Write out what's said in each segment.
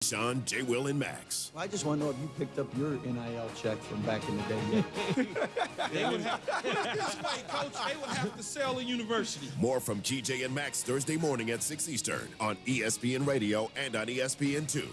Sean, J. Will, and Max. I just want to know if you picked up your NIL check from back in the day yet. They would have, put it this way, Coach, they would have to sell a university. More from TJ and Max Thursday morning at 6 Eastern on ESPN Radio and on ESPN2.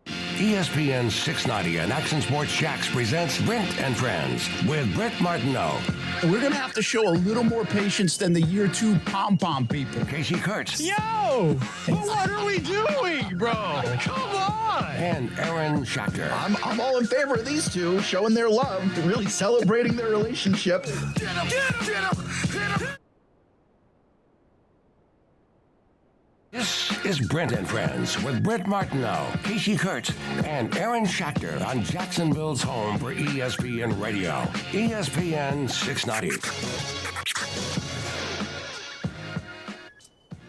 ESPN690 and Action Sports Jax presents Brent and Friends with Brent Martineau. We're going to have to show a little more patience than the year two pom-pom people. Casey Kurtz. Yo! What are we doing, bro? Come on! And Aaron Schachter. I'm all in favor of these two showing their love, really celebrating their relationship. Get him! Get him! Get him! Get him! This is Brent and Friends with Brent Martineau, Casey Kurtz, and Aaron Schachter on Jacksonville's home for ESPN Radio, ESPN 690.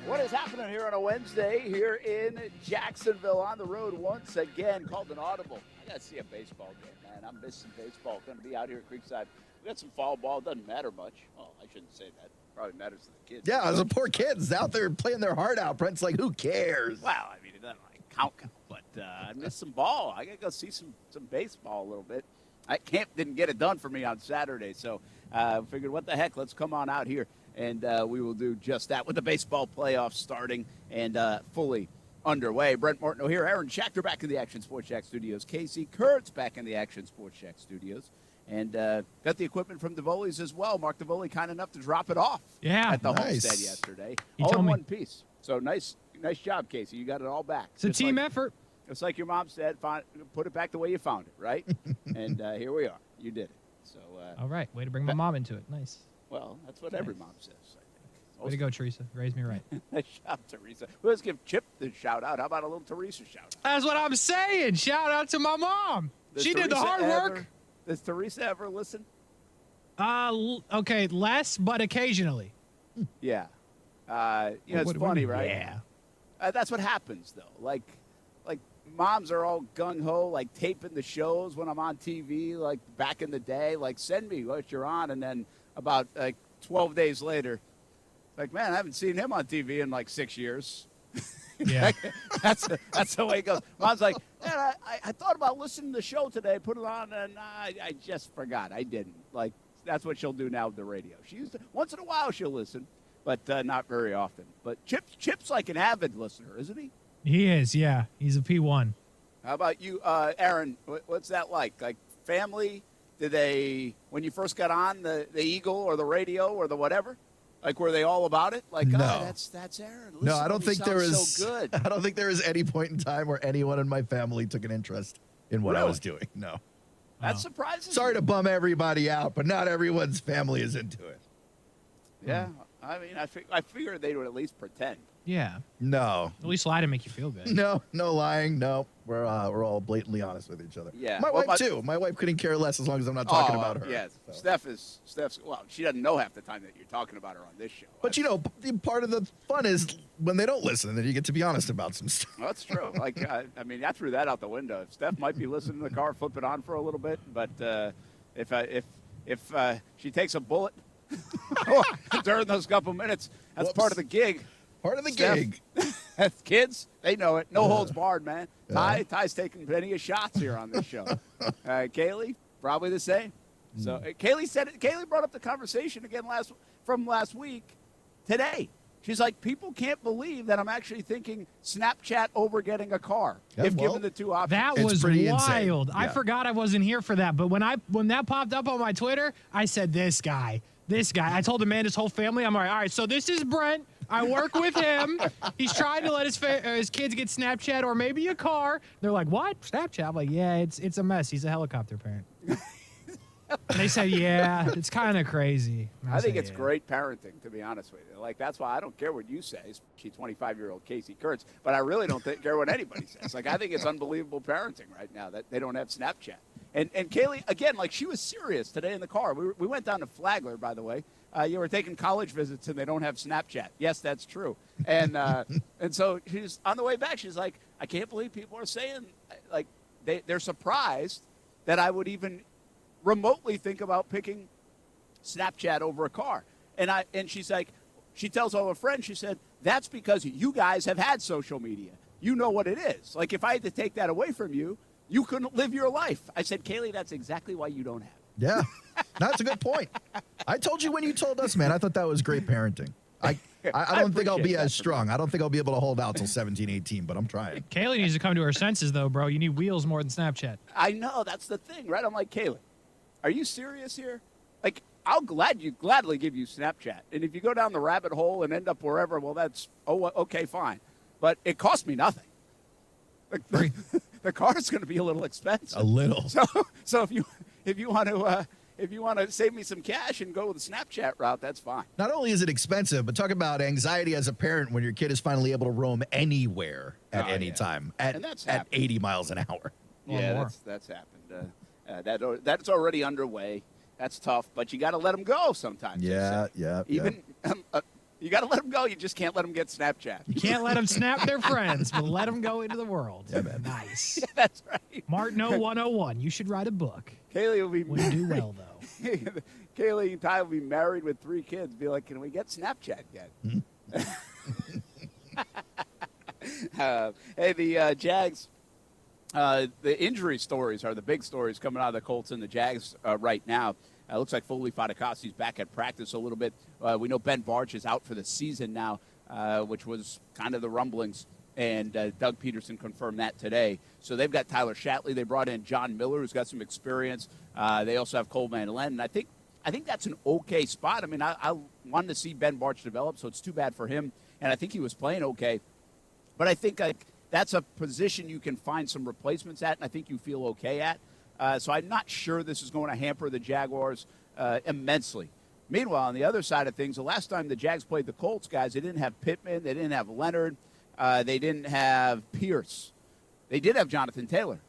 What is happening here on a Wednesday here in Jacksonville on the road once again, called an audible. I got to see a baseball game, man. I'm missing baseball. Going to be out here at Creekside. We got some fall ball. Doesn't matter much. Well, I shouldn't say that. Probably matters to the kids. Yeah, the poor kids out there playing their heart out. Brent's like, who cares? Well, I mean, it doesn't like count, but I missed some ball. I got to go see some baseball a little bit. Camp didn't get it done for me on Saturday, so I figured, what the heck, let's come on out here, and we will do just that with the baseball playoffs starting and fully underway. Brent Martineau here, Aaron Schachter back in the Action Sports Shack studios, Casey Kurtz back in the Action Sports Shack studios. And got the equipment from DeVoli's as well. Mark DeVoli kind enough to drop it off at the homestead yesterday. All in one piece. So nice job, Casey. You got it all back. It's a team effort. It's like your mom said, put it back the way you found it, right? And here we are. You did it. So all right. Way to bring my mom into it. Nice. Well, that's what every mom says, I think. Way to go, Teresa. Raised me right. Nice job, Teresa. Let's give Chip the shout-out. How about a little Teresa shout-out? That's what I'm saying. Shout out to my mom. She did the hard work. Does Teresa ever listen? Okay, less, but occasionally. Yeah. It's funny, right? Yeah. That's what happens, though. Like moms are all gung-ho, like taping the shows when I'm on TV, like back in the day. Like, send me what you're on. And then about 12 days later, like, man, I haven't seen him on TV in like 6 years. Yeah. That's the way it goes. Mom's like, man, I thought about listening to the show today, put it on, and I just forgot. I didn't. Like, that's what she'll do now with the radio. She used to, once in a while she'll listen, but not very often. But Chip's like an avid listener, isn't he? He is, yeah. He's a P1. How about you, Aaron? What's that like? Like, family, did they, when you first got on the Eagle or the radio or the whatever? Like, were they all about it? Like, no. Oh, that's Aaron. Listen, No, I don't think there is. So good. I don't think there is any point in time where anyone in my family took an interest in what I was doing. No. That surprises Sorry me. to bum everybody out, but not everyone's family is into it. Yeah, I mean, I figured they would at least pretend. Yeah. No. At least lie to make you feel good. No lying. No, we're all blatantly honest with each other. Yeah. My wife too. My wife couldn't care less as long as I'm not talking about her. Yeah. So. Steph's. Well, she doesn't know half the time that you're talking about her on this show. But part of the fun is when they don't listen, then you get to be honest about some stuff. Well, that's true. Like, I mean, I threw that out the window. Steph might be listening in the car, flip it on for a little bit, but if she takes a bullet during those couple minutes, that's part of the gig. Part of the Steph, gig. Kids, they know it. No holds barred, man. Ty's taking plenty of shots here on this show. Kaylee, probably the same. So Kaylee said it. Kaylee brought up the conversation again from last week today. She's like, people can't believe that I'm actually thinking Snapchat over getting a car given the two options. That was wild. Yeah. I forgot I wasn't here for that. But when that popped up on my Twitter, I said, this guy. I told Amanda's whole family, I'm all right, so this is Brent. I work with him. He's trying to let his kids get Snapchat or maybe a car. They're like, what? Snapchat? I'm like, yeah, it's a mess. He's a helicopter parent. And they said, yeah, it's kind of crazy. I think it's great parenting, to be honest with you. Like, that's why I don't care what you say, especially 25-year-old Casey Kurtz, but I really don't care what anybody says. Like, I think it's unbelievable parenting right now that they don't have Snapchat. And Kaylee, again, like, she was serious today in the car. We went down to Flagler, by the way. You were taking college visits and they don't have Snapchat. Yes, that's true. And and so she's on the way back. She's like, I can't believe people are saying, like, they're surprised that I would even remotely think about picking Snapchat over a car. And she's like, she tells all her friends, she said, that's because you guys have had social media. you know what it is. Like, if I had to take that away from you, you couldn't live your life. I said, Kaylee, that's exactly why you don't have it. Yeah, that's a good point. I told you when you told us, man. I thought that was great parenting. I don't think I'll be as strong. I don't think I'll be able to hold out till 17, 18, but I'm trying. Kaylee needs to come to her senses, though, bro. You need wheels more than Snapchat. I know. That's the thing, right? I'm like, Kaylee, are you serious here? Like, I'll gladly give you Snapchat. And if you go down the rabbit hole and end up wherever, well, that's, okay, fine. But it cost me nothing. Like, the car's going to be a little expensive. A little. So if you want to save me some cash and go with the Snapchat route, that's fine. Not only is it expensive, but talk about anxiety as a parent when your kid is finally able to roam anywhere at any time at 80 miles an hour. Yeah, that's happened. That's already underway. That's tough, but you got to let them go sometimes. Yeah. You got to let them go. You just can't let them get Snapchat. You can't let them snap their friends, but let them go into the world. Yeah, man. Nice. Yeah, that's right. Martin 101. You should write a book. Kaylee will be Wouldn't do well, though. Kaylee and Ty will be married with 3 kids. Be like, can we get Snapchat yet? Hey, the Jags, the injury stories are the big stories coming out of the Colts and the Jags right now. It looks like Foley Fadakasi's back at practice a little bit. We know Ben Barch is out for the season now, which was kind of the rumblings, and Doug Peterson confirmed that today. So they've got Tyler Shatley. They brought in John Miller, who's got some experience. They also have Cole Van Len. And I think that's an okay spot. I mean, I wanted to see Ben Barch develop, so it's too bad for him. And I think he was playing okay. But I think that's a position you can find some replacements at, and I think you feel okay at. So I'm not sure this is going to hamper the Jaguars immensely. Meanwhile, on the other side of things, the last time the Jags played the Colts, guys, they didn't have Pittman. They didn't have Leonard. They didn't have Pierce. They did have Jonathan Taylor.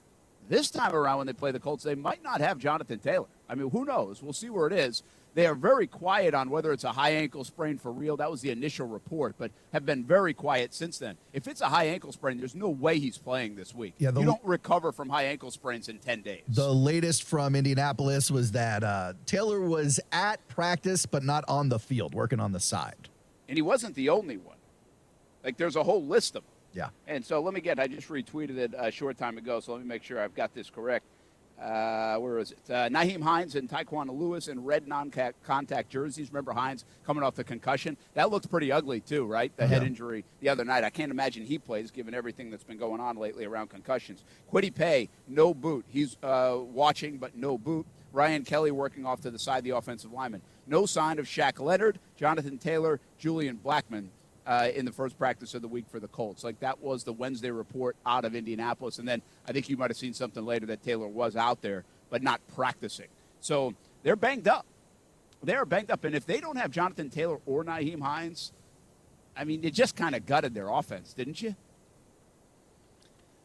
This time around when they play the Colts, they might not have Jonathan Taylor. I mean, who knows? We'll see where it is. They are very quiet on whether it's a high ankle sprain for real. That was the initial report, but have been very quiet since then. If it's a high ankle sprain, there's no way he's playing this week. Yeah, you don't recover from high ankle sprains in 10 days. The latest from Indianapolis was that Taylor was at practice but not on the field, working on the side. And he wasn't the only one. Like, there's a whole list of them. Yeah. And so I just retweeted it a short time ago, so let me make sure I've got this correct. Where is it? Nyheim Hines and Taekwon Lewis in red non-contact jerseys. Remember Hines coming off the concussion? That looked pretty ugly too, right? The head injury the other night. I can't imagine he plays given everything that's been going on lately around concussions. Kwity Paye, no boot. He's watching, but no boot. Ryan Kelly working off to the side, the offensive lineman. No sign of Shaq Leonard, Jonathan Taylor, Julian Blackmon. In the first practice of the week for the Colts. Like, that was the Wednesday report out of Indianapolis. And then I think you might have seen something later that Taylor was out there, but not practicing. So they're banged up. They're banged up. And if they don't have Jonathan Taylor or Nyheim Hines, I mean, it just kind of gutted their offense, didn't you?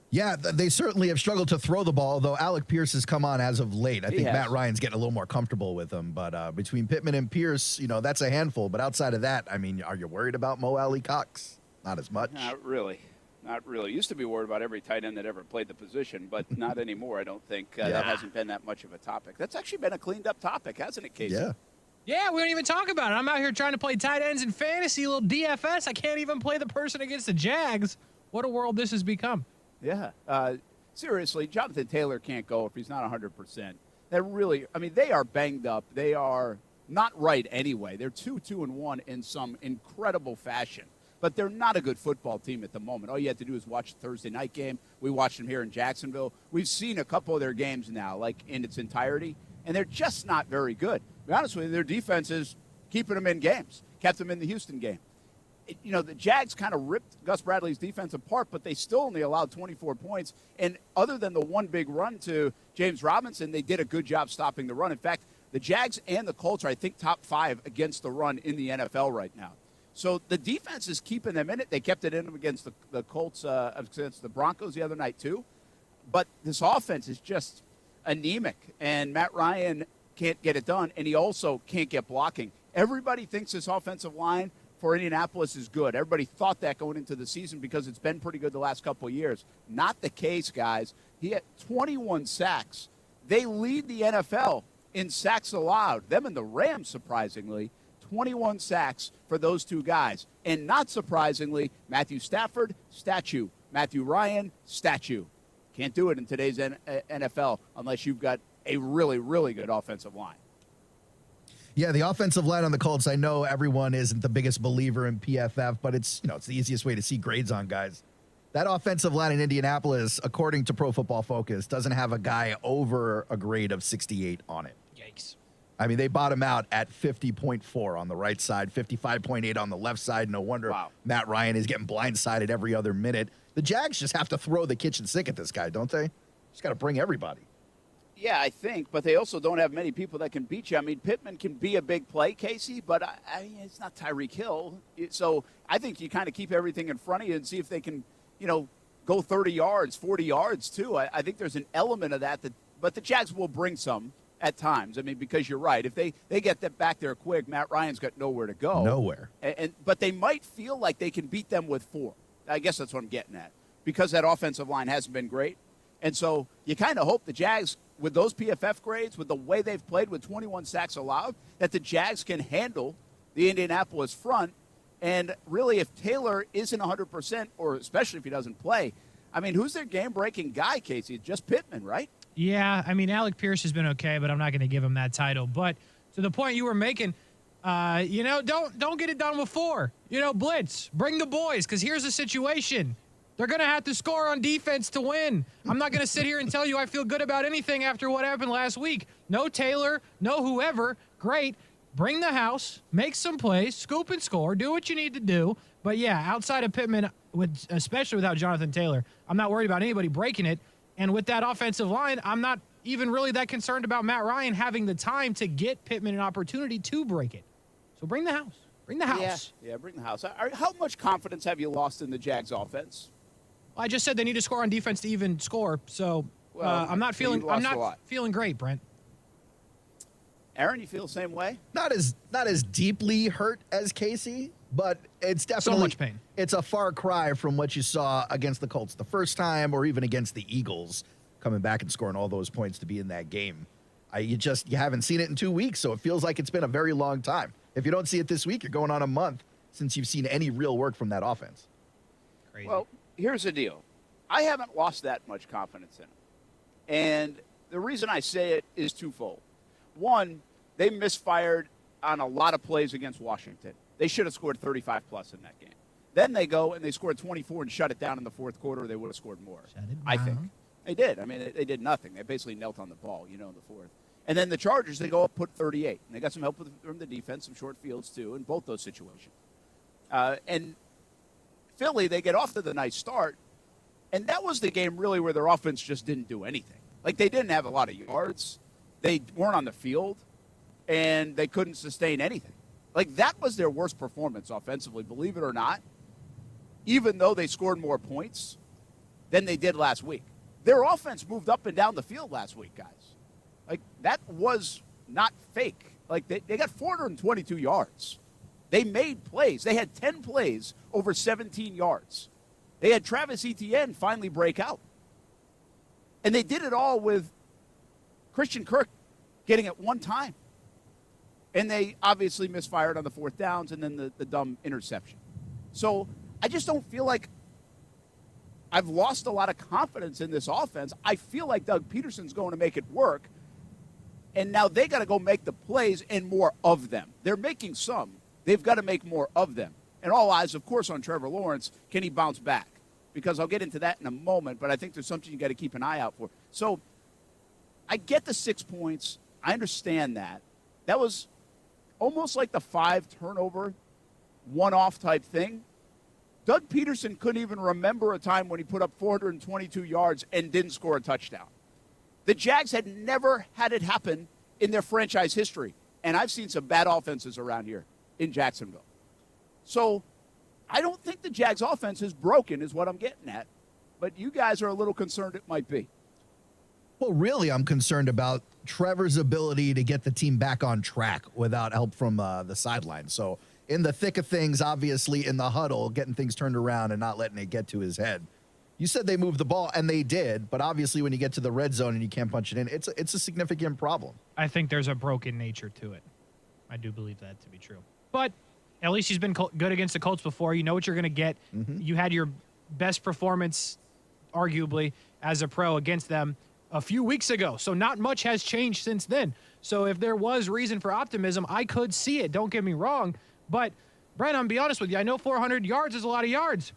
Yeah, they certainly have struggled to throw the ball, though Alec Pierce has come on as of late. I think Matt Ryan's getting a little more comfortable with him. But between Pittman and Pierce, that's a handful. But outside of that, I mean, are you worried about Mo Alley Cox? Not as much. Not really. Not really. Used to be worried about every tight end that ever played the position, but not anymore, I don't think. That hasn't been that much of a topic. That's actually been a cleaned-up topic, hasn't it, Casey? Yeah. Yeah, we don't even talk about it. I'm out here trying to play tight ends in fantasy, a little DFS. I can't even play the person against the Jags. What a world this has become. Yeah. Seriously, Jonathan Taylor can't go if he's not 100%. They are banged up. They are not right anyway. They're 2-2-1 in some incredible fashion. But they're not a good football team at the moment. All you have to do is watch the Thursday night game. We watched them here in Jacksonville. We've seen a couple of their games now, like in its entirety, and they're just not very good. To be honest with you, their defense is keeping them in games, kept them in the Houston game. The Jags kind of ripped Gus Bradley's defense apart, but they still only allowed 24 points. And other than the one big run to James Robinson, they did a good job stopping the run. In fact, the Jags and the Colts are, I think, top 5 against the run in the NFL right now. So the defense is keeping them in it. They kept it in them against the Colts, against the Broncos the other night too. But this offense is just anemic, and Matt Ryan can't get it done, and he also can't get blocking. Everybody thinks this offensive line for Indianapolis is good. Everybody thought that going into the season because it's been pretty good the last couple of years. Not the case, guys. He had 21 sacks. They lead the NFL in sacks allowed. Them and the Rams, surprisingly. 21 sacks for those two guys. And not surprisingly, Matthew Stafford, statue Matthew Ryan, statue. Can't do it in today's NFL unless you've got a really, really good offensive line. Yeah, the offensive line on the Colts, I know everyone isn't the biggest believer in PFF, but it's the easiest way to see grades on guys. That offensive line in Indianapolis, according to Pro Football Focus, doesn't have a guy over a grade of 68 on it. Yikes. I mean, they bottom out at 50.4 on the right side, 55.8 on the left side. No wonder Matt Ryan is getting blindsided every other minute. The Jags just have to throw the kitchen sink at this guy, don't they? Just got to bring everybody. Yeah, I think, but they also don't have many people that can beat you. I mean, Pittman can be a big play, Casey, but it's not Tyreek Hill. So I think you kind of keep everything in front of you and see if they can, go 30 yards, 40 yards, too. I think there's an element of that, but the Jags will bring some at times. I mean, because you're right. If they get that back there quick, Matt Ryan's got nowhere to go. Nowhere. But they might feel like they can beat them with 4. I guess that's what I'm getting at, because that offensive line hasn't been great. And so you kind of hope the Jags, with those PFF grades, with the way they've played with 21 sacks allowed, that the Jags can handle the Indianapolis front. And really, if Taylor isn't 100%, or especially if he doesn't play, I mean, who's their game-breaking guy, Casey? It's just Pittman, right? Yeah, I mean, Alec Pierce has been okay, but I'm not going to give him that title. But to the point you were making, don't get it done with 4. Blitz, bring the boys, because here's the situation. They're going to have to score on defense to win. I'm not going to sit here and tell you I feel good about anything after what happened last week. No Taylor, no whoever. Great. Bring the house, make some plays, scoop and score, do what you need to do. But, yeah, outside of Pittman, especially without Jonathan Taylor, I'm not worried about anybody breaking it. And with that offensive line, I'm not even really that concerned about Matt Ryan having the time to get Pittman an opportunity to break it. So bring the house. Bring the house. Yeah, bring the house. How much confidence have you lost in the Jags offense? I just said they need to score on defense to even score, so I'm not feeling great, Brent. Aaron, you feel the same way? Not as deeply hurt as Casey, but it's definitely so much pain. It's a far cry from what you saw against the Colts the first time, or even against the Eagles, coming back and scoring all those points to be in that game. You haven't seen it in 2 weeks, so it feels like it's been a very long time. If you don't see it this week, you're going on a month since you've seen any real work from that offense. Crazy. Well, here's the deal. I haven't lost that much confidence in him. And the reason I say it is twofold. One, they misfired on a lot of plays against Washington. They should have scored 35-plus in that game. Then they go and they scored 24 and shut it down in the fourth quarter. They would have scored more, I think. They did. I mean, they did nothing. They basically knelt on the ball, in the fourth. And then the Chargers, they go up, put 38. And they got some help from the defense, some short fields, too, in both those situations. And Philly, they get off to the nice start, and that was the game really where their offense just didn't do anything. Like, they didn't have a lot of yards. They weren't on the field, and they couldn't sustain anything. Like, that was their worst performance offensively, believe it or not, even though they scored more points than they did last week. Their offense moved up and down the field last week, guys. Like, that was not fake. Like, they got 422 yards. They made plays. They had 10 plays over 17 yards. They had Travis Etienne finally break out. And they did it all with Christian Kirk getting it one time. And they obviously misfired on the fourth downs and then the dumb interception. So I just don't feel like I've lost a lot of confidence in this offense. I feel like Doug Peterson's going to make it work. And now they got to go make the plays and more of them. They're making some. They've got to make more of them. And all eyes, of course, on Trevor Lawrence. Can he bounce back? Because I'll get into that in a moment, but I think there's something you got to keep an eye out for. So I get the 6 points. I understand that. That was almost like the 5 turnover, one-off type thing. Doug Peterson couldn't even remember a time when he put up 422 yards and didn't score a touchdown. The Jags had never had it happen in their franchise history. And I've seen some bad offenses around here in Jacksonville. So I don't think the Jags offense is broken is what I'm getting at. But you guys are a little concerned it might be. Well, really, I'm concerned about Trevor's ability to get the team back on track without help from the sideline. So in the thick of things, obviously in the huddle, getting things turned around and not letting it get to his head. You said they moved the ball, and they did. But obviously when you get to the red zone and you can't punch it in, it's a significant problem. I think there's a broken nature to it. I do believe that to be true. But at least he's been good against the Colts before. You know what you're going to get. Mm-hmm. You had your best performance, arguably, as a pro against them a few weeks ago. So not much has changed since then. So if there was reason for optimism, I could see it. Don't get me wrong. But, Brent, I'm be honest with you. I know 400 yards is a lot of yards.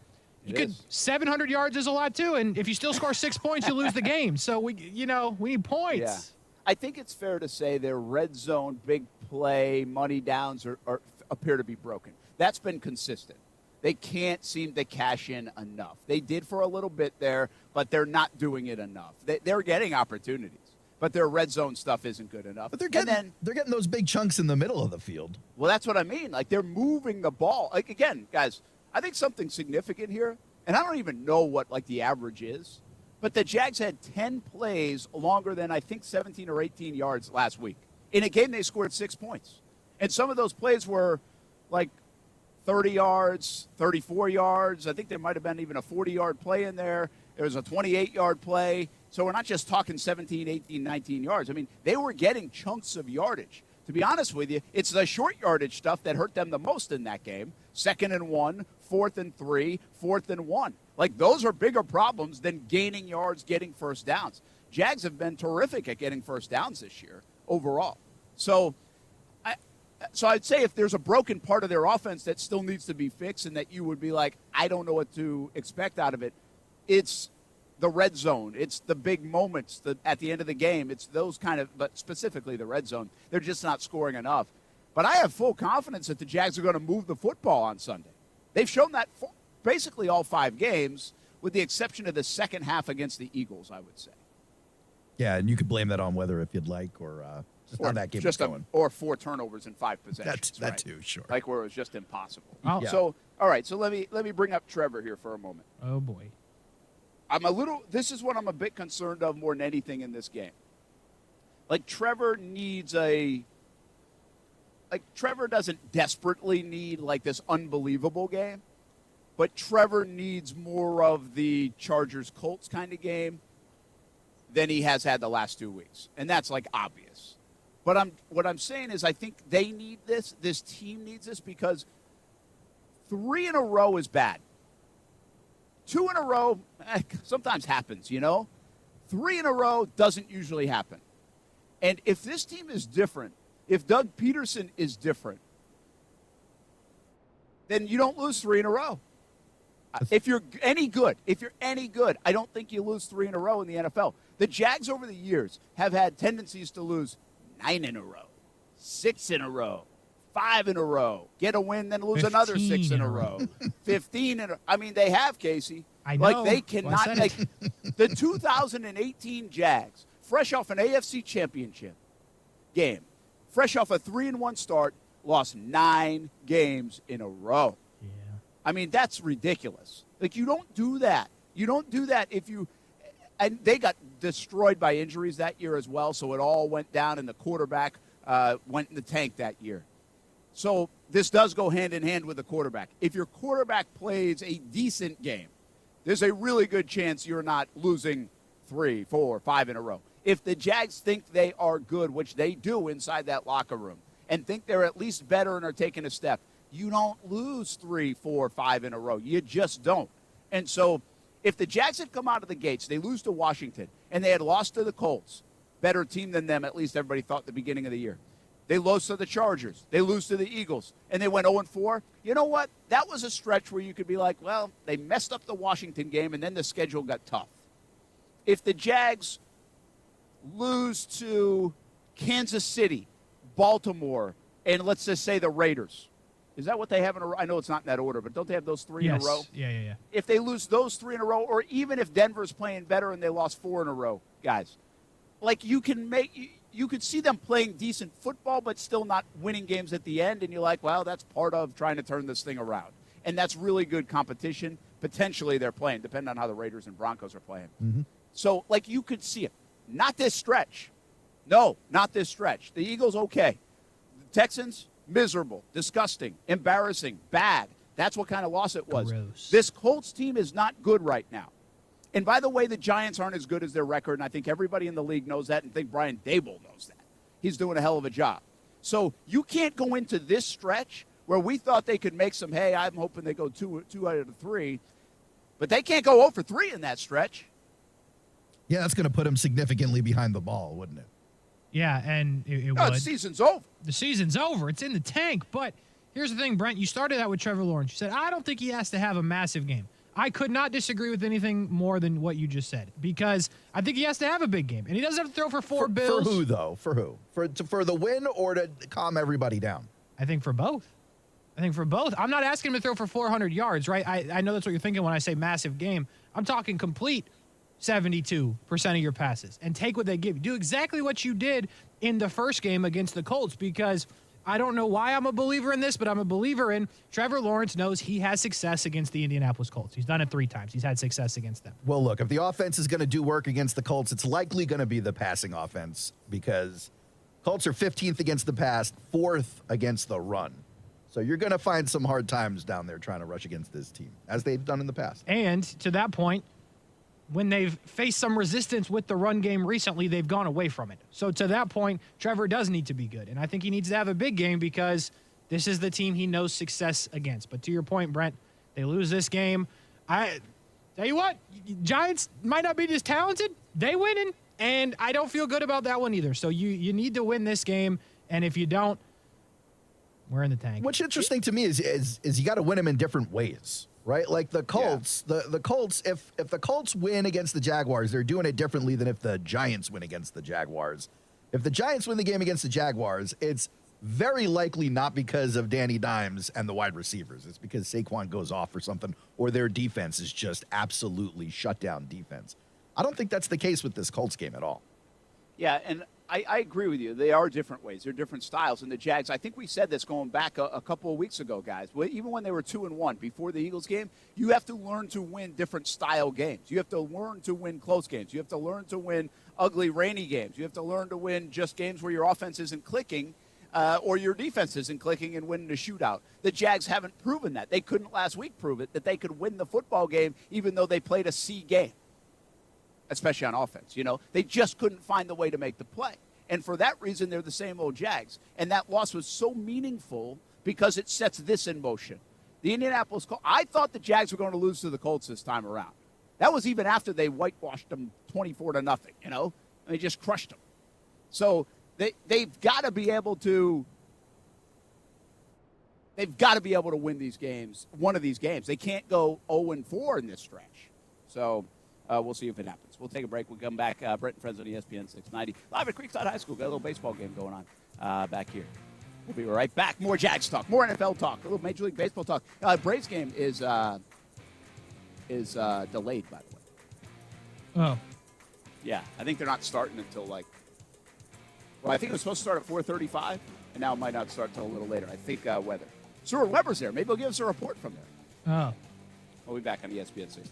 700 yards is a lot, too. And if you still score 6 points, you lose the game. So, we need points. Yeah. I think it's fair to say their red zone, big play, money downs appear to be broken. That's been consistent. They can't seem to cash in enough. They did for a little bit there, but they're not doing it enough. They're getting opportunities, but their red zone stuff isn't good enough. But they're getting those big chunks in the middle of the field. Well, that's what I mean. Like, they're moving the ball. Like, again, guys, I think something significant here, and I don't even know what, like, the average is, but the Jags had 10 plays longer than, I think, 17 or 18 yards last week. In a game, they scored 6 points. And some of those plays were, like, 30 yards, 34 yards. I think there might have been even a 40-yard play in there. There was a 28-yard play. So we're not just talking 17, 18, 19 yards. I mean, they were getting chunks of yardage. To be honest with you, it's the short yardage stuff that hurt them the most in that game. 2nd and 1, 4th and 3, 4th and 1. Like, those are bigger problems than gaining yards, getting first downs. Jags have been terrific at getting first downs this year overall. So I'd say if there's a broken part of their offense that still needs to be fixed and that you would be like, I don't know what to expect out of it, it's the red zone. It's the big moments at the end of the game. It's those kind of, but specifically the red zone. They're just not scoring enough. But I have full confidence that the Jags are going to move the football on Sunday. They've shown that for basically all 5 games, with the exception of the second half against the Eagles, I would say. Yeah, and you could blame that on weather if you'd like, or just how that game was going. Or 4 turnovers in 5 possessions. That too, sure. Like where it was just impossible. Oh. So, all right, so let me bring up Trevor here for a moment. Oh, boy. This is what I'm a bit concerned of more than anything in this game. Like, Trevor doesn't desperately need, like, this unbelievable game, but Trevor needs more of the Chargers-Colts kind of game than he has had the last 2 weeks. And that's, like, obvious. But what I'm saying is I think they need this. This team needs this because 3 in a row is bad. 2 in a row sometimes happens, 3 in a row doesn't usually happen. And if this team is different, if Doug Peterson is different, then you don't lose 3 in a row. If you're any good, I don't think you lose 3 in a row in the NFL. The Jags over the years have had tendencies to lose 9 in a row, 6 in a row, 5 in a row, get a win, then lose another 6 in a row, 15 in a row. I mean, they have, Casey. I know. Like, they cannot. Like, the 2018 Jags, fresh off an AFC championship game, fresh off a 3-1 start, lost 9 games in a row. Yeah. I mean, that's ridiculous. Like, you don't do that. You don't do that if you – and they got destroyed by injuries that year as well, so it all went down, and the quarterback went in the tank that year. So this does go hand in hand with the quarterback. If your quarterback plays a decent game, there's a really good chance you're not losing 3, 4, 5 in a row. If the Jags think they are good, which they do inside that locker room, and think they're at least better and are taking a step, you don't lose 3, 4, 5 in a row. You just don't. And so if the Jags had come out of the gates, they lose to Washington, and they had lost to the Colts, better team than them, at least everybody thought at the beginning of the year. They lost to the Chargers. They lose to the Eagles. And they went 0-4. You know what? That was a stretch where you could be like, well, they messed up the Washington game, and then the schedule got tough. If the Jags lose to Kansas City, Baltimore, and let's just say the Raiders, is that what they have in a row? I know it's not in that order, but don't they have those 3 in a row? Yeah. If they lose those 3 in a row, or even if Denver's playing better and they lost 4 in a row, guys, like, you could see them playing decent football but still not winning games at the end, and you're like, well, that's part of trying to turn this thing around. And that's really good competition. Potentially they're playing, depending on how the Raiders and Broncos are playing. Mm-hmm. So, like, you could see it. Not this stretch. No, not this stretch. The Eagles, okay. The Texans, miserable, disgusting, embarrassing, bad. That's what kind of loss it was. Gross. This Colts team is not good right now. And by the way, the Giants aren't as good as their record, and I think everybody in the league knows that, and I think Brian Daboll knows that. He's doing a hell of a job. So you can't go into this stretch where we thought they could make some hay. I'm hoping they go two out of 3. But they can't go 0 for 3 in that stretch. Yeah, that's going to put him significantly behind the ball, wouldn't it? Yeah, and it No, would. the season's over. The season's over. It's in the tank. But here's the thing, Brent. You started out with Trevor Lawrence. You said, I don't think he has to have a massive game. I could not disagree with anything more than what you just said, because I think he has to have a big game. And he doesn't have to throw for four bills. For who, though? For who? For the win or to calm everybody down? I think for both. I'm not asking him to throw for 400 yards, right? I know that's what you're thinking when I say massive game. I'm talking complete 72% of your passes and take what they give you. Do exactly what you did in the first game against the Colts, because I don't know why I'm a believer in this, but I'm a believer in Trevor Lawrence knows he has success against the Indianapolis Colts. He's done it 3 times. He's had success against them. Well, look, if the offense is going to do work against the Colts, it's likely going to be the passing offense, because Colts are 15th against the pass, 4th against the run. So you're going to find some hard times down there trying to rush against this team, as they've done in the past. And to that point, when they've faced some resistance with the run game recently, they've gone away from it. So to that point, Trevor does need to be good. And I think he needs to have a big game, because this is the team he knows success against. But to your point, Brent, they lose this game. I tell you what, Giants might not be as talented. They winning, and I don't feel good about that one either. So you need to win this game, and if you don't, we're in the tank. What's interesting to me is you got to win them in different ways. Right? Like the Colts, the Colts, if the Colts win against the Jaguars, they're doing it differently than if the Giants win against the Jaguars. If the Giants win the game against the Jaguars, it's very likely not because of Danny Dimes and the wide receivers. It's because Saquon goes off or something, or their defense is just absolutely shut down defense. I don't think that's the case with this Colts game at all. Yeah, and I agree with you. They are different ways. They're different styles. And the Jags, I think we said this going back a couple of weeks ago, guys. Even when they were 2-1 before the Eagles game, you have to learn to win different style games. You have to learn to win close games. You have to learn to win ugly, rainy games. You have to learn to win just games where your offense isn't clicking or your defense isn't clicking and winning a shootout. The Jags haven't proven that. They couldn't last week prove it, that they could win the football game even though they played a C game, especially on offense. You know, they just couldn't find the way to make the play. And for that reason, they're the same old Jags. And that loss was so meaningful because it sets this in motion. The Indianapolis Colts, I thought the Jags were going to lose to the Colts this time around. That was even after they whitewashed them 24-0, you know? And they just crushed them. So they've got to be able to win these games, one of these games. They can't go 0-4 in this stretch. So we'll see if it happens. We'll take a break. We'll come back. Brett and friends on ESPN690. Live at Creekside High School. Got a little baseball game going on back here. We'll be right back. More Jags talk. More NFL talk. A little Major League Baseball talk. Braves game is delayed, by the way. Oh. Yeah. I think they're not starting until I think it was supposed to start at 4:35, and now it might not start until a little later. I think weather. Stuart Weber's there. Maybe he'll give us a report from there. Oh. We'll be back on ESPN690.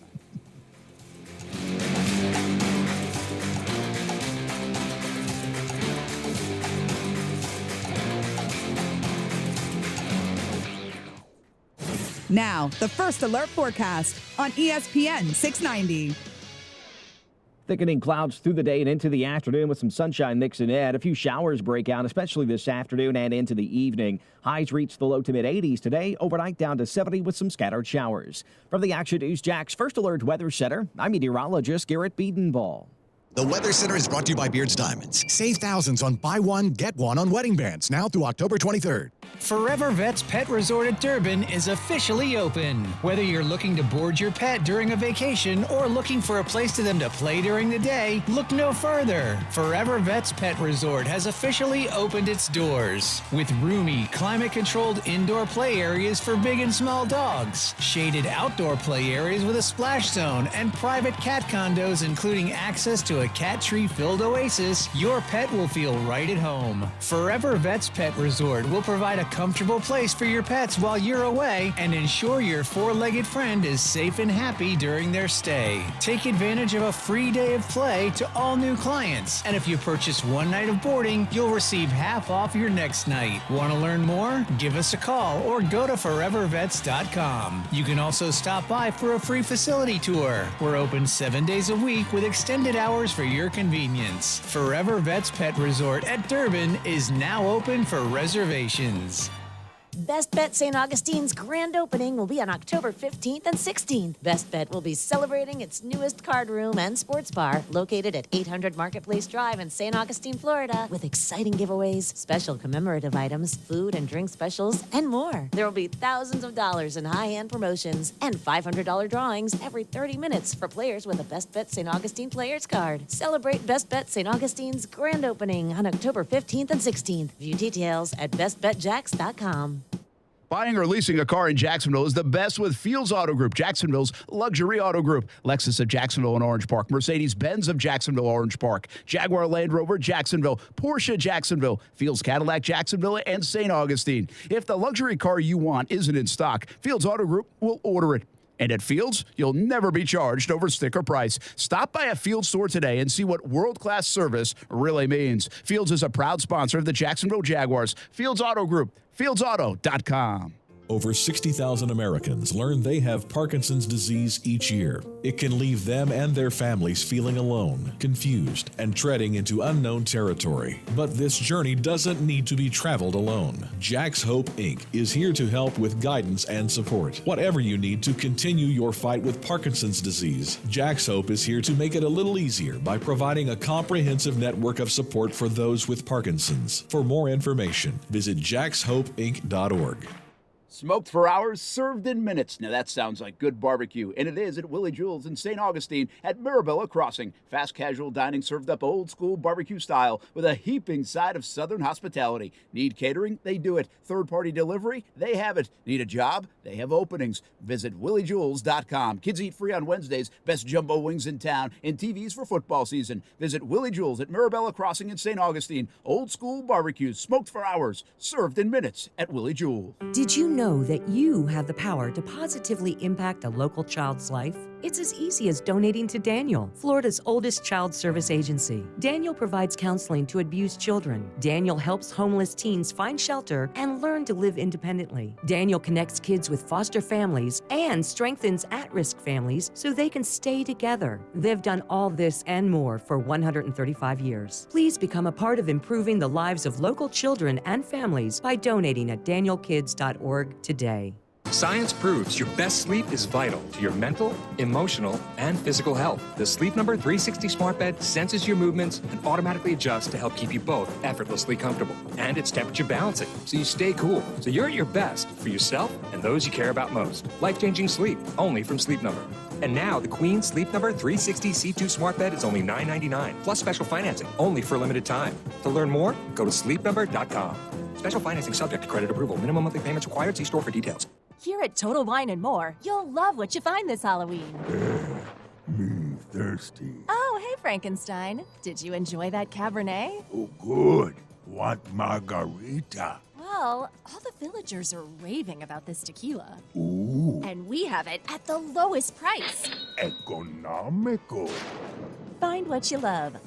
Now, the First Alert forecast on ESPN 690. Thickening clouds through the day and into the afternoon with some sunshine mixing in. A few showers break out, especially this afternoon and into the evening. Highs reach the low to mid-80s today, overnight down to 70 with some scattered showers. From the Action News Jax First Alert Weather Center, I'm meteorologist Garrett Biedenball. The Weather Center is brought to you by Beard's Diamonds. Save thousands on buy one, get one on wedding bands now through October 23rd. Forever Vets Pet Resort at Durbin is officially open. Whether you're looking to board your pet during a vacation or looking for a place for them to play during the day, look no further. Forever Vets Pet Resort has officially opened its doors. With roomy, climate-controlled indoor play areas for big and small dogs, shaded outdoor play areas with a splash zone, and private cat condos including access to a cat tree-filled oasis, your pet will feel right at home. Forever Vets Pet Resort will provide a comfortable place for your pets while you're away and ensure your four-legged friend is safe and happy during their stay. Take advantage of a free day of play to all new clients. And if you purchase one night of boarding, you'll receive half off your next night. Want to learn more? Give us a call or go to forevervets.com. You can also stop by for a free facility tour. We're open 7 days a week with extended hours for your convenience. Forever Vets Pet Resort at Durbin is now open for reservations. Best Bet St. Augustine's grand opening will be on October 15th and 16th. Best Bet will be celebrating its newest card room and sports bar located at 800 Marketplace Drive in St. Augustine, Florida, with exciting giveaways, special commemorative items, food and drink specials, and more. There will be thousands of dollars in high-end promotions and $500 drawings every 30 minutes for players with a Best Bet St. Augustine Players Card. Celebrate Best Bet St. Augustine's grand opening on October 15th and 16th. View details at bestbetjacks.com. Buying or leasing a car in Jacksonville is the best with Fields Auto Group, Jacksonville's luxury auto group. Lexus of Jacksonville and Orange Park, Mercedes-Benz of Jacksonville, Orange Park, Jaguar Land Rover, Jacksonville, Porsche, Jacksonville, Fields Cadillac, Jacksonville, and St. Augustine. If the luxury car you want isn't in stock, Fields Auto Group will order it. And at Fields, you'll never be charged over sticker price. Stop by a Fields store today and see what world-class service really means. Fields is a proud sponsor of the Jacksonville Jaguars. Fields Auto Group, fieldsauto.com. Over 60,000 Americans learn they have Parkinson's disease each year. It can leave them and their families feeling alone, confused, and treading into unknown territory. But this journey doesn't need to be traveled alone. Jack's Hope, Inc. is here to help with guidance and support. Whatever you need to continue your fight with Parkinson's disease, Jack's Hope is here to make it a little easier by providing a comprehensive network of support for those with Parkinson's. For more information, visit jackshopeinc.org. Smoked for hours, served in minutes. Now that sounds like good barbecue, and it is at Willie Jewell's in St. Augustine at Mirabella Crossing. Fast casual dining served up old school barbecue style with a heaping side of Southern hospitality. Need catering? They do it. Third-party delivery? They have it. Need a job? They have openings. Visit williejewels.com. Kids eat free on Wednesdays. Best jumbo wings in town and TVs for football season. Visit Willie Jewell's at Mirabella Crossing in St. Augustine. Old school barbecues, smoked for hours, served in minutes at Willie Jewell. Did you know that you have the power to positively impact a local child's life? It's as easy as donating to Daniel, Florida's oldest child service agency. Daniel provides counseling to abused children. Daniel helps homeless teens find shelter and learn to live independently. Daniel connects kids with foster families and strengthens at-risk families so they can stay together. They've done all this and more for 135 years. Please become a part of improving the lives of local children and families by donating at danielkids.org today. Science proves your best sleep is vital to your mental, emotional, and physical health. The Sleep Number 360 smart bed senses your movements and automatically adjusts to help keep you both effortlessly comfortable. And it's temperature balancing, so you stay cool. So you're at your best for yourself and those you care about most. Life-changing sleep, only from Sleep Number. And now, the Queen Sleep Number 360 C2 smart bed is only $9.99, plus special financing, only for a limited time. To learn more, go to sleepnumber.com. Special financing subject to credit approval. Minimum monthly payments required. See store for details. Here at Total Wine & More, you'll love what you find this Halloween. Me thirsty. Oh, hey, Frankenstein. Did you enjoy that Cabernet? Oh, good. Want margarita? Well, all the villagers are raving about this tequila. Ooh. And we have it at the lowest price. Economical. Find what you love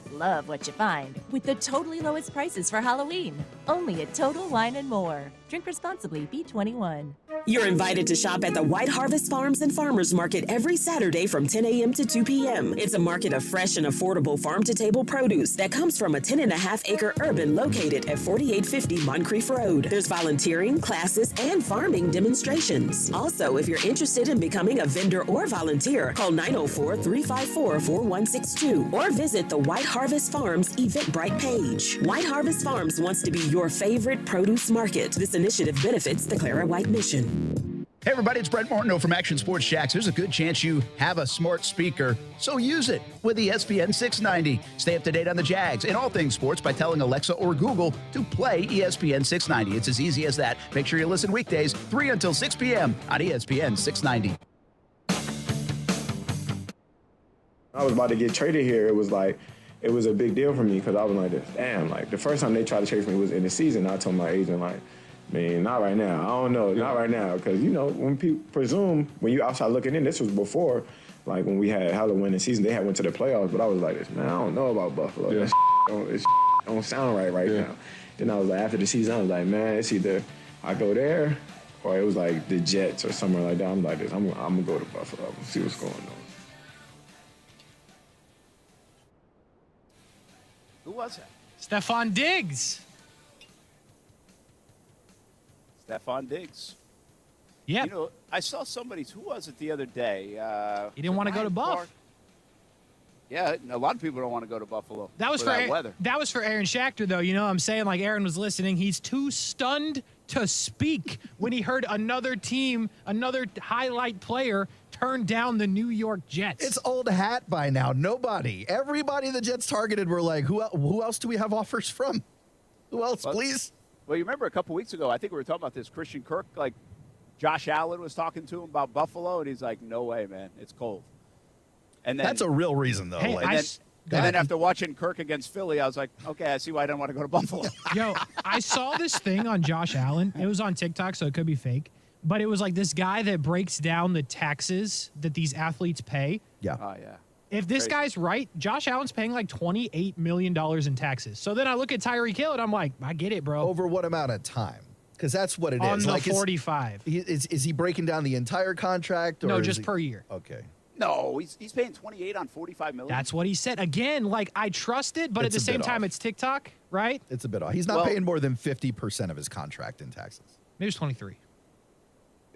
what you find, with the totally lowest prices for Halloween. Only at Total Wine & More. Drink responsibly, B21. You're invited to shop at the White Harvest Farms and Farmers Market every Saturday from 10 a.m. to 2 p.m. It's a market of fresh and affordable farm-to-table produce that comes from a 10.5-acre urban located at 4850 Moncrief Road. There's volunteering, classes, and farming demonstrations. Also, if you're interested in becoming a vendor or volunteer, call 904-354-4162 or visit the White Harvest Farms Eventbrite page. White Harvest Farms wants to be your favorite produce market. This initiative benefits the Clara White mission. Hey everybody, it's Brent Martineau from Action Sports Jacks. There's a good chance you have a smart speaker, so use it with ESPN690. Stay up to date on the Jags and all things sports by telling Alexa or Google to play ESPN690. It's as easy as that. Make sure you listen weekdays 3 until 6 p.m. on ESPN690. I was about to get traded here. It was a big deal for me because I was like, damn, like the first time they tried to trade for me was in the season. I told my agent, like, man, not right now. I don't know, not right now. Because, you know, when people presume, when you outside looking in, this was before, like when we had Halloween in the season, they had went to the playoffs. But I was like, man, I don't know about Buffalo. Yeah. This don't sound right now. Then I was like, after the season, I was like, man, it's either I go there or it was like the Jets or somewhere like that. I'm like this. I'm going to go to Buffalo and see what's going on. Who was that? Stephon Diggs. Stephon Diggs. Yeah. You know, I saw who was it the other day? He didn't want to go to Buff. Clark? Yeah, a lot of people don't want to go to Buffalo. That was for that weather. That was for Aaron Schachter, though. You know what I'm saying? Like Aaron was listening. He's too stunned to speak when he heard another team, another highlight player turn down the New York Jets. It's old hat by now. Nobody. Everybody the Jets targeted were like, who else do we have offers from? Who else, please? Well, you remember a couple weeks ago, I think we were talking about this. Christian Kirk, like Josh Allen was talking to him about Buffalo, and he's like, no way, man. It's cold. And then, that's a real reason, though. Hey, like, and then after watching Kirk against Philly, I was like, okay, I see why I don't want to go to Buffalo. Yo, I saw this thing on Josh Allen. It was on TikTok, so it could be fake. But it was like this guy that breaks down the taxes that these athletes pay. Yeah. Oh, yeah. If this guy's right, Josh Allen's paying like $28 million in taxes. So then I look at Tyreek Hill, and I'm like, I get it, bro. Over what amount of time? Because that's what it is. On the like 45. Is he breaking down the entire contract? Or No, just per year. Okay. No, he's paying 28 on 45 million. That's what he said. Again, like I trust it, but It's at the a same bit time, off. it's TikTok, right? It's a bit off. He's not paying more than 50% of his contract in taxes. Maybe it's 23.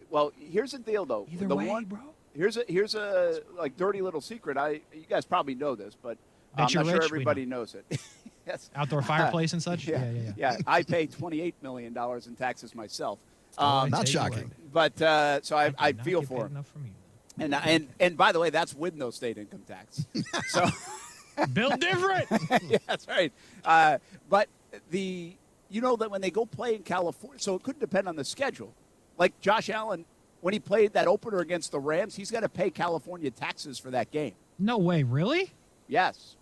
Well, here's the deal, though. Either the way, one, bro. Here's a like dirty little secret. You guys probably know this, but I'm Bet you're not sure rich, we everybody knows it. Yes. Outdoor fireplace and such? Yeah, I pay $28 million in taxes myself. Not shocking. But so I feel for him. Enough from you. And by the way, that's with no state income tax. So built different. Yeah, that's right. But you know that when they go play in California, so it could depend on the schedule. Like Josh Allen, when he played that opener against the Rams, he's got to pay California taxes for that game. No way, really? Yes.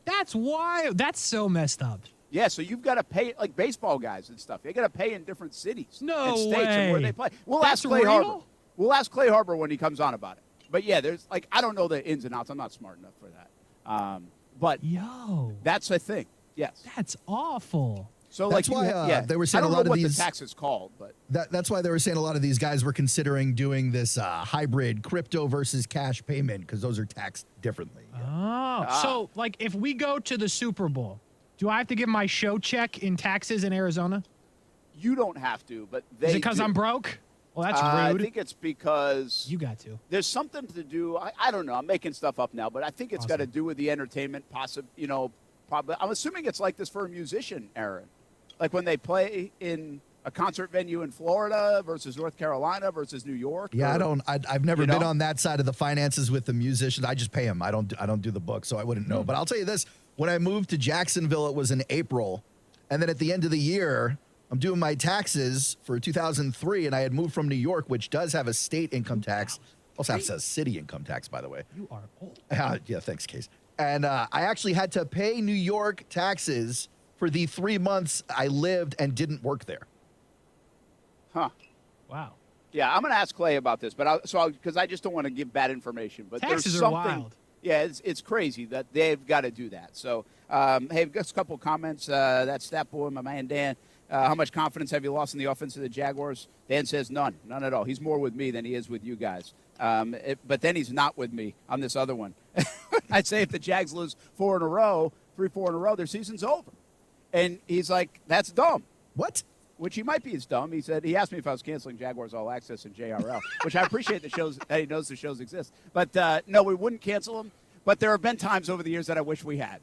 That's wild. That's so messed up. Yeah, so you've got to pay, like baseball guys and stuff. They got to pay in different cities No and states and where way. they play. We'll That's ask Clay real? Harbor. We'll ask Clay Harbor when he comes on about it. But yeah, there's like I don't know the ins and outs. I'm not smart enough for that. But that's a thing. Yes. That's awful. So That's like why they were saying I don't a lot know of what these the tax is called, but that's why they were saying a lot of these guys were considering doing this hybrid crypto versus cash payment because those are taxed differently. So like if we go to the Super Bowl, do I have to give my show check in taxes in Arizona? you don't have to. But they Is it because do. I'm broke? Well, that's rude. I think it's because you got to. There's something to do. I don't know. I'm making stuff up now, but I think it's got to do with the entertainment. Probably. I'm assuming it's like this for a musician, Aaron. Like when they play in a concert venue in Florida versus North Carolina versus New York. Yeah, I've never been know? on that side of the finances with the musicians. I just pay them. I don't do the book, so I wouldn't know. But I'll tell you this: when I moved to Jacksonville, it was in April, and then at the end of the year, I'm doing my taxes for 2003, and I had moved from New York, which does have a state income tax. Also has a city income tax, by the way. You are old. Yeah, thanks, Case. And I actually had to pay New York taxes for the 3 months I lived and didn't work there. Huh. Wow. Yeah, I'm going to ask Clay about this, but because I just don't want to give bad information. But Taxes there's are something. wild. Yeah, it's crazy that they've got to do that. So, hey, I've got a couple comments. That's Stat Boy, my man Dan. How much confidence have you lost in the offense of the Jaguars? Dan says none at all. He's more with me than he is with you guys. But then he's not with me on this other one. I'd say if the Jags lose 4 in a row, 3-4 in a row, their season's over. And he's like, that's dumb. What? Which he might be as dumb. He asked me if I was canceling Jaguars All Access and JRL, which I appreciate that he knows the shows exist. But no, we wouldn't cancel them. But there have been times over the years that I wish we had.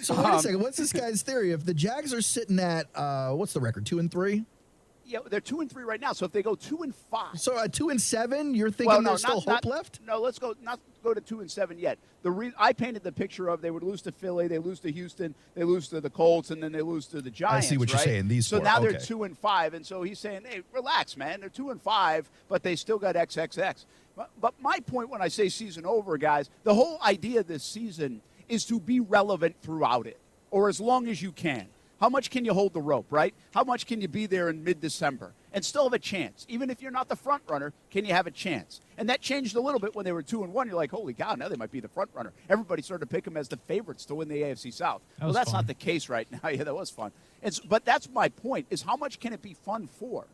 So wait a second. What's this guy's theory? If the Jags are sitting at what's the record? 2-3. Yeah, they're 2-3 right now. So if they go 2-5, so at 2-7, you're thinking there's still hope left? No, let's go. Not go to 2-7 yet. I painted the picture of they would lose to Philly, they lose to Houston, they lose to the Colts, and then they lose to the Giants. I see what you're saying. These so four. now Okay. they're 2-5, and so he's saying, hey, relax, man. They're 2-5, but they still got XXX. But my point when I say season over, guys, the whole idea this season is to be relevant throughout it, or as long as you can. How much can you hold the rope, right? How much can you be there in mid-December and still have a chance? Even if you're not the front runner, can you have a chance? And that changed a little bit when they were 2-1. You're like, holy cow, now they might be the front runner. Everybody started to pick them as the favorites to win the AFC South. Well, that's fun. not the case right now. Yeah, that was fun. But that's my point, is how much can it be fun for?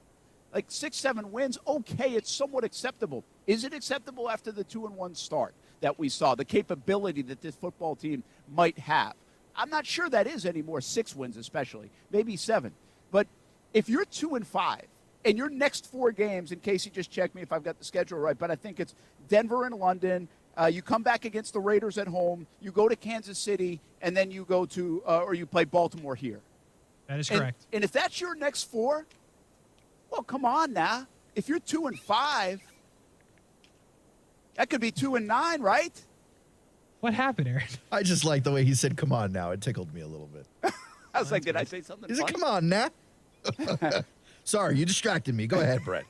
Like 6-7 wins, okay, it's somewhat acceptable. Is it acceptable after the 2-1 start that we saw, the capability that this football team might have? I'm not sure that is anymore, 6 wins especially, maybe 7. But if you're 2-5 and your next 4 games, in case you just check me if I've got the schedule right, but I think it's Denver and London. You come back against the Raiders at home. You go to Kansas City, and then you go to or you play Baltimore here. That is correct. And if that's your next 4, well, come on now. If you're 2-5, that could be 2-9, right? What happened, Aaron? I just like the way he said, come on now. It tickled me a little bit. I was like, did I say something He said, funny? come on now. Sorry, you distracted me. Go ahead, Brett.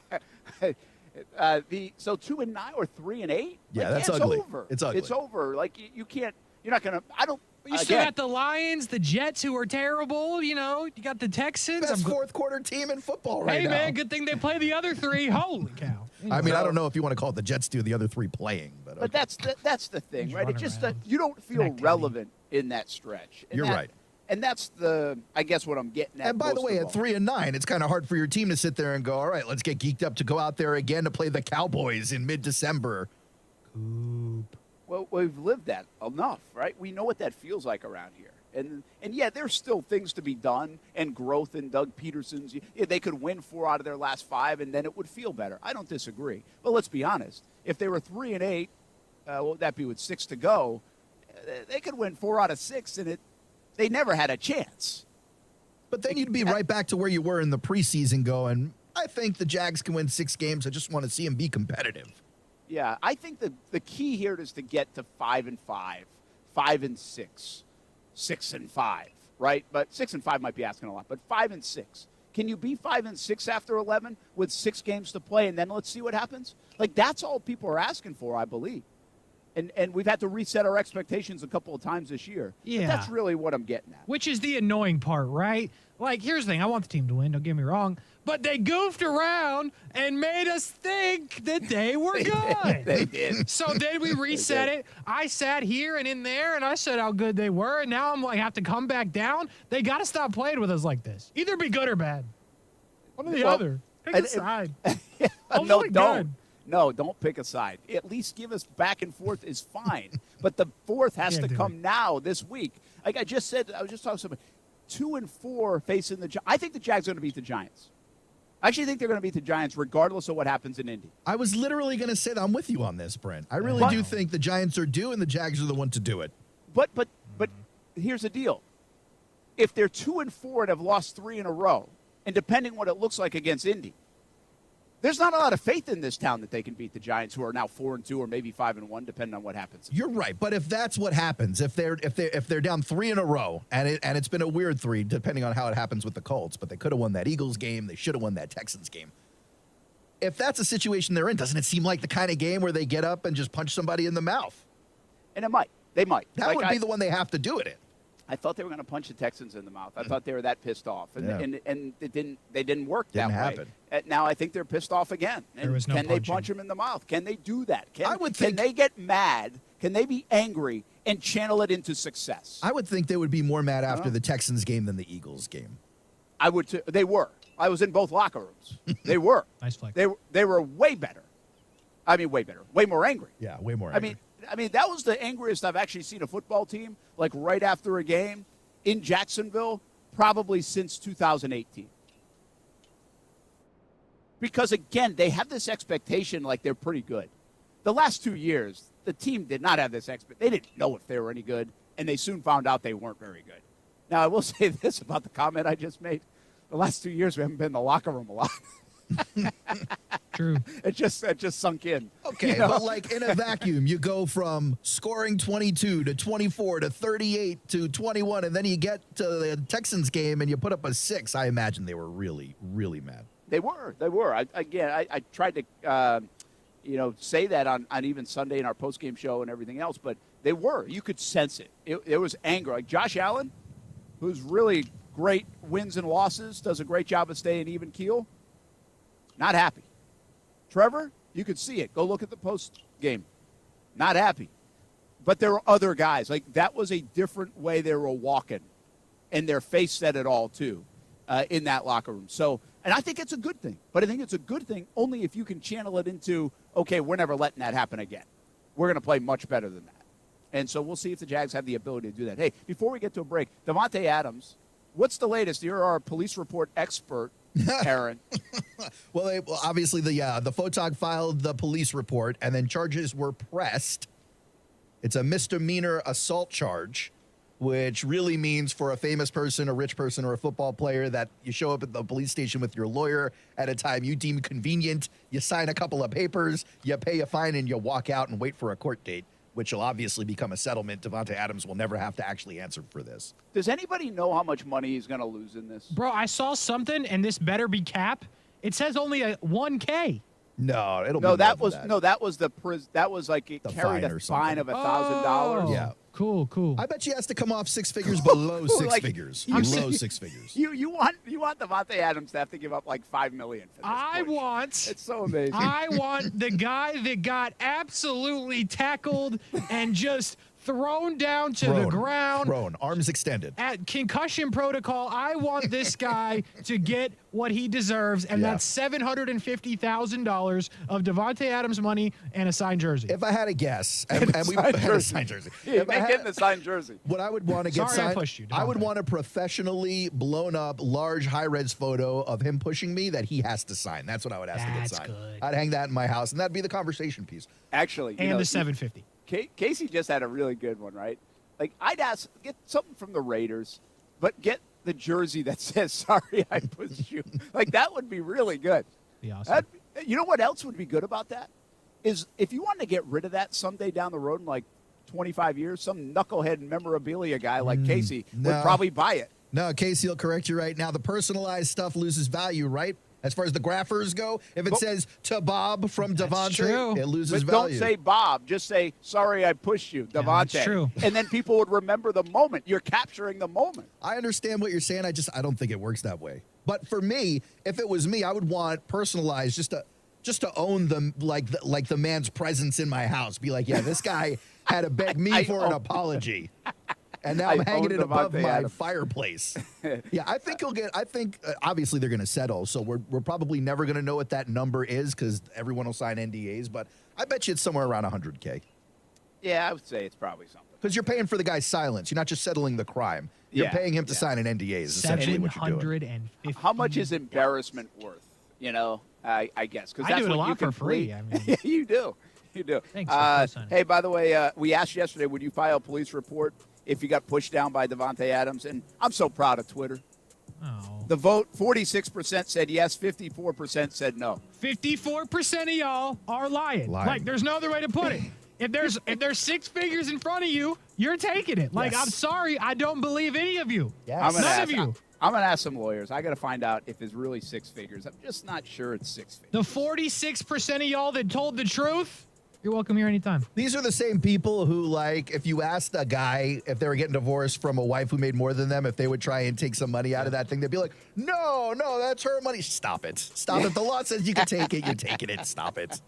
So 2-9 or 3-8? Yeah, that's ugly. It's over. It's ugly. It's over. Like you can't. You're not gonna. I don't. You still got the Lions, the Jets, who are terrible. You got the Texans. Best fourth quarter team in football right now. Hey, man, good thing they play the other 3. Holy cow. I mean, I don't know if you want to call it the Jets do the other 3 playing. But okay. that's the thing, right? It's just that you don't feel relevant in that stretch. And You're right. And that's I guess what I'm getting at. And by the way, at 3-9, it's kind of hard for your team to sit there and go, all right, let's get geeked up to go out there again to play the Cowboys in mid-December. Well, we've lived that enough, right? We know what that feels like around here. And yeah, there's still things to be done and growth in Doug Peterson's. They could win 4 out of their last 5, and then it would feel better. I don't disagree. But let's be honest. If they were 3-8, what would that be with 6 to go? They could win 4 out of 6, and they never had a chance. But then you'd be right back to where you were in the preseason going, I think the Jags can win 6 games. I just want to see them be competitive. Yeah, I think the key here is to get to 5-5, 5-6, 6-5, right? But 6-5 might be asking a lot, but 5-6. Can you be 5-6 after 11 with 6 games to play, and then let's see what happens? Like, that's all people are asking for, I believe. And we've had to reset our expectations a couple of times this year. Yeah. But that's really what I'm getting at. Which is the annoying part, right? Like, here's the thing. I want the team to win, don't get me wrong. But they goofed around and made us think that they were good. They did. So then we reset it. I sat here and in there, and I said how good they were, and now I'm like, have to come back down. They got to stop playing with us like this. Either be good or bad. One or the other. Pick a side. No, don't. No, don't pick a side. At least give us back and forth is fine. But the fourth has to come now this week. Like I just said, I was just talking to somebody. 2-4 facing the Giants. I think the Jags are going to beat the Giants. I actually think they're going to beat the Giants regardless of what happens in Indy. I was literally going to say that. I'm with you on this, Brent. I really do think the Giants are due and the Jags are the one to do it. But here's the deal. If they're 2-4 and have lost 3 in a row, and depending what it looks like against Indy, there's not a lot of faith in this town that they can beat the Giants, who are now 4-2 or maybe 5-1, depending on what happens. You're right, but if that's what happens, if they're down 3 in a row, and it's been a weird 3, depending on how it happens with the Colts, but they could have won that Eagles game, they should have won that Texans game. If that's a situation they're in, doesn't it seem like the kind of game where they get up and just punch somebody in the mouth? And it might. They might. That would be the one they have to do it in. I thought they were going to punch the Texans in the mouth. I thought they were that pissed off, and it didn't. They didn't work that way. Now I think they're pissed off again. And can they punch them in the mouth? Can they do that? Can they get mad? Can they be angry and channel it into success? I would think they would be more mad after the Texans game than the Eagles game. I would too. They were. I was in both locker rooms. They were. Nice flex. They were way better. I mean, way better. Way more angry. Yeah, way more angry. I mean, that was the angriest I've actually seen a football team, like right after a game in Jacksonville, probably since 2018. Because, again, they have this expectation like they're pretty good. The last 2 years, the team did not have this expectation. They didn't know if they were any good, and they soon found out they weren't very good. Now, I will say this about the comment I just made. The last 2 years, we haven't been in the locker room a lot. True. It just sunk in. Okay, but like in a vacuum, you go from scoring 22 to 24 to 38 to 21, and then you get to the Texans game and you put up a 6. I imagine they were really, really mad. They were. I tried to, say that on even Sunday in our postgame show and everything else, but they were. You could sense it. It was anger. Like Josh Allen, who's really great wins and losses, does a great job of staying even keel. Not happy. Trevor, you could see it. Go look at the post game. Not happy. But there were other guys. Like, that was a different way they were walking. And their face said it all, too, in that locker room. So, and I think it's a good thing. But I think it's a good thing only if you can channel it into, okay, we're never letting that happen again. We're going to play much better than that. And so we'll see if the Jags have the ability to do that. Hey, before we get to a break, Devonte Adams, what's the latest? You're our police report expert. Aaron. Well, obviously the photog filed the police report, and then charges were pressed. It's a misdemeanor assault charge, which really means for a famous person, a rich person, or a football player that you show up at the police station with your lawyer at a time you deem convenient, you sign a couple of papers, you pay a fine, and you walk out and wait for a court date, which will obviously become a settlement. Devonte Adams will never have to actually answer for this. Does anybody know how much money he's going to lose in this? Bro, I saw something, and this better be cap. It says only a $1K. No, it'll be that more was than that. no, that was that was like it The carried fine a or fine of something. $1,000. Yeah. Cool. I bet she has to come off six figures below six Like, figures. you- Below six figures. You want Devonte Adams to have to give up like $5 million for this. It's so amazing. I want the guy that got absolutely tackled and just thrown down to the ground. Thrown, arms extended. At concussion protocol, I want this guy to get what he deserves, and that's $750,000 of Devonte Adams money and a signed jersey. If I had a guess, and we had a signed jersey. Yeah, If I had- getting the signed jersey. What I would want to get Sorry I signed, pushed you, I would Devontae. want a professionally blown up, large, high-res photo of him pushing me that he has to sign. That's what I would ask to get That's signed. good. I'd hang that in my house, and that'd be the conversation piece. Actually, you And know, the $750. Casey just had a really good one, right? Like, I'd get something from the Raiders, but get the jersey that says, sorry, I pushed you. Like, that would be really good. Be awesome. You know what else would be good about that? Is if you wanted to get rid of that someday down the road in like 25 years, some knucklehead memorabilia guy like Casey would no. probably buy it. No, Casey will correct you right now. The personalized stuff loses value, right? As far as the graphers go, if it says to Bob from Devontae, it loses But value. don't say Bob. Just say, sorry, I pushed you, Devontae. that's true. And then people would remember the moment. You're capturing the moment. I understand what you're saying. I don't think it works that way. But for me, if it was me, I would want personalized just to own them like the man's presence in my house. Be like, yeah, this guy had to beg me for an apology. And now I'm hanging it above my fireplace. Yeah, I think obviously they're going to settle. So we're probably never going to know what that number is because everyone will sign NDAs. But I bet you it's somewhere around $100K. Yeah, I would say it's probably something. Because you're paying for the guy's silence. You're not just settling the crime. You're Yeah, paying him to sign an NDA is essentially what you're doing. How much is embarrassment worth? You know, I guess. Because I that's do it a what lot you can for free. plead. I mean, You do. Thanks for co-signing. Hey, by the way, we asked yesterday, would you file a police report if you got pushed down by Devonte Adams? And I'm so proud of Twitter. Oh. The vote, 46% said yes, 54% said no. 54% of y'all are lying. Like, there's no other way to put it. If there's six figures in front of you, you're taking it. Like, Yes. I'm sorry, I don't believe any of you. I'm gonna None ask, of you. I'm going to ask some lawyers. I got to find out if it's really six figures. I'm just not sure it's six figures. The 46% of y'all that told the truth, you're welcome here anytime. These are the same people who, like, if you asked a guy if they were getting divorced from a wife who made more than them, if they would try and take some money out of that thing, they'd be like, no, that's her money. Stop it. Stop it. The law says you can take it. You're taking it. Stop it.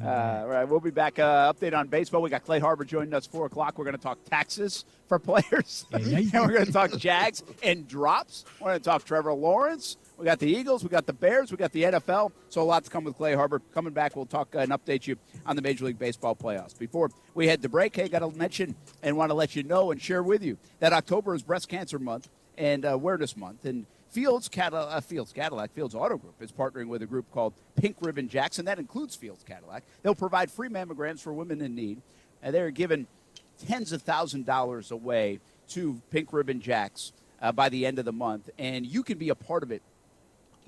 All right, we'll be back. Update on baseball. We got Clay Harbor joining us 4 o'clock. We're going to talk taxes for players. And we're going to talk Jags and drops. We're going to talk Trevor Lawrence. We got the Eagles. We got the Bears. We got the NFL. So a lot to come with Clay Harbor. Coming back, we'll talk and update you on the Major League Baseball playoffs. Before we head to break, hey, got to mention and want to let you know and share with you that October is Breast Cancer Month and Awareness Month. And Fields Auto Group is partnering with a group called Pink Ribbon Jacks, and that includes Fields Cadillac. They'll provide free mammograms for women in need, and they're giving tens of thousands of dollars away to Pink Ribbon Jacks by the end of the month, and you can be a part of it.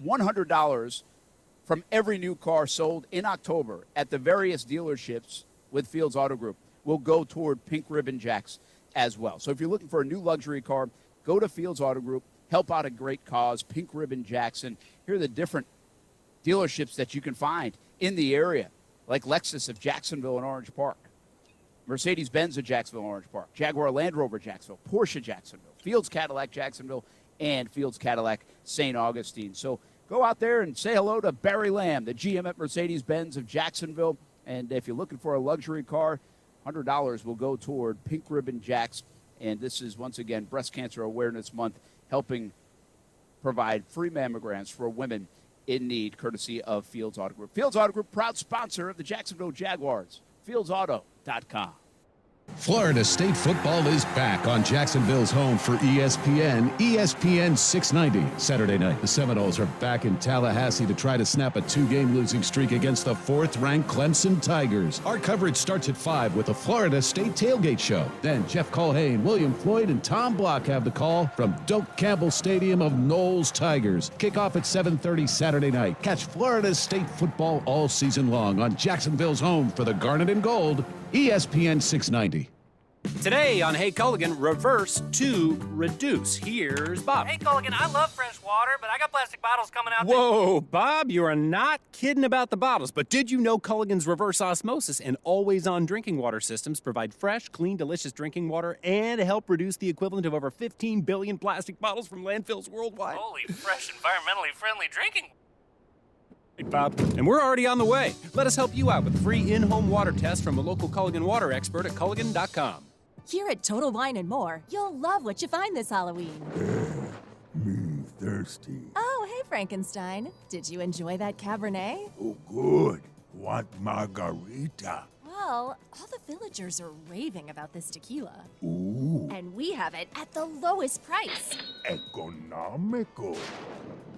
$100 from every new car sold in October at the various dealerships with Fields Auto Group will go toward Pink Ribbon Jacks as well. So if you're looking for a new luxury car, go to Fields Auto Group. Help out a great cause, Pink Ribbon Jackson. Here are the different dealerships that you can find in the area, like Lexus of Jacksonville and Orange Park, Mercedes-Benz of Jacksonville and Orange Park, Jaguar Land Rover Jacksonville, Porsche Jacksonville, Fields Cadillac Jacksonville, and Fields Cadillac St. Augustine. So go out there and say hello to Barry Lamb, the GM at Mercedes-Benz of Jacksonville. And if you're looking for a luxury car, $100 will go toward Pink Ribbon Jacks. And this is, once again, Breast Cancer Awareness Month, helping provide free mammograms for women in need, courtesy of Fields Auto Group. Fields Auto Group, proud sponsor of the Jacksonville Jaguars. FieldsAuto.com. Florida State football is back on Jacksonville's home for ESPN, ESPN690. Saturday night, the Seminoles are back in Tallahassee to try to snap a 2-game losing streak against the 4th-ranked Clemson Tigers. Our coverage starts at 5 with the Florida State tailgate show. Then Jeff Culhane, William Floyd, and Tom Block have the call from Doak Campbell Stadium of Knowles Tigers. Kickoff at 7:30 Saturday night. Catch Florida State football all season long on Jacksonville's home for the Garnet and Gold, ESPN690. Today on Hey Culligan, reverse to reduce. Here's Bob. Hey Culligan, I love fresh water, but I got plastic bottles coming out. Whoa, Bob, you are not kidding about the bottles. But did you know Culligan's reverse osmosis and always-on drinking water systems provide fresh, clean, delicious drinking water and help reduce the equivalent of over 15 billion plastic bottles from landfills worldwide? Holy, fresh, environmentally friendly drinking. Hey, Bob, and we're already on the way. Let us help you out with a free in-home water test from a local Culligan water expert at Culligan.com. Here at Total Wine & More, you'll love what you find this Halloween. Me thirsty. Oh, hey, Frankenstein. Did you enjoy that Cabernet? Oh, good. Want margarita? Well, all the villagers are raving about this tequila. Ooh. And we have it at the lowest price. Economical.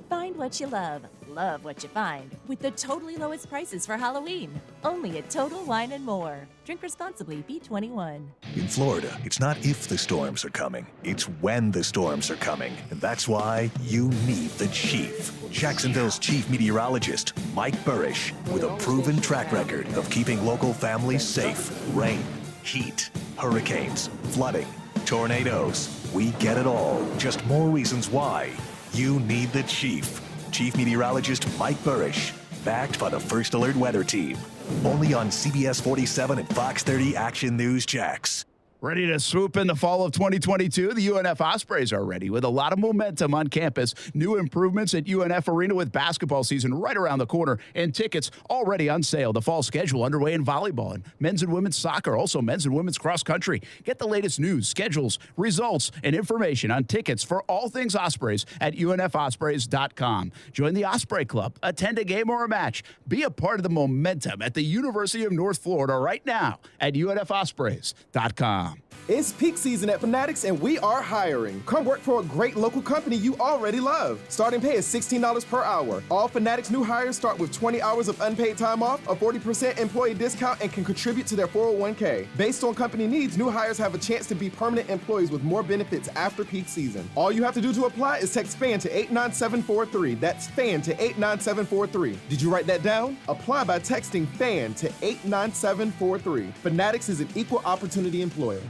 Find what you love what you find, with the totally lowest prices for Halloween. Only at Total Wine & More. Drink responsibly, B21. In Florida, it's not if the storms are coming, it's when the storms are coming. And that's why you need the Chief. Jacksonville's chief meteorologist, Mike Burrish, with a proven track record of keeping local families safe. Rain, heat, hurricanes, flooding, tornadoes. We get it all. Just more reasons why you need the Chief. Chief Meteorologist Mike Burrish, backed by the First Alert Weather Team. Only on CBS 47 and Fox 30 Action News Jax. Ready to swoop in the fall of 2022? The UNF Ospreys are ready with a lot of momentum on campus. New improvements at UNF Arena with basketball season right around the corner and tickets already on sale. The fall schedule underway in volleyball and men's and women's soccer, also men's and women's cross country. Get the latest news, schedules, results, and information on tickets for all things Ospreys at UNFospreys.com. Join the Osprey Club, attend a game or a match. Be a part of the momentum at the University of North Florida right now at UNFospreys.com. It's peak season at Fanatics, and we are hiring. Come work for a great local company you already love. Starting pay is $16 per hour. All Fanatics new hires start with 20 hours of unpaid time off, a 40% employee discount, and can contribute to their 401k. Based on company needs, new hires have a chance to be permanent employees with more benefits after peak season. All you have to do to apply is text FAN to 89743. That's FAN to 89743. Did you write that down? Apply by texting FAN to 89743. Fanatics is an equal opportunity employer.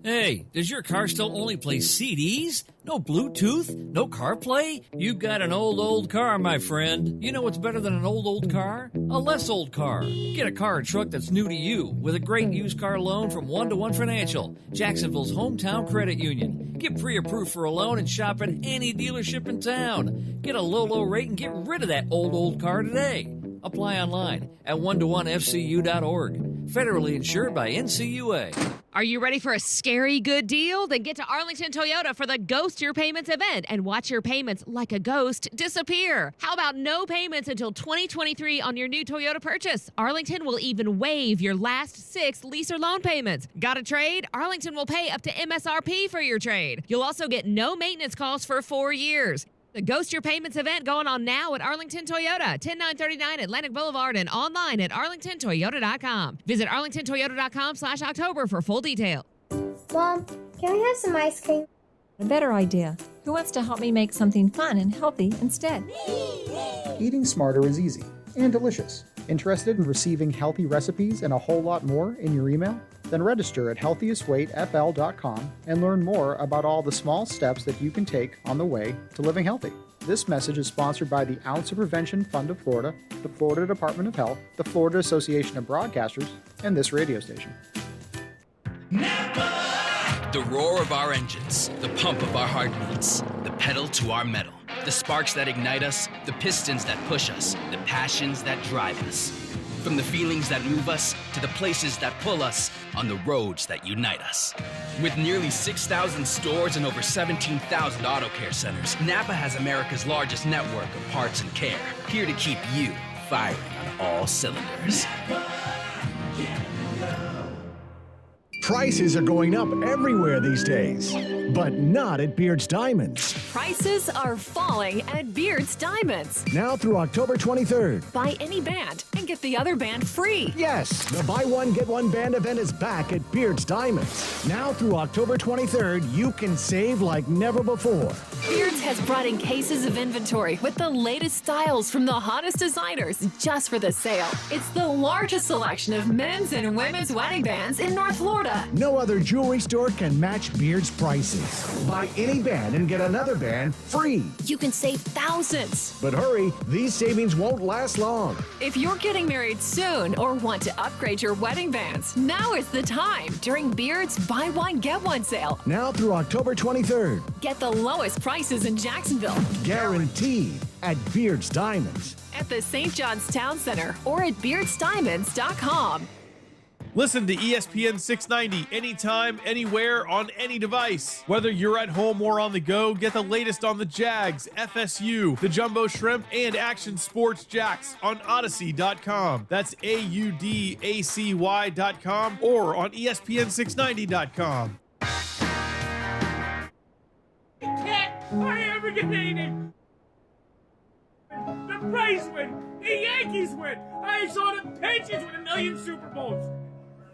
Hey, does your car still only play CDs? No Bluetooth? No CarPlay? You got an old car, my friend. You know what's better than an old car? A less old car. Get a car or truck that's new to you with a great used car loan from 1-to-1 Financial, Jacksonville's hometown credit union. Get pre-approved for a loan and shop at any dealership in town. Get a low rate and get rid of that old car today. Apply online at 1to1fcu.org. Federally insured by NCUA. Are you ready for a scary good deal? Then get to Arlington Toyota for the Ghost Your Payments event and watch your payments like a ghost disappear. How about no payments until 2023 on your new Toyota purchase? Arlington will even waive your last 6 lease or loan payments. Got a trade? Arlington will pay up to MSRP for your trade. You'll also get no maintenance costs for 4 years. The Ghost Your Payments event going on now at Arlington Toyota, 10939 Atlantic Boulevard, and online at arlingtontoyota.com. Visit arlingtontoyota.com/October for full details. Mom, can we have some ice cream? A better idea. Who wants to help me make something fun and healthy instead? Eating smarter is easy and delicious. Interested in receiving healthy recipes and a whole lot more in your email? Then register at healthiestweightfl.com and learn more about all the small steps that you can take on the way to living healthy. This message is sponsored by the Ounce of Prevention Fund of Florida, the Florida Department of Health, the Florida Association of Broadcasters, and this radio station. The roar of our engines, the pump of our heartbeats, the pedal to our metal, the sparks that ignite us, the pistons that push us, the passions that drive us. From the feelings that move us to the places that pull us on the roads that unite us. With nearly 6,000 stores and over 17,000 auto care centers, Napa has America's largest network of parts and care, here to keep you firing on all cylinders. Prices are going up everywhere these days, but not at Beard's Diamonds. Prices are falling at Beard's Diamonds. Now through October 23rd. Buy any band and get the other band free. Yes, the buy one, get one band event is back at Beard's Diamonds. Now through October 23rd, you can save like never before. Beard's has brought in cases of inventory with the latest styles from the hottest designers just for the sale. It's the largest selection of men's and women's wedding bands in North Florida. No other jewelry store can match Beard's prices. Buy any band and get another band free. You can save thousands. But hurry, these savings won't last long. If you're getting married soon or want to upgrade your wedding bands, now is the time during Beard's Buy One, Get One sale. Now through October 23rd. Get the lowest prices in Jacksonville. Guaranteed at Beard's Diamonds. At the St. John's Town Center or at beardsdiamonds.com. Listen to ESPN 690 anytime, anywhere, on any device. Whether you're at home or on the go, get the latest on the Jags, FSU, the Jumbo Shrimp, and Action Sports Jacks on Odyssey.com. That's AUDACY.com or on ESPN690.com. I am beginning. The Braves win. The Yankees win. I saw the Patriots win 1 million Super Bowls.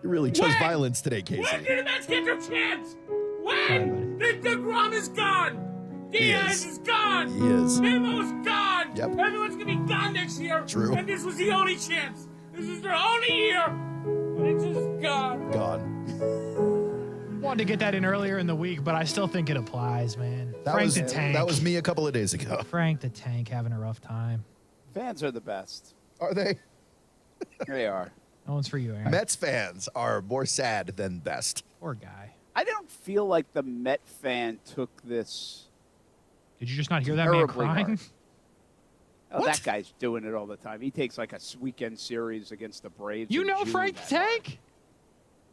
You really chose violence today, Casey. When did the Mets get their chance? When? The DeGrom is gone. Diaz is gone. He is. Nimmo's gone. Yep. Everyone's going to be gone next year. True. And this was the only chance. This is their only year. But it's just gone. Gone. Wanted to get that in earlier in the week, but I still think it applies, man. That was me a couple of days ago. Frank the Tank having a rough time. Fans are the best. Are they? They are. That one's for you, Aaron. Mets fans are more sad than best. Poor guy. I don't feel like the Met fan took this. Did you just not hear that man crying? Hard. Oh, that guy's doing it all the time. He takes like a weekend series against the Braves. You know Frank the Tank?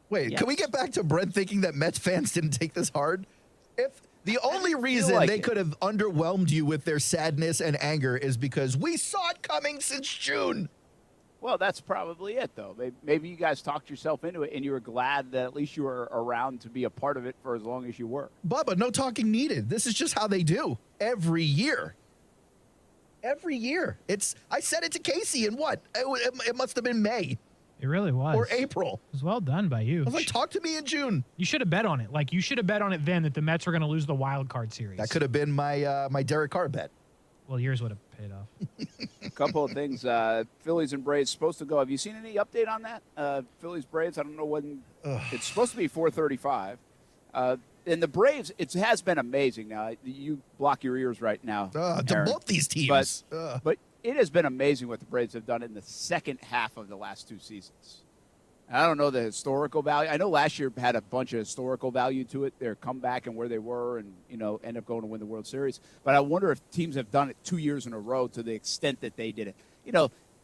Wait, Yes. Can we get back to Brent thinking that Mets fans didn't take this hard? If the only reason like they it. could have underwhelmed you with their sadness and anger is because we saw it coming since June. Well, that's probably it, though. Maybe you guys talked yourself into it, and you were glad that at least you were around to be a part of it for as long as you were. Bubba, no talking needed. This is just how they do every year. Every year. I said it to Casey in what? It must have been May. It really was. Or April. It was well done by you. I was like, talk to me in June. You should have bet on it. Like, you should have bet on it then that the Mets were going to lose the wild card series. That could have been my my Derek Carr bet. Well, yours would have paid off. A couple of things. Phillies and Braves supposed to go. Have you seen any update on that? Phillies, Braves, I don't know when. It's supposed to be 4:35. And the Braves, it has been amazing. Now, you block your ears right now. To both these teams. But it has been amazing what the Braves have done in the second half of the last two seasons. I don't know the historical value. I know last year had a bunch of historical value to it, their comeback and where they were and, end up going to win the World Series. But I wonder if teams have done it 2 years in a row to the extent that they did it.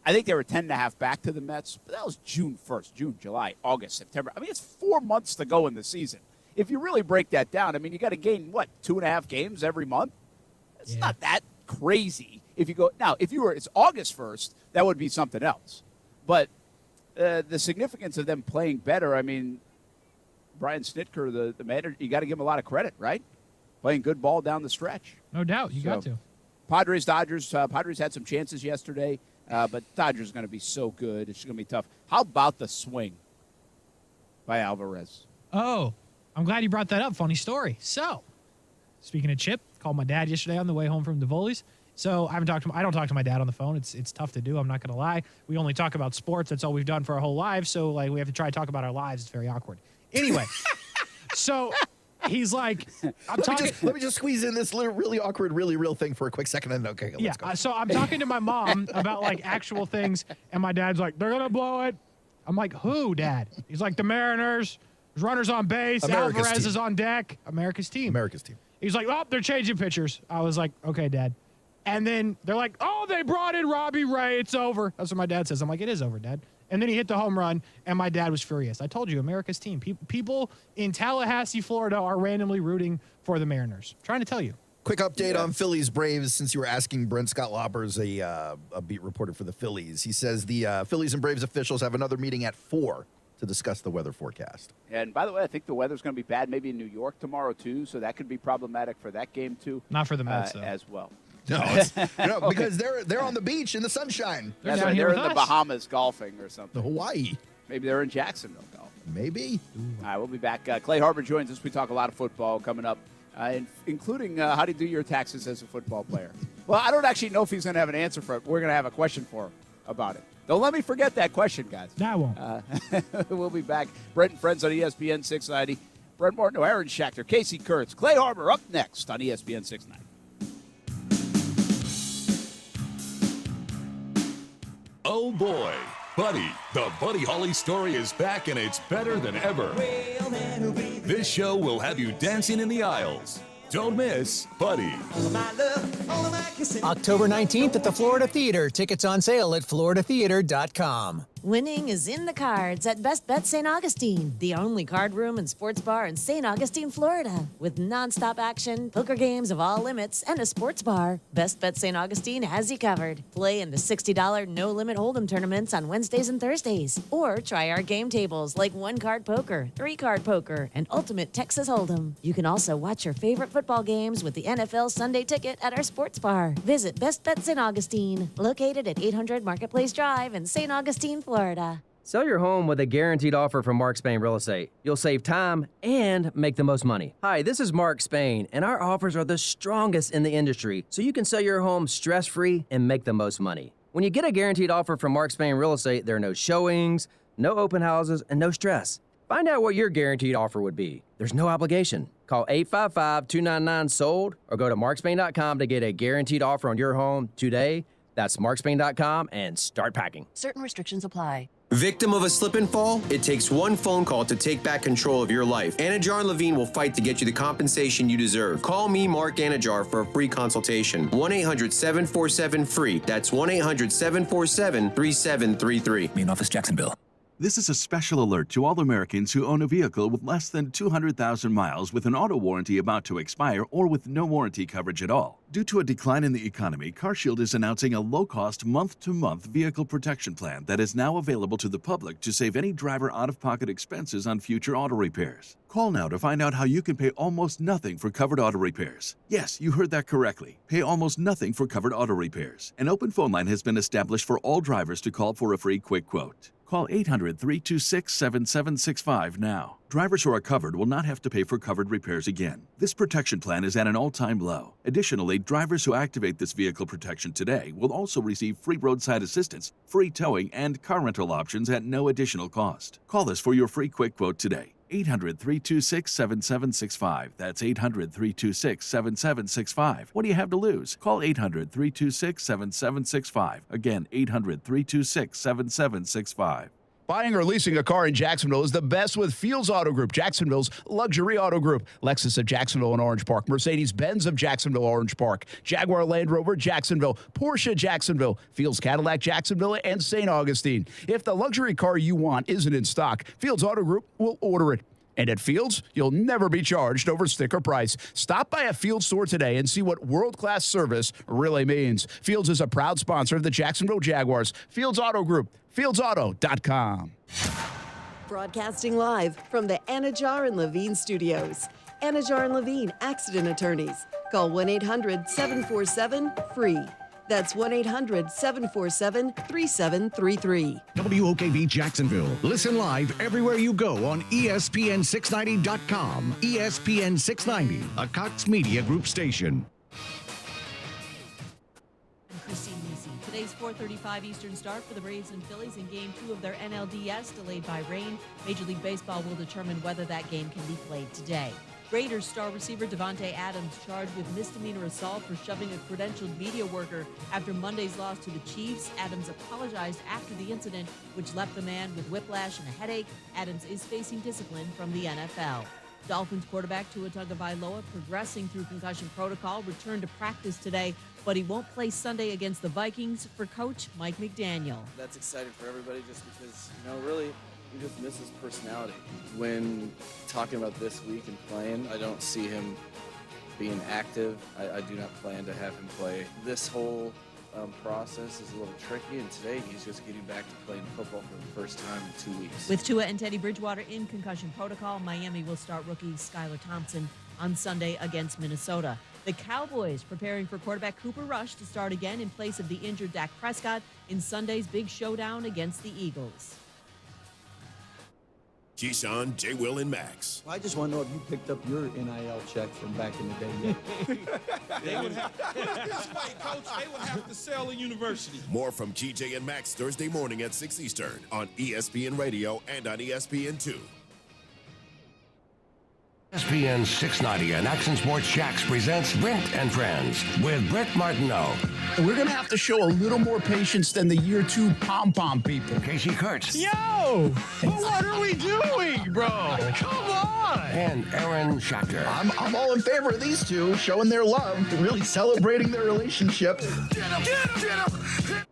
I think they were 10.5 back to the Mets, but that was June 1st, June, July, August, September. I mean, it's 4 months to go in the season. If you really break that down, I mean, you got to gain, 2.5 games every month? It's not that crazy. If it's August 1st, that would be something else. But the significance of them playing better, I mean, Brian Snitker, the manager, you got to give him a lot of credit, right? Playing good ball down the stretch. No doubt. You got to. Padres, Dodgers. Padres had some chances yesterday, but Dodgers are going to be so good. It's going to be tough. How about the swing by Alvarez? Oh, I'm glad you brought that up. Funny story. So, speaking of Chip, called my dad yesterday on the way home from the Phillies. So I don't talk to my dad on the phone. It's tough to do. I'm not going to lie. We only talk about sports. That's all we've done for our whole lives. So we have to try to talk about our lives. It's very awkward. Anyway, so he's like, let me just squeeze in this really awkward, really real thing for a quick second. And okay, let's go. So I'm talking to my mom about actual things, and my dad's like, they're gonna blow it. I'm like, who, Dad? He's like, the Mariners. There's runners on base. Alvarez is on deck. America's team. He's like, oh, they're changing pitchers. I was like, okay, Dad. And then they're like, oh, they brought in Robbie Ray. It's over. That's what my dad says. I'm like, it is over, Dad. And then he hit the home run, and my dad was furious. I told you, America's team. People in Tallahassee, Florida are randomly rooting for the Mariners. I'm trying to tell you. Quick update on Phillies Braves, since you were asking. Brent Scott Lauber's a beat reporter for the Phillies. He says the Phillies and Braves officials have another meeting at 4 to discuss the weather forecast. And by the way, I think the weather's going to be bad maybe in New York tomorrow, too, so that could be problematic for that game, too. Not for the Mets, though. As well. No, it's, because they're on the beach in the sunshine. That's right. They're in the Bahamas golfing or something. Hawaii. Maybe they're in Jacksonville golfing. Maybe. All right, we'll be back. Clay Harbor joins us. We talk a lot of football coming up, including how to do your taxes as a football player. Well, I don't actually know if he's going to have an answer for it. We're going to have a question for him about it. Don't let me forget that question, guys. That won't. We'll be back. Brent and Friends on ESPN 690. Brent Martineau, Aaron Schachter, Casey Kurtz, Clay Harbor up next on ESPN 690. Oh boy, Buddy, the Buddy Holly story is back and it's better than ever. This show will have you dancing in the aisles. Don't miss Buddy. October 19th at the Florida Theater. Tickets on sale at floridatheater.com. Winning is in the cards at Best Bet St. Augustine, the only card room and sports bar in St. Augustine, Florida. With nonstop action, poker games of all limits, and a sports bar, Best Bet St. Augustine has you covered. Play in the $60 no-limit hold'em tournaments on Wednesdays and Thursdays. Or try our game tables like 1-card poker, 3-card poker, and Ultimate Texas Hold'em. You can also watch your favorite football games with the NFL Sunday Ticket at our sports bar. Visit Best Bet St. Augustine, located at 800 Marketplace Drive in St. Augustine, Florida. Sell your home with a guaranteed offer from Mark Spain Real Estate. You'll save time and make the most money. Hi, this is Mark Spain, and our offers are the strongest in the industry, so you can sell your home stress-free and make the most money. When you get a guaranteed offer from Mark Spain Real Estate, there are no showings, no open houses, and no stress. Find out what your guaranteed offer would be. There's no obligation. Call 855-299-SOLD or go to markspain.com to get a guaranteed offer on your home today. That's markspain.com and start packing. Certain restrictions apply. Victim of a slip and fall? It takes one phone call to take back control of your life. Anajar and Levine will fight to get you the compensation you deserve. Call me, Mark Anajar, for a free consultation. 1-800-747-FREE. That's 1-800-747-3733. Main office, Jacksonville. This is a special alert to all Americans who own a vehicle with less than 200,000 miles with an auto warranty about to expire or with no warranty coverage at all. Due to a decline in the economy, CarShield is announcing a low-cost month-to-month vehicle protection plan that is now available to the public to save any driver out-of-pocket expenses on future auto repairs. Call now to find out how you can pay almost nothing for covered auto repairs. Yes, you heard that correctly. Pay almost nothing for covered auto repairs. An open phone line has been established for all drivers to call for a free quick quote. Call 800-326-7765 now. Drivers who are covered will not have to pay for covered repairs again. This protection plan is at an all-time low. Additionally, drivers who activate this vehicle protection today will also receive free roadside assistance, free towing, and car rental options at no additional cost. Call us for your free quick quote today. 800-326-7765. That's 800-326-7765. What do you have to lose? Call 800-326-7765. Again, 800-326-7765. Buying or leasing a car in Jacksonville is the best with Fields Auto Group, Jacksonville's luxury auto group. Lexus of Jacksonville and Orange Park, Mercedes-Benz of Jacksonville, Orange Park, Jaguar Land Rover, Jacksonville, Porsche, Jacksonville, Fields Cadillac, Jacksonville, and St. Augustine. If the luxury car you want isn't in stock, Fields Auto Group will order it. And at Fields, you'll never be charged over sticker price. Stop by a Fields store today and see what world-class service really means. Fields is a proud sponsor of the Jacksonville Jaguars. Fields Auto Group, fieldsauto.com. Broadcasting live from the Anajar and Levine studios. Anajar and Levine Accident Attorneys. Call 1-800-747-FREE. That's 1-800-747-3733. WOKV Jacksonville. Listen live everywhere you go on ESPN690.com. ESPN690, a Cox Media Group station. I'm Christine Nisi. Today's 4:35 Eastern start for the Braves and Phillies in Game 2 of their NLDS, delayed by rain. Major League Baseball will determine whether that game can be played today. Raiders star receiver Devonte Adams charged with misdemeanor assault for shoving a credentialed media worker after Monday's loss to the Chiefs. Adams apologized after the incident, which left the man with whiplash and a headache. Adams is facing discipline from the NFL. Dolphins quarterback Tua Tagovailoa, progressing through concussion protocol, returned to practice today, but he won't play Sunday against the Vikings for coach Mike McDaniel. That's exciting for everybody just because, really, you just miss his personality. When talking about this week and playing, I don't see him being active. I do not plan to have him play. This whole process is a little tricky, and today he's just getting back to playing football for the first time in 2 weeks. With Tua and Teddy Bridgewater in concussion protocol, Miami will start rookie Skylar Thompson on Sunday against Minnesota. The Cowboys preparing for quarterback Cooper Rush to start again in place of the injured Dak Prescott in Sunday's big showdown against the Eagles. Keyshawn, J. Will, and Max. I just want to know if you picked up your NIL check from back in the day yet. They would have, put it this way, Coach, they would have to sell a university. More from KJ and Max Thursday morning at 6 Eastern on ESPN Radio and on ESPN2. ESPN690 and Action Sports Shacks presents Brent and Friends with Brett Martineau. We're going to have to show a little more patience than the year 2 pom-pom people. Casey Kurtz. Yo! But what are we doing, bro? Come on! And Aaron Schachter. I'm all in favor of these two showing their love, really celebrating their relationship. Get him! Get him! Get him!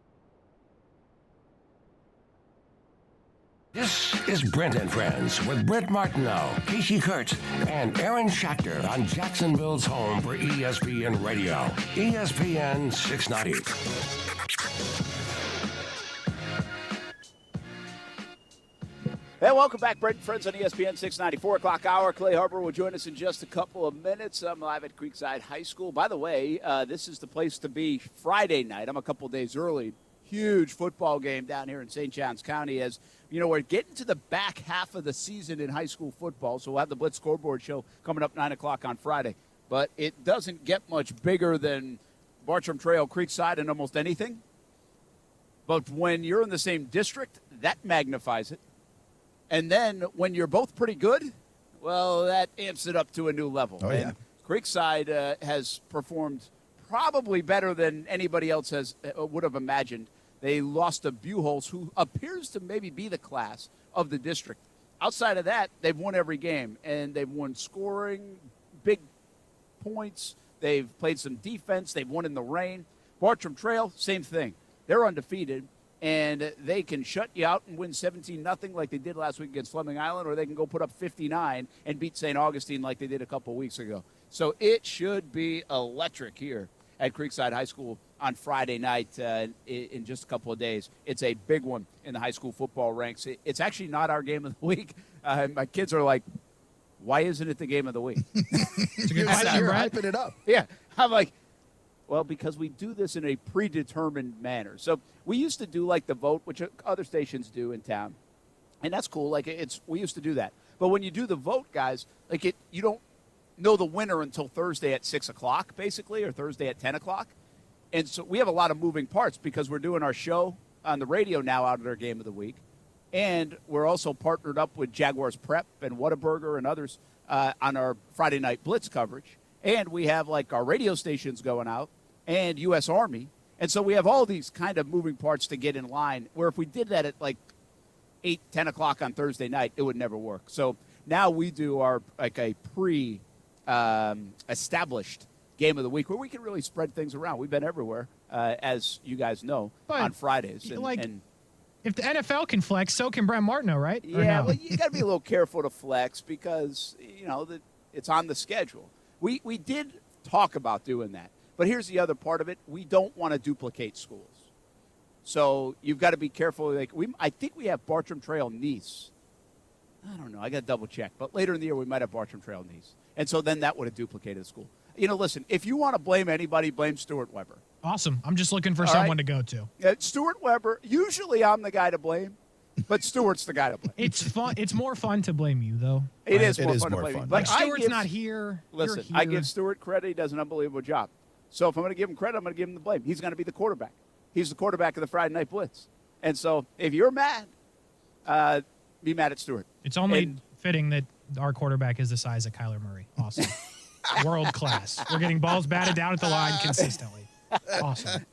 This is Brent and Friends with Brett Martineau, Casey Kurtz, and Aaron Schachter on Jacksonville's home for ESPN Radio, ESPN 690. Hey, welcome back, Brent and Friends on ESPN 690, 4 o'clock hour. Clay Harper will join us in just a couple of minutes. I'm live at Creekside High School. By the way, this is the place to be Friday night. I'm a couple days early. Huge football game down here in St. Johns County. As you know, we're getting to the back half of the season in high school football, so we'll have the Blitz Scoreboard Show coming up 9 o'clock on Friday. But it doesn't get much bigger than Bartram Trail, Creekside, and almost anything. But when you're in the same district, that magnifies it. And then when you're both pretty good, well, that amps it up to a new level. Oh, yeah. And Creekside has performed probably better than anybody else would have imagined. They lost to Buchholz, who appears to maybe be the class of the district. Outside of that, they've won every game, and they've won scoring, big points. They've played some defense. They've won in the rain. Bartram Trail, same thing. They're undefeated, and they can shut you out and win 17-0 like they did last week against Fleming Island, or they can go put up 59 and beat St. Augustine like they did a couple weeks ago. So it should be electric here at Creekside High School on Friday night in just a couple of days. It's a big one in the high school football ranks. It's actually not our game of the week. My kids are like, why isn't it the game of the week? It's a good question, You're Brett. hyping it up. Yeah. I'm like, well, because we do this in a predetermined manner. So we used to do like the vote, which other stations do in town. And that's cool. Like we used to do that. But when you do the vote, guys, you don't know the winner until Thursday at 6 o'clock, basically, or Thursday at 10 o'clock. And so we have a lot of moving parts because we're doing our show on the radio now out of our game of the week. And we're also partnered up with Jaguars Prep and Whataburger and others on our Friday night Blitz coverage. And we have like our radio stations going out and U.S. Army. And so we have all these kind of moving parts to get in line, where if we did that at like 8, 10 o'clock on Thursday night, it would never work. So now we do our like a established game of the week where we can really spread things around. We've been everywhere, as you guys know, on Fridays. And if the NFL can flex, so can Brent Martineau, right? Or yeah, no? well, you got to be a little careful to flex because, it's on the schedule. We did talk about doing that. But here's the other part of it. We don't want to duplicate schools. So you've got to be careful. I think we have Bartram Trail Nice. I don't know. I got to double check. But later in the year, we might have Bartram Trail Nice. And so then that would have duplicated the school. Listen, if you want to blame anybody, blame Stuart Weber. Awesome. I'm just looking for All someone right? to go to. Stuart Weber, usually I'm the guy to blame, but Stuart's the guy to blame. It's fun. It's more fun to blame you, though. It is more fun to blame you. But Like Stuart's not here. Listen, You're here. I give Stuart credit. He does an unbelievable job. So if I'm going to give him credit, I'm going to give him the blame. He's going to be the quarterback. He's the quarterback of the Friday Night Blitz. And so if you're mad, be mad at Stuart. It's only fitting that our quarterback is the size of Kyler Murray. Awesome. World class. We're getting balls batted down at the line consistently. Awesome.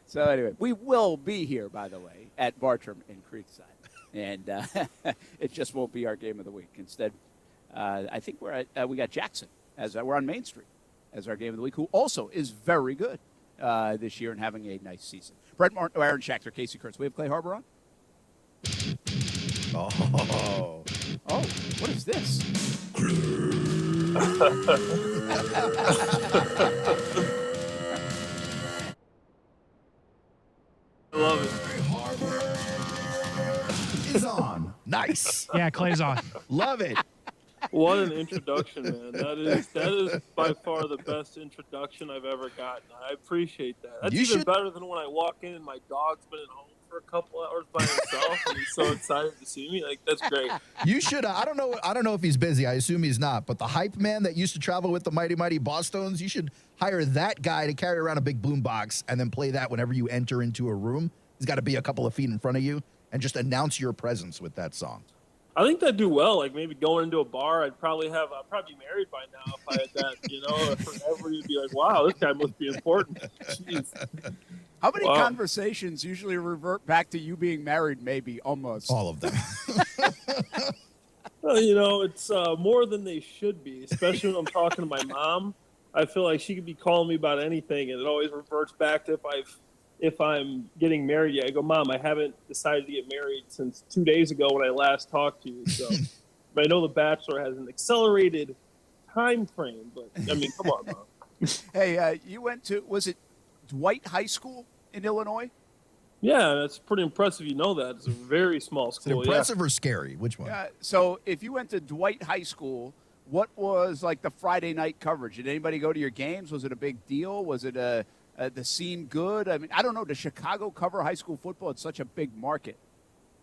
So anyway, we will be here, by the way, at Bartram in Creekside. And it just won't be our game of the week. Instead, I think we got Jackson as we're on Main Street as our game of the week, who also is very good this year and having a nice season. Brett Martin, Aaron Schachter, Casey Kurtz. We have Clay Harper on? Oh, what is this? Yeah, Clay's on. Love it. What an introduction, man. That is by far the best introduction I've ever gotten. I appreciate that. That's even better than when I walk in and my dog's been at home for a couple hours by himself and he's so excited to see me. Like, that's great. You should. I don't know if he's busy. I assume he's not. But the hype man that used to travel with the Mighty Mighty Bosstones, you should hire that guy to carry around a big boom box and then play that whenever you enter into a room. He's got to be a couple of feet in front of you and just announce your presence with that song. I think that'd do well. Like, maybe going into a bar, I'd probably be married by now if I had that, forever. You'd be like, wow, this guy must be important. Jeez. How many conversations usually revert back to you being married, maybe, almost? All of them. Well, it's more than they should be, especially when I'm talking to my mom. I feel like she could be calling me about anything, and it always reverts back to if I'm getting married yet. I go, Mom, I haven't decided to get married since 2 days ago when I last talked to you. So, but I know The Bachelor has an accelerated time frame, but I mean, come on, Mom. Hey, you went to, was it Dwight High School in Illinois? Yeah, that's pretty impressive. You know that. It's a very small school. Is it impressive or scary? Which one? So if you went to Dwight High School, what was like the Friday night coverage? Did anybody go to your games? Was it a big deal? Was it the scene good? I mean, I don't know. Does Chicago cover high school football? It's such a big market.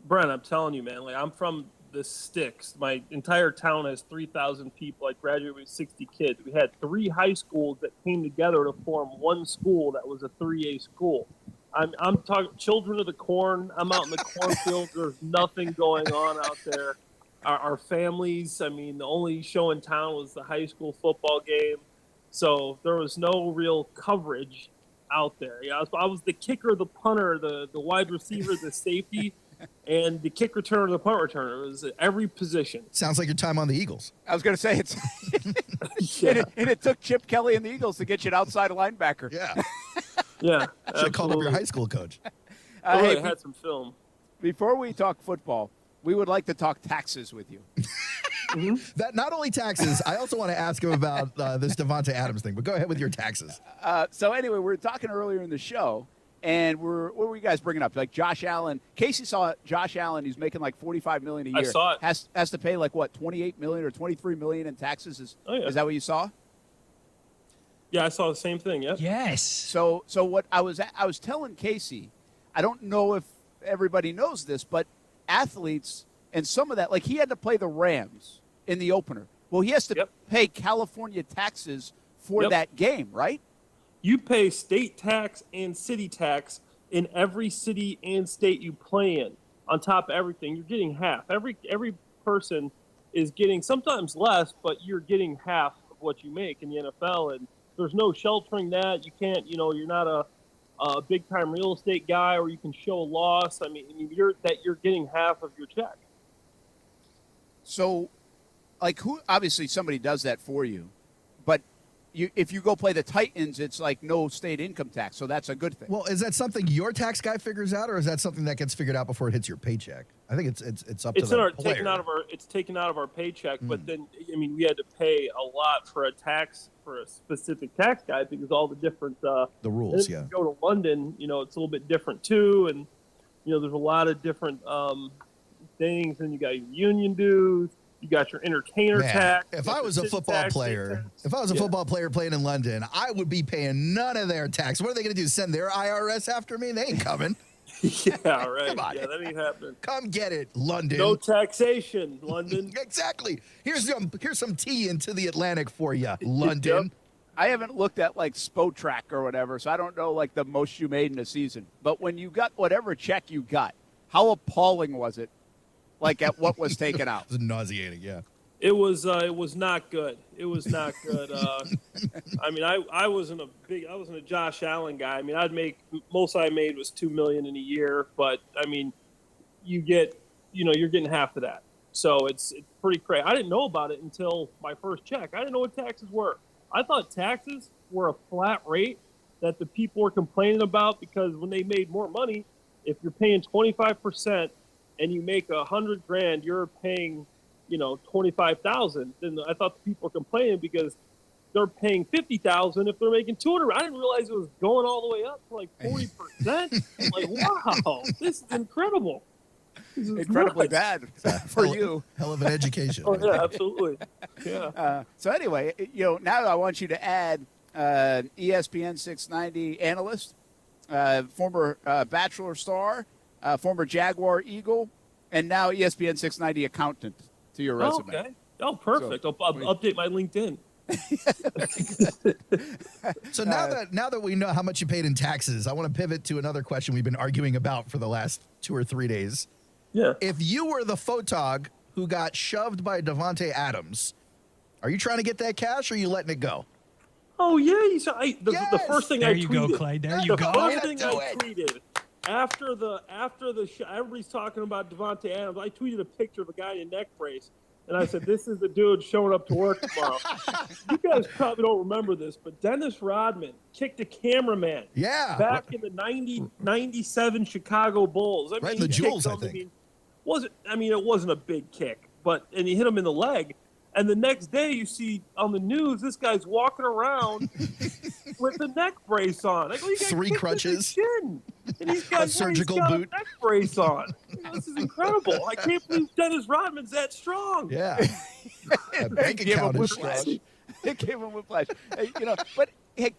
Brent, I'm telling you, man. Like, I'm from the sticks. My entire town has 3,000 people. I graduated with 60 kids. We had 3 high schools that came together to form one school that was a 3A school. I'm talking children of the corn. I'm out in the cornfield. There's nothing going on out there. Our families, I mean, the only show in town was the high school football game. So there was no real coverage out there. Yeah, I was the kicker, the punter, the wide receiver, the safety, and the kick returner, the punt returner. It was at every position. Sounds like your time on the Eagles. I was going to say it's, and it took Chip Kelly and the Eagles to get you an outside linebacker. Yeah. Yeah. Should have called up your high school coach. I had some film. Before we talk football, we would like to talk taxes with you. That not only taxes, I also want to ask him about this Devonte Adams thing, but go ahead with your taxes. So anyway, we were talking earlier in the show, and what were you guys bringing up? Like Josh Allen. Casey saw Josh Allen. He's making like $45 million a year. I saw it. Has to pay like what, $28 million or $23 million in taxes? Is that what you saw? Yeah, I saw the same thing. Yeah. Yes. So what I was telling Casey, I don't know if everybody knows this, but athletes and some of that, like he had to play the Rams in the opener. Well, he has to pay California taxes for that game, right? You pay state tax and city tax in every city and state you play in. On top of everything, you're getting half. Every person is getting sometimes less, but you're getting half of what you make in the NFL. And there's no sheltering that. You can't, you're not a big time real estate guy, or you can show a loss. I mean, you're getting half of your check. So, like, obviously somebody does that for you, but if you go play the Titans, it's like no state income tax, so that's a good thing. Well, is that something your tax guy figures out, or is that something that gets figured out before it hits your paycheck? I think it's up to the player. It's taken out of our paycheck, but then we had to pay a lot for a specific tax guy because all the different the rules. Yeah. If you go to London, it's a little bit different too, and there's a lot of different things, and you got your union dues. You got your entertainer tax. If I was a football player, playing in London, I would be paying none of their tax. What are they going to do? Send their IRS after me? They ain't coming. Yeah, right. Come on. Yeah, that ain't happening. Come get it, London. No taxation, London. Exactly. Here's some tea into the Atlantic for you, London. Yep. I haven't looked at like Spotrac or whatever, so I don't know like the most you made in a season. But when you got whatever check you got, how appalling was it? Like at what was taken out? It was nauseating, yeah. It was not good. It was not good. I wasn't a Josh Allen guy. I mean, most I made was $2 million in a year, but I mean, you're getting half of that. So it's pretty crazy. I didn't know about it until my first check. I didn't know what taxes were. I thought taxes were a flat rate that the people were complaining about because when they made more money, if you're paying 25%. And you make $100,000, you're paying, $25,000. Then I thought the people were complaining because they're paying $50,000 if they're making $200,000. I didn't realize it was going all the way up to like 40%. Like, wow, this is incredible. incredibly bad for you. Hell of an education. Oh, yeah, absolutely. Yeah. So anyway, now I want you to add ESPN 690 analyst, former Bachelor star, former Jaguar Eagle, and now ESPN 690 accountant to your resume. Okay. Oh, perfect. I'll update my LinkedIn. So now that we know how much you paid in taxes, I want to pivot to another question we've been arguing about for the last 2 or 3 days. Yeah. If you were the photog who got shoved by Devonte Adams, are you trying to get that cash or are you letting it go? Oh, yeah. The first thing I tweeted. There you go, Clay. There you go. The first thing I tweeted after the show, everybody's talking about Devonte Adams. I tweeted a picture of a guy in a neck brace, and I said, "This is the dude showing up to work tomorrow." You guys probably don't remember this, but Dennis Rodman kicked a cameraman. Yeah. Back in the 97 Chicago Bulls. Right in the jewels, I think. It wasn't a big kick, and he hit him in the leg. And the next day, you see on the news, this guy's walking around with a neck brace on. I go, you got 3 crutches, and he's got a surgical boot, a neck brace on. This is incredible. I can't believe Dennis Rodman's that strong. Yeah, bank account is strong. It gave him whiplash. But hey,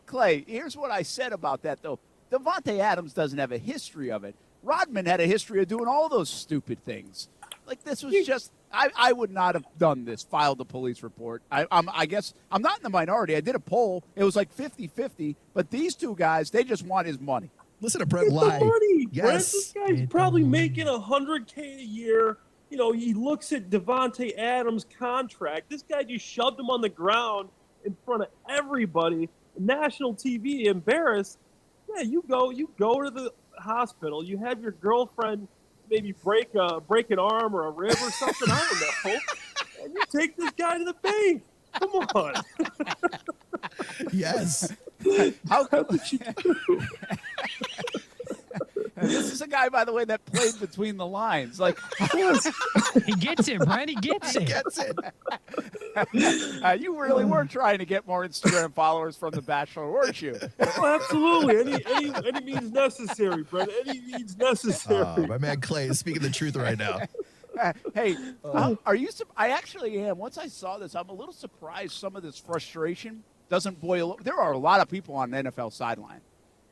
Clay, here's what I said about that though. Devonte Adams doesn't have a history of it. Rodman had a history of doing all those stupid things. Like this was just. I would not have done this, filed a police report. I guess I'm not in the minority. I did a poll. It was like 50-50. But these two guys, they just want his money. Listen to Brett lie. Money, yes. Brett. This guy's probably making $100K a year. He looks at Devonte Adams' contract. This guy just shoved him on the ground in front of everybody. National TV, embarrassed. Yeah, you go to the hospital. You have your girlfriend maybe break an arm or a rib or something. I don't know. And you take this guy to the bank. Come on. Yes. How could you do? This is a guy, by the way, that played between the lines. Like he gets it, Brent. He gets it. He gets it. You really were trying to get more Instagram followers from The Bachelor, weren't you? Oh, absolutely. Any means necessary, Brent. Any means necessary. My man Clay is speaking the truth right now. Hey, are you? I actually am. Once I saw this, I'm a little surprised some of this frustration doesn't boil up. There are a lot of people on the NFL sideline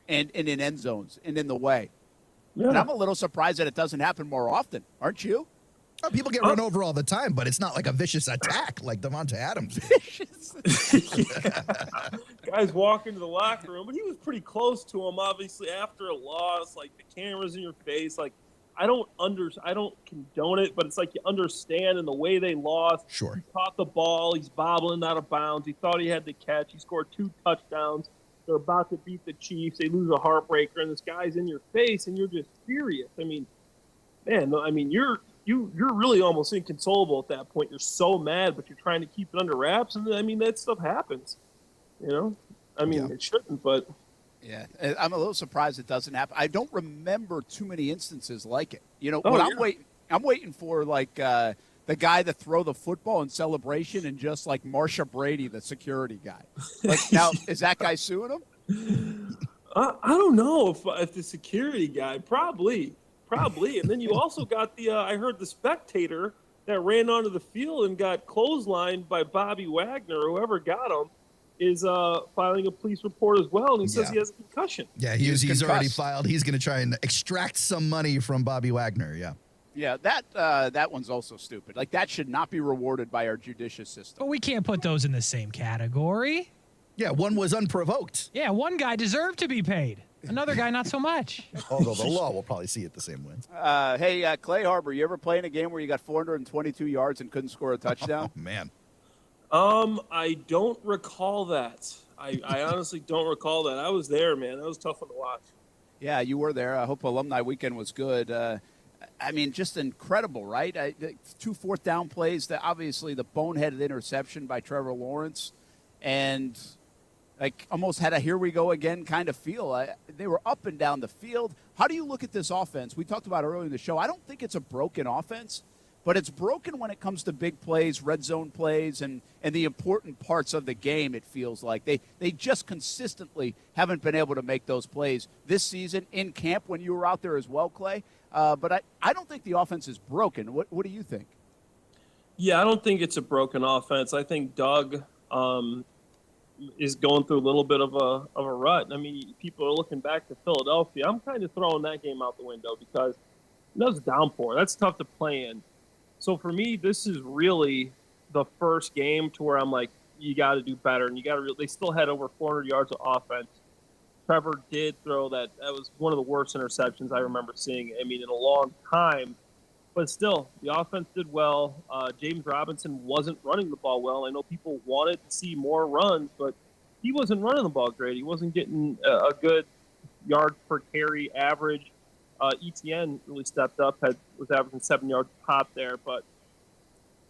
and in end zones and in the way. Yeah. And I'm a little surprised that it doesn't happen more often. Aren't you? Oh, people get run over all the time, but it's not like a vicious attack like Devonte Adams. Guys walk into the locker room, but he was pretty close to him, obviously, after a loss. Like, the camera's in your face. Like, I don't condone it, but it's like you understand in the way they lost. Sure. He caught the ball. He's bobbling out of bounds. He thought he had the catch. He scored 2 touchdowns. They're about to beat the Chiefs. They lose a heartbreaker, and this guy's in your face, and you're just furious. I mean, man, you're really almost inconsolable at that point. You're so mad, but you're trying to keep it under wraps, and that stuff happens. It shouldn't, but yeah, I'm a little surprised it doesn't happen. I don't remember too many instances like it. I'm waiting for like the guy to throw the football in celebration and just like Marsha Brady, the security guy. Like now, is that guy suing him? I don't know if the security guy probably. And then you also got I heard the spectator that ran onto the field and got clotheslined by Bobby Wagner, whoever got him, is filing a police report as well, and he says he has a concussion. Yeah, he's already filed. He's going to try and extract some money from Bobby Wagner, yeah. Yeah, that one's also stupid. Like, that should not be rewarded by our judicial system. But we can't put those in the same category. Yeah, one was unprovoked. Yeah, one guy deserved to be paid. Another guy, not so much. Although the law will probably see it the same way. Hey, Clay Harbor, you ever play in a game where you got 422 yards and couldn't score a touchdown? Oh, man. I don't recall that. I honestly don't recall that. I was there, man. That was a tough one to watch. Yeah, you were there. I hope Alumni Weekend was good. Just incredible, right? 2 fourth-down plays. Obviously, the boneheaded interception by Trevor Lawrence. And almost had a here we go again kind of feel. They were up and down the field. How do you look at this offense? We talked about earlier in the show. I don't think it's a broken offense, but it's broken when it comes to big plays, red zone plays, and the important parts of the game, it feels like. They just consistently haven't been able to make those plays this season in camp when you were out there as well, Clay. But I don't think the offense is broken. What do you think? Yeah, I don't think it's a broken offense. I think Doug is going through a little bit of a rut. I mean, people are looking back to Philadelphia. I'm kind of throwing that game out the window because that was a downpour. That's tough to play in. So for me, this is really the first game to where I'm like, you got to do better, and you got to. They still had over 400 yards of offense. Trevor did throw that. That was one of the worst interceptions I remember seeing. I mean, in a long time. But still, the offense did well. James Robinson wasn't running the ball well. I know people wanted to see more runs, but he wasn't running the ball great. He wasn't getting a good yard per carry average. ETN really stepped up, was averaging 7 yards a pop there. But,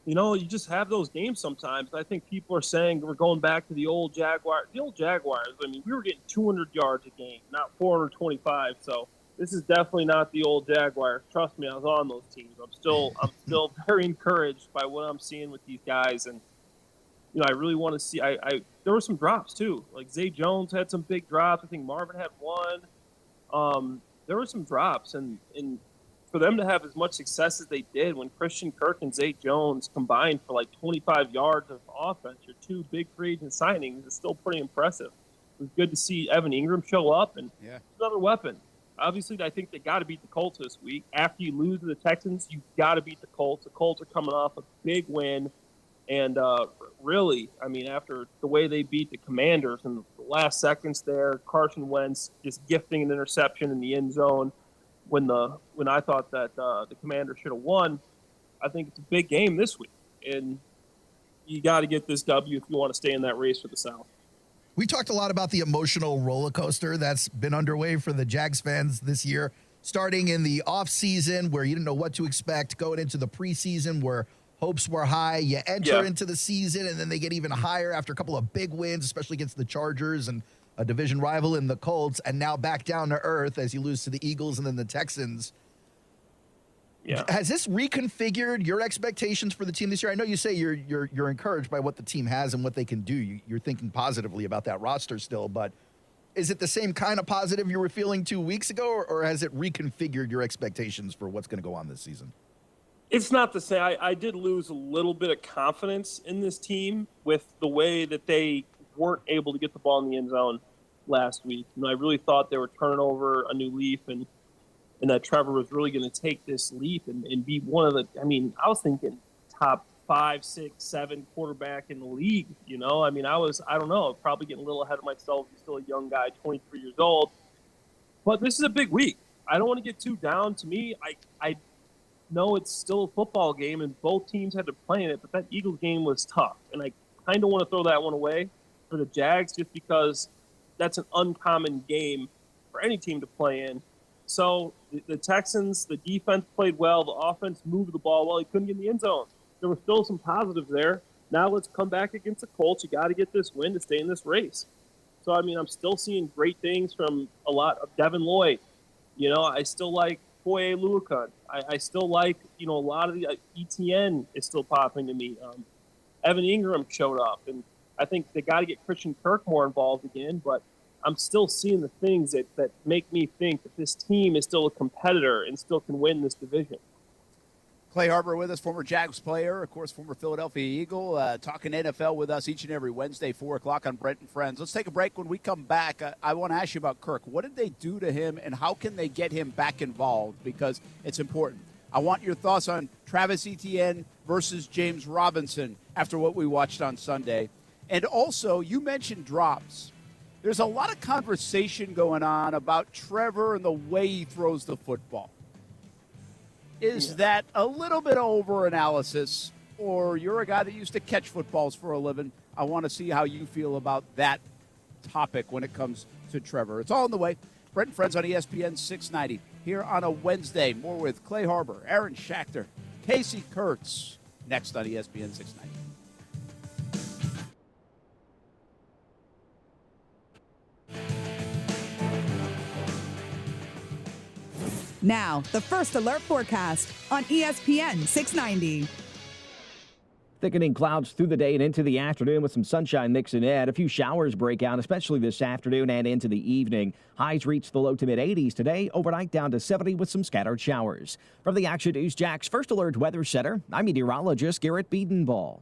you know, you just have those games sometimes. I think people are saying we're going back to the old Jaguars. The old Jaguars, I mean, we were getting 200 yards a game, not 425. So this is definitely not the old Jaguars. Trust me, I was on those teams. I'm still very encouraged by what I'm seeing with these guys. And, you know, I really want to see there were some drops too. Like Zay Jones had some big drops. I think Marvin had one. There were some drops, and for them to have as much success as they did when Christian Kirk and Zay Jones combined for like 25 yards of offense, your two big free agent signings, is still pretty impressive. It was good to see Evan Ingram show up, and another weapon. Obviously, I think they got to beat the Colts this week. After you lose to the Texans, you've got to beat the Colts. The Colts are coming off a big win. And really, I mean, after the way they beat the Commanders in the last seconds there, Carson Wentz just gifting an interception in the end zone when I thought that the Commanders should have won, I think it's a big game this week. And you got to get this W if you want to stay in that race for the South. We talked a lot about the emotional roller coaster that's been underway for the Jags fans this year, starting in the offseason where you didn't know what to expect, going into the preseason where hopes were high. You enter into the season, and then they get even higher after a couple of big wins, especially against the Chargers and a division rival in the Colts, and now back down to earth as you lose to the Eagles and then the Texans. Yeah. Has this reconfigured your expectations for the team this year? I know you say you're encouraged by what the team has and what they can do. You're thinking positively about that roster still, but is it the same kind of positive you were feeling 2 weeks ago, or has it reconfigured your expectations for what's going to go on this season? It's not the same. I did lose a little bit of confidence in this team with the way that they weren't able to get the ball in the end zone last week. You know, I really thought they were turning over a new leaf and that Trevor was really going to take this leap and be one of the – I mean, I was thinking top 5, 6, 7 quarterback in the league, you know. I mean, I don't know, probably getting a little ahead of myself. He's still a young guy, 23 years old. But this is a big week. I don't want to get too down. To me, I know it's still a football game, and both teams had to play in it, but that Eagles game was tough. And I kind of want to throw that one away for the Jags just because that's an uncommon game for any team to play in. So the Texans, the defense played well. The offense moved the ball well. He couldn't get in the end zone. There were still some positives there. Now let's come back against the Colts. You got to get this win to stay in this race. So, I mean, I'm still seeing great things from a lot of Devin Lloyd. You know, I still like Foye Oluokun. I still like, you know, a lot of the ETN is still popping to me. Evan Ingram showed up, and I think they got to get Christian Kirk more involved again, but I'm still seeing the things that make me think that this team is still a competitor and still can win this division. Clay Harbor with us, former Jags player, of course, former Philadelphia Eagle, talking NFL with us each and every Wednesday, 4 o'clock on Brent and Friends. Let's take a break. When we come back, I want to ask you about Kirk. What did they do to him, and how can they get him back involved? Because it's important. I want your thoughts on Travis Etienne versus James Robinson after what we watched on Sunday. And also, you mentioned drops. There's a lot of conversation going on about Trevor and the way he throws the football. Is that a little bit of over-analysis, or you're a guy that used to catch footballs for a living? I want to see how you feel about that topic when it comes to Trevor. It's all in the way. Brent and Friends on ESPN 690 here on a Wednesday. More with Clay Harbor, Aaron Schachter, Casey Kurtz, next on ESPN 690. Now, the First Alert forecast on ESPN 690. Thickening clouds through the day and into the afternoon with some sunshine mixing in. A few showers break out, especially this afternoon and into the evening. Highs reach the low to mid-80s today. Overnight down to 70 with some scattered showers. From the Action News Jax First Alert Weather Center, I'm meteorologist Garrett Biedenball.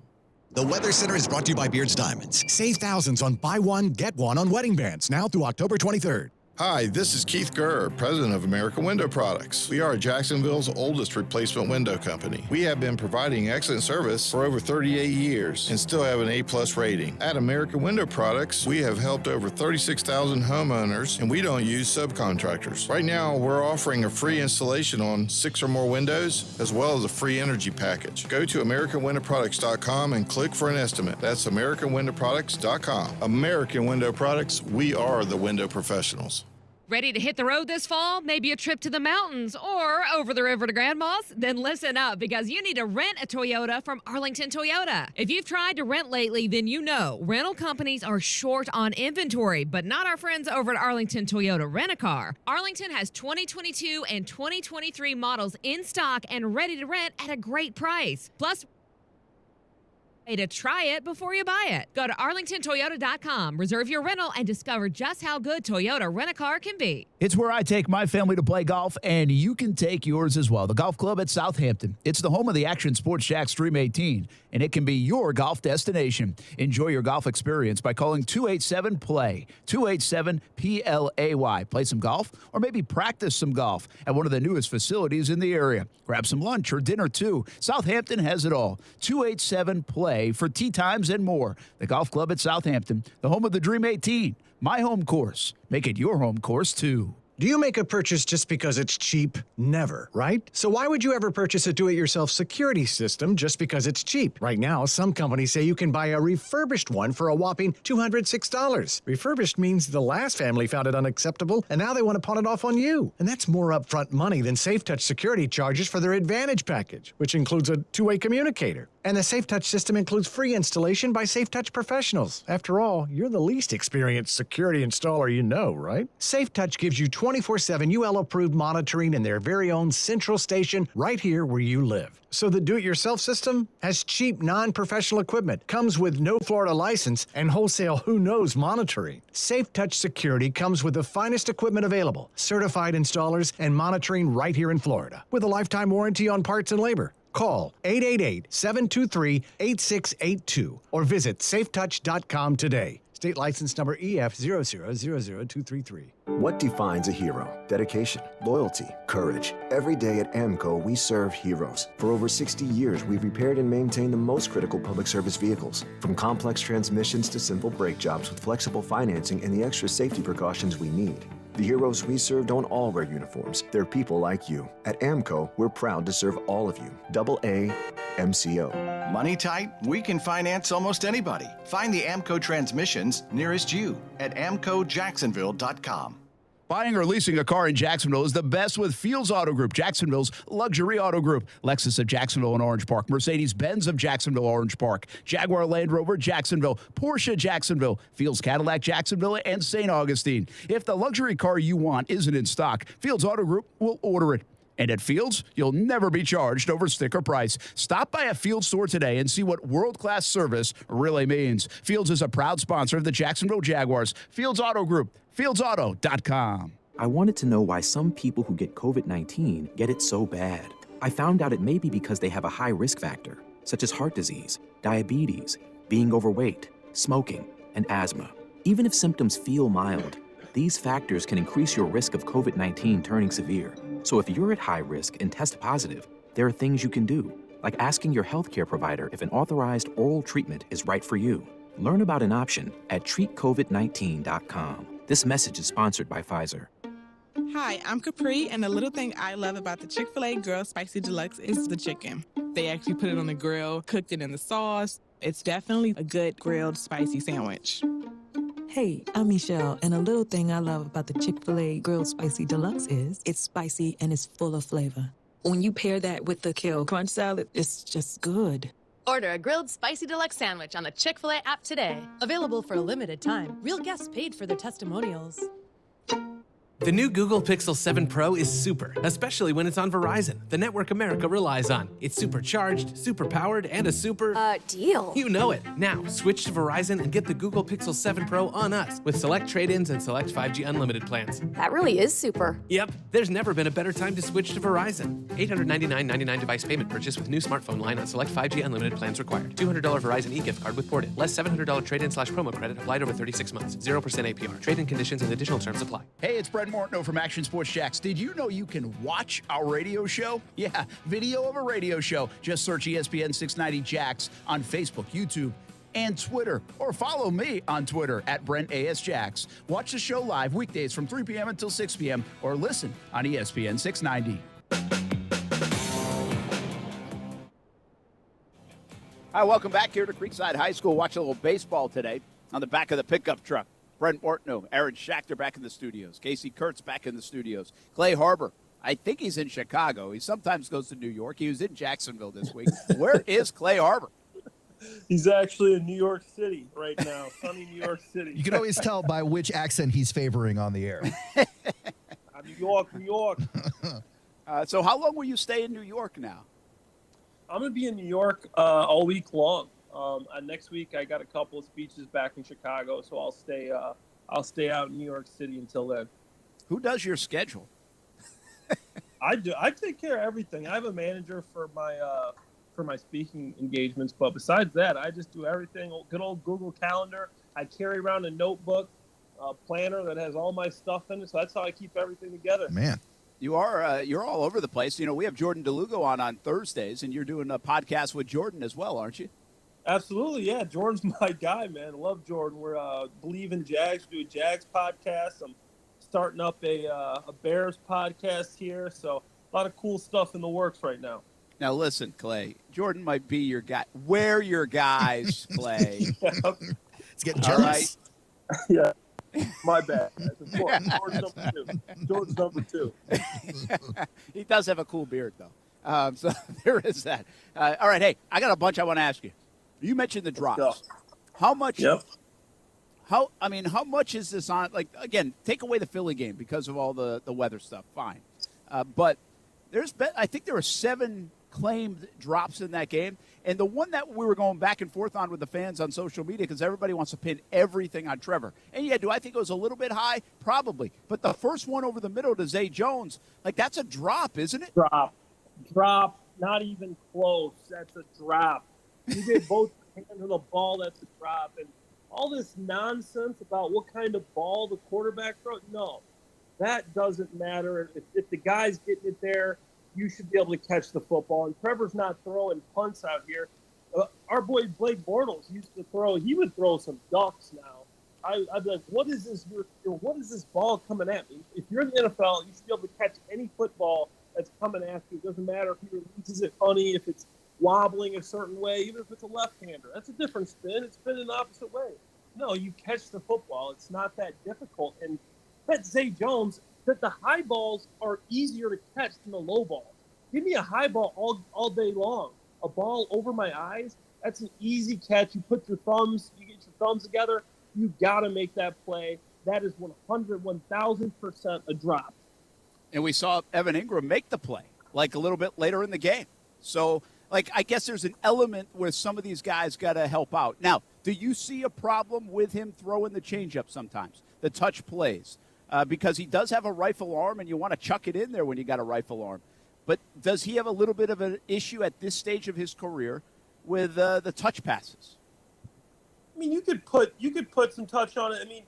The Weather Center is brought to you by Beards Diamonds. Save thousands on buy one, get one on wedding bands now through October 23rd. Hi, this is Keith Gurr, president of American Window Products. We are Jacksonville's oldest replacement window company. We have been providing excellent service for over 38 years and still have an A+ rating. At American Window Products, we have helped over 36,000 homeowners, and we don't use subcontractors. Right now, we're offering a free installation on 6 or more windows, as well as a free energy package. Go to AmericanWindowProducts.com and click for an estimate. That's AmericanWindowProducts.com. American Window Products, we are the window professionals. Ready to hit the road this fall? Maybe a trip to the mountains or over the river to Grandma's? Then listen up, because you need to rent a Toyota from Arlington Toyota. If you've tried to rent lately, then you know rental companies are short on inventory, but not our friends over at Arlington Toyota Rent-A-Car. Arlington has 2022 and 2023 models in stock and ready to rent at a great price. Plus, to try it before you buy it. Go to arlingtontoyota.com, reserve your rental, and discover just how good Toyota Rent-A-Car can be. It's where I take my family to play golf, and you can take yours as well. The Golf Club at Southampton. It's the home of the Action Sports Jax Dream 18, and it can be your golf destination. Enjoy your golf experience by calling 287-PLAY, 287-PLAY. Play some golf or maybe practice some golf at one of the newest facilities in the area. Grab some lunch or dinner, too. Southampton has it all. 287-PLAY. For tee times and more. The Golf Club at Southampton, the home of the Dream 18. My home course. Make it your home course, too. Do you make a purchase just because it's cheap? Never, right? So why would you ever purchase a do-it-yourself security system just because it's cheap? Right now, some companies say you can buy a refurbished one for a whopping $206. Refurbished means the last family found it unacceptable, and now they want to pawn it off on you. And that's more upfront money than SafeTouch security charges for their Advantage package, which includes a two-way communicator. And the SafeTouch system includes free installation by SafeTouch professionals. After all, you're the least experienced security installer you know, right? SafeTouch gives you 24/7 UL-approved monitoring in their very own central station right here where you live. So the do-it-yourself system has cheap, non-professional equipment, comes with no Florida license, and wholesale who-knows monitoring. SafeTouch Security comes with the finest equipment available, certified installers, and monitoring right here in Florida, with a lifetime warranty on parts and labor. Call 888-723-8682 or visit safetouch.com today. State license number EF0000233. What defines a hero? Dedication, loyalty, courage. Every day at AMCO, we serve heroes. For over 60 years, we've repaired and maintained the most critical public service vehicles. From complex transmissions to simple brake jobs with flexible financing and the extra safety precautions we need. The heroes we serve don't all wear uniforms. They're people like you. At AMCO, we're proud to serve all of you. AA MCO. Money tight? We can finance almost anybody. Find the AMCO transmissions nearest you at amcojacksonville.com. Buying or leasing a car in Jacksonville is the best with Fields Auto Group, Jacksonville's luxury auto group. Lexus of Jacksonville and Orange Park, Mercedes-Benz of Jacksonville, Orange Park, Jaguar Land Rover, Jacksonville, Porsche, Jacksonville, Fields Cadillac, Jacksonville, and St. Augustine. If the luxury car you want isn't in stock, Fields Auto Group will order it. And at Fields, you'll never be charged over sticker price. Stop by a Fields store today and see what world-class service really means. Fields is a proud sponsor of the Jacksonville Jaguars. Fields Auto Group, fieldsauto.com. I wanted to know why some people who get COVID-19 get it so bad. I found out it may be because they have a high risk factor, such as heart disease, diabetes, being overweight, smoking, and asthma. Even if symptoms feel mild, these factors can increase your risk of COVID-19 turning severe. So if you're at high risk and test positive, there are things you can do, like asking your healthcare provider if an authorized oral treatment is right for you. Learn about an option at treatcovid19.com. This message is sponsored by Pfizer. Hi, I'm Capri, and the little thing I love about the Chick-fil-A Grilled Spicy Deluxe is the chicken. They actually put it on the grill, cooked it in the sauce. It's definitely a good grilled spicy sandwich. Hey, I'm Michelle, and a little thing I love about the Chick-fil-A Grilled Spicy Deluxe is it's spicy and it's full of flavor. When you pair that with the Kale Crunch Salad, it's just good. Order a grilled spicy deluxe sandwich on the Chick-fil-A app today. Available for a limited time. Real guests paid for their testimonials. The new Google Pixel 7 Pro is super, especially when it's on Verizon, the network America relies on. It's supercharged, super powered, and a super... deal. You know it. Now, switch to Verizon and get the Google Pixel 7 Pro on us with select trade-ins and select 5G unlimited plans. That really is super. Yep, there's never been a better time to switch to Verizon. $899.99 device payment purchase with new smartphone line on select 5G unlimited plans required. $200 Verizon e-gift card with ported. Less $700 trade-in/promo credit applied over 36 months. 0% APR. Trade-in conditions and additional terms apply. Hey, it's Brent Mortno from Action Sports Jacks. Did you know you can watch our radio show? Yeah, video of a radio show. Just search ESPN690 Jacks on Facebook, YouTube, and Twitter. Or follow me on Twitter at Brent A.S. Jacks. Watch the show live weekdays from 3 p.m. until 6 p.m. or listen on ESPN690. Hi, welcome back here to Creekside High School. Watch a little baseball today on the back of the pickup truck. Brent Mortno, Aaron Schachter back in the studios. Casey Kurtz back in the studios. Clay Harbor, I think he's in Chicago. He sometimes goes to New York. He was in Jacksonville this week. Where is Clay Harbor? He's actually in New York City right now, sunny New York City. You can always tell by which accent he's favoring on the air. New York, New York. So how long will you stay in New York now? I'm going to be in New York all week long. Next week, I got a couple of speeches back in Chicago, so I'll stay out in New York City until then. Who does your schedule? I do. I take care of everything. I have a manager for my speaking engagements, but besides that, I just do everything. Good old Google Calendar. I carry around a notebook, a planner that has all my stuff in it, so that's how I keep everything together. Man. You're all over the place. You know, we have Jordan DeLugo on Thursdays, and you're doing a podcast with Jordan as well, aren't you? Absolutely, yeah. Jordan's my guy, man. I love Jordan. We're Believe in Jags, do a Jags podcast. I'm starting up a Bears podcast here, so a lot of cool stuff in the works right now. Now, listen, Clay, Jordan might be your guy. We're your guys, Clay. It's getting jealous. Right. Yeah. My bad, guys. Of course. Jordan's number two. He does have a cool beard, though. So there is that. All right, hey, I got a bunch I want to ask you. You mentioned the drops. How much? Yep. How much is this on? Like, again, take away the Philly game because of all the weather stuff. Fine, but I think there were 7 claimed drops in that game, and the one that we were going back and forth on with the fans on social media because everybody wants to pin everything on Trevor. And yeah, do I think it was a little bit high? Probably. But the first one over the middle to Zay Jones, like that's a drop, isn't it? Drop. Not even close. That's a drop. You get both hands on the ball, that's a drop. And all this nonsense about what kind of ball the quarterback throws, no, that doesn't matter. If the guy's getting it there, you should be able to catch the football. And Trevor's not throwing punts out here. Our boy Blake Bortles used to throw. He would throw some ducks now. I'd be like, what is this? What is this ball coming at me? If you're in the NFL, you should be able to catch any football that's coming at you. It doesn't matter if he releases it funny, if it's wobbling a certain way, even if it's a left-hander. That's a different spin. It's spin in the opposite way. No, you catch the football. It's not that difficult. And that Zay Jones, that the high balls are easier to catch than the low balls. Give me a high ball all day long. A ball over my eyes, that's an easy catch. You get your thumbs together, you got to make that play. That is 1,000% a drop. And we saw Evan Ingram make the play, like a little bit later in the game. So, like, I guess there's an element where some of these guys got to help out. Now, do you see a problem with him throwing the changeup sometimes, the touch plays? Because he does have a rifle arm, and you want to chuck it in there when you got a rifle arm. But does he have a little bit of an issue at this stage of his career with the touch passes? I mean, you could put some touch on it. I mean,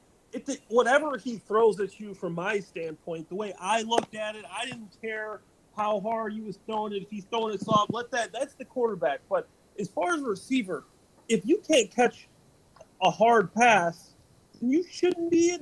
whatever he throws at you, from my standpoint, the way I looked at it, I didn't care how hard he was throwing it. If he's throwing it soft, that's the quarterback. But as far as a receiver, if you can't catch a hard pass, then you shouldn't be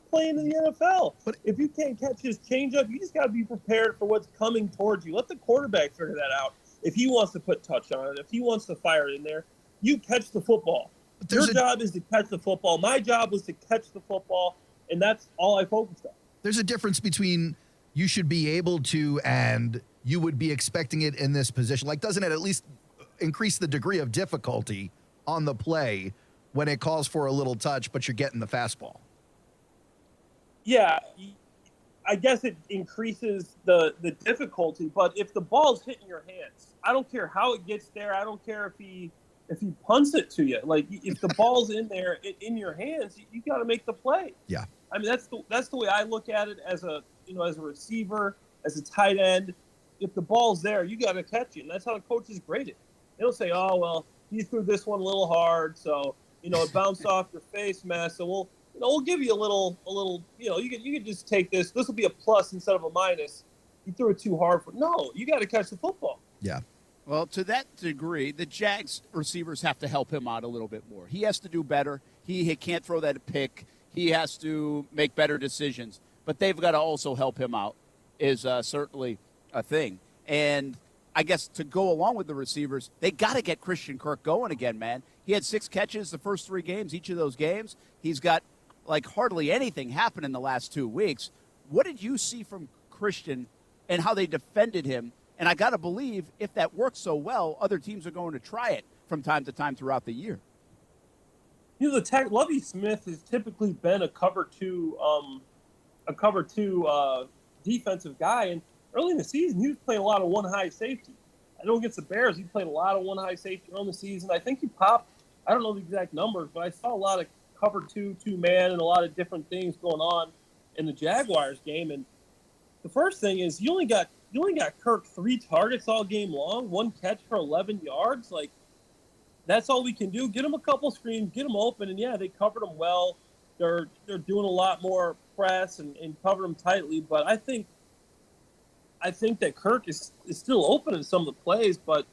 playing in the NFL. But if you can't catch his changeup, you just got to be prepared for what's coming towards you. Let the quarterback figure that out. If he wants to put touch on it, if he wants to fire it in there, you catch the football. Your job is to catch the football. My job was to catch the football, and that's all I focused on. There's a difference between you should be able to and you would be expecting it in this position. Like, doesn't it at least increase the degree of difficulty on the play when it calls for a little touch, but you're getting the fastball? Yeah, I guess it increases the difficulty. But if the ball's hitting your hands, I don't care how it gets there. I don't care if he punts it to you. Like, if the ball's in there in your hands, you got to make the play. Yeah. I mean, that's the way I look at it as a receiver, as a tight end. If the ball's there, you got to catch it, and that's how the coaches grade it. They don't say, "Oh, well, he threw this one a little hard, so it bounced off your face, mess. So we'll give you a little. You can just take this. This will be a plus instead of a minus. You threw it too hard no. You got to catch the football." Yeah. Well, to that degree, the Jags receivers have to help him out a little bit more. He has to do better. He can't throw that pick. He has to make better decisions. But they've got to also help him out is certainly a thing. And I guess to go along with the receivers, they got to get Christian Kirk going again, man. He had 6 catches the first 3 games. Each of those games, he's got like hardly anything happen in the last 2 weeks. What did you see from Christian and how they defended him? And I got to believe if that works so well, other teams are going to try it from time to time throughout the year. Lovie Smith has typically been a cover two defensive guy, and early in the season he was playing a lot of one high safety. I know against the Bears he played a lot of one high safety early in the season. I think he popped, I don't know the exact numbers, but I saw a lot of cover two man, and a lot of different things going on in the Jaguars game. And the first thing is you only got Kirk 3 targets all game long, 1 catch for 11 yards. Like, that's all we can do. Get him a couple screens, get him open, and yeah, they covered him well. They're doing a lot more press and covered him tightly. But I think that Kirk is still open in some of the plays, but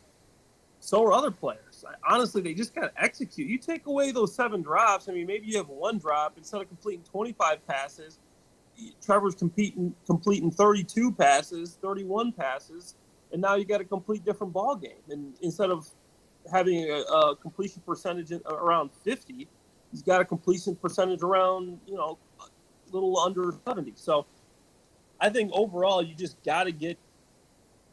so are other players. Honestly, they just got to execute. You take away those 7 drops. I mean, maybe you have 1 drop instead of completing 25 passes. Trevor's completing 32 passes, 31 passes, and now you got a complete different ball game. And instead of having a completion percentage around 50, he's got a completion percentage around a little under 70. So I think overall you just got to get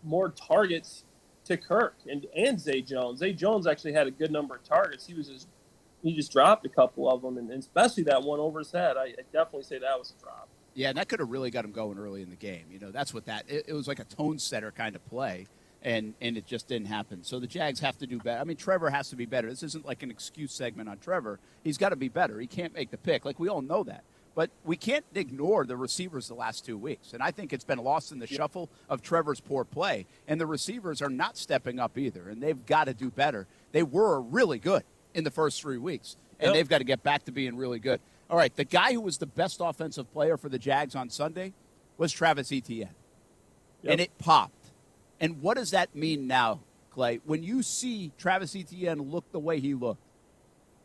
more targets to Kirk and Zay Jones. Zay Jones actually had a good number of targets. He just dropped a couple of them, and especially that one over his head. I definitely say that was a drop. Yeah, and that could have really got him going early in the game. That's what it was like a tone setter kind of play, and it just didn't happen. So the Jags have to do better. I mean, Trevor has to be better. This isn't like an excuse segment on Trevor. He's got to be better. He can't make the pick. Like, we all know that. But we can't ignore the receivers the last 2 weeks. And I think it's been lost in the shuffle of Trevor's poor play. And the receivers are not stepping up either, and they've got to do better. They were really good in the first 3 weeks, and they've got to get back to being really good. All right, the guy who was the best offensive player for the Jags on Sunday was Travis Etienne. And it popped. And what does that mean now, Clay? When you see Travis Etienne look the way he looked,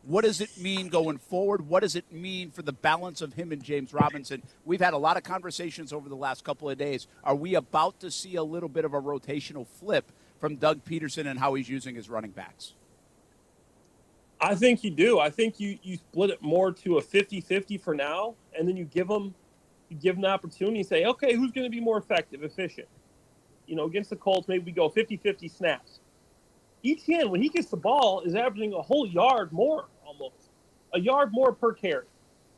what does it mean going forward? What does it mean for the balance of him and James Robinson? We've had a lot of conversations over the last couple of days. Are we about to see a little bit of a rotational flip from Doug Peterson and how he's using his running backs? I think you do. I think you split it more to a 50-50 for now, and then you give them an opportunity and say, okay, who's going to be more effective, efficient? Against the Colts, maybe we go 50-50 snaps. Etienne, when he gets the ball, is averaging a whole yard more, almost. A yard more per carry.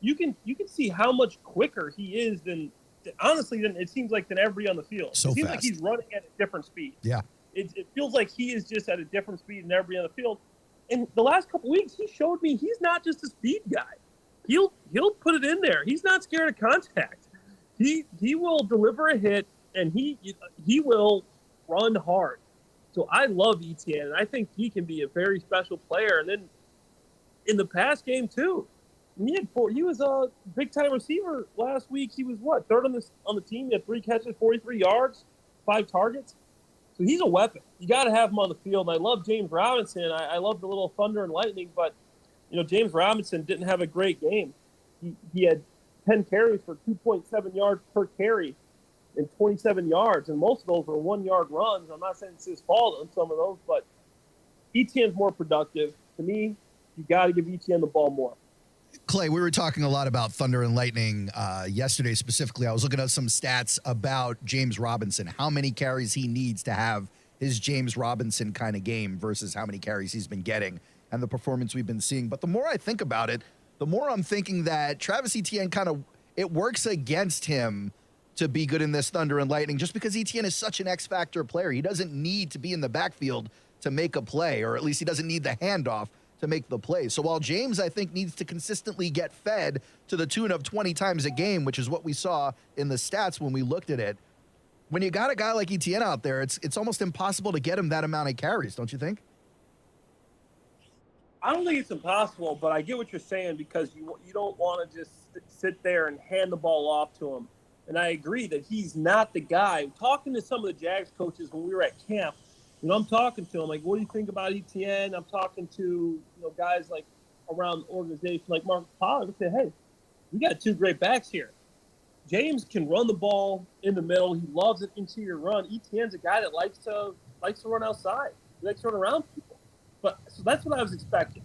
You can see how much quicker he is than it seems like than everybody on the field. So it seems fast. like he's running at a different speed. Yeah. It feels like he is just at a different speed than everybody on the field. And the last couple weeks, he showed me he's not just a speed guy. He'll put it in there. He's not scared of contact. He will deliver a hit, and he will run hard. So I love Etienne, and I think he can be a very special player. And then in the past game too, he was a big time receiver last week. He was third on the team. He had 3 catches, 43 yards, 5 targets. So he's a weapon. You got to have him on the field. And I love James Robinson. I love the little thunder and lightning, but James Robinson didn't have a great game. He had 10 carries for 2.7 yards per carry and 27 yards, and most of those were 1-yard runs. I'm not saying it's his fault on some of those, but Etienne's more productive. To me, you got to give Etienne the ball more. Clay, we were talking a lot about thunder and lightning yesterday specifically. I was looking at some stats about James Robinson, how many carries he needs to have his James Robinson kind of game versus how many carries he's been getting and the performance we've been seeing. But the more I think about it, the more I'm thinking that Travis Etienne it works against him to be good in this thunder and lightning just because Etienne is such an X-factor player. He doesn't need to be in the backfield to make a play, or at least he doesn't need the handoff to make the play. So while James, I think, needs to consistently get fed to the tune of 20 times a game, which is what we saw in the stats when we looked at it, when you got a guy like Etienne out there, it's almost impossible to get him that amount of carries, don't you think? I don't think it's impossible, but I get what you're saying because you don't want to just sit there and hand the ball off to him. And I agree that he's not the guy. Talking to some of the Jags coaches when we were at camp, I'm talking to him like, what do you think about Etienne? I'm talking to guys like around the organization like Mark Pollard. I say, hey, we got two great backs here. James can run the ball in the middle. He loves an interior run. Etienne's a guy that likes to run outside. He likes to run around people. So that's what I was expecting.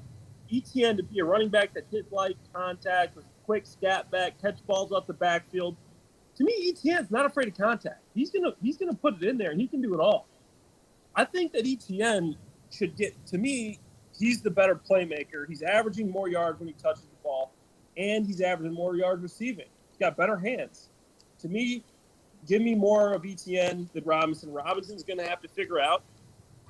Etienne to be a running back that hit light contact, with quick scat back, catch balls off the backfield. To me, Etienne's not afraid of contact. He's gonna put it in there, and he can do it all. I think that Etienne should get, to me, he's the better playmaker. He's averaging more yards when he touches the ball, and he's averaging more yards receiving. He's got better hands. To me, give me more of Etienne than Robinson. Robinson's going to have to figure out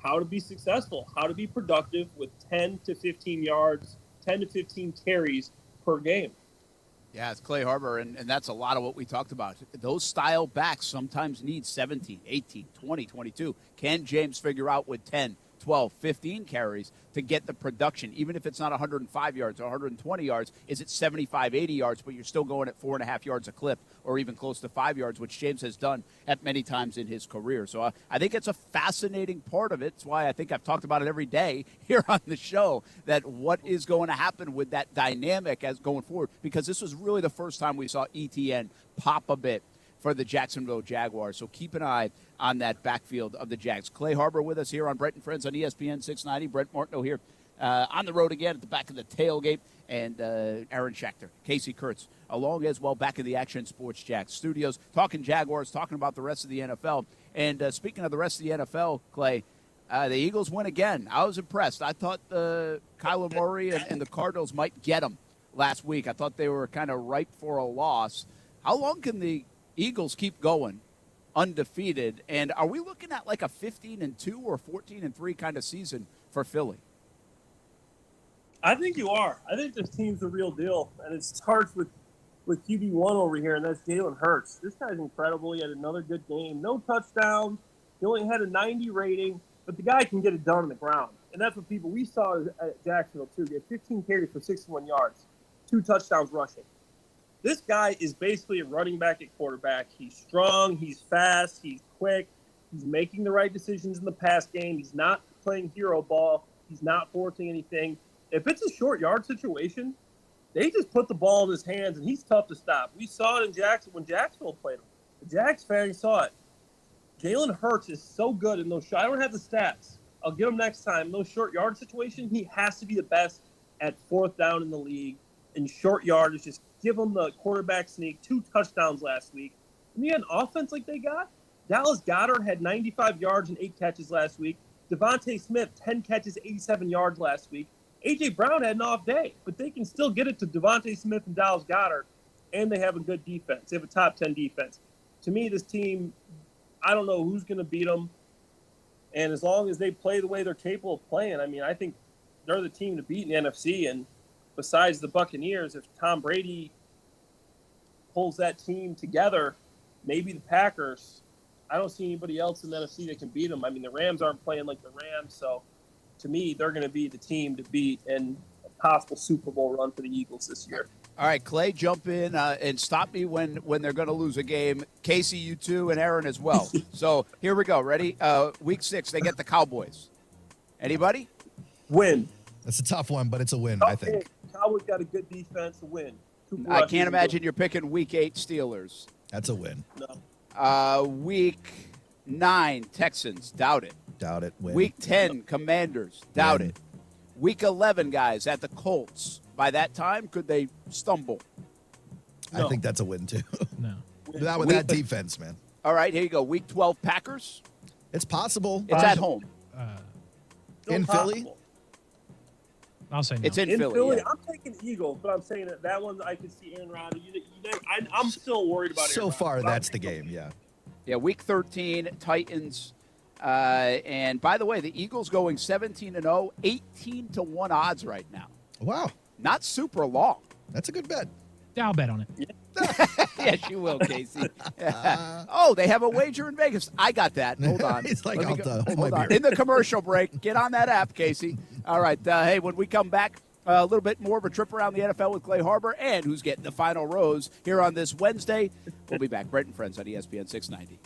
how to be successful, how to be productive with 10 to 15 yards, 10 to 15 carries per game. Yeah, it's Clay Harbor, and that's a lot of what we talked about. Those style backs sometimes need 17, 18, 20, 22. Can James figure out with 10, 12, 15 carries to get the production, even if it's not 105 yards or 120 yards? Is it 75, 80 yards, but you're still going at 4.5 yards a clip or even close to 5 yards, which James has done at many times in his career. So I think it's a fascinating part of it. It's why I think I've talked about it every day here on the show, that what is going to happen with that dynamic as going forward, because this was really the first time we saw Etienne pop a bit for the Jacksonville Jaguars. So keep an eye on that backfield of the Jags. Clay Harbor with us here on Brent and Friends on ESPN 690. Brent Martineau here on the road again at the back of the tailgate. And Aaron Schachter, Casey Kurtz, along as well back in the Action Sports Jax studios, talking Jaguars, talking about the rest of the NFL. And speaking of the rest of the NFL, Clay, the Eagles win again. I was impressed. I thought Kyler Murray and the Cardinals might get them last week. I thought they were kind of ripe for a loss. How long can the Eagles keep going undefeated? And are we looking at like a 15-2 or 14-3 kind of season for Philly? I think you are. I think this team's the real deal, and it starts with QB1 over here, and that's Jalen Hurts. This guy's incredible. He had another good game. No touchdowns. He only had a 90 rating, but the guy can get it done on the ground. And that's what we saw at Jacksonville, too. He had 15 carries for 61 yards, 2 touchdowns rushing. This guy is basically a running back at quarterback. He's strong. He's fast. He's quick. He's making the right decisions in the pass game. He's not playing hero ball. He's not forcing anything. If it's a short yard situation, they just put the ball in his hands, and he's tough to stop. We saw it in Jackson when Jacksonville played him. The Jags fans saw it. Jalen Hurts is so good in those shots. I don't have the stats. I'll get him next time. In those short yard situations, he has to be the best at fourth down in the league. In short yardage, just give him the quarterback sneak. 2 touchdowns last week. And you had an offense like they got. Dallas Goedert had 95 yards and 8 catches last week. Devonte Smith, 10 catches, 87 yards last week. A.J. Brown had an off day, but they can still get it to Devonte Smith and Dallas Goedert, and they have a good defense. They have a top 10 defense. To me, this team, I don't know who's going to beat them. And as long as they play the way they're capable of playing, I think they're the team to beat in the NFC. And besides the Buccaneers, if Tom Brady pulls that team together, maybe the Packers, I don't see anybody else in the NFC that can beat them. The Rams aren't playing like the Rams, so to me, they're going to be the team to beat in a possible Super Bowl run for the Eagles this year. All right, Clay, jump in and stop me when they're going to lose a game. Casey, you too, and Aaron as well. So here we go. Ready? Week 6, they get the Cowboys. Anybody? Win. That's a tough one, but it's a win, I think. Cowboys got a good defense to win. I can't imagine you're picking Week 8 Steelers. That's a win. No. Week 9 Texans. Doubt it. Doubt it. Win. Week 10, Commanders. Doubt it. Week 11, guys, at the Colts. By that time, could they stumble? I think that's a win, too. No. Not with that defense, man. All right, here you go. Week 12, Packers. It's possible. It's at home. In Philly? I'll say no. It's in Philly. Yeah. I'm taking Eagles, but I'm saying that one I could see Aaron Rodgers. I'm still worried about it. So far, that's the game, yeah. Yeah, Week 13, Titans. And by the way, the Eagles going 17-0, 18-1 odds right now. Wow. Not super long. That's a good bet. Yeah, I'll bet on it. Yes, you will, Casey. Oh, they have a wager in Vegas. I got that. Hold on. He's like, hold hold my on. beer. In the commercial break. Get on that app, Casey. All right. Hey, when we come back, a little bit more of a trip around the NFL with Clay Harbor and who's getting the final rose here on this Wednesday. We'll be back. Brent and Friends on ESPN 690.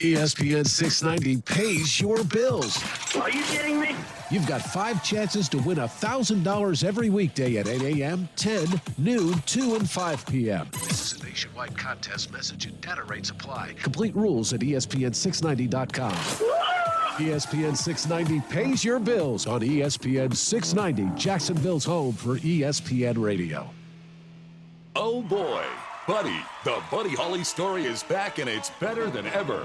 ESPN 690 pays your bills. Are you kidding me? You've got 5 chances to win $1,000 every weekday at 8 a.m., 10, noon, 2, and 5 p.m. This is a nationwide contest message and data rates apply. Complete rules at ESPN690.com. ESPN 690 pays your bills on ESPN 690, Jacksonville's home for ESPN Radio. Oh boy, Buddy, the Buddy Holly story is back and it's better than ever.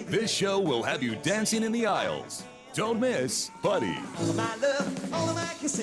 This show will have you dancing in the aisles. Don't miss Buddy.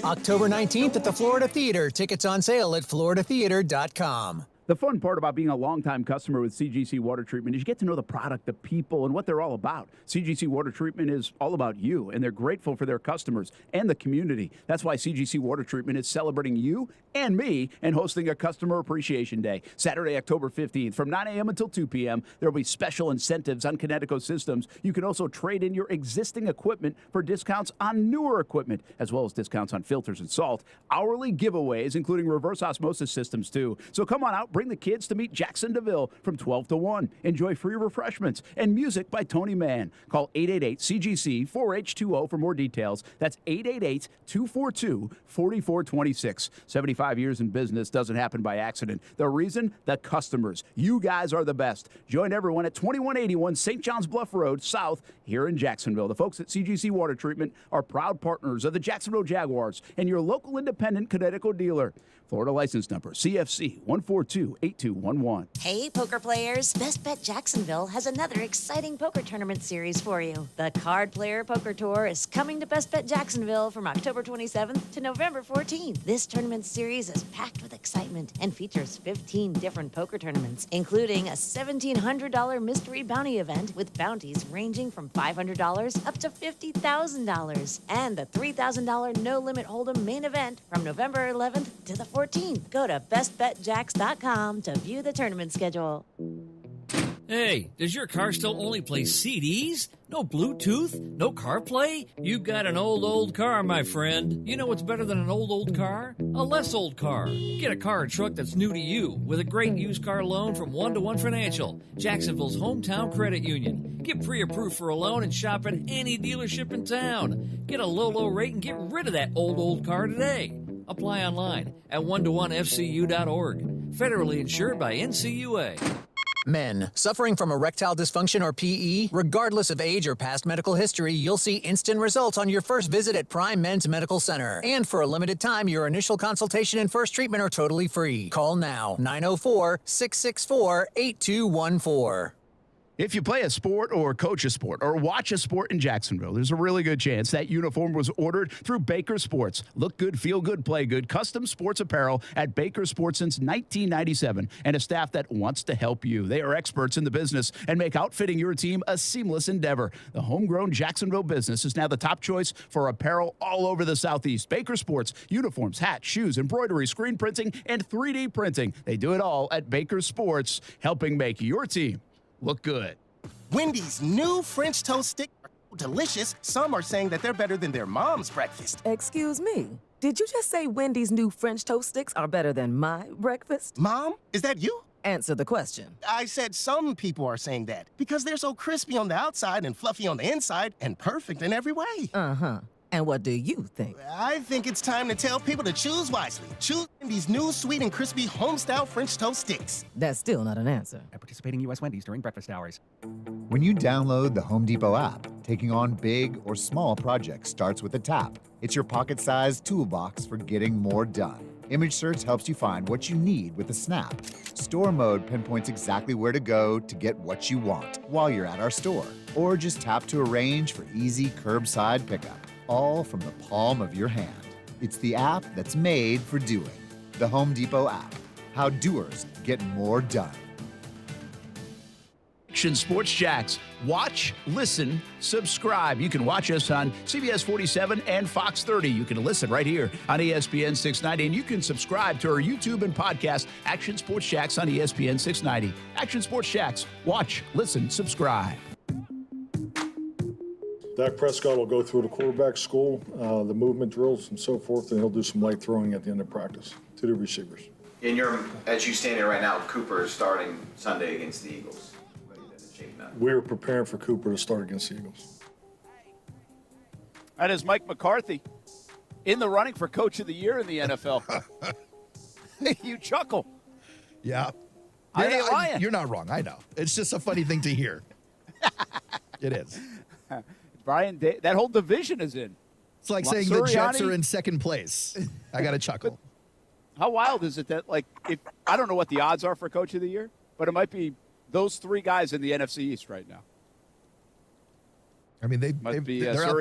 October 19th at the Florida Theater. Tickets on sale at floridatheater.com. The fun part about being a longtime customer with CGC Water Treatment is you get to know the product, the people, and what they're all about. CGC Water Treatment is all about you, and they're grateful for their customers and the community. That's why CGC Water Treatment is celebrating you and me and hosting a Customer Appreciation Day. Saturday, October 15th from 9 a.m. until 2 p.m. There will be special incentives on Connecticut systems. You can also trade in your existing equipment for discounts on newer equipment, as well as discounts on filters and salt. Hourly giveaways, including reverse osmosis systems, too. So come on out. Bring the kids to meet Jackson DeVille from 12 to 1. Enjoy free refreshments and music by Tony Mann. Call 888-CGC-4H20 for more details. That's 888-242-4426. 75 years in business doesn't happen by accident. The reason? The customers. You guys are the best. Join everyone at 2181 St. John's Bluff Road South here in Jacksonville. The folks at CGC Water Treatment are proud partners of the Jacksonville Jaguars and your local independent Connecticut dealer. Florida license number CFC 1428211. Hey, poker players. Best Bet Jacksonville has another exciting poker tournament series for you. The Card Player Poker Tour is coming to Best Bet Jacksonville from October 27th to November 14th. This tournament series is packed with excitement and features 15 different poker tournaments, including a $1,700 mystery bounty event with bounties ranging from $500 up to $50,000, and the $3,000 no-limit hold'em main event from November 11th to the 14th. Go to bestbetjacks.com to view the tournament schedule. Hey, does your car still only play CDs? No Bluetooth? No CarPlay? You got an old car, my friend. You know what's better than an old car? A less old car. Get a car or truck that's new to you with a great used car loan from 1-to-1 Financial, Jacksonville's hometown credit union. Get pre-approved for a loan and shop at any dealership in town. Get a low rate and get rid of that old car today. Apply online at 1to1fcu.org. Federally insured by NCUA. Men suffering from erectile dysfunction or PE, regardless of age or past medical history, you'll see instant results on your first visit at Prime Men's Medical Center. And for a limited time, your initial consultation and first treatment are totally free. Call now, 904-664-8214. If you play a sport or coach a sport or watch a sport in Jacksonville, there's a really good chance that uniform was ordered through Baker Sports. Look good, feel good, play good. Custom sports apparel at Baker Sports since 1997 and a staff that wants to help you. They are experts in the business and make outfitting your team a seamless endeavor. The homegrown Jacksonville business is now the top choice for apparel all over the Southeast. Baker Sports, uniforms, hats, shoes, embroidery, screen printing, and 3D printing. They do it all at Baker Sports, helping make your team look good. Wendy's new French toast sticks are so delicious, some are saying that they're better than their mom's breakfast. Excuse me. Did you just say Wendy's new French toast sticks are better than my breakfast? Mom, is that you? Answer the question. I said some people are saying that because they're so crispy on the outside and fluffy on the inside and perfect in every way. Uh-huh. And what do you think? I think it's time to tell people to choose wisely. Choose Wendy's new sweet and crispy home-style French toast sticks. That's still not an answer. At participating U.S. Wendy's during breakfast hours. When you download the Home Depot app, taking on big or small projects starts with a tap. It's your pocket-sized toolbox for getting more done. Image Search helps you find what you need with a snap. Store Mode pinpoints exactly where to go to get what you want while you're at our store. Or just tap to arrange for easy curbside pickup, all from the palm of your hand. It's the app that's made for doing. The Home Depot app. How doers get more done. Action Sports Jacks. Watch, listen, subscribe. You can watch us on CBS 47 and Fox 30. You can listen right here on ESPN 690, and you can subscribe to our YouTube and podcast, Action Sports Jacks on ESPN 690. Action Sports Jacks. Watch, listen, subscribe. Dak Prescott will go through the quarterback school, the movement drills and so forth, and he'll do some light throwing at the end of practice to the receivers. As you stand here right now, Cooper is starting Sunday against the Eagles. We are preparing for Cooper to start against the Eagles. That is Mike McCarthy in the running for Coach of the Year in the NFL. You chuckle. Yeah. I ain't lying. You're not wrong. I know. It's just a funny thing to hear. It is. Brian, that whole division is in. It's like saying the Jets are in second place. I got to chuckle. How wild is it that, if I don't know what the odds are for Coach of the Year, but it might be those three guys in the NFC East right now. I mean, they're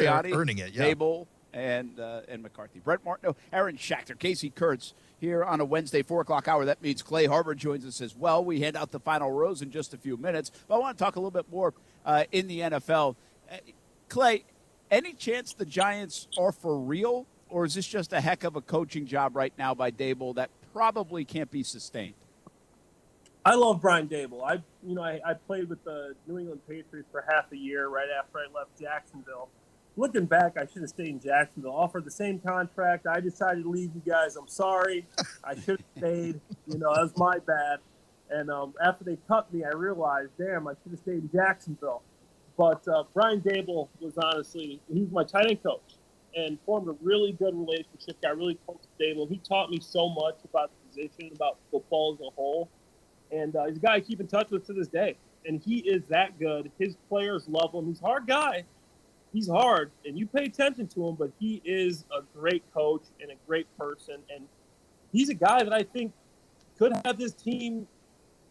out there earning it. Yeah. Dable and McCarthy. Brett Martineau, Aaron Schachter, Casey Kurtz here on a Wednesday 4 o'clock hour. That means Clay Harbor joins us as well. We hand out the final rows in just a few minutes. But I want to talk a little bit more in the NFL. Clay, any chance the Giants are for real, or is this just a heck of a coaching job right now by Dable that probably can't be sustained? I love Brian Dable. I played with the New England Patriots for half a year right after I left Jacksonville. Looking back, I should have stayed in Jacksonville. Offered the same contract. I decided to leave you guys. I'm sorry. I should have stayed. That was my bad. And after they cut me, I realized, damn, I should have stayed in Jacksonville. But Brian Dable was honestly, he's my tight end coach and formed a really good relationship. I really coached Dable. He taught me so much about the position, about football as a whole. And he's a guy I keep in touch with to this day. And he is that good. His players love him. He's a hard guy. He's hard, and you pay attention to him, but he is a great coach and a great person. And he's a guy that I think could have this team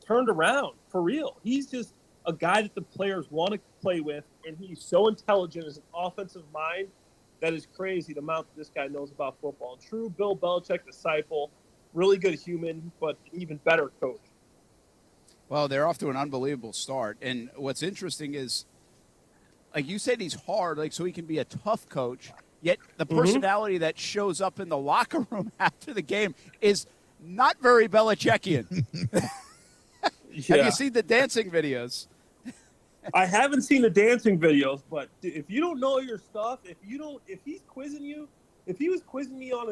turned around for real. He's just a guy that the players want to play with, and he's so intelligent as an offensive mind that is crazy the amount that this guy knows about football. True Bill Belichick disciple, really good human, but an even better coach. Well, they're off to an unbelievable start. And what's interesting is, like you said, he's hard, so he can be a tough coach, yet the personality that shows up in the locker room after the game is not very Belichickian. Have you seen the dancing videos? I haven't seen the dancing videos, but if you don't know your stuff, if he's quizzing you, if he was quizzing me on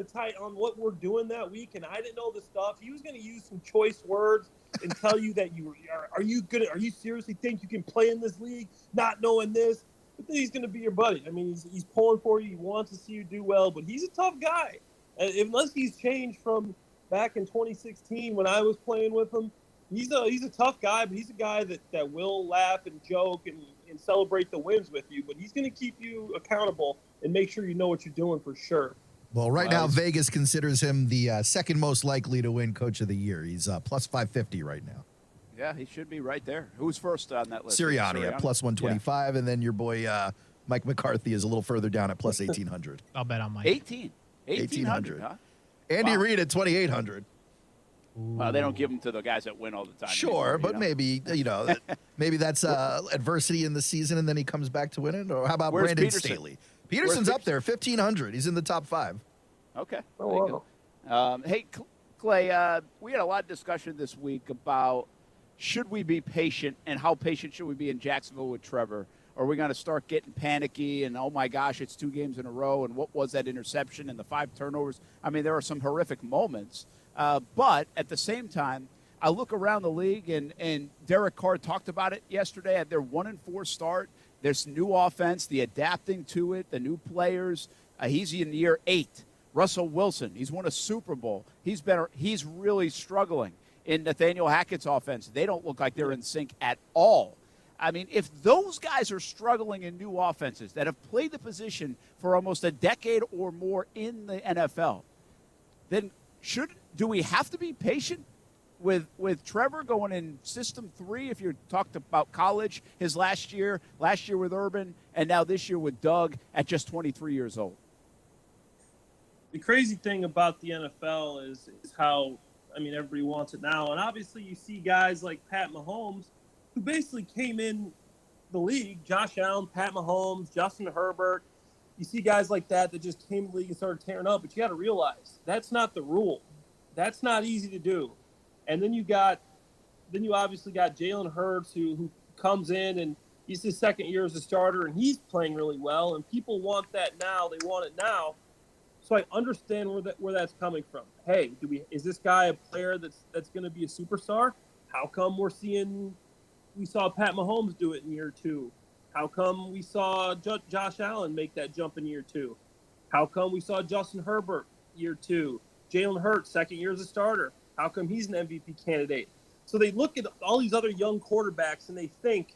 what we're doing that week and I didn't know the stuff, he was going to use some choice words and tell you that are you seriously think you can play in this league not knowing this? But then he's going to be your buddy. I mean, he's pulling for you. He wants to see you do well, but he's a tough guy. Unless he's changed from back in 2016 when I was playing with him, he's a tough guy, but he's a guy that will laugh and joke and celebrate the wins with you. But he's going to keep you accountable and make sure you know what you're doing for sure. Well, right now, Vegas considers him the second most likely to win Coach of the Year. He's plus 550 right now. Yeah, he should be right there. Who's first on that list? Sirianni at plus 125, and then your boy Mike McCarthy is a little further down at plus 1,800. I'll bet on Mike. 1,800, huh? Andy Reid at 2,800. Well, they don't give them to the guys that win all the time. Sure, but maybe, maybe that's adversity in the season, and then he comes back to win it. Or how about Brandon Peterson? Staley? Peterson's up there, 1,500. He's in the top 5. Okay. Hey, Clay, we had a lot of discussion this week about should we be patient and how patient should we be in Jacksonville with Trevor? Are we going to start getting panicky and, oh, my gosh, it's 2 games in a row, and what was that interception and the 5 turnovers? I mean, there are some horrific moments. But at the same time, I look around the league, and Derek Carr talked about it yesterday at their 1-4 start. There's new offense, the adapting to it, the new players. He's in year 8. Russell Wilson, he's won a Super Bowl. He's really struggling in Nathaniel Hackett's offense. They don't look like they're in sync at all. I mean, if those guys are struggling in new offenses that have played the position for almost a decade or more in the NFL, then do we have to be patient with Trevor going in system 3? If you talked about college, his last year with Urban, and now this year with Doug at just 23 years old. The crazy thing about the NFL is how, everybody wants it now. And obviously you see guys like Pat Mahomes who basically came in the league, Josh Allen, Pat Mahomes, Justin Herbert. You see guys like that just came in the league and started tearing up. But you got to realize that's not the rule. That's not easy to do. And then you obviously got Jalen Hurts who comes in and he's his second year as a starter and he's playing really well. And people want that now. They want it now. So I understand where that's coming from. Hey, is this guy a player that's going to be a superstar? How come we saw Pat Mahomes do it in year 2? How come we saw Josh Allen make that jump in year 2? How come we saw Justin Herbert year 2? Jalen Hurts, second year as a starter. How come he's an MVP candidate? So they look at all these other young quarterbacks and they think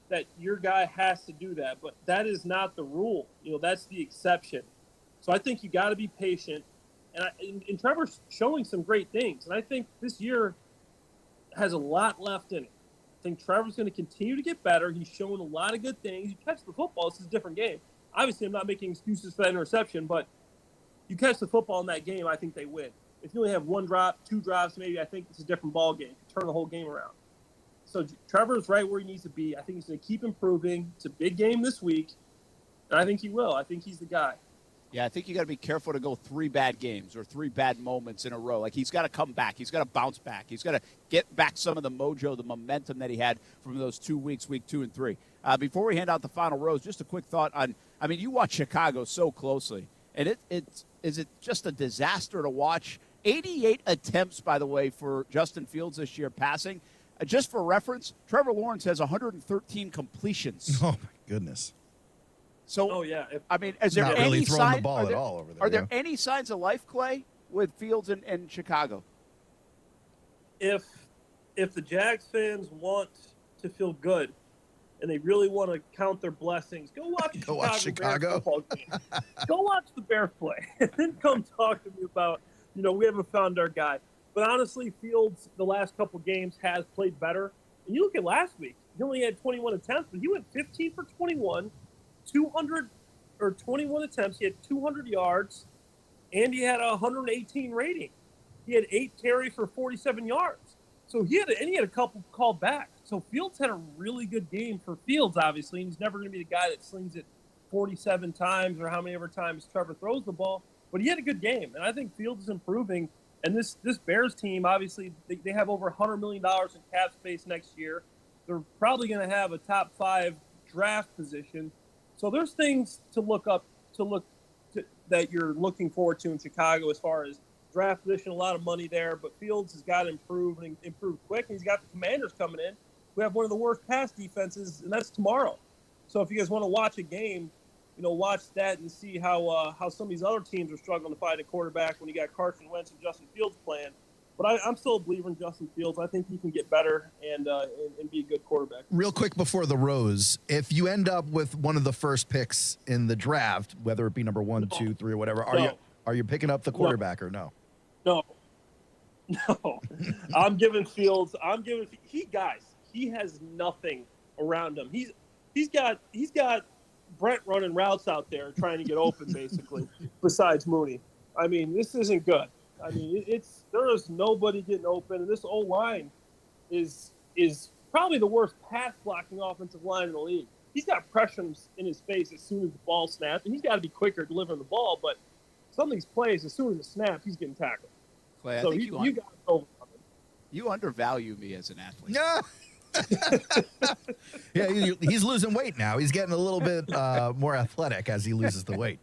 that your guy has to do that, but that is not the rule. That's the exception. So I think you got to be patient, and Trevor's showing some great things, and I think this year has a lot left in it. I think Trevor's going to continue to get better. He's showing a lot of good things. You catch the football, this is a different game. Obviously, I'm not making excuses for that interception, but you catch the football in that game, I think they win. If you only have one drop, 2 drops, maybe I think it's a different ball game. Turn the whole game around. So Trevor's right where he needs to be. I think he's going to keep improving. It's a big game this week, and I think he will. I think he's the guy. Yeah, I think you got to be careful to go 3 bad games or 3 bad moments in a row. Like, he's got to come back. He's got to bounce back. He's got to get back some of the mojo, the momentum that he had from those 2 weeks, week 2 and 3. Before we hand out the final rose, just a quick thought on, you watch Chicago so closely, and is it just a disaster to watch? 88 attempts, by the way, for Justin Fields this year passing. Just for reference, Trevor Lawrence has 113 completions. Oh, my goodness. So, is there not any really throwing sign, the ball at all over there? Are there any signs of life, Clay, with Fields in Chicago? If the Jags fans want to feel good and they really want to count their blessings, go watch Chicago. Bears football game. Go watch the Bears play, and then come talk to me about, we haven't found our guy. But honestly, Fields, the last couple games, has played better. And you look at last week, he only had 21 attempts, but he went 15 for 21. 21 attempts. He had 200 yards, and he had a 118 rating. He had 8 carries for 47 yards. So he had a couple called back. So Fields had a really good game for Fields, obviously, and he's never going to be the guy that slings it 47 times or how many ever times Trevor throws the ball. But he had a good game, and I think Fields is improving. And this Bears team, obviously, they have over $100 million in cap space next year. They're probably going to have a top 5 draft position. So there's things to look that you're looking forward to in Chicago as far as draft position, a lot of money there, but Fields has got to improve and improve quick. And he's got the Commanders coming in, who have one of the worst pass defenses, and that's tomorrow. So if you guys want to watch a game, watch that and see how some of these other teams are struggling to find a quarterback when you got Carson Wentz and Justin Fields playing. But I'm still a believer in Justin Fields. I think he can get better and be a good quarterback. Real quick before the rose, if you end up with one of the first picks in the draft, whether it be number 1, 2, 3, or whatever, are you picking up the quarterback or no? No. I'm giving Fields. He has nothing around him. He's got Brent running routes out there trying to get open, basically. Besides Mooney, this isn't good. There is nobody getting open, and this O-line is probably the worst pass blocking offensive line in the league. He's got pressure in his face as soon as the ball snaps, and he's got to be quicker delivering the ball. But some of these plays, as soon as it snaps, he's getting tackled. Clay, so I think you got to overcome it. You undervalue me as an athlete. Yeah. Yeah, he's losing weight now. He's getting a little bit more athletic as he loses the weight.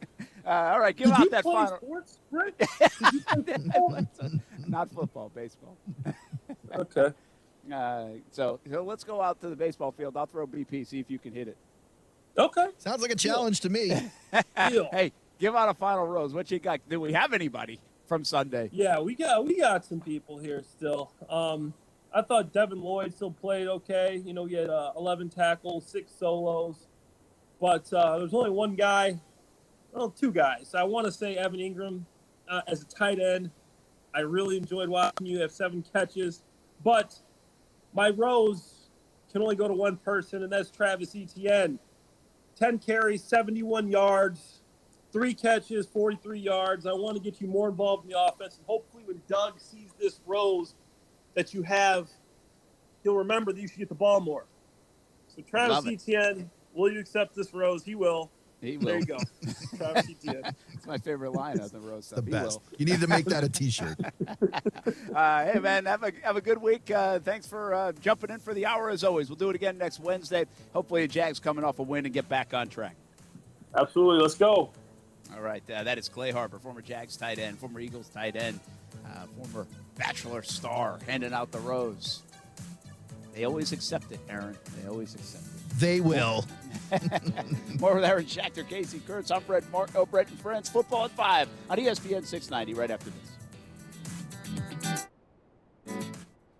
All right, give out that final. Sports, Rick? Did you play football? Not football, baseball. Okay. So let's go out to the baseball field. I'll throw BP, see if you can hit it. Okay. Sounds like a challenge to me. Hey, give out a final rose. What you got? Do we have anybody from Sunday? Yeah, we got some people here still. I thought Devin Lloyd still played okay. He had 11 tackles, 6 solos. But there's only one guy, well, 2 guys. I want to say Evan Ingram as a tight end. I really enjoyed watching you have 7 catches. But my rose can only go to one person, and that's Travis Etienne. 10 carries, 71 yards, 3 catches, 43 yards. I want to get you more involved in the offense. And hopefully when Doug sees this rose that you have, he'll remember that you should get the ball more. So Travis Etienne, will you accept this rose? He will. He will. There you go. Travis Etienne. It's my favorite line of the rose stuff. The best. You need to make that a T-shirt. Hey, man, have a good week. Thanks for jumping in for the hour, as always. We'll do it again next Wednesday. Hopefully the Jags coming off a win and get back on track. Absolutely. Let's go. All right. That is Clay Harper, former Jags tight end, former Eagles tight end, former Bachelor star, handing out the rose. They always accept it, Aaron. They always accept it. They will. More with Aaron Schachter, Casey Kurtz. I'm Brett Marco, Brett and Friends. Football at 5 on ESPN 690 right after this.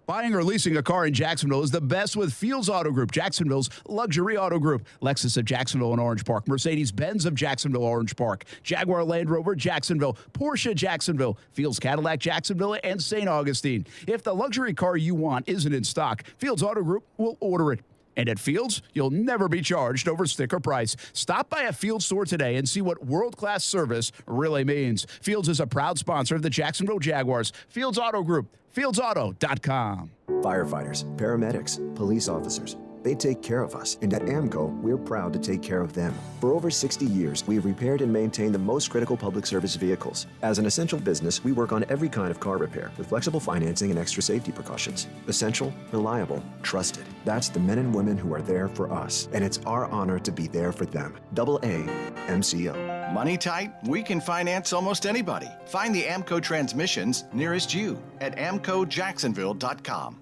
Buying or leasing a car in Jacksonville is the best with Fields Auto Group, Jacksonville's luxury auto group. Lexus of Jacksonville and Orange Park, Mercedes-Benz of Jacksonville, Orange Park, Jaguar Land Rover, Jacksonville, Porsche, Jacksonville, Fields Cadillac, Jacksonville, and St. Augustine. If the luxury car you want isn't in stock, Fields Auto Group will order it. And at Fields, you'll never be charged over sticker price. Stop by a Fields store today and see what world-class service really means. Fields is a proud sponsor of the Jacksonville Jaguars. Fields Auto Group, fieldsauto.com. Firefighters, paramedics, police officers, they take care of us, and at AMCO, we're proud to take care of them. For over 60 years, we've repaired and maintained the most critical public service vehicles. As an essential business, we work on every kind of car repair with flexible financing and extra safety precautions. Essential, reliable, trusted. That's the men and women who are there for us, and it's our honor to be there for them. AA MCO. Money tight? We can finance almost anybody. Find the AMCO transmissions nearest you at amcojacksonville.com.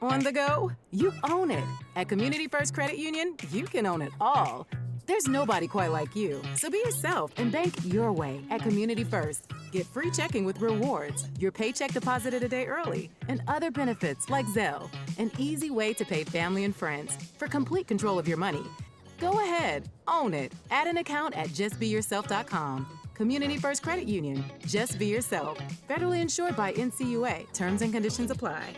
On the go? You own it. At Community First Credit Union, you can own it all. There's nobody quite like you. So be yourself and bank your way at Community First. Get free checking with rewards, your paycheck deposited a day early, and other benefits like Zelle. An easy way to pay family and friends for complete control of your money. Go ahead, own it. Add an account at justbeyourself.com. Community First Credit Union. Just be yourself. Federally insured by NCUA. Terms and conditions apply.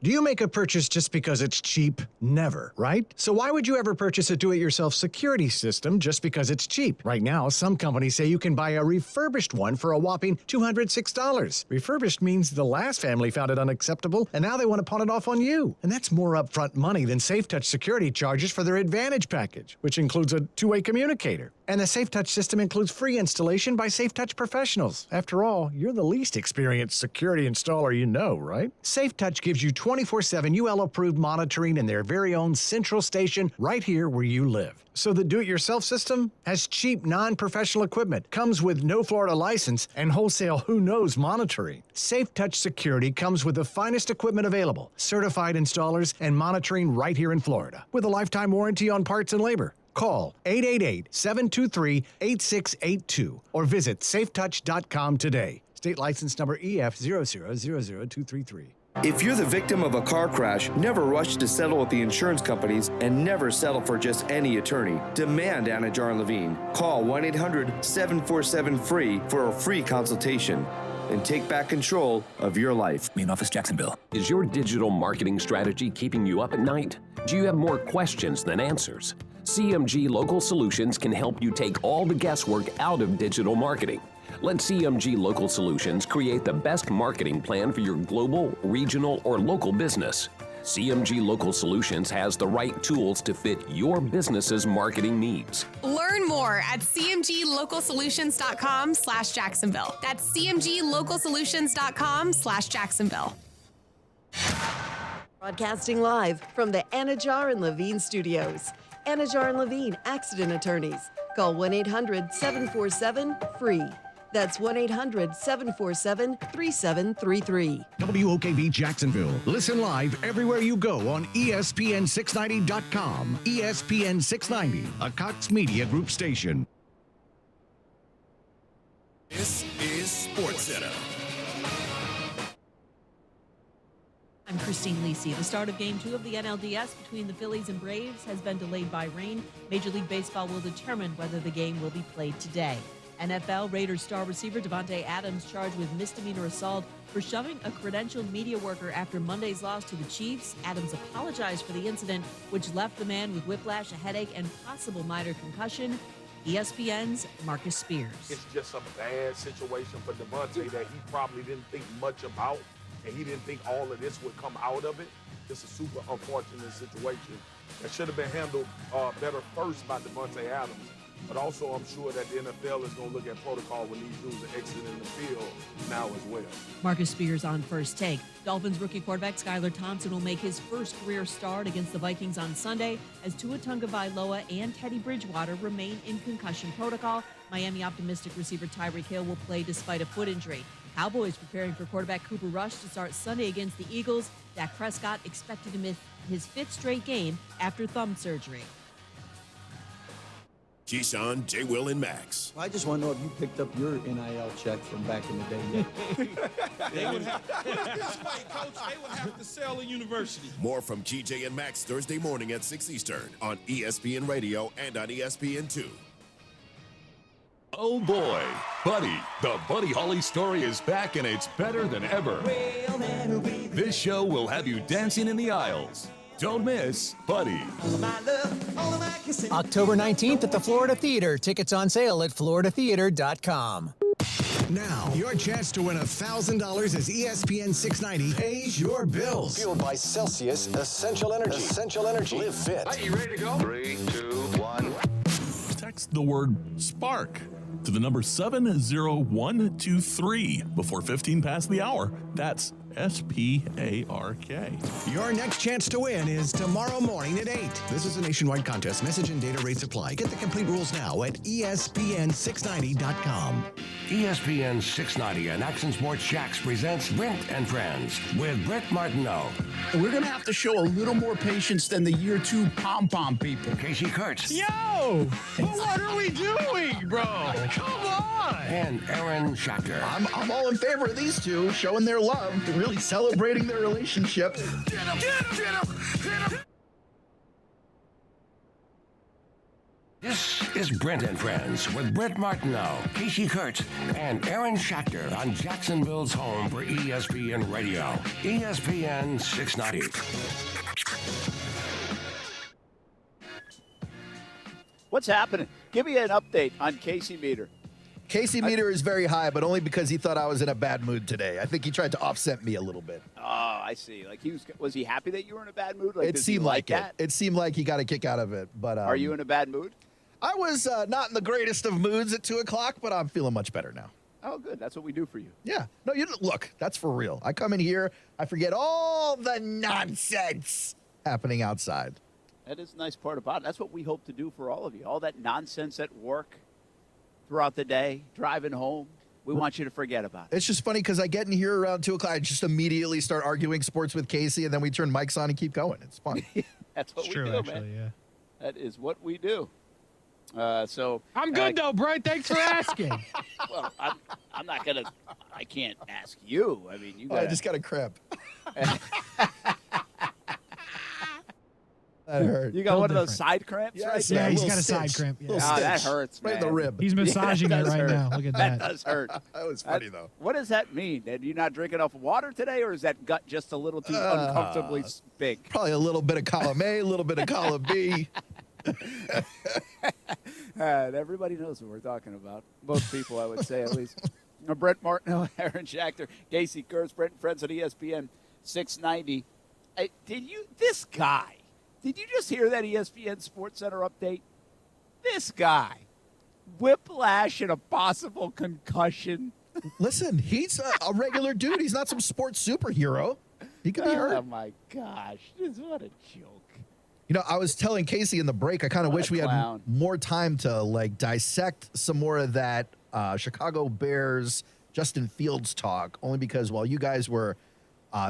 Do you make a purchase just because it's cheap? Never, right? So why would you ever purchase a do-it-yourself security system just because it's cheap? Right now, some companies say you can buy a refurbished one for a whopping $206. Refurbished means the last family found it unacceptable, and now they want to pawn it off on you. And that's more upfront money than SafeTouch security charges for their Advantage package, which includes a two-way communicator. And the SafeTouch system includes free installation by SafeTouch professionals. After all, you're the least experienced security installer you know, right? SafeTouch gives you 24/7 UL-approved monitoring in their very own central station right here where you live. So the do-it-yourself system has cheap, non-professional equipment, comes with no Florida license, and wholesale who-knows monitoring. SafeTouch Security comes with the finest equipment available, certified installers, and monitoring right here in Florida, with a lifetime warranty on parts and labor. Call 888-723-8682 or visit safetouch.com today. State license number EF0000233. If you're the victim of a car crash, never rush to settle with the insurance companies and never settle for just any attorney. Demand Anajar and Levine. Call 1-800-747-FREE for a free consultation and take back control of your life. Main office, Jacksonville. Is your digital marketing strategy keeping you up at night? Do you have more questions than answers? CMG Local Solutions can help you take all the guesswork out of digital marketing. Let CMG Local Solutions create the best marketing plan for your global, regional, or local business. CMG Local Solutions has the right tools to fit your business's marketing needs. Learn more at cmglocalsolutions.com/Jacksonville. That's cmglocalsolutions.com/Jacksonville. Broadcasting live from the Anajar and Levine studios. Anajar and Levine Accident Attorneys. Call 1-800-747-FREE. That's 1-800-747-3733. WOKV Jacksonville. Listen live everywhere you go on ESPN690.com. ESPN690, a Cox Media Group station. This is SportsCenter. I'm Christine Lisi. The start of Game 2 of the NLDS between the Phillies and Braves has been delayed by rain. Major League Baseball will determine whether the game will be played today. NFL Raiders star receiver Devonte Adams charged with misdemeanor assault for shoving a credentialed media worker after Monday's loss to the Chiefs. Adams apologized for the incident, which left the man with whiplash, a headache, and possible minor concussion. ESPN's Marcus Spears. It's just a bad situation for Devonte that he probably didn't think much about, and he didn't think all of this would come out of it. It's a super unfortunate situation that should have been handled better first by Devonte Adams. But also, I'm sure that the NFL is going to look at protocol when these dudes are exiting the field now as well. Marcus Spears on First Take. Dolphins rookie quarterback Skylar Thompson will make his first career start against the Vikings on Sunday as Tua Tagovailoa and Teddy Bridgewater remain in concussion protocol. Miami optimistic receiver Tyreek Hill will play despite a foot injury. Cowboys preparing for quarterback Cooper Rush to start Sunday against the Eagles. Dak Prescott expected to miss his 5th straight game after thumb surgery. Keyshawn, J. Will, and Max. I just want to know if you picked up your NIL check from back in the day yet. They would have, put it this way, Coach, they would have to sell a university. More from TJ and Max Thursday morning at 6 Eastern on ESPN Radio and on ESPN2. Oh boy, Buddy, the Buddy Holly story is back and it's better than ever. This show will have you dancing in the aisles. Don't miss Buddy. October 19th at the Florida Theater. Tickets on sale at floridatheater.com. Now, your chance to win $1,000 as ESPN690 pays your bills. Fueled by Celsius Essential Energy. Essential Energy. Live fit. Are you ready to go? 3, 2, 1. Text the word SPARK to the number 70123 before 15 past the hour. That's SPARK. Your next chance to win is tomorrow morning at 8. This is a nationwide contest. Message and data rates apply. Get the complete rules now at ESPN690.com. ESPN 690 and Action Sports Shacks presents Brent and Friends with Brett Martineau. We're going to have to show a little more patience than the year 2 pom-pom people. Casey Kurtz. Yo! What are we doing, bro? Come on! And Aaron Schachter. I'm all in favor of these two showing their love, really celebrating their relationship. Get him! Get him! Get him! Get him! This is Brent and Friends with Brett Martineau, Casey Kurtz, and Aaron Schachter on Jacksonville's home for ESPN Radio, ESPN 690. What's happening? Give me an update on Casey Meter. Casey Meter is very high, but only because he thought I was in a bad mood today. I think he tried to offset me a little bit. Oh, I see. Like was he happy that you were in a bad mood? Like, It seemed like it. It seemed like he got a kick out of it. But Are you in a bad mood? I was not in the greatest of moods at 2 o'clock, but I'm feeling much better now. Oh, good. That's what we do for you. Yeah. No, look, that's for real. I come in here, I forget all the nonsense happening outside. That is the nice part about it. That's what we hope to do for all of you. All that nonsense at work, throughout the day, driving home. We want you to forget about it. It's just funny because I get in here around 2 o'clock. I just immediately start arguing sports with Casey, and then we turn mics on and keep going. It's fun. That's what It's we true, do, actually, man. yeah. That is what we do. I'm good though, Brian. Thanks for asking. Well, I'm not gonna. I can't ask you. I mean, you. I just got a cramp. That hurt. You got one of those side cramps, Yes, right? Yeah, a he's little got a stitch. side cramp. Yeah. Little Ah, that stitch. hurts, Right in man. the rib. He's massaging Yeah, it right hurt. now. Look at that. That does hurt. That was funny, though. What does that mean? Did you not drink enough water today, or is that gut just a little too uncomfortably big? Probably a little bit of column A, a little bit of column B. Everybody knows what we're talking about. Most people, I would say, at least. Brent Martineau, Aaron Schachter, Casey Kurtz, Brent and Friends at ESPN 690. This guy, did you just hear that ESPN Sports Center update? This guy, whiplash and a possible concussion. Listen, he's a regular dude. He's not some sports superhero. He could be hurt. Oh, my gosh. What a joke. You know, I was telling Casey in the break, I kind of wish we had clown. more time to, dissect some more of that Chicago Bears Justin Fields talk, only because while you guys were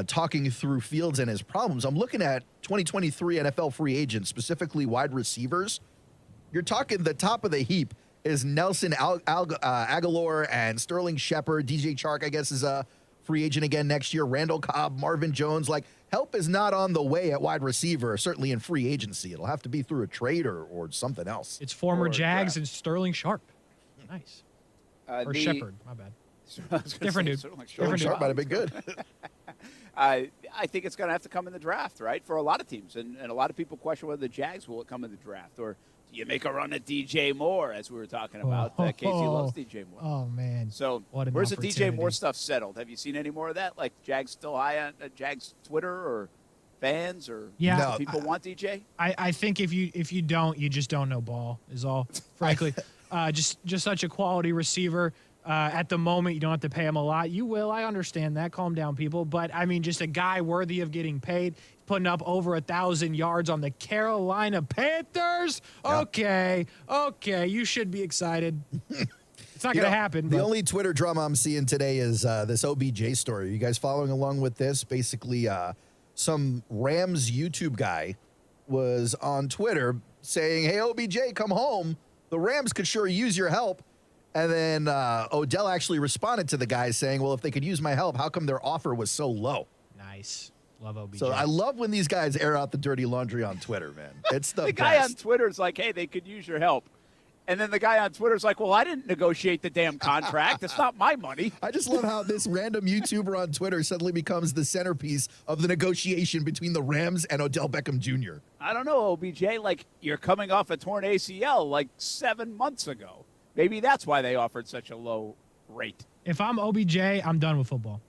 talking through Fields and his problems, I'm looking at 2023 NFL free agents, specifically wide receivers. You're talking the top of the heap is Nelson Aguilar and Sterling Shepard. DJ Chark, I guess, is a free agent again next year. Randall Cobb, Marvin Jones. Help is not on the way at wide receiver, certainly in free agency. It'll have to be through a trade or something else. It's former Jags and Sterling Sharp. Nice. Or Shepard, my bad. Different dude. Different Sharp might have been good. I think it's going to have to come in the draft, right, for a lot of teams. And a lot of people question whether the Jags will come in the draft. Or do you make a run at DJ Moore, as we were talking about? Casey loves DJ Moore. Oh, man. So what an where's the DJ opportunity. Moore stuff settled? Have you seen any more of that? Like Jags still high on Jags Twitter or fans? Or Yeah. people want DJ? I think if you don't, you just don't know ball is all, frankly. Just such a quality receiver. At the moment, you don't have to pay him a lot. You will. I understand that. Calm down, people. But, I mean, just a guy worthy of getting paid, putting up over 1,000 yards on the Carolina Panthers. Yep. Okay. You should be excited. It's not going to happen. The but only Twitter drama I'm seeing today is this OBJ story. Are you guys following along with this? Basically, some Rams YouTube guy was on Twitter saying, hey, OBJ, come home. The Rams could sure use your help. And then Odell actually responded to the guy saying, well, if they could use my help, how come their offer was so low? Nice. Love OBJ. So I love when these guys air out the dirty laundry on Twitter, man. It's the best. Guy on Twitter is like, hey, they could use your help. And then the guy on Twitter is like, well, I didn't negotiate the damn contract. It's not my money. I just love how this random YouTuber on Twitter suddenly becomes the centerpiece of the negotiation between the Rams and Odell Beckham Jr. I don't know, OBJ. Like, you're coming off a torn ACL like 7 months ago. Maybe that's why they offered such a low rate. If I'm OBJ, I'm done with football.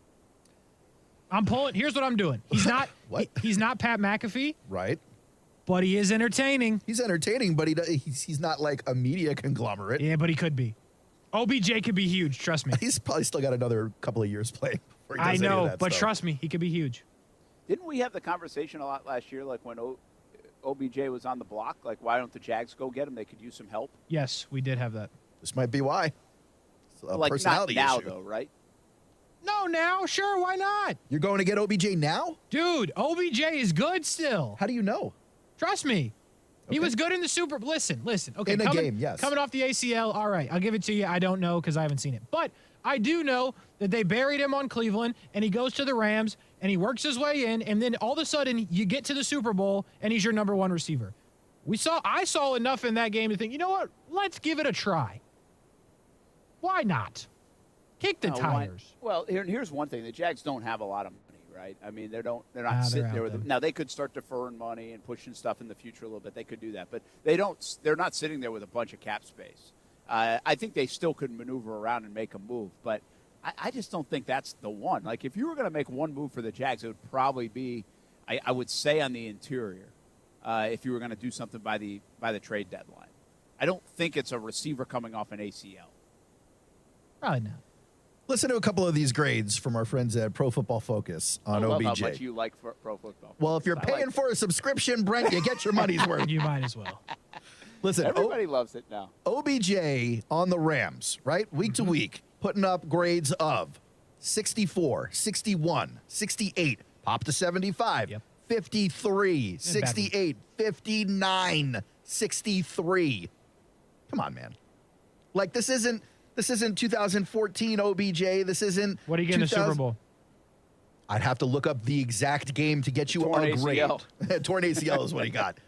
I'm pulling. Here's what I'm doing. He's not. He's not Pat McAfee. Right. But he is entertaining. He's entertaining, but he's not like a media conglomerate. Yeah, but he could be. OBJ could be huge. Trust me. He's probably still got another couple of years playing. I know, but trust me, he could be huge. Didn't we have the conversation a lot last year, like when OBJ was on the block? Like, why don't the Jags go get him? They could use some help. Yes, we did have that. This might be why. It's a like personality not now, issue. though, right? No, now, sure, why not? You're going to get OBJ now? Dude, OBJ is good still. How do you know? Trust me. He was good in the Super Bowl. Listen. Okay, in a game, yes. Coming off the ACL, all right, I'll give it to you. I don't know because I haven't seen it. But I do know that they buried him on Cleveland, and he goes to the Rams, and he works his way in, and then all of a sudden you get to the Super Bowl, and he's your number one receiver. I saw enough in that game to think, you know what? Let's give it a try. Why not? Kick the tires. Well, here's one thing: the Jags don't have a lot of money, right? I mean, they're not sitting there with them. Now they could start deferring money and pushing stuff in the future a little bit. They could do that, but they don't. They're not sitting there with a bunch of cap space. I think they still could maneuver around and make a move, but I just don't think that's the one. Like, if you were going to make one move for the Jags, it would probably be, I would say, on the interior. If you were going to do something by the trade deadline, I don't think it's a receiver coming off an ACL. Probably not. Listen to a couple of these grades from our friends at Pro Football Focus on I love OBJ. how much you like pro football. Well, if you're paying for a subscription, Brent, you get your money's worth. You might as well. Listen, everybody loves it now. OBJ on the Rams, right? Week to week, putting up grades of 64, 61, 68, pop to 75, 53, 68, 59, 63. Come on, man. Like, this isn't 2014 OBJ. This isn't. What do you get in the Super Bowl? I'd have to look up the exact game to get you a grade. Torn ACL is what he got.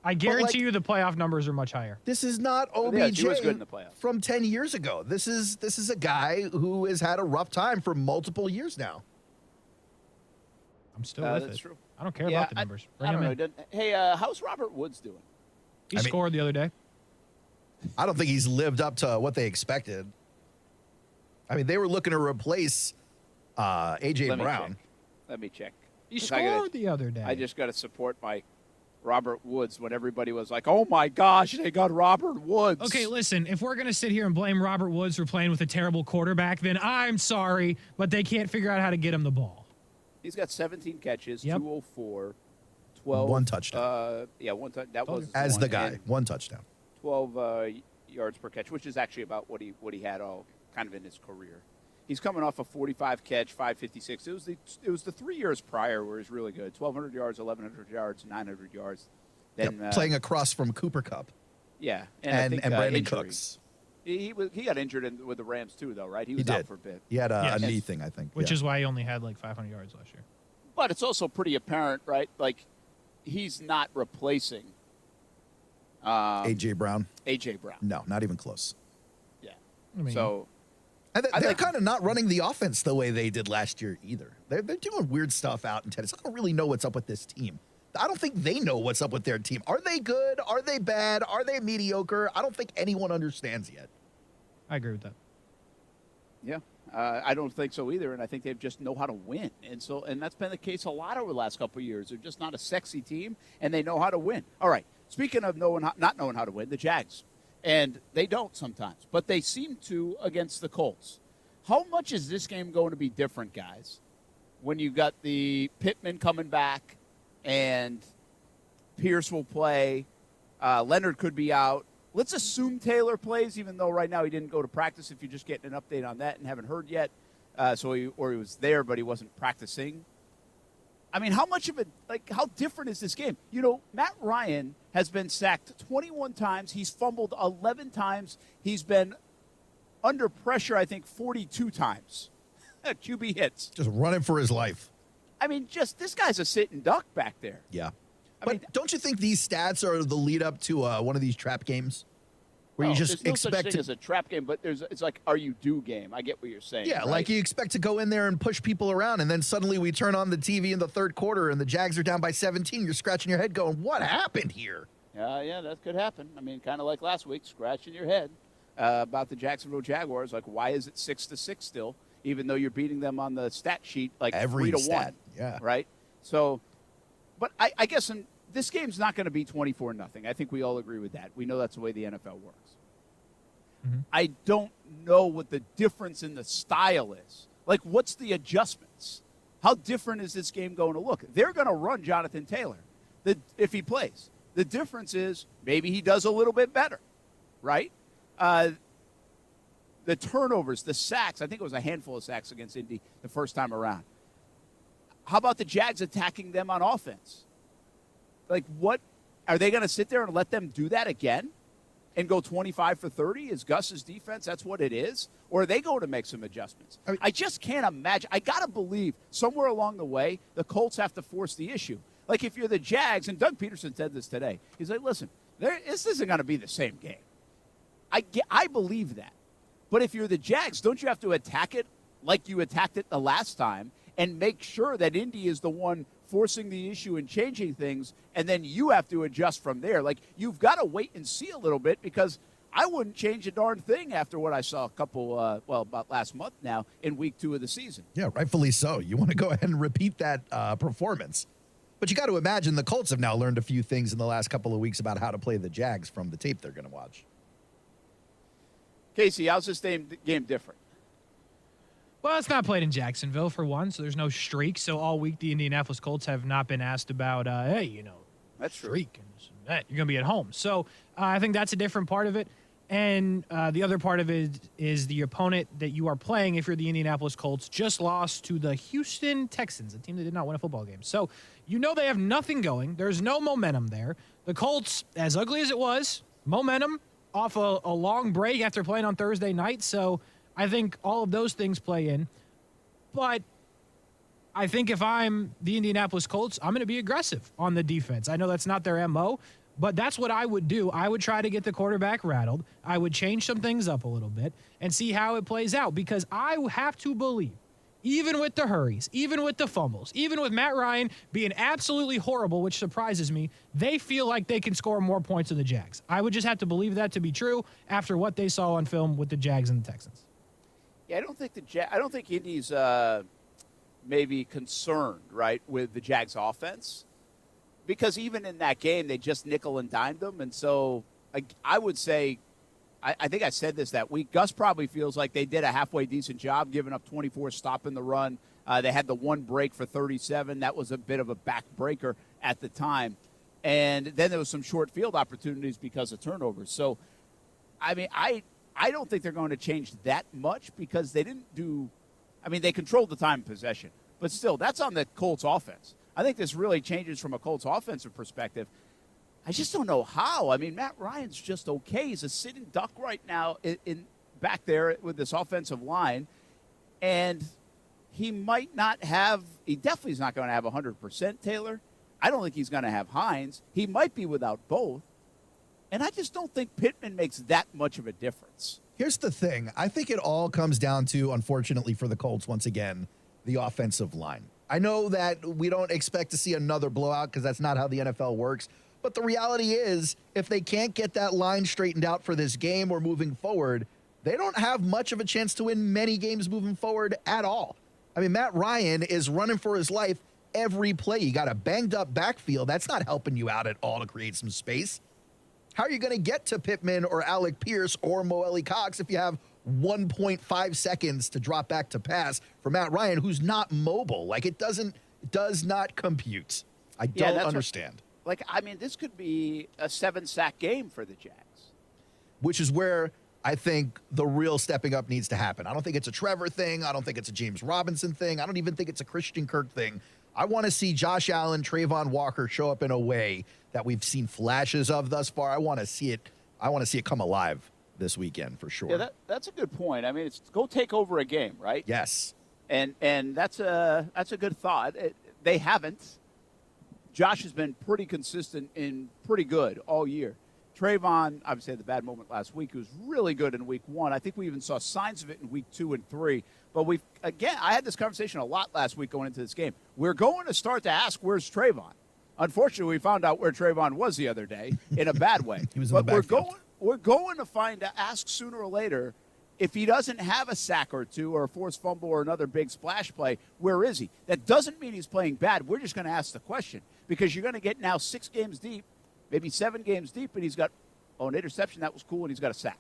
I guarantee you the playoff numbers are much higher. This is not OBJ he was good in the playoffs. from 10 years ago. This is a guy who has had a rough time for multiple years now. I'm still with that's it. True. I don't care about the numbers. I don't know. Hey, how's Robert Woods doing? He scored the other day. I don't think he's lived up to what they expected. I mean, they were looking to replace A.J. Brown. Let me check. He scored the other day. I just got to support my Robert Woods when everybody was like, oh, my gosh, they got Robert Woods. Okay, listen, if we're going to sit here and blame Robert Woods for playing with a terrible quarterback, then I'm sorry, but they can't figure out how to get him the ball. He's got 17 catches, 204, 12. One touchdown. One touchdown. That was as the guy. One touchdown. 12 yards per catch, which is actually about what he had all kind of in his career. He's coming off a 45 catch, 556. It was the 3 years prior where he's really good. 1,200 yards, 1,100 yards, 900 yards. Then playing across from Cooper Kupp. Yeah, and Brandon Cooks. He got injured with the Rams too, though, right? He was out for a bit. He had a knee thing, I think. Which is why he only had like 500 yards last year. But it's also pretty apparent, right? Like, he's not replacing A.J. Brown. A.J. Brown. No, not even close. Yeah. I mean, so And they're kind of not running the offense the way they did last year either. They're doing weird stuff out in tennis. I don't really know what's up with this team. I don't think they know what's up with their team. Are they good? Are they bad? Are they mediocre? I don't think anyone understands yet. I agree with that. Yeah, I don't think so either, and I think they just know how to win. And that's been the case a lot over the last couple of years. They're just not a sexy team, and they know how to win. All right, speaking of not knowing how to win, the Jags. And they don't sometimes, but they seem to against the Colts. How much is this game going to be different, guys, when you got the Pittman coming back and Pierce will play, Leonard could be out. Let's assume Taylor plays, even though right now he didn't go to practice, if you're just getting an update on that and haven't heard yet. He was there, but he wasn't practicing. I mean, how much of it, how different is this game? You know, Matt Ryan has been sacked 21 times. He's fumbled 11 times. He's been under pressure, I think, 42 times. QB hits. Just running for his life. I mean, this guy's a sitting duck back there. Yeah. But don't you think these stats are the lead up to one of these trap games? Where you just there's no such thing as a trap game, but it's like, are you due game? I get what you're saying. Yeah, right? like you expect to go in there and push people around, and then suddenly we turn on the TV in the third quarter, and the Jags are down by 17. You're scratching your head going, what happened here? Yeah, that could happen. I mean, kind of like last week, scratching your head about the Jacksonville Jaguars. Like, why is it 6-6 still, even though you're beating them on the stat sheet like every 3-1? Yeah. Right? So, but I guess this game's not going to be 24-0. I think we all agree with that. We know that's the way the NFL works. Mm-hmm. I don't know what the difference in the style is. Like, what's the adjustments? How different is this game going to look? They're going to run Jonathan Taylor if he plays. The difference is maybe he does a little bit better, right? The turnovers, the sacks, I think it was a handful of sacks against Indy the first time around. How about the Jags attacking them on offense? Like, what? Are they going to sit there and let them do that again and go 25 for 30? Is Gus's defense, that's what it is? Or are they going to make some adjustments? I just can't imagine. I got to believe somewhere along the way, the Colts have to force the issue. Like, if you're the Jags, and Doug Peterson said this today, he's like, listen, this isn't going to be the same game. I believe that. But if you're the Jags, don't you have to attack it like you attacked it the last time and make sure that Indy is the one forcing the issue and changing things, and then you have to adjust from there? Like, you've got to wait and see a little bit, because I wouldn't change a darn thing after what I saw about last month now in week 2 of the season. Yeah, rightfully so. You want to go ahead and repeat that performance. But you got to imagine the Colts have now learned a few things in the last couple of weeks about how to play the Jags from the tape they're going to watch. Casey, how's this game different? Well, it's not played in Jacksonville, for one, so there's no streak. So all week the Indianapolis Colts have not been asked about, that's streak and this and that. You're going to be at home. So I think that's a different part of it. And the other part of it is the opponent that you are playing, if you're the Indianapolis Colts, just lost to the Houston Texans, a team that did not win a football game. So they have nothing going. There's no momentum there. The Colts, as ugly as it was, momentum off a long break after playing on Thursday night. So I think all of those things play in. But I think if I'm the Indianapolis Colts, I'm going to be aggressive on the defense. I know that's not their MO, but that's what I would do. I would try to get the quarterback rattled. I would change some things up a little bit and see how it plays out, because I have to believe, even with the hurries, even with the fumbles, even with Matt Ryan being absolutely horrible, which surprises me, they feel like they can score more points than the Jags. I would just have to believe that to be true after what they saw on film with the Jags and the Texans. Yeah, I don't think Indy's maybe concerned, right, with the Jags offense, because even in that game they just nickel and dimed them, and so I would say, I think I said this that week, Gus probably feels like they did a halfway decent job, giving up 24, stopping the run. They had the one break for 37. That was a bit of a backbreaker at the time. And then there was some short field opportunities because of turnovers. So, I mean, I don't think they're going to change that much, because they didn't do – I mean, they controlled the time of possession. But still, that's on the Colts offense. I think this really changes from a Colts offensive perspective. I just don't know how. I mean, Matt Ryan's just okay. He's a sitting duck right now in back there with this offensive line. And he might not have – he definitely is not going to have 100% Taylor. I don't think he's going to have Hines. He might be without both. And I just don't think Pittman makes that much of a difference. Here's the thing. I think it all comes down to, unfortunately for the Colts, once again, the offensive line. I know that we don't expect to see another blowout because that's not how the NFL works. But the reality is, if they can't get that line straightened out for this game or moving forward, they don't have much of a chance to win many games moving forward at all. I mean, Matt Ryan is running for his life every play. You got a banged up backfield. That's not helping you out at all to create some space. How are you going to get to Pittman or Alec Pierce or Mo Alley Cox if you have 1.5 seconds to drop back to pass for Matt Ryan, who's not mobile? Like, it does not compute. I don't understand. This could be a 7-sack game for the Jags. Which is where I think the real stepping up needs to happen. I don't think it's a Trevor thing. I don't think it's a James Robinson thing. I don't even think it's a Christian Kirk thing. I want to see Josh Allen, Trayvon Walker show up in a way that we've seen flashes of thus far. I want to see it. I want to see it come alive this weekend for sure. Yeah, that's a good point. I mean, it's go take over a game, right? Yes. And that's a good thought. They haven't. Josh has been pretty consistent and pretty good all year. Trayvon, obviously had the bad moment last week. He was really good in week 1. I think we even saw signs of it in week 2 and 3. But I had this conversation a lot last week going into this game. We're going to start to ask, where's Trayvon? Unfortunately, we found out where Trayvon was the other day in a bad way. He was in the backfield. We're going to ask sooner or later, if he doesn't have a sack or two or a forced fumble or another big splash play, where is he? That doesn't mean he's playing bad. We're just going to ask the question because you're going to get now 6 games deep, maybe 7 games deep, and he's got an interception. That was cool, and he's got a sack.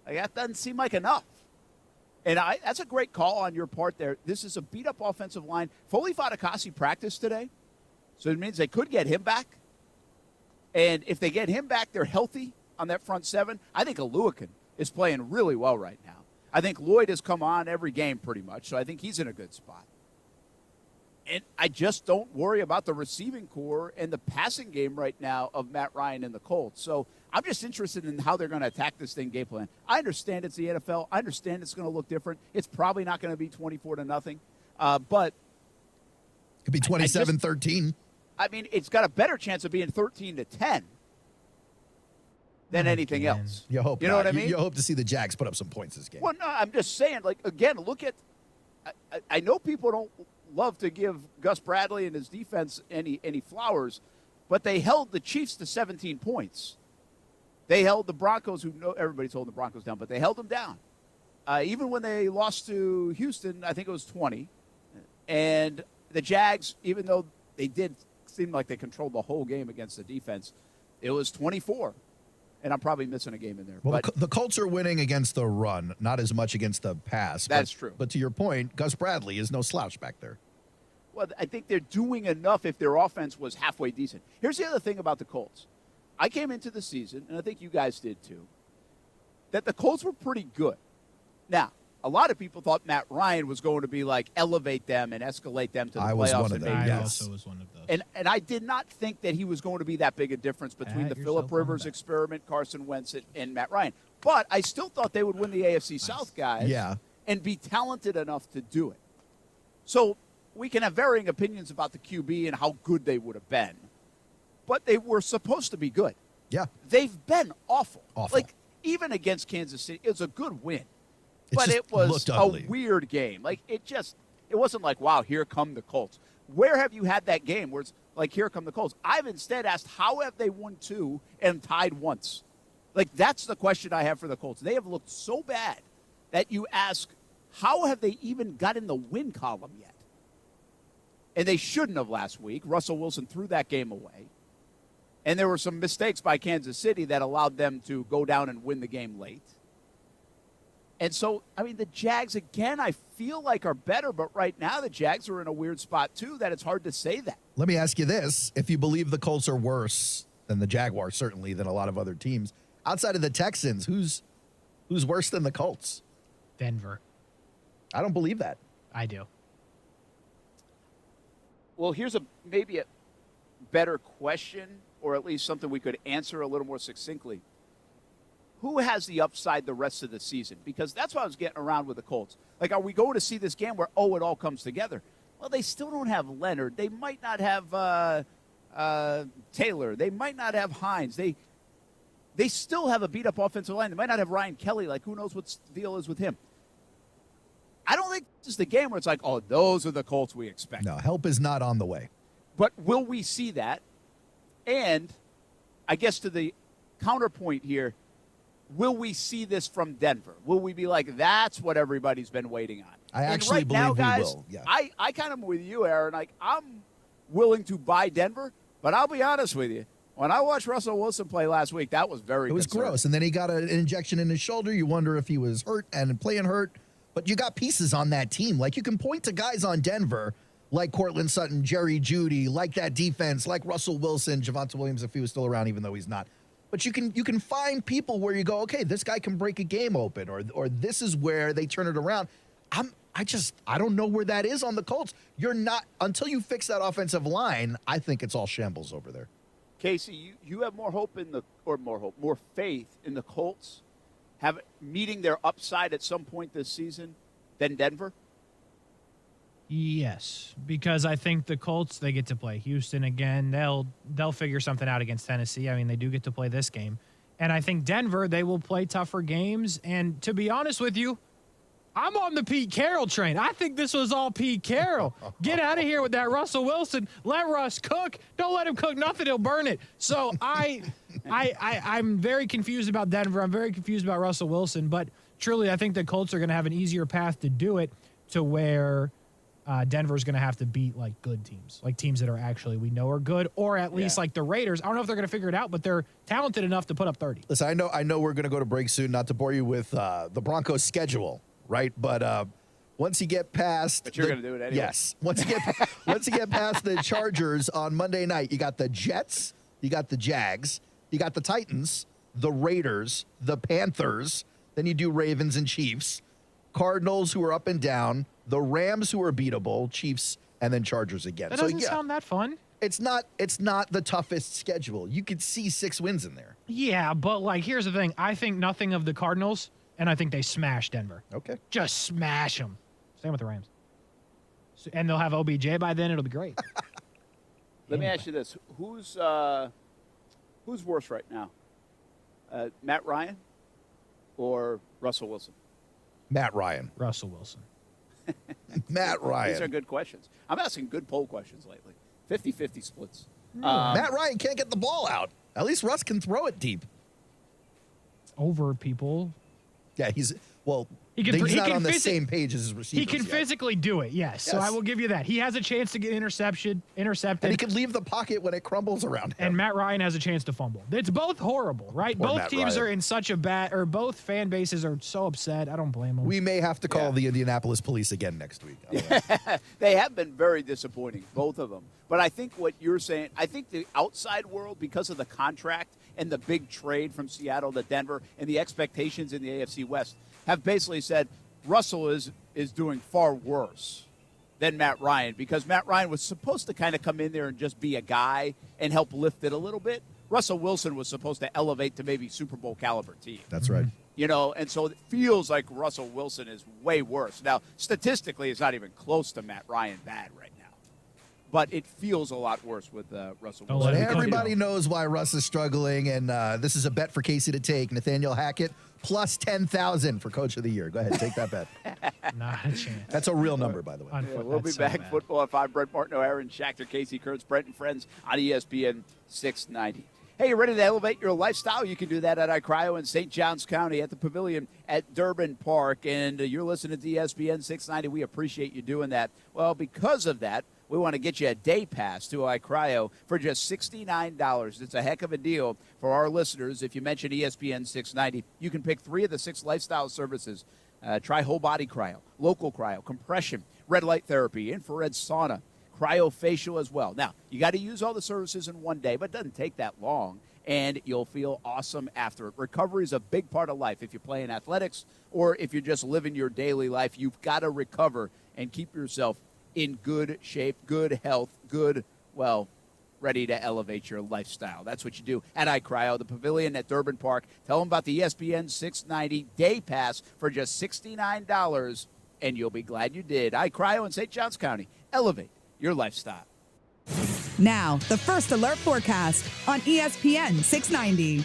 That doesn't seem like enough. And that's a great call on your part there. This is a beat-up offensive line. Foley Fatukasi practiced today, so it means they could get him back. And if they get him back, they're healthy on that front 7. I think Aluakin is playing really well right now. I think Lloyd has come on every game pretty much, so I think he's in a good spot. And I just don't worry about the receiving core and the passing game right now of Matt Ryan and the Colts. So I'm just interested in how they're going to attack this thing game plan. I understand it's the NFL. I understand it's going to look different. It's probably not going to be 24-0, but it could be 27-13. I mean, it's got a better chance of being 13-10 than anything else. You hope. You know what I mean? You hope to see the Jags put up some points this game. Well, no, I'm just saying. Again, look at. I know people don't love to give Gus Bradley and his defense any flowers, but they held the Chiefs to 17 points. They held the Broncos, everybody's holding the Broncos down, but they held them down. Even when they lost to Houston, I think it was 20. And the Jags, even though they did seem like they controlled the whole game against the defense, it was 24. And I'm probably missing a game in there. Well, but the Colts are winning against the run, not as much against the pass. That's true. But to your point, Gus Bradley is no slouch back there. Well, I think they're doing enough if their offense was halfway decent. Here's the other thing about the Colts. I came into the season, and I think you guys did too, that the Colts were pretty good. Now, a lot of people thought Matt Ryan was going to elevate them and escalate them to the playoffs. I was one of them, I yes. also was one of those. And I did not think that he was going to be that big a difference between the Phillip Rivers experiment, Carson Wentz, and Matt Ryan. But I still thought they would win the AFC South, guys, and be talented enough to do it. So we can have varying opinions about the QB and how good they would have been, but they were supposed to be good. Yeah. They've been awful. Awful. Like, even against Kansas City, it was a good win. But just it was looked a ugly. weird game. Like, it wasn't like, wow, here come the Colts. Where have you had that game where it's like, here come the Colts? I've instead asked, how have they won 2 and tied once? Like, that's the question I have for the Colts. They have looked so bad that you ask, how have they even got in the win column yet? And they shouldn't have last week. Russell Wilson threw that game away. And there were some mistakes by Kansas City that allowed them to go down and win the game late. And so, I mean, the Jags, again, I feel like are better, but right now the Jags are in a weird spot, too, that it's hard to say that. Let me ask you this. If you believe the Colts are worse than the Jaguars, certainly, than a lot of other teams, outside of the Texans, who's worse than the Colts? Denver. I don't believe that. I do. Well, here's maybe a better question, or at least something we could answer a little more succinctly. Who has the upside the rest of the season? Because that's what I was getting around with the Colts. Like, are we going to see this game where, it all comes together? Well, they still don't have Leonard. They might not have Taylor. They might not have Hines. they still have a beat-up offensive line. They might not have Ryan Kelly. Like, who knows what the deal is with him. I don't think this is the game where it's like, oh, those are the Colts we expect. No, help is not on the way. But will we see that? And I guess to the counterpoint here, will we see this from Denver? Will we be like, that's what everybody's been waiting on? I actually believe now, guys, we will. Yeah. I kind of am with you, Aaron. Like, I'm willing to buy Denver, but I'll be honest with you. When I watched Russell Wilson play last week, that was very It was concerning. gross. And then he got an injection in his shoulder. You wonder if he was hurt and playing hurt. But you got pieces on that team. Like, you can point to guys on Denver like Cortland Sutton, Jerry Jeudy, like that defense, like Russell Wilson, Javonte Williams, if he was still around, even though he's not. But you can find people where you go, okay, this guy can break a game open, or this is where they turn it around. I don't know where that is on the Colts. You're not, until you fix that offensive line, I think it's all shambles over there. Casey, you have more faith in the Colts meeting their upside at some point this season than Denver? Yes, because I think the Colts, they get to play Houston again. They'll figure something out against Tennessee. I mean, they do get to play this game. And I think Denver, they will play tougher games. And to be honest with you, I'm on the Pete Carroll train. I think this was all Pete Carroll. Get out of here with that Russell Wilson. Let Russ cook. Don't let him cook nothing. He'll burn it. So I'm very confused about Denver. I'm very confused about Russell Wilson. But truly, I think the Colts are going to have an easier path to do it, to where Denver's going to have to beat like good teams, like teams that are actually we know are good, or at least like the Raiders. I don't know if they're going to figure it out, but they're talented enough to put up 30. Listen, I know we're going to go to break soon, not to bore you with the Broncos schedule, right? But once you get past, but you're going to do it anyway. Yes. Once you get past the Chargers on Monday night, you got the Jets, you got the Jags, you got the Titans, the Raiders, the Panthers. Then you do Ravens and Chiefs, Cardinals who are up and down, the Rams who are beatable, Chiefs, and then Chargers again. That doesn't sound that fun. It's not the toughest schedule. You could see 6 wins in there. Yeah, but like here's the thing. I think nothing of the Cardinals, and I think they smash Denver. Okay. Just smash them. Same with the Rams. And they'll have OBJ by then. It'll be great. Let me ask you this. Who's worse right now? Matt Ryan or Russell Wilson? Matt Ryan. Russell Wilson. Matt Ryan. These are good questions. I'm asking good poll questions lately. 50-50 splits. Matt Ryan can't get the ball out. At least Russ can throw it deep. Over people. Yeah, he's not on the same page as his receivers. He can physically do it, yes. So I will give you that. He has a chance to get intercepted. And he can leave the pocket when it crumbles around him. And Matt Ryan has a chance to fumble. It's both horrible, right? Poor both Matt teams Ryan. are in such a bad, or both fan bases are so upset. I don't blame them. We may have to call the Indianapolis police again next week. They have been very disappointing, both of them. But I think what you're saying, I think the outside world, because of the contract and the big trade from Seattle to Denver and the expectations in the AFC West, have basically said Russell is doing far worse than Matt Ryan, because Matt Ryan was supposed to kind of come in there and just be a guy and help lift it a little bit. Russell Wilson was supposed to elevate to maybe Super Bowl caliber team. That's right. You know, and so it feels like Russell Wilson is way worse. Now, statistically, it's not even close to Matt Ryan bad right now. But it feels a lot worse with Russell Wilson. But everybody knows why Russ is struggling, and this is a bet for Casey to take. Nathaniel Hackett, plus 10,000 for Coach of the Year. Go ahead, take that bet. Not a chance. That's a real number, by the way. We'll be back. Football at 5. Brent Martineau, Aaron Schachter, Casey Kurtz, Brent and Friends on ESPN 690. Hey, you ready to elevate your lifestyle? You can do that at iCryo in St. Johns County at the Pavilion at Durbin Park. And you're listening to ESPN 690. We appreciate you doing that. Well, because of that, we want to get you a day pass to iCryo for just $69. It's a heck of a deal for our listeners. If you mention ESPN 690, you can pick 3 of the 6 lifestyle services. Try whole body cryo, local cryo, compression, red light therapy, infrared sauna, cryofacial as well. Now, you got to use all the services in one day, but it doesn't take that long, and you'll feel awesome after it. Recovery is a big part of life. If you're playing athletics or if you're just living your daily life, you've got to recover and keep yourself in good shape, good health, ready to elevate your lifestyle. That's what you do at iCryo, the Pavilion at Durbin Park. Tell them about the ESPN 690 Day Pass for just $69, and you'll be glad you did. iCryo in St. Johns County. Elevate your lifestyle. Now, the First Alert Forecast on ESPN 690.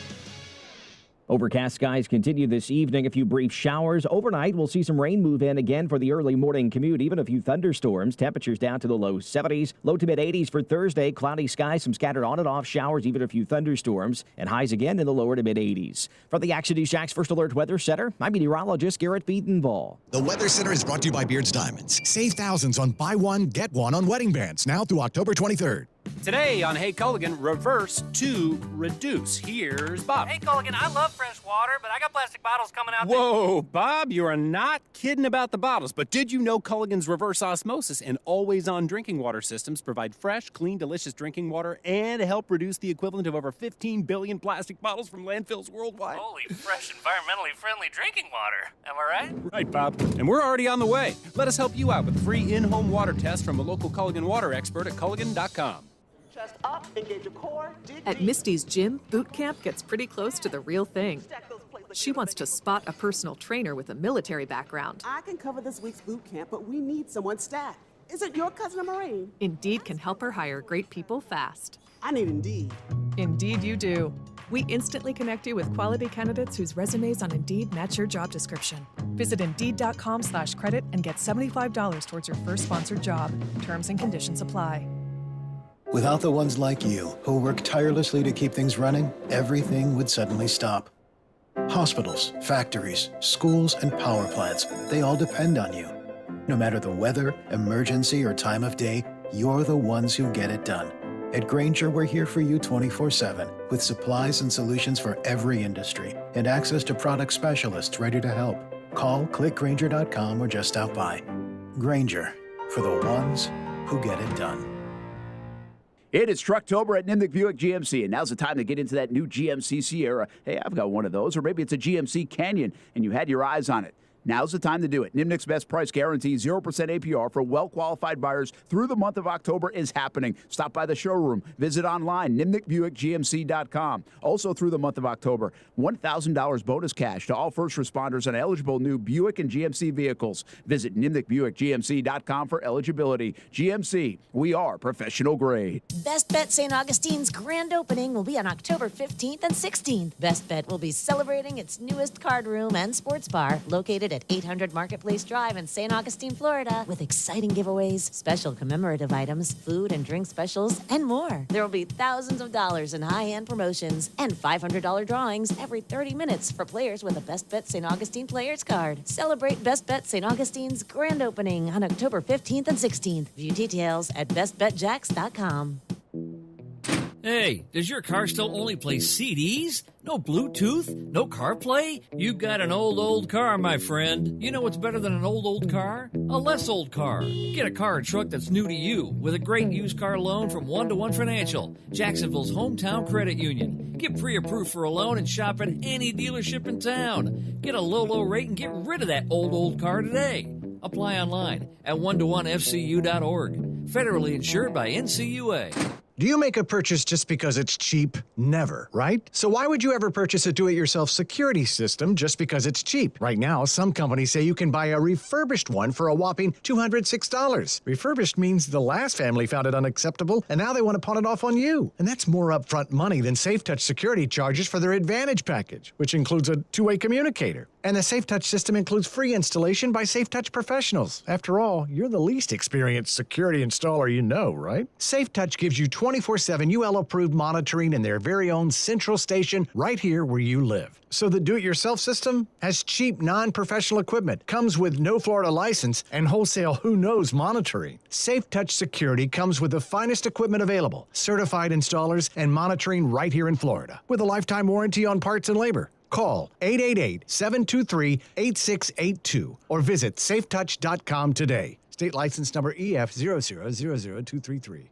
Overcast skies continue this evening. A few brief showers. Overnight, we'll see some rain move in again for the early morning commute. Even a few thunderstorms. Temperatures down to the low 70s. Low to mid 80s for Thursday. Cloudy skies, some scattered on and off showers, even a few thunderstorms. And highs again in the lower to mid 80s. From the Action News Jax First Alert Weather Center, I'm meteorologist Garrett Fiedenball. The Weather Center is brought to you by Beards Diamonds. Save thousands on buy one, get one on wedding bands now through October 23rd. Today on Hey Culligan, reverse to reduce. Here's Bob. Hey Culligan, I love fresh water, but I got plastic bottles coming out. Whoa, Bob, you are not kidding about the bottles. But did you know Culligan's reverse osmosis and always-on drinking water systems provide fresh, clean, delicious drinking water and help reduce the equivalent of over 15 billion plastic bottles from landfills worldwide? Holy, fresh, environmentally friendly drinking water. Am I right? Right, Bob. And we're already on the way. Let us help you out with a free in-home water test from a local Culligan water expert at Culligan.com. Chest up, engage your core, dig At Misty's gym, boot camp gets pretty close to the real thing. She wants to spot a personal trainer with a military background. I can cover this week's boot camp, but we need someone stacked. Isn't your cousin a Marine? Indeed can help her hire great people fast. I need Indeed. Indeed you do. We instantly connect you with quality candidates whose resumes on Indeed match your job description. Visit Indeed.com/credit and get $75 towards your first sponsored job. Terms and conditions apply. Without the ones like you, who work tirelessly to keep things running, everything would suddenly stop. Hospitals, factories, schools, and power plants, they all depend on you. No matter the weather, emergency, or time of day, you're the ones who get it done. At Grainger, we're here for you 24/7, with supplies and solutions for every industry, and access to product specialists ready to help. Call, click Grainger.com, or just stop by. Grainger, for the ones who get it done. It is Trucktober at Nimnik Buick GMC, and now's the time to get into that new GMC Sierra. Hey, I've got one of those, or maybe it's a GMC Canyon, and you had your eyes on it. Now's the time to do it. Nimnik's best price guarantee, 0% APR for well-qualified buyers through the month of October is happening. Stop by the showroom. Visit online, NimnikBuickGMC.com. Also through the month of October, $1,000 bonus cash to all first responders on eligible new Buick and GMC vehicles. Visit NimnikBuickGMC.com for eligibility. GMC, we are professional grade. Best Bet St. Augustine's grand opening will be on October 15th and 16th. Best Bet will be celebrating its newest card room and sports bar located at 800 Marketplace Drive in St. Augustine, Florida, with exciting giveaways, special commemorative items, food and drink specials, and more. There will be thousands of dollars in high-end promotions and $500 drawings every 30 minutes for players with a Best Bet St. Augustine Players Card. Celebrate Best Bet St. Augustine's grand opening on October 15th and 16th. View details at bestbetjax.com. Hey, does your car still only play CDs? No Bluetooth? No CarPlay? You got an old car, my friend. You know what's better than an old car? A less old car. Get a car or truck that's new to you with a great used car loan from 1-to-1 Financial, Jacksonville's hometown credit union. Get pre-approved for a loan and shop at any dealership in town. Get a low rate and get rid of that old car today. Apply online at 1to1fcu.org. Federally insured by NCUA. Do you make a purchase just because it's cheap? Never, right? So why would you ever purchase a do-it-yourself security system just because it's cheap? Right now, some companies say you can buy a refurbished one for a whopping $206. Refurbished means the last family found it unacceptable, and now they want to pawn it off on you. And that's more upfront money than SafeTouch security charges for their Advantage package, which includes a two-way communicator. And the SafeTouch system includes free installation by SafeTouch professionals. After all, you're the least experienced security installer you know, right? SafeTouch gives you 24/7 UL-approved monitoring in their very own central station right here where you live. So the do-it-yourself system has cheap, non-professional equipment, comes with no Florida license, and wholesale who-knows monitoring. SafeTouch Security comes with the finest equipment available, certified installers, and monitoring right here in Florida, with a lifetime warranty on parts and labor. Call 888-723-8682 or visit safetouch.com today. State license number EF0000233.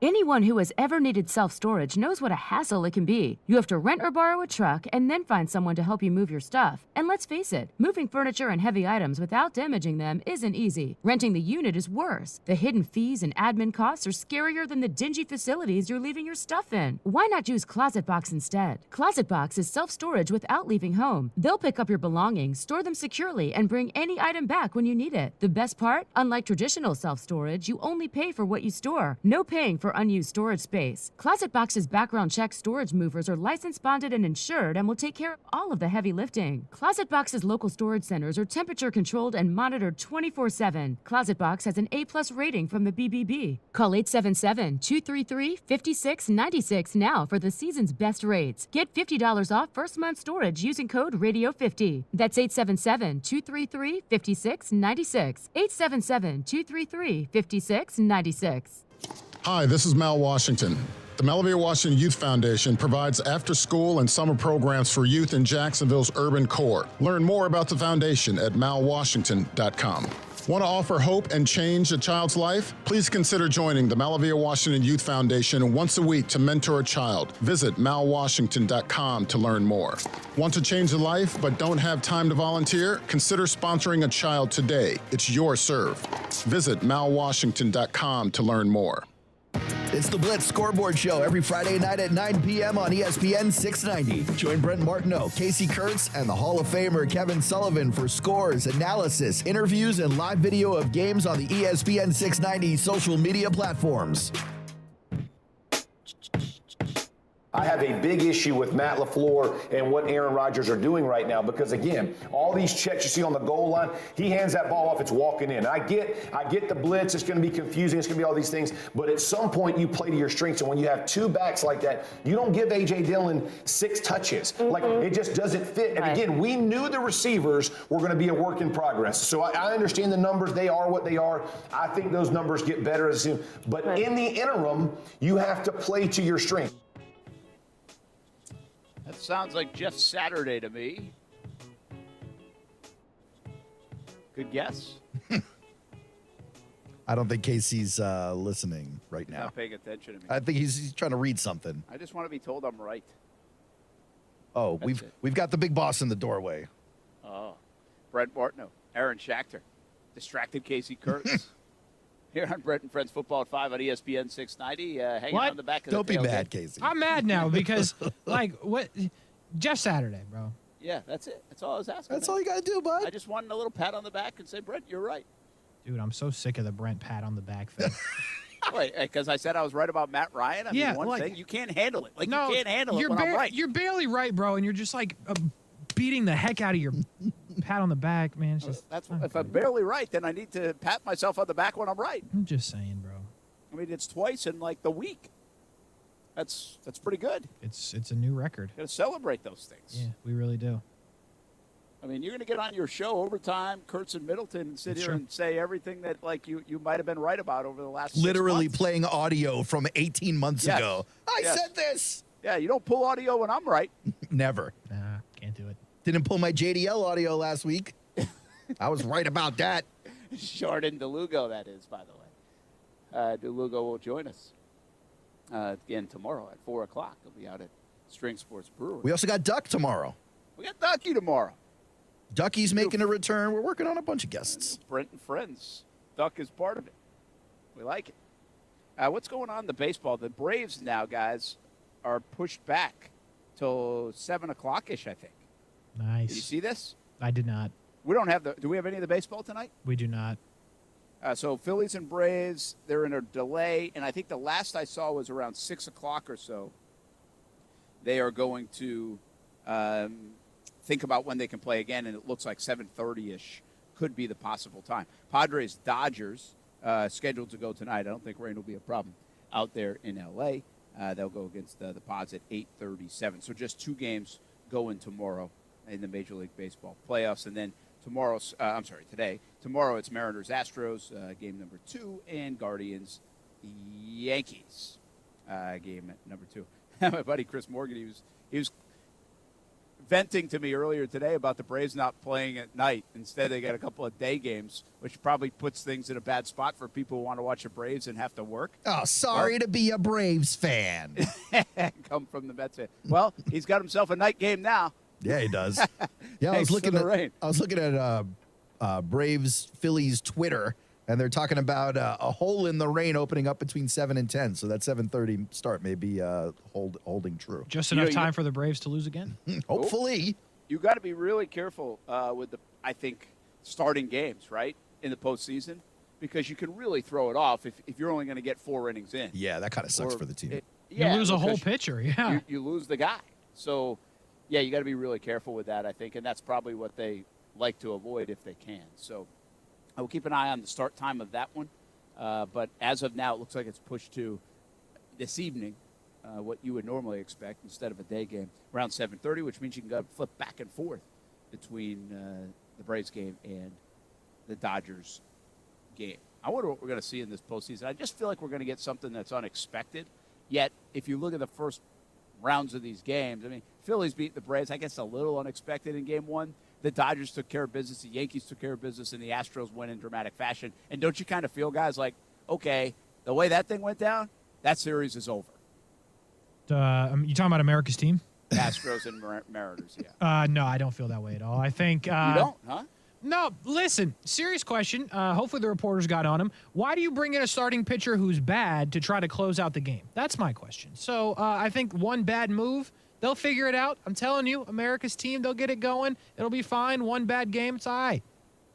Anyone who has ever needed self-storage knows what a hassle it can be. You have to rent or borrow a truck and then find someone to help you move your stuff. And let's face it, moving furniture and heavy items without damaging them isn't easy. Renting the unit is worse. The hidden fees and admin costs are scarier than the dingy facilities you're leaving your stuff in. Why not use ClosetBox instead? ClosetBox is self-storage without leaving home. They'll pick up your belongings, store them securely, and bring any item back when you need it. The best part? Unlike traditional self-storage, you only pay for what you store. No paying for for unused storage space. Closet Box's background check storage movers are licensed, bonded, and insured and will take care of all of the heavy lifting. Closet Box's local storage centers are temperature controlled and monitored 24/7. Closet Box has an A+ rating from the BBB. Call 877-233-5696 now for the season's best rates. Get $50 off first month storage using code RADIO50. That's 877-233-5696. 877-233-5696. Hi, this is Mal Washington. The Malavia Washington Youth Foundation provides after-school and summer programs for youth in Jacksonville's urban core. Learn more about the foundation at malwashington.com. Want to offer hope and change a child's life? Please consider joining the Malavia Washington Youth Foundation once a week to mentor a child. Visit malwashington.com to learn more. Want to change a life but don't have time to volunteer? Consider sponsoring a child today. It's your serve. Visit malwashington.com to learn more. It's the Blitz Scoreboard Show every Friday night at 9 p.m. on ESPN 690. Join Brent Martineau, Casey Kurtz, and the Hall of Famer Kevin Sullivan for scores, analysis, interviews, and live video of games on the ESPN 690 social media platforms. I have a big issue with Matt LaFleur and what Aaron Rodgers are doing right now because, again, all these checks you see on the goal line, he hands that ball off, it's walking in. I get the blitz, it's going to be confusing, it's going to be all these things, but at some point you play to your strengths, and when you have two backs like that, you don't give A.J. Dillon 6 touches. Like, it just doesn't fit. And again, we knew the receivers were going to be a work in progress. So I understand the numbers, they are what they are. I think those numbers get better as soon. But in the interim, you have to play to your strength. That sounds like Jeff Saturday to me. Good guess. I don't think Casey's listening right now. Not paying attention to me. I think he's trying to read something. I just want to be told I'm right. Oh, we've got the big boss in the doorway. Oh, Brent Martineau, Aaron Schachter, distracted Casey Kurtz. Here on Brent and Friends Football at 5 on ESPN 690. Hanging on the back of Don't the be tailgate. mad, Casey. I'm mad now because, like, what? Jeff Saturday, bro. Yeah, that's it. That's all I was asking. That's all you got to do, bud. I just wanted a little pat on the back and say, Brent, you're right. Dude, I'm so sick of the Brent pat on the back thing. Wait, because I said I was right about Matt Ryan? I mean, one thing, you can't handle it. Like, no, you can't handle it when I'm right. You're barely right, bro, and you're just, like, beating the heck out of your pat on the back, man. It's just, if I'm barely right, then I need to pat myself on the back when I'm right. I'm just saying, bro. I mean, it's twice in, like, the week. That's pretty good. It's a new record. Got to celebrate those things. Yeah, we really do. I mean, you're going to get on your show overtime, Kurtz and Middleton, and sit here and say everything that, like, you might have been right about over the last 6 Literally months. playing audio from 18 months ago. I Yes. said this. Yeah, you don't pull audio when I'm right. Never. Nah, can't do it. Didn't pull my JDL audio last week. I was right about that. Jordan DeLugo, that is, by the way. DeLugo will join us again tomorrow at 4 o'clock. He'll be out at String Sports Brewery. We also got Duck tomorrow. We got Ducky tomorrow. Ducky's making a return. We're working on a bunch of guests. Brent and Friends. Duck is part of it. We like it. What's going on in the baseball? The Braves now, guys, are pushed back till 7 o'clock-ish, I think. Nice. Did you see this? I did not. We don't have do we have any of the baseball tonight? We do not. So Phillies and Braves, they're in a delay, and I think the last I saw was around 6 o'clock or so. They are going to think about when they can play again, and it looks like 7:30-ish could be the possible time. Padres, Dodgers, scheduled to go tonight. I don't think rain will be a problem out there in L.A. They'll go against the Pods at 8:37. So just 2 games going tomorrow in the Major League Baseball playoffs, and then today. Tomorrow it's Mariners, Astros, game number 2, and Guardians, Yankees, game number 2. My buddy Chris Morgan, he was venting to me earlier today about the Braves not playing at night. Instead, they got a couple of day games, which probably puts things in a bad spot for people who want to watch the Braves and have to work. Oh, sorry to be a Braves fan. Come from the Mets fan. Well, he's got himself a night game now. Yeah, he does. Yeah, I was looking at Braves Phillies Twitter, and they're talking about a hole in the rain opening up between 7 and 10. So that 7:30 start may be holding true. Just enough time for the Braves to lose again? Hopefully. You got to be really careful with I think, starting games, right, in the postseason. because you can really throw it off if you're only going to get 4 innings in. Yeah, that kind of sucks for the team. You lose a whole pitcher, yeah. You lose the guy. So, yeah, you got to be really careful with that, I think, and that's probably what they like to avoid if they can. So I will keep an eye on the start time of that one. But as of now, it looks like it's pushed to this evening, what you would normally expect instead of a day game, around 7:30, which means you can go flip back and forth between the Braves game and the Dodgers game. I wonder what we're going to see in this postseason. I just feel like we're going to get something that's unexpected. Yet, if you look at the first rounds of these games, I mean, Phillies beat the Braves. I guess a little unexpected in game one. The Dodgers took care of business. The Yankees took care of business, and the Astros went in dramatic fashion. And don't you kind of feel, guys, like, okay, the way that thing went down, that series is over. You talking about America's team? Astros and Mariners, yeah. No, I don't feel that way at all. I think you don't, huh? No, listen, serious question. Hopefully the reporters got on him. Why do you bring in a starting pitcher who's bad to try to close out the game? That's my question. So I think one bad move, they'll figure it out. I'm telling you, America's team, they'll get it going. It'll be fine. One bad game, it's all right.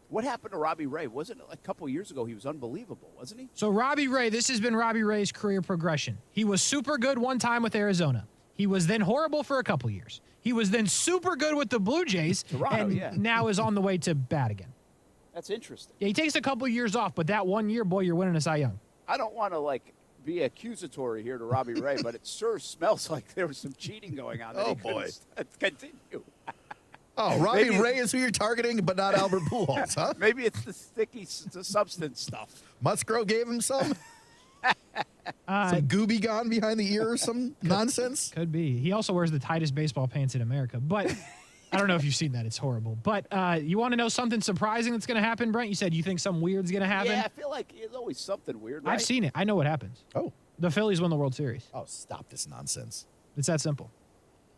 What happened to Robbie Ray? Wasn't it a couple years ago he was unbelievable, wasn't he? So Robbie Ray, this has been Robbie Ray's career progression. He was super good one time with Arizona. He was then horrible for a couple years. He was then super good with the Blue Jays, Toronto, and now is on the way to bad again. That's interesting. Yeah, he takes a couple years off, but that 1 year, boy, you're winning a Cy Young. I don't want to, be accusatory here to Robbie Ray, but it sure smells like there was some cheating going on. Oh, boy. Continue. Oh, Robbie Ray is who you're targeting, but not Albert Pujols, huh? Maybe it's the sticky substance stuff. Musgrove gave him some? Some gooby gone behind the ear or some nonsense? Could be. He also wears the tightest baseball pants in America. But I don't know if you've seen that. It's horrible. But you want to know something surprising that's going to happen, Brent? You said you think something weird's going to happen? Yeah, I feel like there's always something weird, right? I've seen it. I know what happens. Oh. The Phillies win the World Series. Oh, stop this nonsense. It's that simple.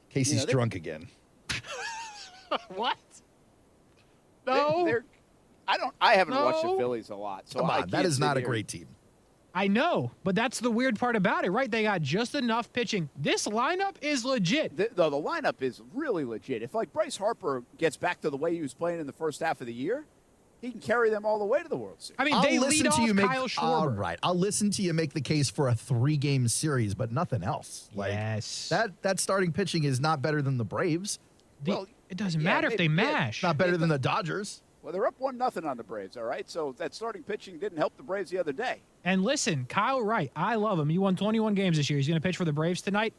Casey's drunk again. What? No. I haven't watched the Phillies a lot. So Come on, that is not a here. great team. I know, but that's the weird part about it, right? They got just enough pitching. This lineup is legit. The lineup is really legit. If, Bryce Harper gets back to the way he was playing in the first half of the year, he can carry them all the way to the World Series. I mean, they lead off Kyle Schwarber. All right, I'll listen to you make the case for a 3-game series, but nothing else. Yes. That starting pitching is not better than the Braves. It doesn't matter if they mash. Not better than the Dodgers. Well, they're up 1-0 on the Braves, all right? So that starting pitching didn't help the Braves the other day. And listen, Kyle Wright, I love him. He won 21 games this year. He's going to pitch for the Braves tonight.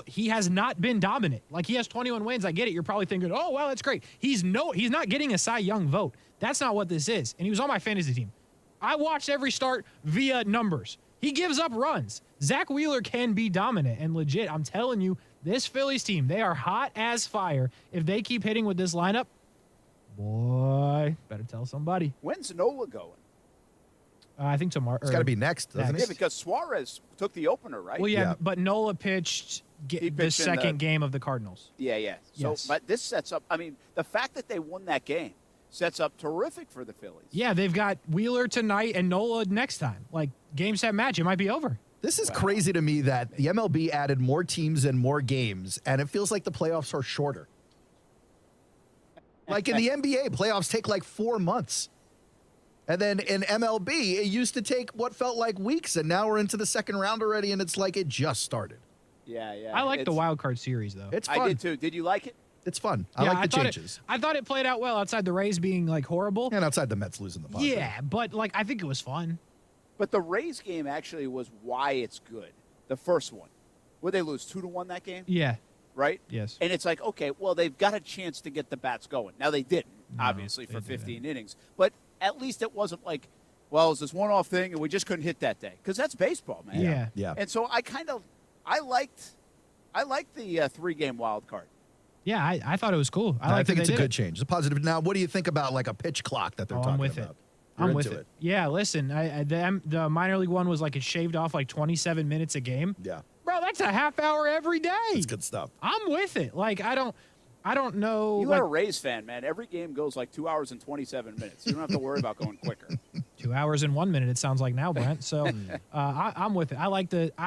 He has not been dominant. He has 21 wins. I get it. You're probably thinking, oh, well, that's great. He's not getting a Cy Young vote. That's not what this is. And he was on my fantasy team. I watched every start via numbers. He gives up runs. Zach Wheeler can be dominant and legit. I'm telling you, this Phillies team, they are hot as fire. If they keep hitting with this lineup, boy, better tell somebody. When's Nola going? I think tomorrow. It's got to be next, doesn't it? Yeah, because Suarez took the opener, right? Well, yeah. But Nola pitched the second game of the Cardinals. Yeah. So, yes. But this sets up, the fact that they won that game sets up terrific for the Phillies. Yeah, they've got Wheeler tonight and Nola next time. Game, set, match. It might be over. This is crazy to me that the MLB added more teams and more games, and it feels like the playoffs are shorter. In the NBA, playoffs take 4 months. And then in MLB, it used to take what felt like weeks, and now we're into the second round already, and it's like it just started. Yeah. I like the wild card series, though. It's fun. I did, too. Did you like it? It's fun. I like the changes. I thought it played out well outside the Rays being, horrible. And outside the Mets losing the Padres. Yeah, but, I think it was fun. But the Rays game actually was why it's good. The first one. Would they lose 2-1 that game? Yeah. Right? Yes. And it's okay, well, they've got a chance to get the bats going. Now, they didn't, obviously, for 15 innings. But at least it wasn't it was this one-off thing and we just couldn't hit that day. Because that's baseball, man. Yeah. And so I liked the 3-game wild card. Yeah, I thought it was cool. I think it's a good change. It's a positive. Now, what do you think about a pitch clock that they're talking about? I'm with it. I'm with it. Yeah, listen, the minor league one was it shaved off 27 minutes a game. Yeah. Bro, that's a half hour every day. It's good stuff. I'm with it. I don't know. You are a Rays fan, man. Every game goes 2 hours and 27 minutes. You don't have to worry about going quicker. 2 hours and 1 minute, it sounds like now, Brent. So I'm with it. I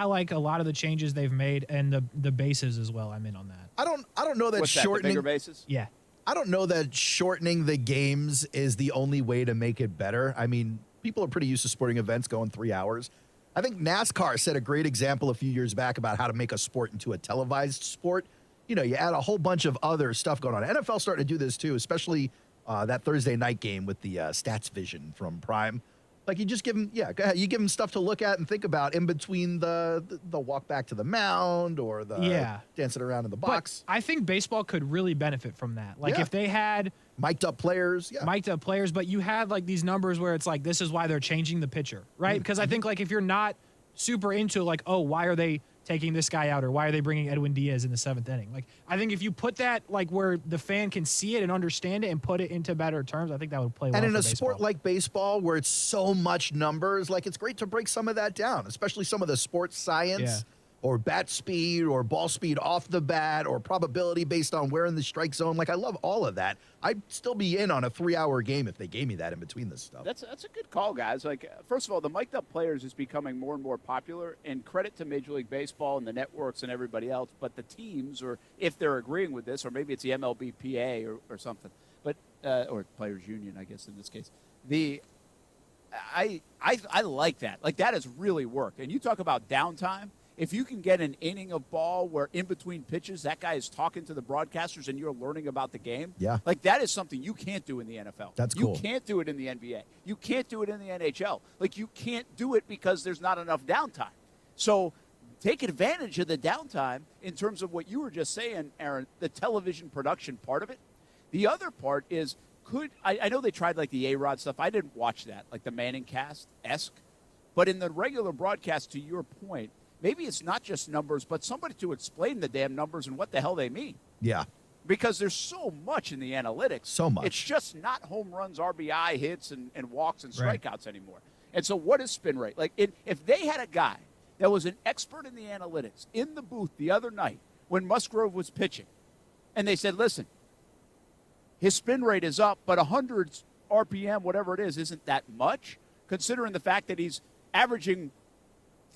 like a lot of the changes they've made and the bases as well. I'm in on that. I don't know that What's shortening that, the bigger bases? Yeah. I don't know that shortening the games is the only way to make it better. people are pretty used to sporting events going 3 hours. I think NASCAR set a great example a few years back about how to make a sport into a televised sport. You know, you add a whole bunch of other stuff going on. NFL starting to do this too, especially that Thursday night game with the Stats Vision from Prime. Like, you just give them, go ahead. You give them stuff to look at and think about in between the walk back to the mound or the dancing around in the box. But I think baseball could really benefit from that. Like, if they had mic'd up players, but you had like these numbers where it's like, this is why they're changing the pitcher, right? Because I think like if you're not super into like, oh, why are they taking this guy out or why are they bringing Edwin Diaz in the 7th inning? Like, I think if you put that like where the fan can see it and understand it and put it into better terms, I think that would play well. And in for a baseball. sport like baseball where it's so much numbers, like it's great to break some of that down, especially some of the sports science or bat speed or ball speed off the bat or probability based on where in the strike zone. Like, I love all of that. I'd still be in on a 3-hour game if they gave me that in between this stuff. That's a good call, guys. Like, first of all, the mic'd up players is becoming more and more popular, and credit to Major League Baseball and the networks and everybody else. But the teams, or if they're agreeing with this, or maybe it's the MLBPA or something, but or Players Union, I guess in this case. I like that. Like, that has really worked. And you talk about downtime. If you can get an inning of ball where in between pitches that guy is talking to the broadcasters and you're learning about the game, like that is something you can't do in the NFL. That's cool. You can't do it in the NBA. You can't do it in the NHL. Like, you can't do it because there's not enough downtime. So take advantage of the downtime in terms of what you were just saying, Aaron, the television production part of it. The other part is, I know they tried like the A-Rod stuff. I didn't watch that, like the Manning cast-esque. But in the regular broadcast, to your point, maybe it's not just numbers, but somebody to explain the damn numbers and what the hell they mean. Yeah. Because there's so much in the analytics. So much. It's just not home runs, RBI, hits, and walks and strikeouts anymore. And so what is spin rate? Like, if they had a guy that was an expert in the analytics in the booth the other night when Musgrove was pitching, and they said, listen, his spin rate is up, but 100 RPM, whatever it is, isn't that much, considering the fact that he's averaging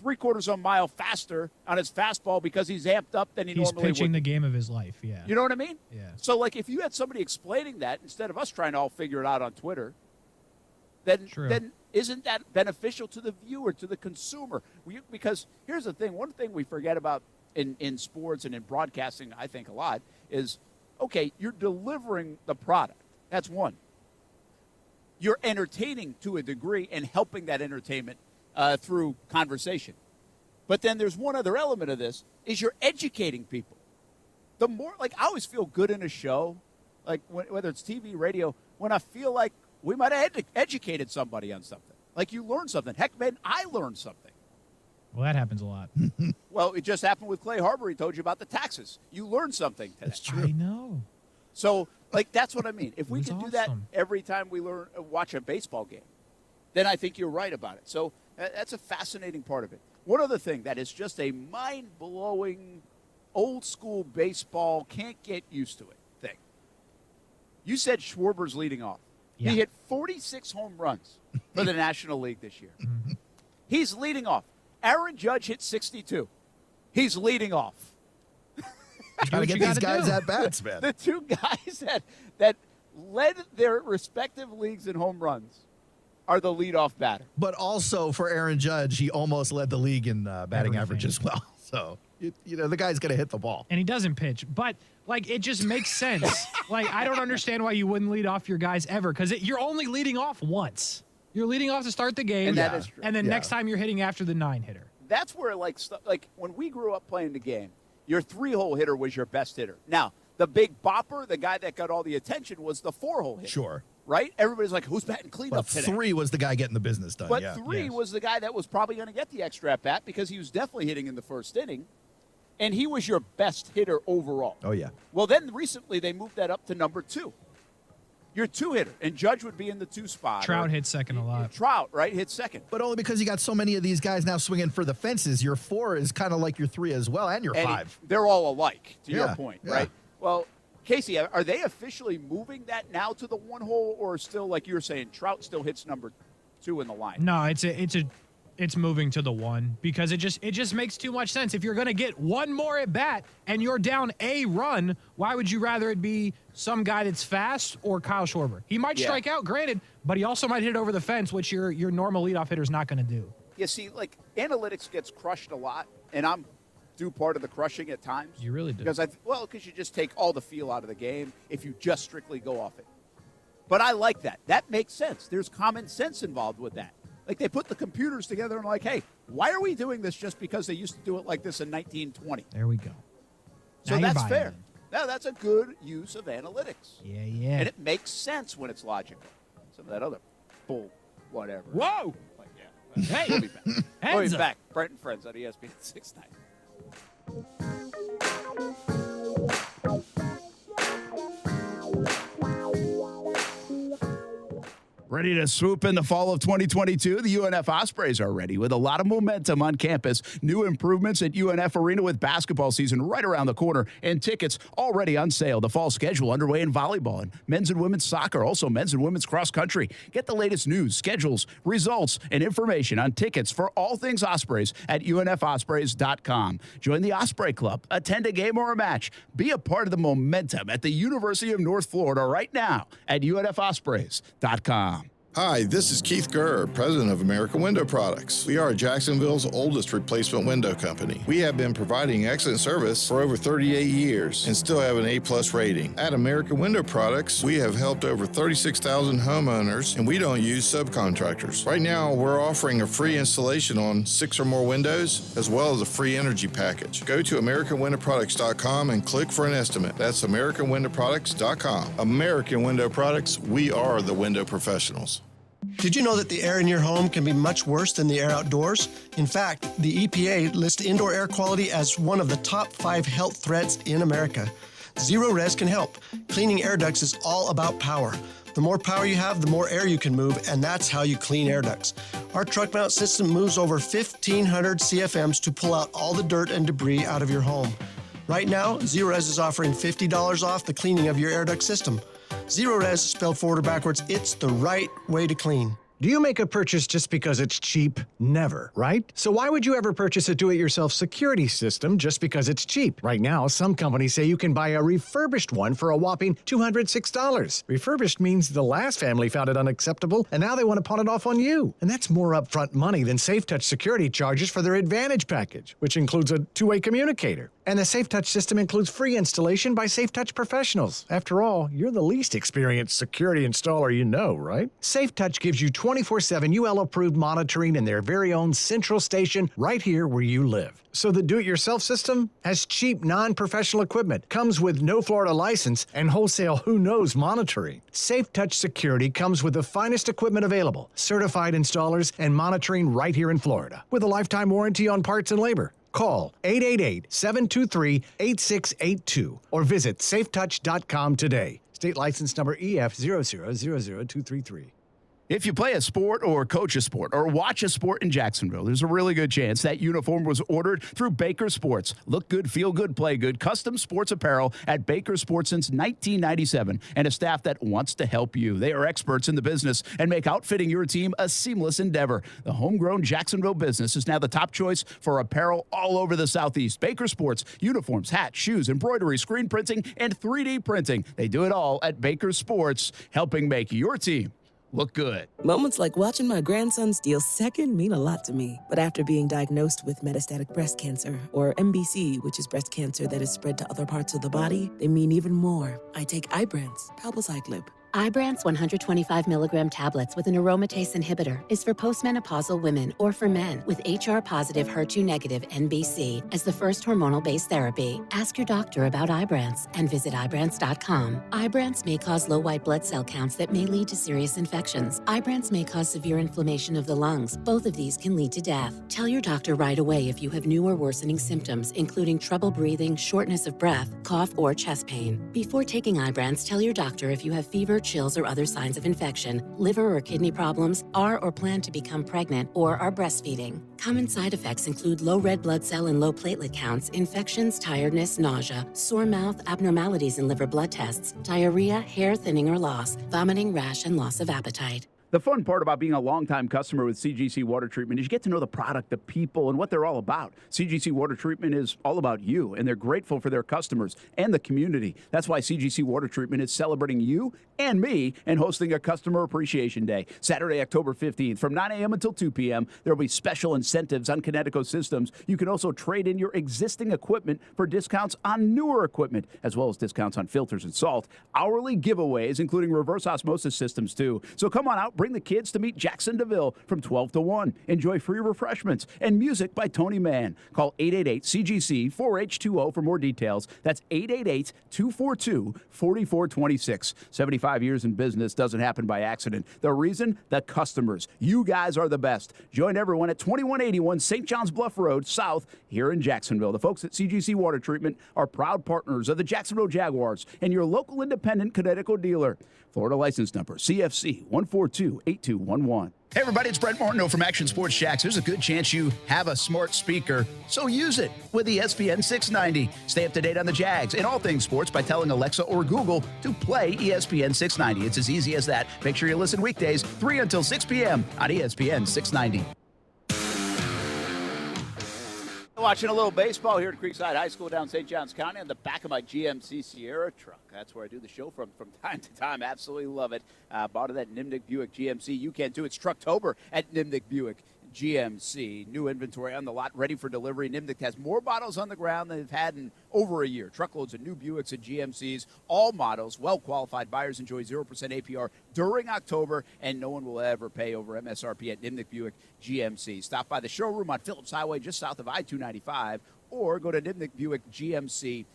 3/4 of a mile faster on his fastball because he's amped up than he normally would. He's pitching the game of his life, yeah. You know what I mean? Yeah. So, like, if you had somebody explaining that instead of us trying to all figure it out on Twitter, then isn't that beneficial to the viewer, to the consumer? Because here's the thing. One thing we forget about in sports and in broadcasting, I think a lot, is, okay, you're delivering the product. That's one. You're entertaining to a degree and helping that entertainment through conversation. But then there's one other element of this, is you're educating people. The more, like, I always feel good in a show, like whether it's TV, radio, when I feel like we might have educated somebody on something. Like, you learn something. Heck, man, I learned something. Well, that happens a lot. Well, it just happened with Clay Harbor. He told you about the taxes. You learned something today. That's true. I know. So, like, that's what I mean. If we That's could do that awesome. every time we watch a baseball game, then I think you're right about it. So that's a fascinating part of it. One other thing that is just a mind-blowing, old-school baseball, can't get used to it thing. You said Schwarber's leading off. Yeah. He hit 46 home runs for the National League this year. Mm-hmm. He's leading off. Aaron Judge hit 62. He's leading off. Trying to get these guys at bats, man. The two guys that led their respective leagues in home runs are the leadoff batter. But also for Aaron Judge, he almost led the league in batting average as well. So, the guy's going to hit the ball. And he doesn't pitch. But, like, it just makes sense. Like, I don't understand why you wouldn't lead off your guys ever, because you're only leading off once. You're leading off to start the game, And that is true. and then next time you're hitting after the 9-hitter. That's where, like when we grew up playing the game, your 3-hole hitter was your best hitter. Now, the big bopper, the guy that got all the attention, was the 4-hole hitter. Sure. Right? Everybody's like, who's batting cleanup today? 3 was the guy getting the business done. But yeah. 3 was the guy that was probably going to get the extra at bat because he was definitely hitting in the first inning, and he was your best hitter overall. Oh, yeah. Well, then recently they moved that up to number 2. Your 2-hitter, and Judge would be in the 2 spot. Trout hits second a lot. Trout, right, hits second. But only because you got so many of these guys now swinging for the fences. Your 4 is kind of like your 3 as well, and your 5. They're all alike, to your Yeah, point, yeah. right? Well, Casey, are they officially moving that now to the 1 hole, or still, like you were saying, Trout still hits number 2 in the line? No, it's a It's moving to the 1 because it just makes too much sense. If you're going to get one more at bat and you're down a run, why would you rather it be some guy that's fast or Kyle Schwarber? He might strike out, granted, but he also might hit it over the fence, which your normal leadoff hitter is not going to do. Yeah, see, like, analytics gets crushed a lot, and I'm do part of the crushing at times. You really do. Because you just take all the feel out of the game if you just strictly go off it. But I like that. That makes sense. There's common sense involved with that. Like, they put the computers together and like, hey, why are we doing this just because they used to do it like this in 1920? There we go. So that's fair. Now, that's a good use of analytics. Yeah. And it makes sense when it's logical. Some of that other bull, whatever. Whoa! Like, yeah. Hey! We'll be back. We'll be back. Brent and Friends on ESPN690. Ready to swoop in the fall of 2022? The UNF Ospreys are ready with a lot of momentum on campus. New improvements at UNF Arena with basketball season right around the corner and tickets already on sale. The fall schedule underway in volleyball and men's and women's soccer, also men's and women's cross country. Get the latest news, schedules, results, and information on tickets for all things Ospreys at unfospreys.com. Join the Osprey Club, attend a game or a match. Be a part of the momentum at the University of North Florida right now at unfospreys.com. Hi, this is Keith Gurr, president of American Window Products. We are Jacksonville's oldest replacement window company. We have been providing excellent service for over 38 years and still have an A+ rating. At American Window Products, we have helped over 36,000 homeowners, and we don't use subcontractors. Right now, we're offering a free installation on 6 or more windows, as well as a free energy package. Go to AmericanWindowProducts.com and click for an estimate. That's AmericanWindowProducts.com. American Window Products, we are the window professionals. Did you know that the air in your home can be much worse than the air outdoors? In fact, the EPA lists indoor air quality as one of the top 5 health threats in America. Zero Res can help. Cleaning air ducts is all about power. The more power you have, the more air you can move, and that's how you clean air ducts. Our truck mount system moves over 1,500 CFMs to pull out all the dirt and debris out of your home. Right now, Zero Res is offering $50 off the cleaning of your air duct system. Zero Res, spelled forward or backwards, it's the right way to clean. Do you make a purchase just because it's cheap? Never, right? So why would you ever purchase a do-it-yourself security system just because it's cheap? Right now, some companies say you can buy a refurbished one for a whopping $206. Refurbished means the last family found it unacceptable, and now they want to pawn it off on you. And that's more upfront money than SafeTouch security charges for their Advantage package, which includes a two-way communicator. And the SafeTouch system includes free installation by SafeTouch professionals. After all, you're the least experienced security installer you know, right? SafeTouch gives you 24/7 UL-approved monitoring in their very own central station right here where you live. So the do-it-yourself system has cheap, non-professional equipment, comes with no Florida license, and wholesale who-knows monitoring. SafeTouch Security comes with the finest equipment available, certified installers, and monitoring right here in Florida, with a lifetime warranty on parts and labor. Call 888-723-8682 or visit safetouch.com today. State license number EF0000233. If you play a sport or coach a sport or watch a sport in Jacksonville, there's a really good chance that uniform was ordered through Baker Sports. Look good, feel good, play good. Custom sports apparel at Baker Sports since 1997 and a staff that wants to help you. They are experts in the business and make outfitting your team a seamless endeavor. The homegrown Jacksonville business is now the top choice for apparel all over the Southeast. Baker Sports, uniforms, hats, shoes, embroidery, screen printing, and 3D printing. They do it all at Baker Sports, helping make your team look good. Moments like watching my grandson steal second mean a lot to me. But after being diagnosed with metastatic breast cancer, or MBC, which is breast cancer that is spread to other parts of the body, they mean even more. I take Ibrance, palbociclib. Ibrance 125 milligram tablets with an aromatase inhibitor is for postmenopausal women or for men with HR-positive, HER2-negative MBC as the first hormonal-based therapy. Ask your doctor about Ibrance and visit Ibrance.com. Ibrance may cause low white blood cell counts that may lead to serious infections. Ibrance may cause severe inflammation of the lungs. Both of these can lead to death. Tell your doctor right away if you have new or worsening symptoms, including trouble breathing, shortness of breath, cough, or chest pain. Before taking Ibrance, tell your doctor if you have fever, chills, or other signs of infection, liver or kidney problems, are or plan to become pregnant, or are breastfeeding. Common side effects include low red blood cell and low platelet counts, infections, tiredness, nausea, sore mouth, abnormalities in liver blood tests, diarrhea, hair thinning or loss, vomiting, rash, and loss of appetite. The fun part about being a longtime customer with CGC Water Treatment is you get to know the product, the people, and what they're all about. CGC Water Treatment is all about you, and they're grateful for their customers and the community. That's why CGC Water Treatment is celebrating you and me and hosting a Customer Appreciation Day. Saturday, October 15th from 9 a.m. until 2 p.m. There will be special incentives on Connecticut systems. You can also trade in your existing equipment for discounts on newer equipment, as well as discounts on filters and salt. Hourly giveaways, including reverse osmosis systems, too. So come on out. Bring the kids to meet Jackson DeVille from 12 to 1. Enjoy free refreshments and music by Tony Mann. Call 888-CGC-4H20 for more details. That's 888-242-4426. 75 years in business doesn't happen by accident. The reason? The customers. You guys are the best. Join everyone at 2181 St. John's Bluff Road South here in Jacksonville. The folks at CGC Water Treatment are proud partners of the Jacksonville Jaguars and your local independent Connecticut dealer. Florida license number CFC 1428211. Hey everybody, it's Brent Martineau from Action Sports Jacks. There's a good chance you have a smart speaker, so use it with the ESPN690. Stay up to date on the Jags and all things sports by telling Alexa or Google to play ESPN690. It's as easy as that. Make sure you listen weekdays 3 until 6 p.m. on ESPN690. Watching a little baseball here at Creekside High School down St. Johns County on the back of my GMC Sierra truck. That's where I do the show from time to time. Absolutely love it. Bought it at Nimnik Buick GMC. You can too. It's Trucktober at Nimnik Buick GMC. New inventory on the lot, ready for delivery. Nimnik has more models on the ground than they've had in over a year. Truckloads of new Buicks and GMCs, all models. Well-qualified buyers enjoy 0% APR during October, and no one will ever pay over MSRP at Nimnik Buick GMC. Stop by the showroom on Phillips Highway just south of I-295, or go to nimnikbuickgmc.com.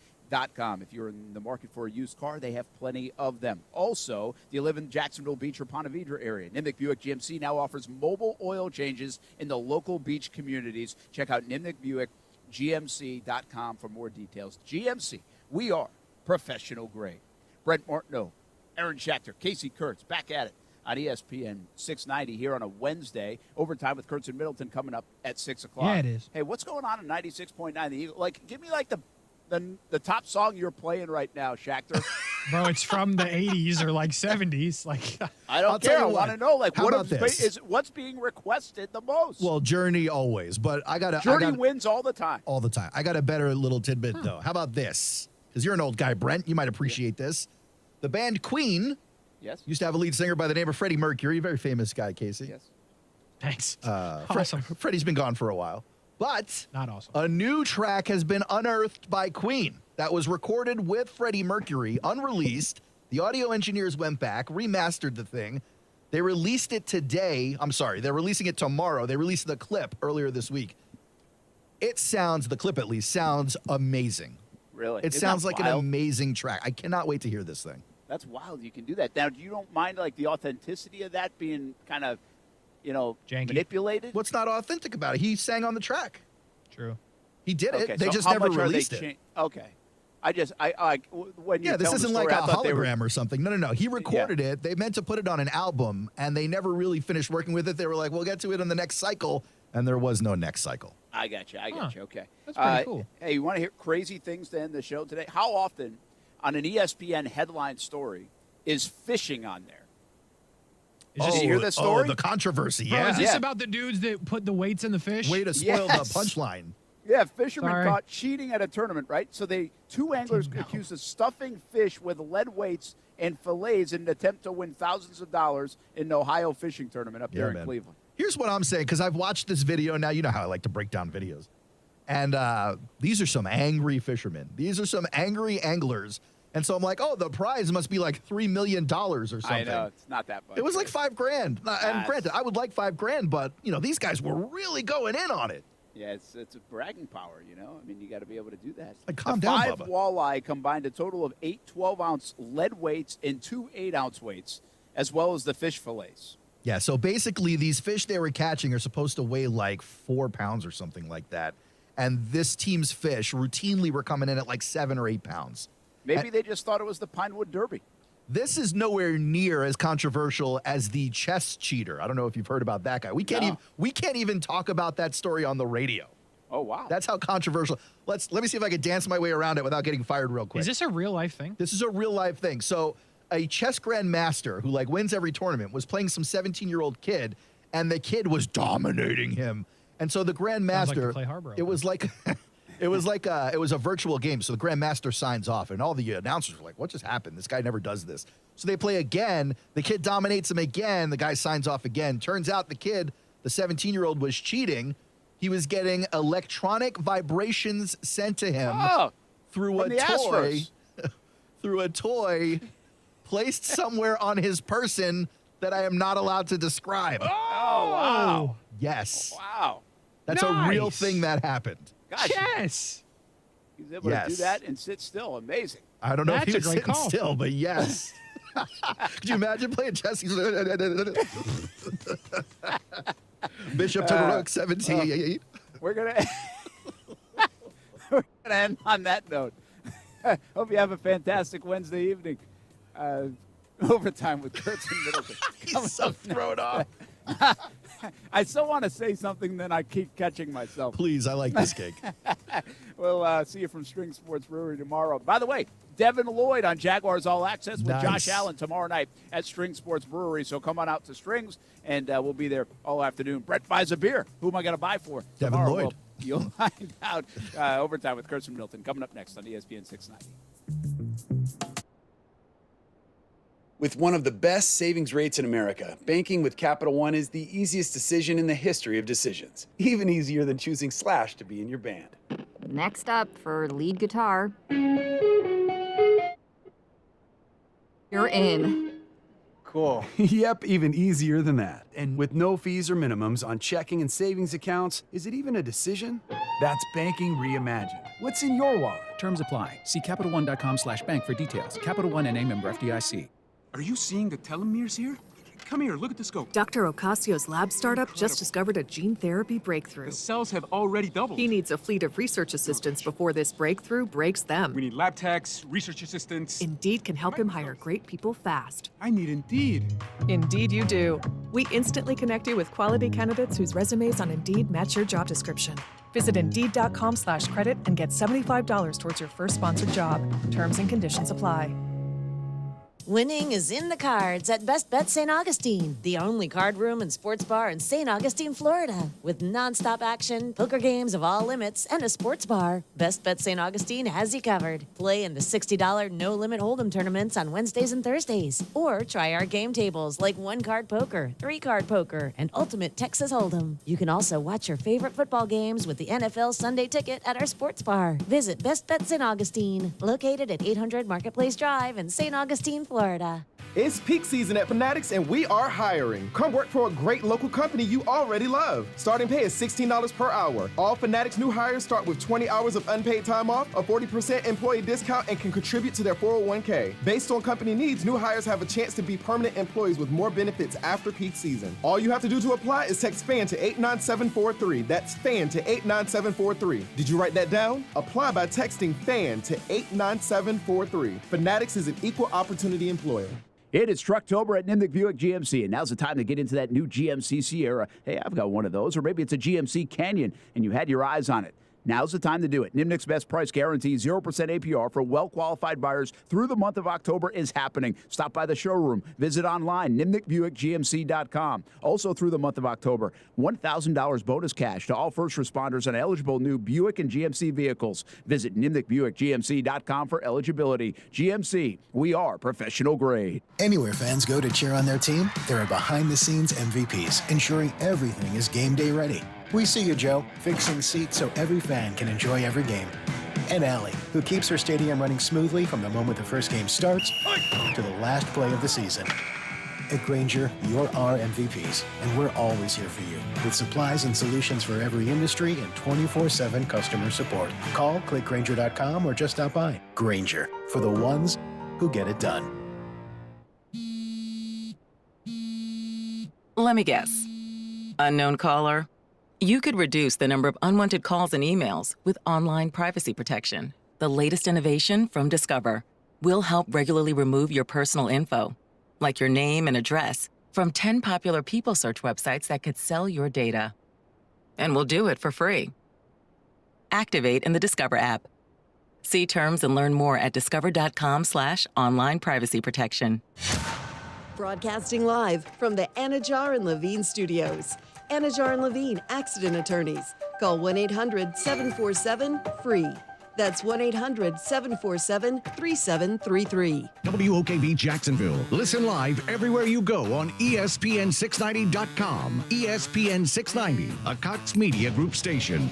If you're in the market for a used car, they have plenty of them. Also, do you live in Jacksonville Beach or Ponte Vedra area? Nimnik Buick GMC now offers mobile oil changes in the local beach communities. Check out nimnikbuickgmc.com for more details. GMC, we are professional grade. Brent Martineau, Aaron Schachter, Casey Kurtz, back at it on ESPN 690 here on a Wednesday. Overtime with Kurtz and Middleton coming up at 6 o'clock. Yeah, it is. Hey, what's going on in 96.9 The Eagle? Like, give me like the top song you're playing right now, Schachter. Bro, it's from the 80s or like 70s. Like, I don't care. I want to know, like, what's being requested the most? Well, Journey always, but Journey wins all the time. All the time. I got a better little tidbit, though. How about this? Because you're an old guy, Brent. You might appreciate this. The band Queen used to have a lead singer by the name of Freddie Mercury, very famous guy, Casey. Yes. Thanks. Awesome. Freddie's been gone for a while. But not awesome. A new track has been unearthed by Queen that was recorded with Freddie Mercury, unreleased. The audio engineers went back, remastered the thing. They released it today. I'm sorry, they're releasing it tomorrow. They released the clip earlier this week. The clip at least, sounds amazing. Really? It sounds like an amazing track. I cannot wait to hear this thing. That's wild. You can do that. Now, you don't mind, like, the authenticity of that being kind of, janky, manipulated? What's not authentic about it? He sang on the track. True. He did it. Okay, They so just how never much are they released it. Okay. When you this isn't like a hologram or something. No. He recorded it. They meant to put it on an album, and they never really finished working with it. They were like, we'll get to it on the next cycle, and there was no next cycle. I got you. Okay. That's pretty cool. Hey, you want to hear crazy things to end the show today? How often on an ESPN headline story is fishing on there? Did you hear this story? Oh, the controversy, Bro, is this about the dudes that put the weights in the fish? Way to spoil the punchline. Yeah, fishermen caught cheating at a tournament, right? So two anglers accused of stuffing fish with lead weights and fillets in an attempt to win thousands of dollars in an Ohio fishing tournament up there in Cleveland. Here's what I'm saying, because I've watched this video now. You know how I like to break down videos. And these are some angry fishermen. These are some angry anglers. And so I'm like, oh, the prize must be like $3 million or something. I know, it's not that much. It was like $5,000. And granted, I would like $5,000, but these guys were really going in on it. Yeah, it's a bragging power, I mean, you got to be able to do that. Like, calm down, 5 Bubba. walleye combined a total of 8 12-ounce lead weights and 2 8-ounce weights, as well as the fish fillets. Yeah, so basically these fish they were catching are supposed to weigh like 4 pounds or something like that. And this team's fish routinely were coming in at like 7 or 8 pounds. Maybe they just thought it was the Pinewood Derby. This is nowhere near as controversial as the chess cheater. I don't know if you've heard about that guy. We can't even talk about that story on the radio. Oh, wow. That's how controversial. Let me see if I can dance my way around it without getting fired real quick. Is this a real life thing? This is a real life thing. So a chess grandmaster who like wins every tournament was playing some 17-year-old kid, and the kid was dominating him. And so the grandmaster, it was like it was a virtual game. So the grandmaster signs off, and all the announcers were like, "What just happened? This guy never does this." So they play again. The kid dominates him again. The guy signs off again. Turns out the kid, the 17-year-old, was cheating. He was getting electronic vibrations sent to him through a toy. Through a toy placed somewhere on his person that I am not allowed to describe. Oh, wow. Yes. Wow. That's a real thing that happened. Gosh. Yes. He's able to do that and sit still. Amazing. I don't know if he was sitting still, but yes. Could you imagine playing chess? Bishop to rook 17. We're gonna end on that note. Hope you have a fantastic Wednesday evening. Overtime with Kurtz and Middleton. He's so thrown off. I still want to say something, then I keep catching myself. Please, I like this gig. We'll see you from String Sports Brewery tomorrow. By the way, Devin Lloyd on Jaguars All Access with Josh Allen tomorrow night at String Sports Brewery. So come on out to Strings, and we'll be there all afternoon. Brett buys a beer. Who am I going to buy for? Devin tomorrow? Lloyd. Well, you'll find out. Overtime with Kurtz and Middleton coming up next on ESPN690. With one of the best savings rates in America, banking with Capital One is the easiest decision in the history of decisions. Even easier than choosing Slash to be in your band. Next up for lead guitar. You're in. Cool. Yep, even easier than that. And with no fees or minimums on checking and savings accounts, is it even a decision? That's banking reimagined. What's in your wallet? Terms apply. See CapitalOne.com/bank for details. Capital One N.A. member FDIC. Are you seeing the telomeres here? Come here, look at the scope. Dr. Ocasio's lab startup just discovered a gene therapy breakthrough. The cells have already doubled. He needs a fleet of research assistants before this breakthrough breaks them. We need lab techs, research assistants. Indeed can help him hire great people fast. I need Indeed. Indeed you do. We instantly connect you with quality candidates whose resumes on Indeed match your job description. Visit Indeed.com/credit and get $75 towards your first sponsored job. Terms and conditions apply. Winning is in the cards at Best Bet St. Augustine, the only card room and sports bar in St. Augustine, Florida. With nonstop action, poker games of all limits, and a sports bar, Best Bet St. Augustine has you covered. Play in the $60 no-limit hold'em tournaments on Wednesdays and Thursdays. Or try our game tables like 1-card poker, 3-card poker, and Ultimate Texas Hold'em. You can also watch your favorite football games with the NFL Sunday Ticket at our sports bar. Visit Best Bet St. Augustine, located at 800 Marketplace Drive in St. Augustine, Florida. It's peak season at Fanatics and we are hiring. Come work for a great local company you already love. Starting pay is $16 per hour. All Fanatics new hires start with 20 hours of unpaid time off, a 40% employee discount, and can contribute to their 401k. Based on company needs, new hires have a chance to be permanent employees with more benefits after peak season. All you have to do to apply is text FAN to 89743. That's FAN to 89743. Did you write that down? Apply by texting FAN to 89743. Fanatics is an equal opportunity employer. It is Trucktober at Nimnik Buick GMC, and now's the time to get into that new GMC Sierra. Hey, I've got one of those, or maybe it's a GMC Canyon, and you had your eyes on it. Now's the time to do it. Nimnik's best price guarantee, 0% APR for well-qualified buyers through the month of October is happening. Stop by the showroom. Visit online, NimnikBuickGMC.com. Also through the month of October, $1,000 bonus cash to all first responders on eligible new Buick and GMC vehicles. Visit NimnikBuickGMC.com for eligibility. GMC, we are professional grade. Anywhere fans go to cheer on their team, there are behind-the-scenes MVPs, ensuring everything is game day ready. We see you, Joe, fixing seats so every fan can enjoy every game. And Allie, who keeps her stadium running smoothly from the moment the first game starts to the last play of the season. At Grainger, you're our MVPs, and we're always here for you with supplies and solutions for every industry and 24/7 customer support. Call, click Grainger.com, or just stop by. Grainger, for the ones who get it done. Let me guess. Unknown caller? You could reduce the number of unwanted calls and emails with online privacy protection. The latest innovation from Discover. We'll help regularly remove your personal info, like your name and address, from 10 popular people search websites that could sell your data. And we'll do it for free. Activate in the Discover app. See terms and learn more at discover.com/online privacy protection. Broadcasting live from the Anajar and Levine studios. Anajar and Levine Accident Attorneys. Call 1-800-747-FREE. That's 1-800-747-3733. WOKV Jacksonville. Listen live everywhere you go on ESPN690.com. ESPN690, a Cox Media Group station.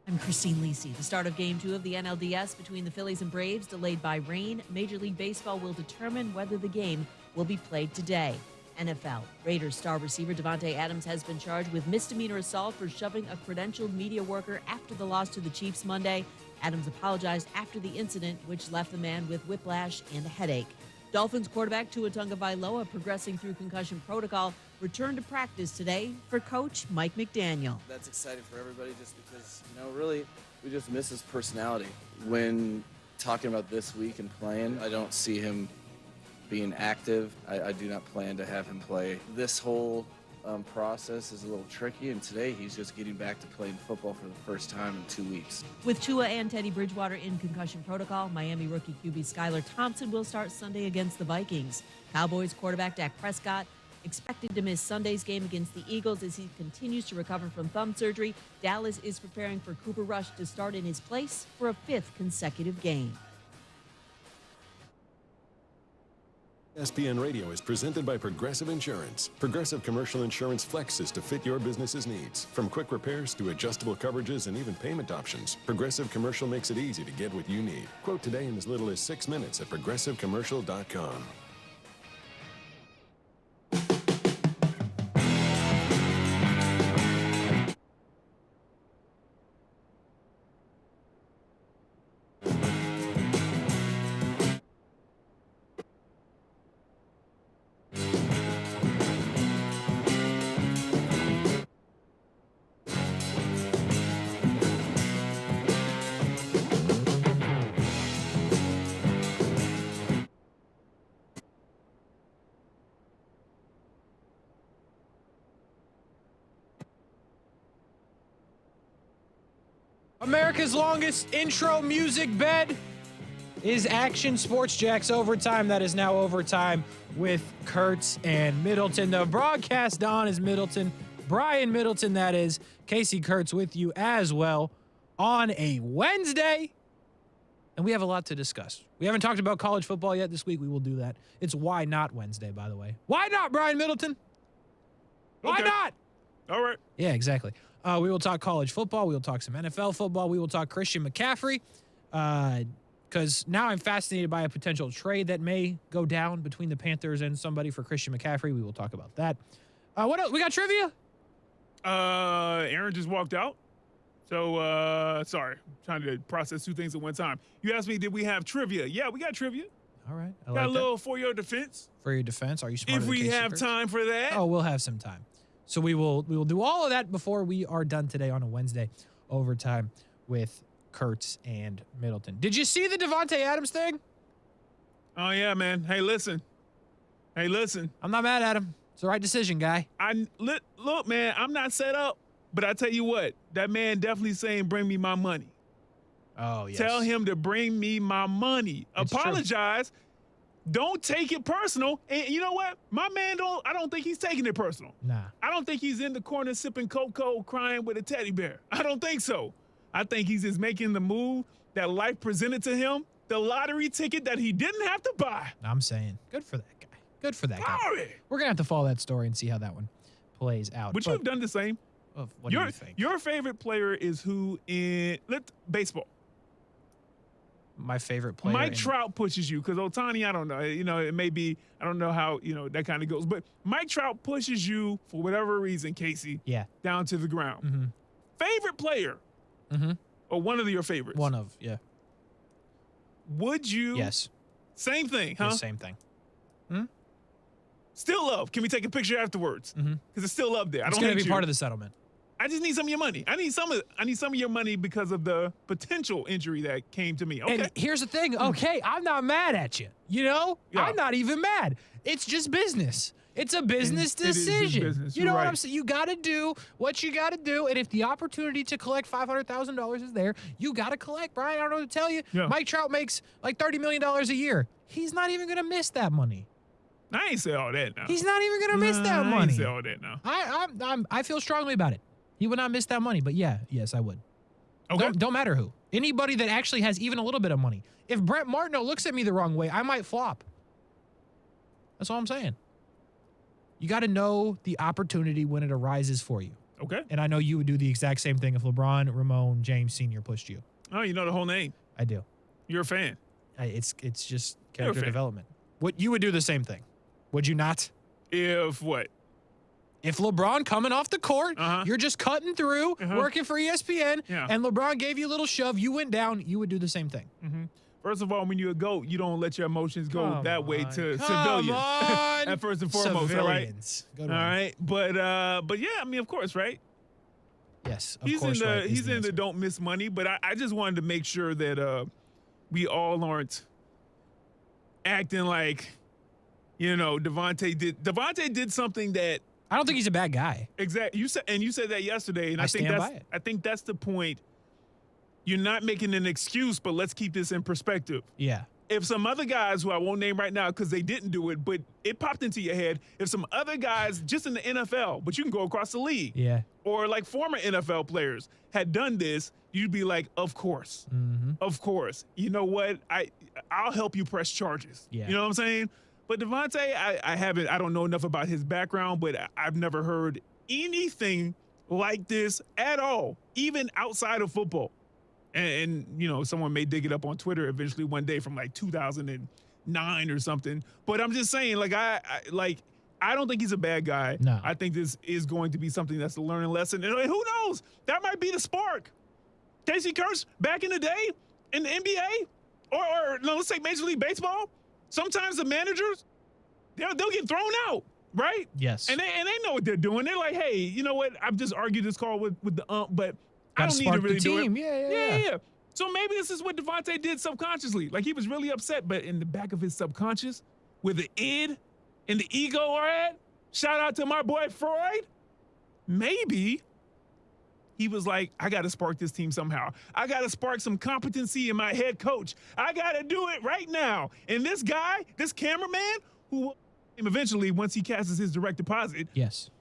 I'm Christine Lisi. The start of Game 2 of the NLDS between the Phillies and Braves delayed by rain. Major League Baseball will determine whether the game will be played today. NFL. Raiders star receiver Devonte Adams has been charged with misdemeanor assault for shoving a credentialed media worker after the loss to the Chiefs Monday. Adams apologized after the incident, which left the man with whiplash and a headache. Dolphins quarterback Tua Tagovailoa, progressing through concussion protocol, returned to practice today for coach Mike McDaniel. That's exciting for everybody just because, really, we just miss his personality. When talking about this week and playing, I don't see him being active. I do not plan to have him play. This whole process is a little tricky, and today he's just getting back to playing football for the first time in 2 weeks. With Tua and Teddy Bridgewater in concussion protocol, Miami rookie QB Skylar Thompson will start Sunday against the Vikings. Cowboys quarterback Dak Prescott expected to miss Sunday's game against the Eagles as he continues to recover from thumb surgery. Dallas is preparing for Cooper Rush to start in his place for a 5th consecutive game. ESPN Radio is presented by Progressive Insurance. Progressive Commercial Insurance flexes to fit your business's needs. From quick repairs to adjustable coverages and even payment options, Progressive Commercial makes it easy to get what you need. Quote today in as little as 6 minutes at progressivecommercial.com. America's longest intro music bed is Action Sports Jacks Overtime. That is now Overtime with Kurtz and Middleton. The broadcast on is Middleton. Brian Middleton, that is. Casey Kurtz with you as well on a Wednesday. And we have a lot to discuss. We haven't talked about college football yet this week. We will do that. It's Why Not Wednesday, by the way. Why not, Brian Middleton? Why not? All right. Yeah, exactly. We will talk college football. We will talk some NFL football. We will talk Christian McCaffrey because now I'm fascinated by a potential trade that may go down between the Panthers and somebody for Christian McCaffrey. We will talk about that. What else? We got trivia? Aaron just walked out. So, sorry. I'm trying to process two things at one time. You asked me, did we have trivia? Yeah, we got trivia. All right. Got a little for your defense. For your defense? Are you smart? If we have time for that. Oh, we'll have some time. So we will do all of that before we are done today on a Wednesday Overtime with Kurtz and Middleton. Did you see the Devonte Adams thing? Oh, yeah, man. Hey, listen. I'm not mad at him. It's the right decision, guy. Look, man, I'm not set up, but I tell you what, that man definitely saying, bring me my money. Oh, yes. Tell him to bring me my money. It's apologize. True. Don't take it personal. And you know what? My man I don't think he's taking it personal. Nah. I don't think he's in the corner sipping cocoa crying with a teddy bear. I don't think so. I think he's just making the move that life presented to him, the lottery ticket that he didn't have to buy. I'm saying good for that guy. Good for that guy. We're going to have to follow that story and see how that one plays out. But you've done the same. What do you think? Your favorite player is who in baseball? My favorite player. Mike Trout pushes you because Ohtani, I don't know. It may be, I don't know how, that kind of goes. But Mike Trout pushes you for whatever reason, Casey. Yeah. Down to the ground. Mm-hmm. Favorite player? Mm-hmm. Or one of your favorites? One of, yeah. Would you? Yes. Same thing, huh? Yes, same thing. Still love. Can we take a picture afterwards? Because it's still love there. It's going to be part of the settlement. I just need some of your money. I need some of your money because of the potential injury that came to me. Okay. And here's the thing. Okay, I'm not mad at you. Yeah. I'm not even mad. It's just business. It's a business decision. business. You know You're what right. I'm saying? You got to do what you got to do, and if the opportunity to collect $500,000 is there, you got to collect, Brian. I don't know what to tell you. Yeah. Mike Trout makes like $30 million a year. He's not even going to miss that money. I ain't say all that now. He's not even going to miss that I ain't money. say all that now. I feel strongly about it. He would not miss that money, but yes, I would. Okay. Don't matter who. Anybody that actually has even a little bit of money. If Brent Martineau looks at me the wrong way, I might flop. That's all I'm saying. You got to know the opportunity when it arises for you. Okay. And I know you would do the exact same thing if LeBron, Ramon, James Sr. pushed you. Oh, you know the whole name. I do. You're a fan. It's just You're a character fan. development. What you would do the same thing. Would you not? If what? If LeBron coming off the court, you're just cutting through, working for ESPN, and LeBron gave you a little shove, you went down, you would do the same thing. Mm-hmm. First of all, when you're a GOAT, you don't let your emotions go Come that way on. to Come civilians. on. And first and foremost, Civilians. all Good right? All one. right. But yeah, I mean, of course, right? Yes, of He's course. in the right is he's the in the answer. don't miss money, but I just wanted to make sure that we all aren't acting like, Devonte did something that I don't think he's a bad guy. Exactly. You said that yesterday, and I I think stand that's by it. I think that's the point. You're not making an excuse, but let's keep this in perspective. Yeah. If some other guys who I won't name right now because they didn't do it, but it popped into your head, if some other guys just in the NFL, but you can go across the league, Yeah. or like former NFL players had done this, you'd be like, of course, of course. You know what? I'll help you press charges. Yeah. You know what I'm saying? But Devonte, I don't know enough about his background, but I've never heard anything like this at all, even outside of football. And someone may dig it up on Twitter eventually one day from like 2009 or something. But I'm just saying, like, I don't think he's a bad guy. No. I think this is going to be something that's a learning lesson. And who knows? That might be the spark. Casey Kurtz back in the day in the NBA, or no, let's say Major League Baseball. Sometimes the managers, they'll get thrown out, right? Yes. And they know what they're doing. They're like, hey, you know what? I've just argued this call with the but I Gotta don't need to spark the really do team. it. Yeah. So maybe this is what Devonte did subconsciously. Like he was really upset, but in the back of his subconscious, where the id and the ego are at, shout out to my boy Freud, maybe he was like, I got to spark this team somehow. I got to spark some competency in my head coach. I got to do it right now. And this guy, this cameraman, who eventually, once he casts his direct deposit, yes,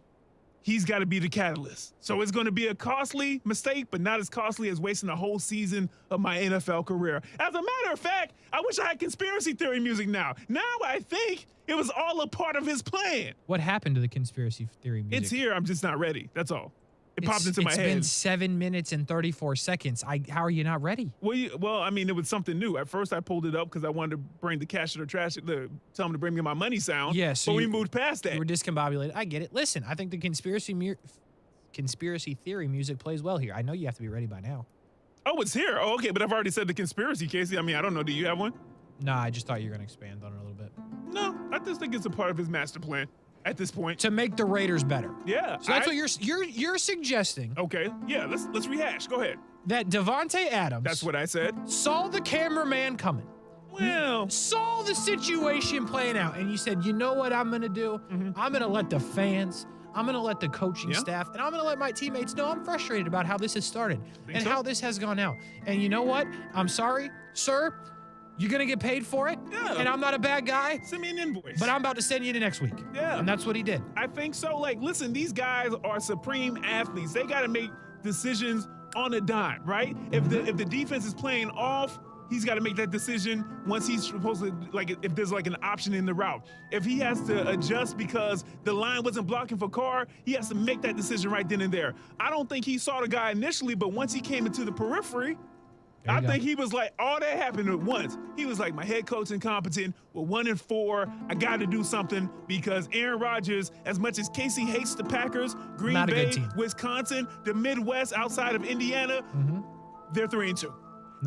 he's got to be the catalyst. So it's going to be a costly mistake, but not as costly as wasting a whole season of my NFL career. As a matter of fact, I wish I had conspiracy theory music now. Now I think it was all a part of his plan. What happened to the conspiracy theory music? It's here. I'm just not ready. That's all. It popped into my head. It's been 7 minutes and 34 seconds. How are you not ready? Well, I mean, it was something new. At first, I pulled it up because I wanted to bring the cash or the trash, tell them to bring me my money sound. Yes. but we moved past that. You were discombobulated. I get it. Listen, I think the conspiracy theory music plays well here. I know you have to be ready by now. Oh, it's here. Oh, okay. But I've already said the conspiracy, Casey. I mean, I don't know. Do you have one? Nah, I just thought you were going to expand on it a little bit. No, I just think it's a part of his master plan at this point. To make the Raiders better. Yeah. So that's what you're suggesting. Okay. Yeah, let's rehash. Go ahead. That Devonte Adams. That's what I said. Saw the cameraman coming. Well, saw the situation playing out, and you said, you know what I'm going to do? I'm going to let the fans, I'm going to let the coaching staff, and I'm going to let my teammates know I'm frustrated about how this has started and how this has gone out. And you know what? I'm sorry, sir. You're going to get paid for it, and I'm not a bad guy. Send me an invoice. But I'm about to send you to next week. Yeah. And that's what he did. I think so. Like, listen, these guys are supreme athletes. They got to make decisions on a dime, right? If the defense is playing off, he's got to make that decision once he's supposed to, like, if there's like an option in the route. If he has to adjust because the line wasn't blocking for Carr, he has to make that decision right then and there. I don't think he saw the guy initially, but once he came into the periphery, I think he was like, all that happened at once. He was like, my head coach incompetent. We're 1-4. I got to do something because Aaron Rodgers, as much as Casey hates the Packers, Green Bay, Wisconsin, the Midwest outside of Indiana, they're 3-2.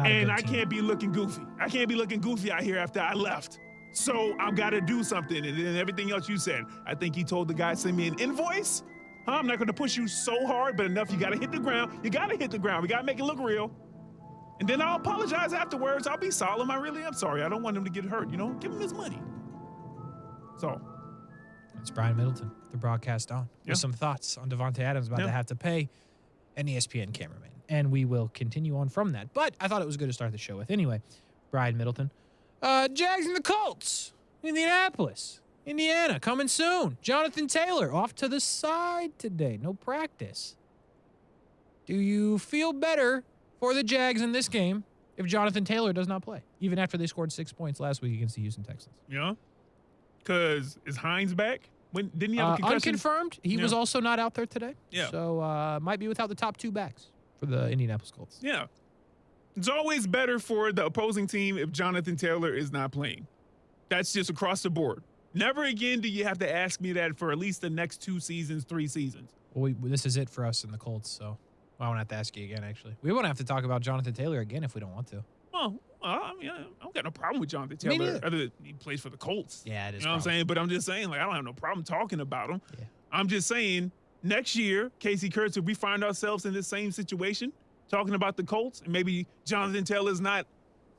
And I can't be looking goofy. I can't be looking goofy out here after I left. So I've got to do something. And then everything else you said, I think he told the guy, send me an invoice. I'm not going to push you so hard, but enough. You got to hit the ground. You got to hit the ground. We got to make it look real. And then I'll apologize afterwards. I'll be solemn. I really am sorry. I don't want him to get hurt. You know, give him his money. So It's Brian Middleton, the broadcast on, with some thoughts on Devonte Adams about to have to pay an ESPN cameraman. And we will continue on from that. But I thought it was good to start the show with. Anyway, Brian Middleton. Jags and the Colts. Indianapolis. Indiana, coming soon. Jonathan Taylor off to the side today. No practice. Do you feel better for the Jags in this game if Jonathan Taylor does not play, even after they scored 6 points last week against the Houston Texans? Yeah. Because is Hines back? Didn't he have a concussion? Unconfirmed. He was also not out there today. Yeah. So might be without the top 2 backs for the Indianapolis Colts. Yeah. It's always better for the opposing team if Jonathan Taylor is not playing. That's just across the board. Never again do you have to ask me that for at least the next 2 seasons, 3 seasons. Well, this is it for us in the Colts, so I won't have to ask you again, actually. We won't have to talk about Jonathan Taylor again if we don't want to. Well, I mean, I don't got no problem with Jonathan Taylor. Other than he plays for the Colts. Yeah, it is. You know what I'm saying? But I'm just saying, like, I don't have no problem talking about him. Yeah. I'm just saying, next year, Casey Kurtz, if we find ourselves in this same situation, talking about the Colts, and maybe Jonathan Taylor's not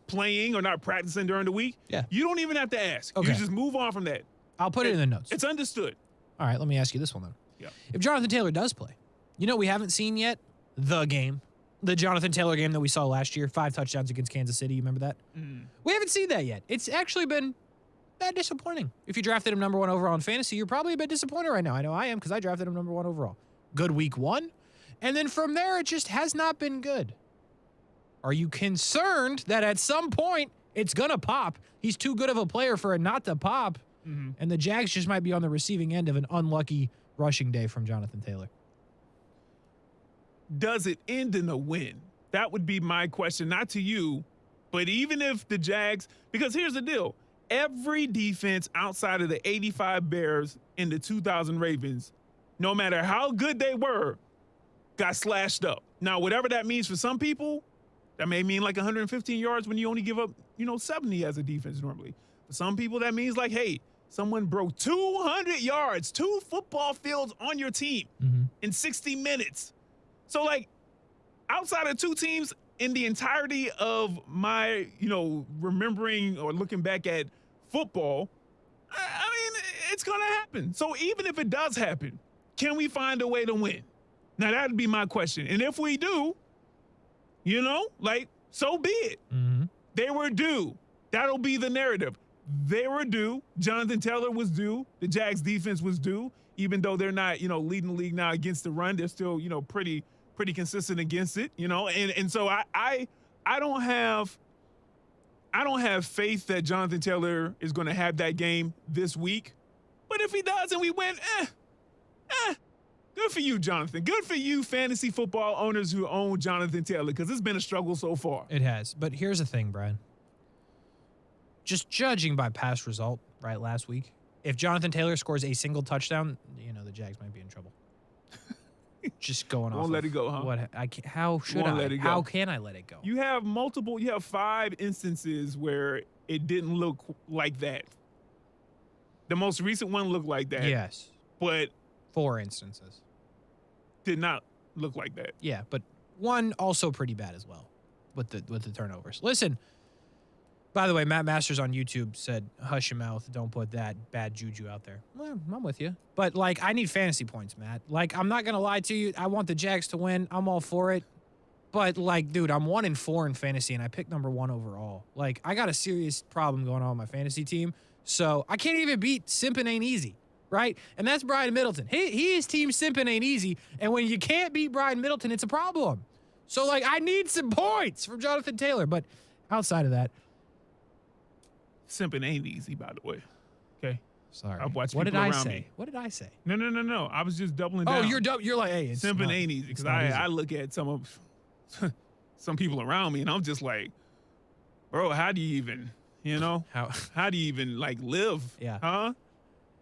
playing or not practicing during the week, you don't even have to ask. Okay. You just move on from that. I'll put it in the notes. It's understood. All right, let me ask you this one then. Yeah. If Jonathan Taylor does play, you know we haven't seen yet the game. The Jonathan Taylor game that we saw last year, 5 touchdowns against Kansas City. You remember that? We haven't seen that yet. It's actually been that disappointing. If you drafted him number 1 overall in fantasy, you're probably a bit disappointed right now. I know I am because I drafted him number 1 overall. Good week 1. And then from there, it just has not been good. Are you concerned that at some point it's going to pop? He's too good of a player for it not to pop. And the Jags just might be on the receiving end of an unlucky rushing day from Jonathan Taylor. Does it end in a win? That would be my question, not to you, but even if the Jags, because here's the deal. Every defense outside of the 85 Bears and the 2000 Ravens, no matter how good they were, got slashed up. Now, whatever that means for some people, that may mean like 115 yards when you only give up, 70 as a defense normally. For some people, that means like, hey, someone broke 200 yards, 2 football fields on your team in 60 minutes. So, like, outside of 2 teams in the entirety of my, remembering or looking back at football, I mean, it's going to happen. So even if it does happen, can we find a way to win? Now, that'd be my question. And if we do, so be it. They were due. That'll be the narrative. They were due. Jonathan Taylor was due. The Jags defense was due. Even though they're not, leading the league now against the run, they're still, pretty consistent against it, and so I don't have faith that Jonathan Taylor is going to have that game this week. But if he does and we win, good for you, Jonathan. Good for you, fantasy football owners who own Jonathan Taylor, because it's been a struggle so far. It has. But here's the thing, Brian. Just judging by past result, right, last week, if Jonathan Taylor scores a single touchdown, the Jags might be in trouble. Just going off. Won't let it go, huh? How should I? Let it go. How can I let it go? You have 5 instances where it didn't look like that. The most recent one looked like that. Yes. But 4 instances. Did not look like that. Yeah, but one also pretty bad as well with the turnovers. Listen, by the way, Matt Masters on YouTube said, hush your mouth. Don't put that bad juju out there. Well, I'm with you. But, I need fantasy points, Matt. I'm not going to lie to you. I want the Jags to win. I'm all for it. But, dude, I'm 1-4 in fantasy, and I picked number 1 overall. I got a serious problem going on with my fantasy team. So, I can't even beat Simpin' Ain't Easy, right? And that's Brian Middleton. His team Simpin' Ain't Easy. And when you can't beat Brian Middleton, it's a problem. So, I need some points from Jonathan Taylor. But outside of that, Simping ain't easy, by the way. Okay. Sorry. I've watched what people did I around say? me. What did I say? No. I was just doubling down. Oh, you're like, hey, it's Simping ain't easy, because I look at some people around me and I'm just like, bro, how do you even, how do you even live? Yeah. Huh?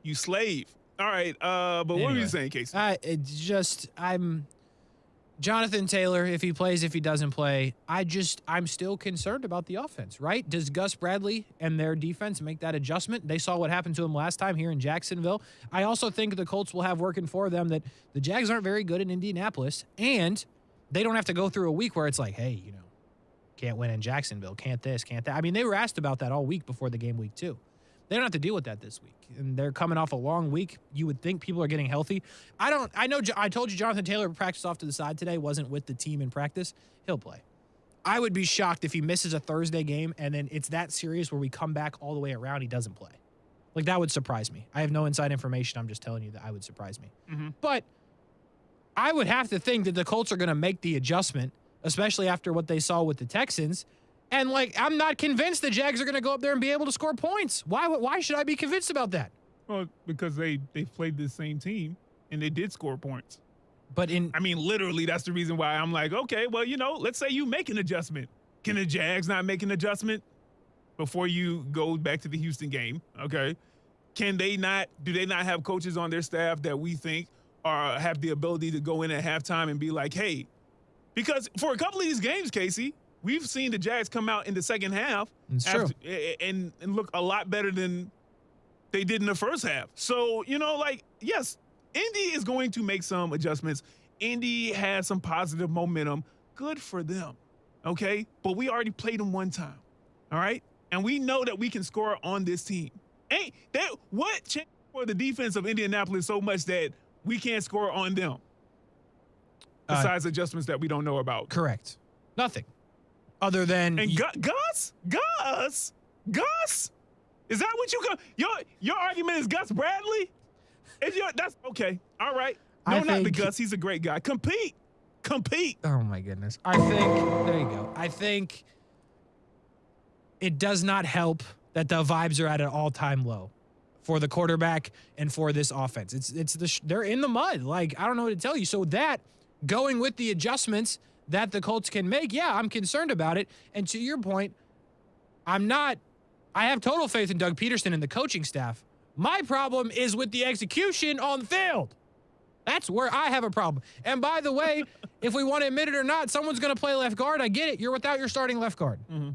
You slave. All right. But what were you saying, Casey? It's just Jonathan Taylor, if he plays, if he doesn't play, I'm still concerned about the offense, right? Does Gus Bradley and their defense make that adjustment? They saw what happened to him last time here in Jacksonville. I also think the Colts will have working for them that the Jags aren't very good in Indianapolis, and they don't have to go through a week where it's like, hey, can't win in Jacksonville, can't this, can't that. I mean, they were asked about that all week before the game week 2. They don't have to deal with that this week. And they're coming off a long week. You would think people are getting healthy. I told you Jonathan Taylor practiced off to the side today, wasn't with the team in practice. He'll play. I would be shocked if he misses a Thursday game and then it's that serious where we come back all the way around, he doesn't play. Like, that would surprise me. I have no inside information. I'm just telling you that would surprise me. Mm-hmm. But I would have to think that the Colts are going to make the adjustment, especially after what they saw with the Texans. And, like, I'm not convinced the Jags are going to go up there and be able to score points. Why should I be convinced about that? Well, because they played the same team, and they did score points. But literally, that's the reason why I'm like, okay, well, let's say you make an adjustment. Can the Jags not make an adjustment before you go back to the Houston game? Okay. Do they not have coaches on their staff that we think have the ability to go in at halftime and be like, hey, because for a couple of these games, Casey, we've seen the Jags come out in the second half and look a lot better than they did in the first half. So, yes, Indy is going to make some adjustments. Indy has some positive momentum. Good for them, okay? But we already played them one time, all right? And we know that we can score on this team. What changed for the defense of Indianapolis so much that we can't score on them? Besides adjustments that we don't know about. Correct. Nothing. Other than... And Gus? Is that what you got? Your argument is Gus Bradley? That's okay. All right. No, not the Gus. He's a great guy. Compete. Oh, my goodness. There you go. I think it does not help that the vibes are at an all-time low for the quarterback and for this offense. They're in the mud. Like, I don't know what to tell you. So that, going with the adjustments that the Colts can make, yeah, I'm concerned about it. And to your point, I have total faith in Doug Peterson and the coaching staff. My problem is with the execution on the field. That's where I have a problem. And by the way, if we want to admit it or not, someone's going to play left guard. I get it. You're without your starting left guard. Mm-hmm.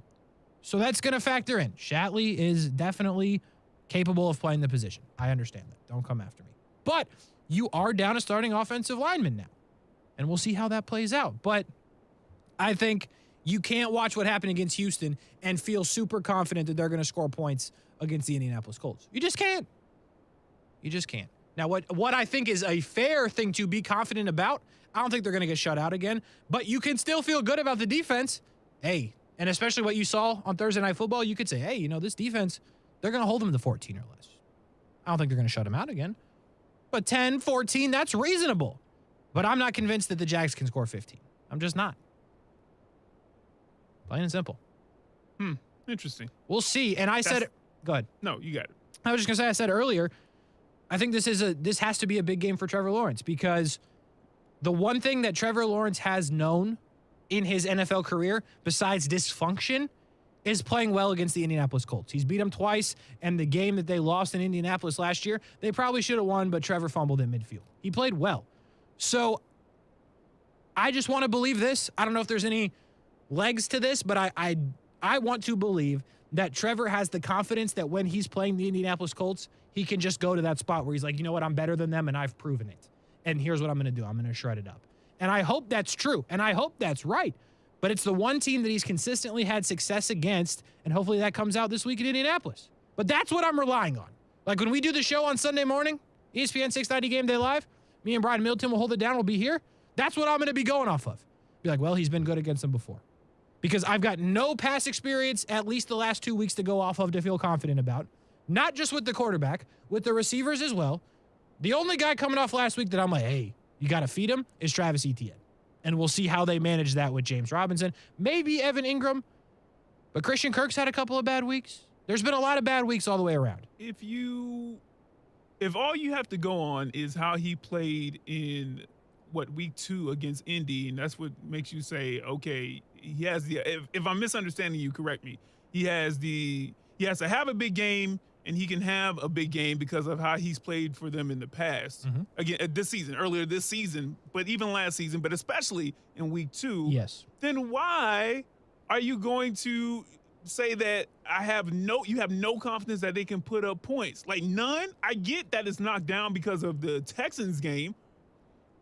So that's going to factor in. Shatley is definitely capable of playing the position. I understand that. Don't come after me. But you are down a starting offensive lineman now. And we'll see how that plays out. But I think you can't watch what happened against Houston and feel super confident that they're going to score points against the Indianapolis Colts. You just can't. You just can't. Now, what I think is a fair thing to be confident about, I don't think they're going to get shut out again, but you can still feel good about the defense. Hey, and especially what you saw on Thursday Night Football, you could say, hey, this defense, they're going to hold them to 14 or less. I don't think they're going to shut them out again. But 10, 14, that's reasonable. But I'm not convinced that the Jags can score 15. I'm just not. Plain and simple. Interesting. We'll see. And go ahead. No, you got it. I was just going to say, I said earlier, I think this has to be a big game for Trevor Lawrence, because the one thing that Trevor Lawrence has known in his NFL career, besides dysfunction, is playing well against the Indianapolis Colts. He's beat them twice, and the game that they lost in Indianapolis last year, they probably should have won, but Trevor fumbled in midfield. He played well. So I just want to believe this. I don't know if there's any legs to this, but I want to believe that Trevor has the confidence that when he's playing the Indianapolis Colts, he can just go to that spot where he's like, you know what, I'm better than them, and I've proven it. And here's what I'm going to do. I'm going to shred it up. And I hope that's true, and I hope that's right. But it's the one team that he's consistently had success against, and hopefully that comes out this week in Indianapolis. But that's what I'm relying on. Like when we do the show on Sunday morning, ESPN690 Game Day Live, me and Brian Middleton will hold it down. We'll be here. That's what I'm going to be going off of. Be like, well, he's been good against them before. Because I've got no past experience, at least the last 2 weeks, to go off of to feel confident about. Not just with the quarterback, with the receivers as well. The only guy coming off last week that I'm like, hey, you got to feed him is Travis Etienne. And we'll see how they manage that with James Robinson. Maybe Evan Ingram. But Christian Kirk's had a couple of bad weeks. There's been a lot of bad weeks all the way around. If all you have to go on is how he played in week 2 against Indy, and that's what makes you say, okay, he has if I'm misunderstanding you, correct me. He has to have a big game, and he can have a big game because of how he's played for them in the past. Mm-hmm. Again, earlier this season, but even last season, but especially in week 2. Yes. Then why are you going to say that you have no confidence that they can put up points? Like none? I get that it's knocked down because of the Texans game,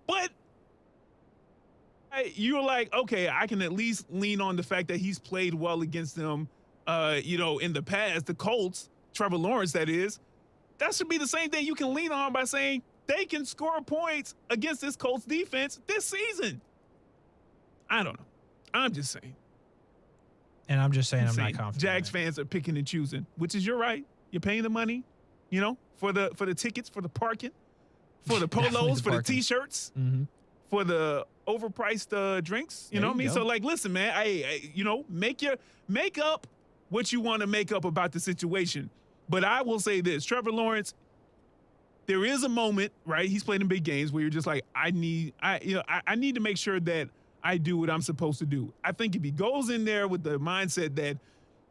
but you're like, okay, I can at least lean on the fact that he's played well against them, in the past. The Colts, Trevor Lawrence, that is, that should be the same thing you can lean on by saying they can score points against this Colts defense this season. I don't know. I'm just saying. And I'm just saying I'm not confident. Jags fans are picking and choosing, which is your right. You're paying the money, for the tickets, for the parking, for the polos, for the T-shirts, for the overpriced drinks. You know what I mean? So, listen, man, make up what you want to make up about the situation. But I will say this, Trevor Lawrence, there is a moment, right? He's played in big games where you're just like, I need to make sure that I do what I'm supposed to do. I think if he goes in there with the mindset that,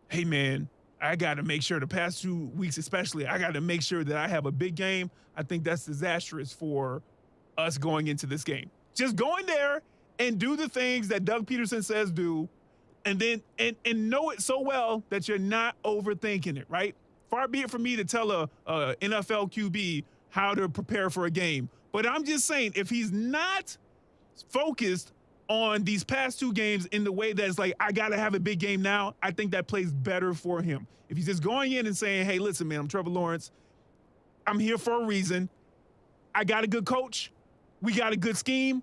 hey, man, I got to make sure the past 2 weeks especially, I got to make sure that I have a big game, I think that's disastrous for us going into this game. Just go in there and do the things that Doug Peterson says do, and then and know it so well that you're not overthinking it, right? Far be it from me to tell a NFL QB how to prepare for a game. But I'm just saying, if he's not focused on these past 2 games in the way that's like, I got to have a big game now, I think that plays better for him. If he's just going in and saying, hey, listen, man, I'm Trevor Lawrence. I'm here for a reason. I got a good coach. We got a good scheme.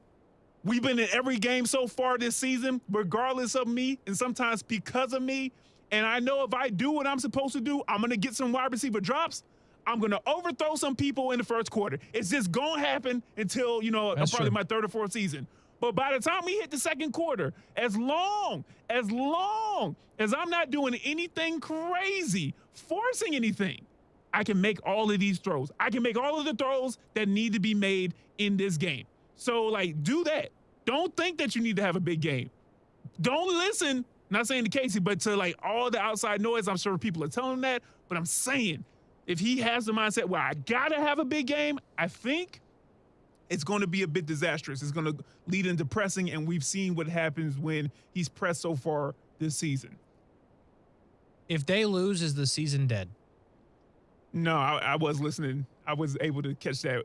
We've been in every game so far this season, regardless of me, and sometimes because of me. And I know if I do what I'm supposed to do, I'm going to get some wide receiver drops. I'm going to overthrow some people in the first quarter. It's just going to happen until, probably my 3rd or 4th season. But by the time we hit the second quarter, as long as I'm not doing anything crazy, forcing anything, I can make all of these throws. I can make all of the throws that need to be made in this game. So, do that. Don't think that you need to have a big game. Don't listen, not saying to Casey, but to, all the outside noise. I'm sure people are telling him that. But I'm saying, if he has the mindset where I got to have a big game, I think it's going to be a bit disastrous. It's going to lead into pressing, and we've seen what happens when he's pressed so far this season. If they lose, is the season dead? No, I was listening. I was able to catch that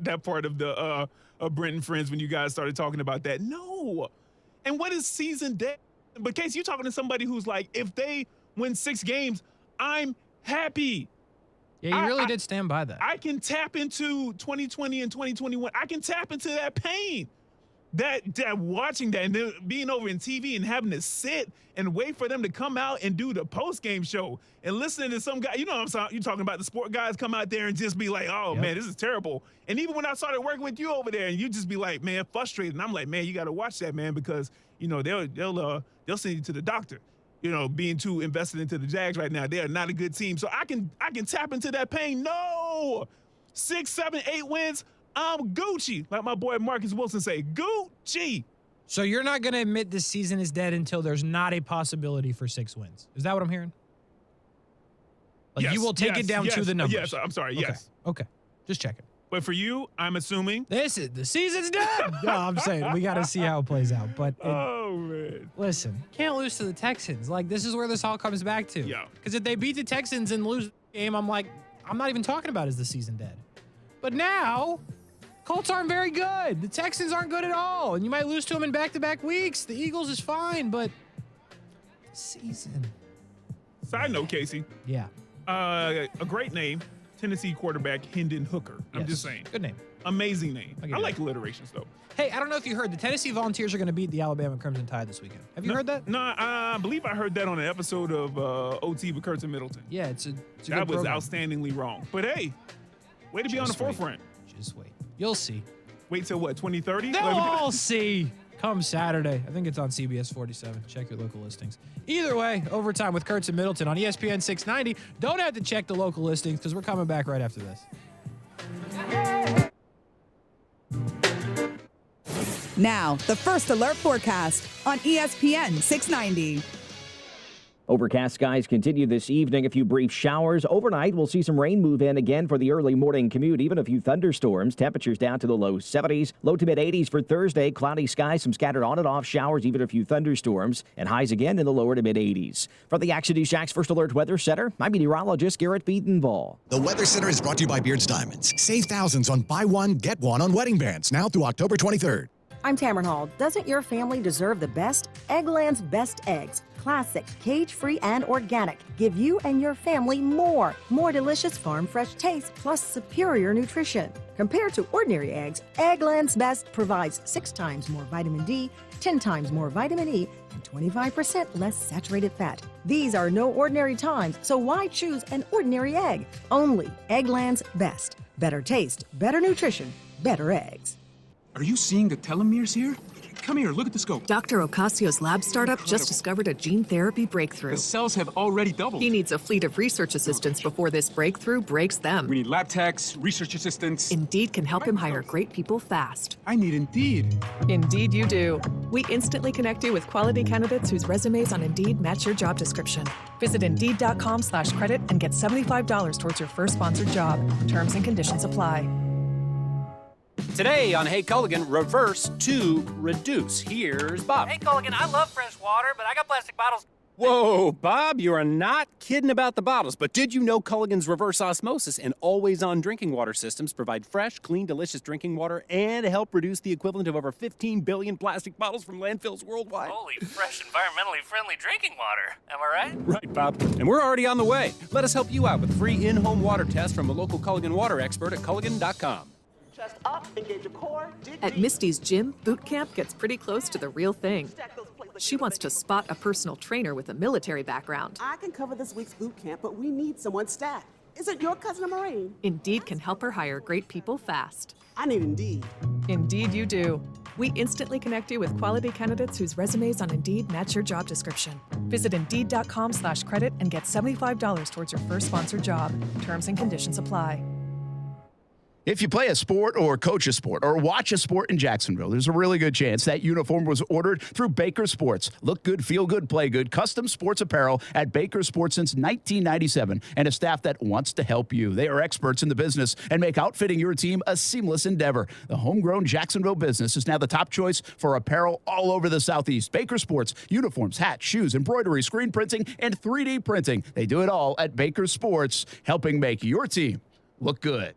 that part of the Brent and Friends when you guys started talking about that. No. And what is season dead? But Casey, you're talking to somebody who's like, if they win 6 games, I'm happy. Yeah, you really did stand by that. I can tap into 2020 and 2021. I can tap into that pain. That watching that and then being over in TV and having to sit and wait for them to come out and do the post-game show and listening to some guy, what I'm saying? You're talking about the sport guys come out there and just be like, oh, man, this is terrible. And even when I started working with you over there and you just be like, man, frustrated. And I'm like, man, you got to watch that, man, because, they'll send you to the doctor. Being too invested into the Jags right now, they are not a good team. So I can tap into that pain. No, 6, 7, 8 wins. I'm Gucci, like my boy Marcus Wilson say, Gucci. So you're not going to admit this season is dead until there's not a possibility for 6 wins. Is that what I'm hearing? Yes, you will take it down to the numbers. Yes, I'm sorry. Okay. Yes. Okay. Just checking. But for you, I'm assuming the season's dead. No, I'm saying we got to see how it plays out. But oh man, listen, can't lose to the Texans. This is where this all comes back to. Yeah. Because if they beat the Texans and lose the game, I'm not even talking about is the season dead. But now, Colts aren't very good. The Texans aren't good at all, and you might lose to them in back-to-back weeks. The Eagles is fine, but the season. Side note, Casey. Yeah. A great name. Tennessee quarterback Hendon Hooker. I'm just saying. Good name. Amazing name. I like alliterations, though. Hey, I don't know if you heard, the Tennessee Volunteers are going to beat the Alabama Crimson Tide this weekend. Have you heard that? No, I believe I heard that on an episode of OT with Curtin Middleton. Yeah, it's a that good was program. outstandingly wrong. But hey, way to be on the forefront. Just wait. You'll see. Wait till what, 2030? They'll all see. Come Saturday. I think it's on CBS 47. Check your local listings. Either way, Overtime with Kurtz and Middleton on ESPN 690. Don't have to check the local listings because we're coming back right after this. Now, the First Alert forecast on ESPN 690. Overcast skies continue this evening. A few brief showers. Overnight, we'll see some rain move in again for the early morning commute. Even a few thunderstorms. Temperatures down to the low 70s. Low to mid 80s for Thursday. Cloudy skies, some scattered on and off showers, even a few thunderstorms. And highs again in the lower to mid 80s. From the Action News Jax First Alert Weather Center, I'm meteorologist Garrett Biedenball. The Weather Center is brought to you by Beards Diamonds. Save thousands on buy one, get one on wedding bands now through October 23rd. I'm Tamron Hall. Doesn't your family deserve the best? Eggland's best eggs. classic, cage-free, and organic give you and your family more delicious farm-fresh taste plus superior nutrition. Compared to ordinary eggs, Eggland's Best provides 6 times more vitamin D, 10 times more vitamin E, and 25% less saturated fat. These are no ordinary times, so why choose an ordinary egg? Only Eggland's Best. Better taste, better nutrition, better eggs. Are you seeing the telomeres here? Come here, look at the scope. Dr. Ocasio's lab startup just discovered a gene therapy breakthrough. The cells have already doubled. He needs a fleet of research assistants before this breakthrough breaks them. We need lab techs, research assistants. Indeed can help him hire great people fast. I need Indeed. Indeed you do. We instantly connect you with quality candidates whose resumes on Indeed match your job description. Visit Indeed.com/credit and get $75 towards your first sponsored job. Terms and conditions apply. Today on Hey Culligan, reverse to reduce. Here's Bob. Hey Culligan, I love fresh water, but I got plastic bottles. Whoa, Bob, you are not kidding about the bottles. But did you know Culligan's reverse osmosis and always-on drinking water systems provide fresh, clean, delicious drinking water and help reduce the equivalent of over 15 billion plastic bottles from landfills worldwide? Holy, fresh, environmentally friendly drinking water. Am I right? Right, Bob. And we're already on the way. Let us help you out with a free in-home water test from a local Culligan water expert at Culligan.com. Chest up, engage your core, dig At deep. Misty's gym, boot camp gets pretty close to the real thing. She wants to spot a personal trainer with a military background. I can cover this week's boot camp, but we need someone stacked. Isn't your cousin a Marine? Indeed can help her hire great people fast. I need Indeed. Indeed you do. We instantly connect you with quality candidates whose resumes on Indeed match your job description. Visit Indeed.com/credit and get $75 towards your first sponsored job. Terms and conditions apply. If you play a sport or coach a sport or watch a sport in Jacksonville, there's a really good chance that uniform was ordered through Baker Sports. Look good, feel good, play good. Custom sports apparel at Baker Sports since 1997 and a staff that wants to help you. They are experts in the business and make outfitting your team a seamless endeavor. The homegrown Jacksonville business is now the top choice for apparel all over the Southeast. Baker Sports, uniforms, hats, shoes, embroidery, screen printing, and 3D printing. They do it all at Baker Sports, helping make your team look good.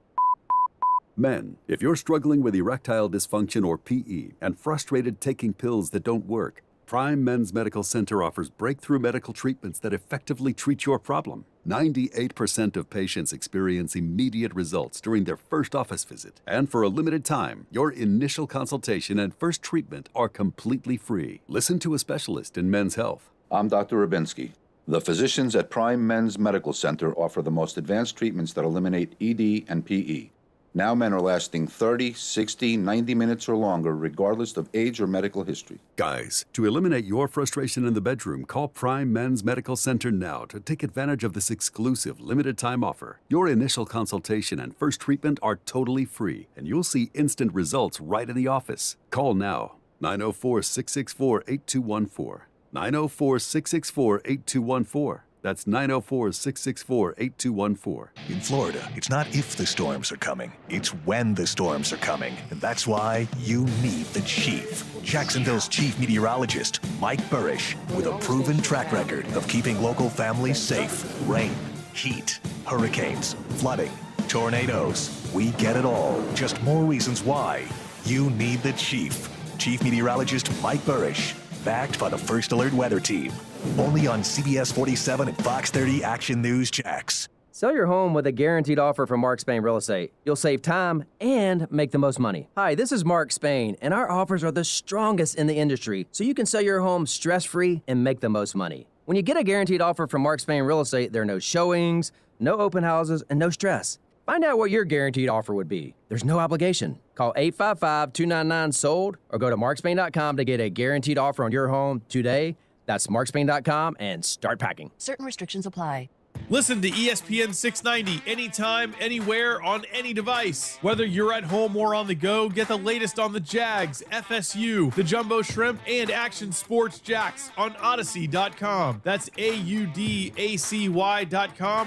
Men, if you're struggling with erectile dysfunction or PE and frustrated taking pills that don't work, Prime Men's Medical Center offers breakthrough medical treatments that effectively treat your problem. 98% of patients experience immediate results during their first office visit. And for a limited time, your initial consultation and first treatment are completely free. Listen to a specialist in men's health. I'm Dr. Rubinsky. The physicians at Prime Men's Medical Center offer the most advanced treatments that eliminate ED and PE. Now men are lasting 30, 60, 90 minutes or longer, regardless of age or medical history. Guys, to eliminate your frustration in the bedroom, call Prime Men's Medical Center now to take advantage of this exclusive limited-time offer. Your initial consultation and first treatment are totally free, and you'll see instant results right in the office. Call now, 904-664-8214. 904-664-8214. That's 904-664-8214. In Florida, it's not if the storms are coming, it's when the storms are coming. And that's why you need the Chief. Jacksonville's chief meteorologist, Mike Burrish, with a proven track record of keeping local families safe. Rain, heat, hurricanes, flooding, tornadoes. We get it all. Just more reasons why you need the Chief. Chief Meteorologist Mike Burrish, backed by the First Alert Weather Team. Only on CBS 47 and Fox 30 Action News Jax. Sell your home with a guaranteed offer from Mark Spain Real Estate. You'll save time and make the most money. Hi, this is Mark Spain, and our offers are the strongest in the industry, so you can sell your home stress-free and make the most money. When you get a guaranteed offer from Mark Spain Real Estate, there are no showings, no open houses, and no stress. Find out what your guaranteed offer would be. There's no obligation. Call 855-299-SOLD or go to markspain.com to get a guaranteed offer on your home today. That's markspain.com and start packing. Certain restrictions apply. Listen to ESPN 690 anytime, anywhere, on any device. Whether you're at home or on the go, get the latest on the Jags, FSU, the Jumbo Shrimp, and Action Sports Jacks on Odyssey.com. That's AUDACY.com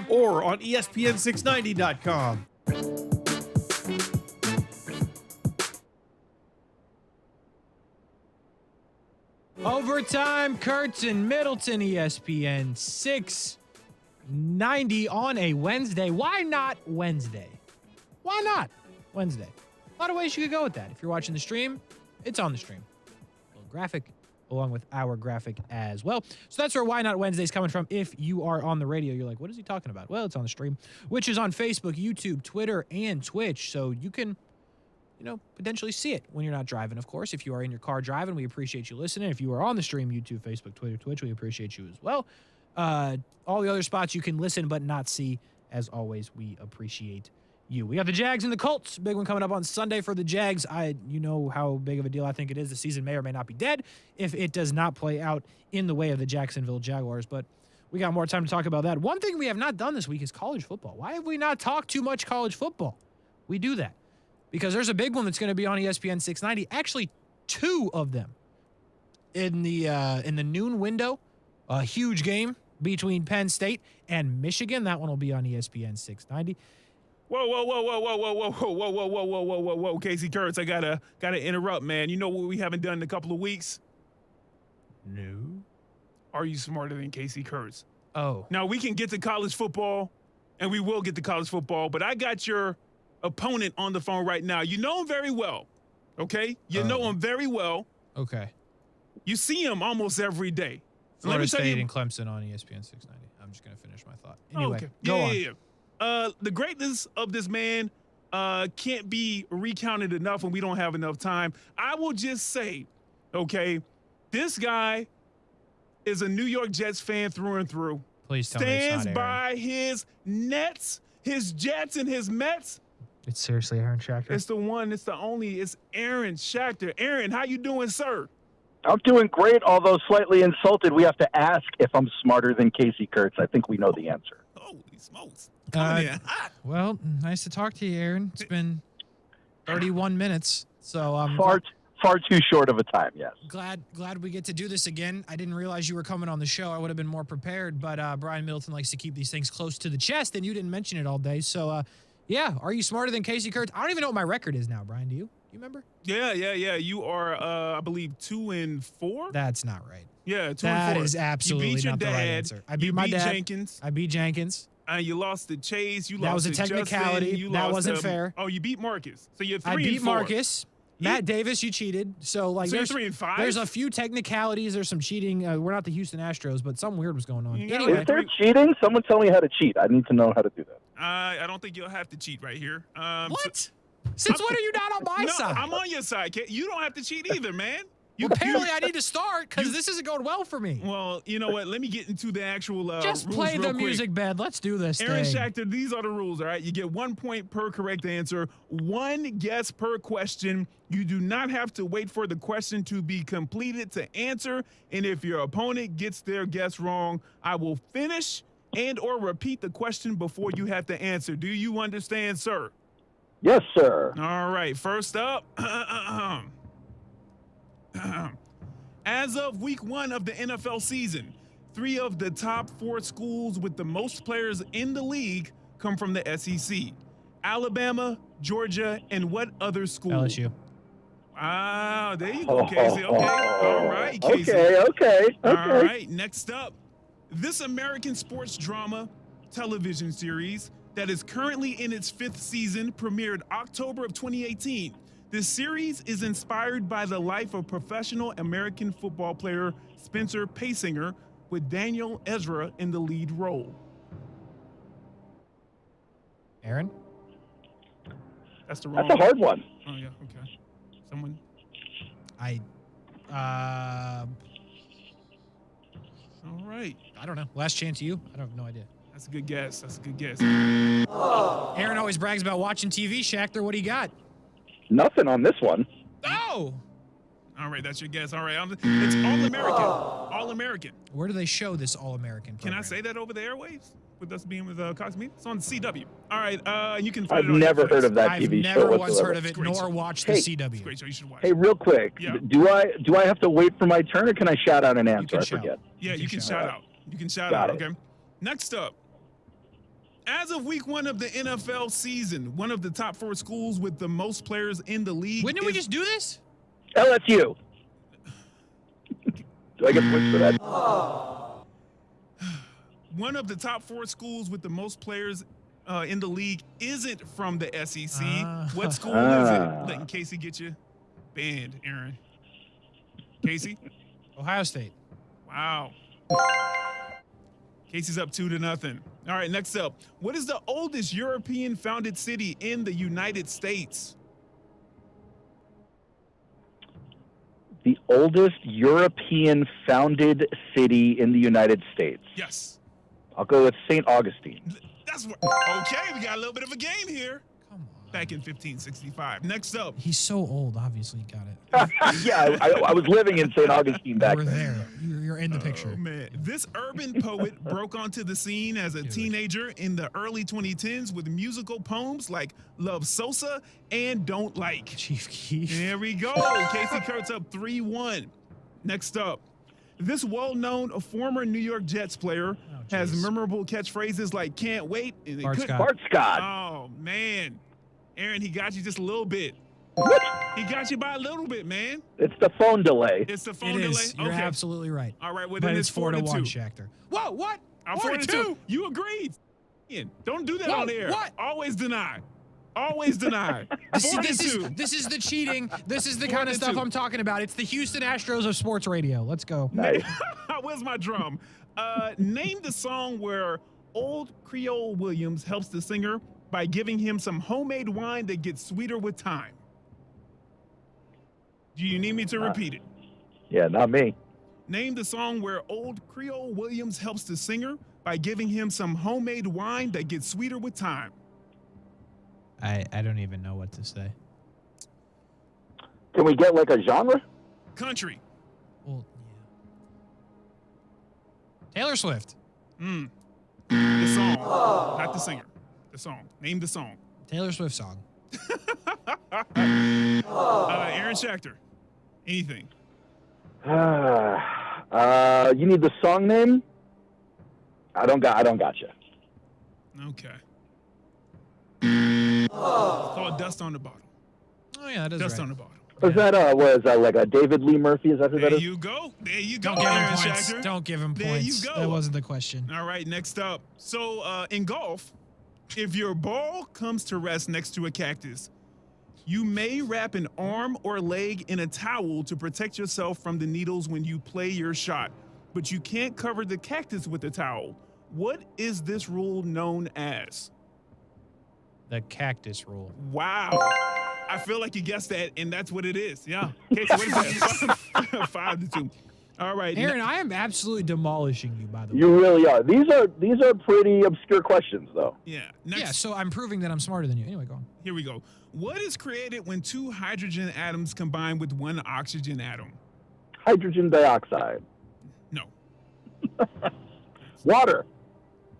or on ESPN690.com. Overtime, Kurtz and Middleton, ESPN 690 on a Wednesday. Why not Wednesday? Why not Wednesday? A lot of ways you could go with that. If you're watching the stream, it's on the stream. A little graphic along with our graphic as well. So that's where Why Not Wednesday's coming from. If you are on the radio, you're like, what is he talking about? Well, it's on the stream, which is on Facebook, YouTube, Twitter, and Twitch. So you can, potentially see it when you're not driving, of course. If you are in your car driving, we appreciate you listening. If you are on the stream, YouTube, Facebook, Twitter, Twitch, we appreciate you as well. All the other spots you can listen but not see. As always, we appreciate you. We got the Jags and the Colts. Big one coming up on Sunday for the Jags. You know how big of a deal I think it is. The season may or may not be dead if it does not play out in the way of the Jacksonville Jaguars. But we got more time to talk about that. One thing we have not done this week is college football. Why have we not talked too much college football? We do that because there's a big one that's going to be on ESPN690. Actually, two of them in the noon window. A huge game between Penn State and Michigan. That one will be on ESPN690. Whoa, Casey Kurtz, I gotta interrupt, man. You know what we haven't done in a couple of weeks? No. Are you smarter than Casey Kurtz? Oh. Now we can get to college football, and we will get to college football, but I got your opponent on the phone right now. You know him very well, okay? You know him very well. Okay. You see him almost every day. Florida State and Clemson on ESPN690. I'm just going to finish my thought. Anyway, go on. The greatness of this man can't be recounted enough, and we don't have enough time. I will just say, okay, this guy is a New York Jets fan through and through. Please tell me it's not Stands Aaron. by his Nets, his Jets, and his Mets. It's seriously Aaron Schachter? It's the one, it's the only, it's Aaron Schachter. Aaron, how you doing, sir? I'm doing great, although slightly insulted. We have to ask if I'm smarter than Casey Kurtz. I think we know the answer. Holy smokes. Well, nice to talk to you, Aaron. It's been 31 minutes, so far too short of a time. Yes. Glad we get to do this again. I didn't realize you were coming on the show. I would have been more prepared, but Brian Middleton likes to keep these things close to the chest, and you didn't mention it all day. So, yeah, are you smarter than Casey Kurtz? I don't even know what my record is now, Brian. Do you? You remember? Yeah. You are, I believe, 2-4. That's not right. Yeah, 2-4. That is absolutely you beat your not dad. the right answer. I beat my dad. Jenkins. I beat Jenkins. You lost to Chase. You that lost was a to technicality. Justin. That wasn't fair. Oh, you beat Marcus. So you're 3-4. I beat Marcus. Matt Davis, you cheated. So you're 3-5. There's a few technicalities. There's some cheating. We're not the Houston Astros, but something weird was going on. Anyway, is there cheating? Someone tell me how to cheat. I need to know how to do that. I don't think you'll have to cheat right here. What? Since when are you not on my side? I'm on your side. You don't have to cheat either, man. Apparently, I need to start because this isn't going well for me. Well, you know what? Let me get into the actual Just rules play real the quick. music bed. Let's do this Aaron thing. Schachter, these are the rules, all right? You get 1 point per correct answer, 1 guess per question. You do not have to wait for the question to be completed to answer. And if your opponent gets their guess wrong, I will finish and or repeat the question before you have to answer. Do you understand, sir? Yes, sir. All right, first up. As of week 1 of the NFL season, 3 of the top 4 schools with the most players in the league come from the SEC. Alabama, Georgia, and what other school? LSU. Ah, there you go, Casey. Okay. All right, Casey. Okay. All right, next up. This American sports drama television series that is currently in its 5th season premiered October of 2018. This series is inspired by the life of professional American football player Spencer Paysinger, with Daniel Ezra in the lead role. Aaron? That's a hard one. Oh, yeah, okay. Someone? All right. I don't know. Last chance to you? I have no idea. That's a good guess. Aaron always brags about watching TV. Schachter, what do you got? Nothing on this one. Oh! All right, that's your guess. All right, it's All-American. All-American. Where do they show this All-American program? Can I say that over the airwaves? With us being with Cox Media? It's on CW. All right, you can find I've it on never Netflix. heard of that TV show. I've never once whatsoever. heard of it, nor watched the CW. It's a great show. You should watch Hey, it. real quick, Yeah. do I have to wait for my turn, or can I shout out an answer? I forget. Yeah, you can shout out. You can shout Got out, it. okay? Next up. As of week 1 of the NFL season, one of the top 4 schools with the most players in the league. When did we just do this? LSU. Do I get points for that? One of the top 4 schools with the most players in the league isn't from the SEC. What school is it? Letting Casey get you banned, Aaron. Casey? Ohio State. Wow. Casey's up 2-0. All right, next up. What is the oldest European-founded city in the United States? The oldest European-founded city in the United States. Yes. I'll go with St. Augustine. That's what. Okay, we got a little bit of a game here. Come on. Back in 1565. Next up. He's so old. Obviously, he got it. Yeah, I was living in St. Augustine back We're then. there. You're in the picture. Oh, man. This urban poet broke onto the scene as a teenager in the early 2010s with musical poems like Love Sosa and Don't Like. Chief Keef. There we go. Casey Kurtz up 3-1. Next up. This well-known former New York Jets player has memorable catchphrases like "Can't wait" and Bart Scott. Bart Scott. Oh man, Aaron, he got you just a little bit. He got you by a little bit, man. It's the phone delay. It's the phone It delay. is. You're absolutely right. All right, well But then it's 4-1, 4-2. Schacter. Whoa, what? I'm 4-2. 4-2. You agreed. Don't do that Whoa, on air. what? Always deny. Always deny. This 4-2. is the cheating. This is the kind of stuff 4-2. I'm talking about. It's the Houston Astros of sports radio. Let's go. Nice. Where's my drum? Name the song where old Creole Williams helps the singer by giving him some homemade wine that gets sweeter with time. Do you need me to repeat it? Yeah, not me. Name the song where old Creole Williams helps the singer by giving him some homemade wine that gets sweeter with time. I don't even know what to say. Can we get like a genre? Country. Well, yeah. Taylor Swift. The song, not the singer. The song. Name the song. Taylor Swift song. Aaron Schechter. Anything. You need the song name? I don't got you. Okay. It's called Dust on the Bottle. Oh yeah, that is Dust right. on the Bottle. Is that what is that like a David Lee Murphy? Is that who that There is? you go. There you go, Don't give him Aaron points. Schechter. Don't give him points. There you go. That wasn't the question. All right, next up. So in golf, if your ball comes to rest next to a cactus, you may wrap an arm or leg in a towel to protect yourself from the needles when you play your shot, but you can't cover the cactus with a towel. What is this rule known as? The cactus rule. Wow. I feel like you guessed that, and that's what it is. Yeah. Casey, what is that? 5-2. All right. Aaron, I am absolutely demolishing you, by the way. You really are. These are pretty obscure questions, though. Yeah. Yeah, so I'm proving that I'm smarter than you. Anyway, go on. Here we go. What is created when two hydrogen atoms combine with one oxygen atom? Hydrogen dioxide. No. Water.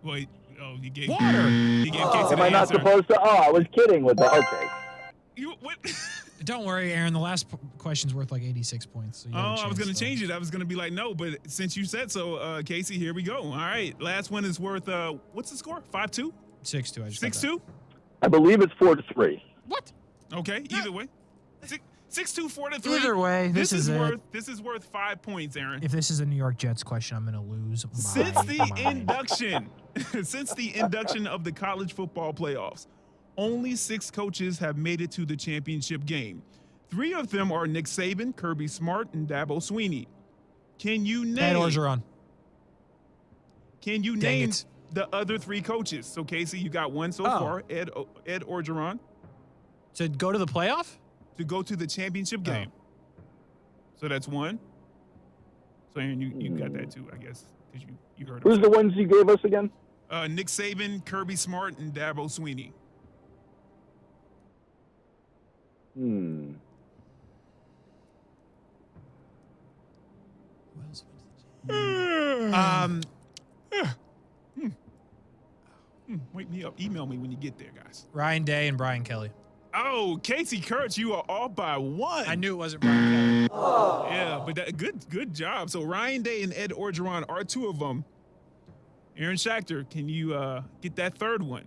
Wait. Oh, you gave Water. You gave Casey Am the I not answer. supposed to? Oh, I was kidding with that. Okay. You what? Don't worry, Aaron. The last question's worth like 86 points. So you have a I was chance, going to though. change it. I was going to be like, no, but since you said so, Casey, here we go. All right. Last one is worth, what's the score? 5-2? 6-2. I just got 6-2? I believe it's 4-3. What? Okay. Either way. 6-2, 4-3. Either way, this is it. This is worth 5 points, Aaron. If this is a New York Jets question, I'm going to lose my Since the mind. induction, since the induction of the college football playoffs, only 6 coaches have made it to the championship game. 3 of them are Nick Saban, Kirby Smart, and Dabo Swinney. Can you name? Ed Orgeron. Can you Dang name it. the other 3 coaches? So Casey, you got one so far. Ed Orgeron To go to the playoff? to go to the championship game. So that's 1. So Aaron, you got that too, I guess, because you heard. Who's the ones you gave us again? Nick Saban, Kirby Smart, and Dabo Swinney. Wake me up. Email me when you get there, guys. Ryan Day and Brian Kelly. Oh, Casey Kurtz, you are off by 1. I knew it wasn't Brian Kelly. Yeah, but good job. So Ryan Day and Ed Orgeron are 2 of them. Aaron Schechter, can you get that third one?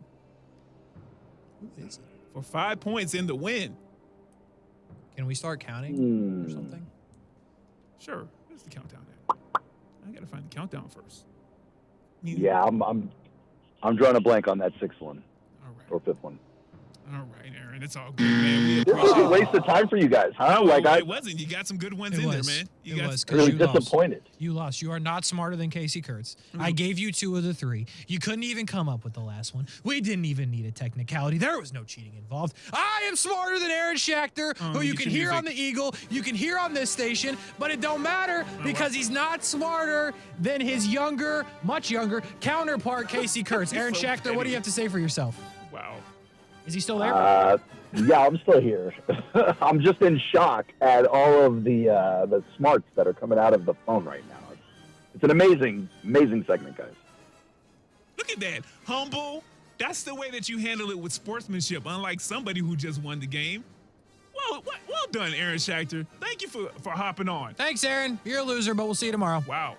Who is it? For 5 points in the win. Can we start counting or something? Sure. Where's the countdown at? I gotta find the countdown first. Yeah, I'm drawing a blank on that 6th one. All right. Or 5th one. All right, Aaron. right, it's all good, man. We This was a waste of time for you guys, huh? No, it wasn't. You got some good ones in there, man. You got really disappointed. You lost. You are not smarter than Casey Kurtz. I gave you 2 of the 3. You couldn't even come up with the last one. We didn't even need a technicality. There was no cheating involved. I am smarter than Aaron Schechter, who you can hear on the Eagle, you can hear on this station, but it don't matter because he's not smarter than his younger, much younger counterpart, Casey Kurtz. Aaron Schechter, what do you have to say for yourself? Wow. Is he still there? Yeah, I'm still here. I'm just in shock at all of the smarts that are coming out of the phone right now. It's an amazing segment, guys. Look at that. Humble. That's the way that you handle it with sportsmanship, unlike somebody who just won the game. Well done, Aaron Schechter. Thank you for hopping on. Thanks, Aaron. You're a loser, but we'll see you tomorrow. Wow.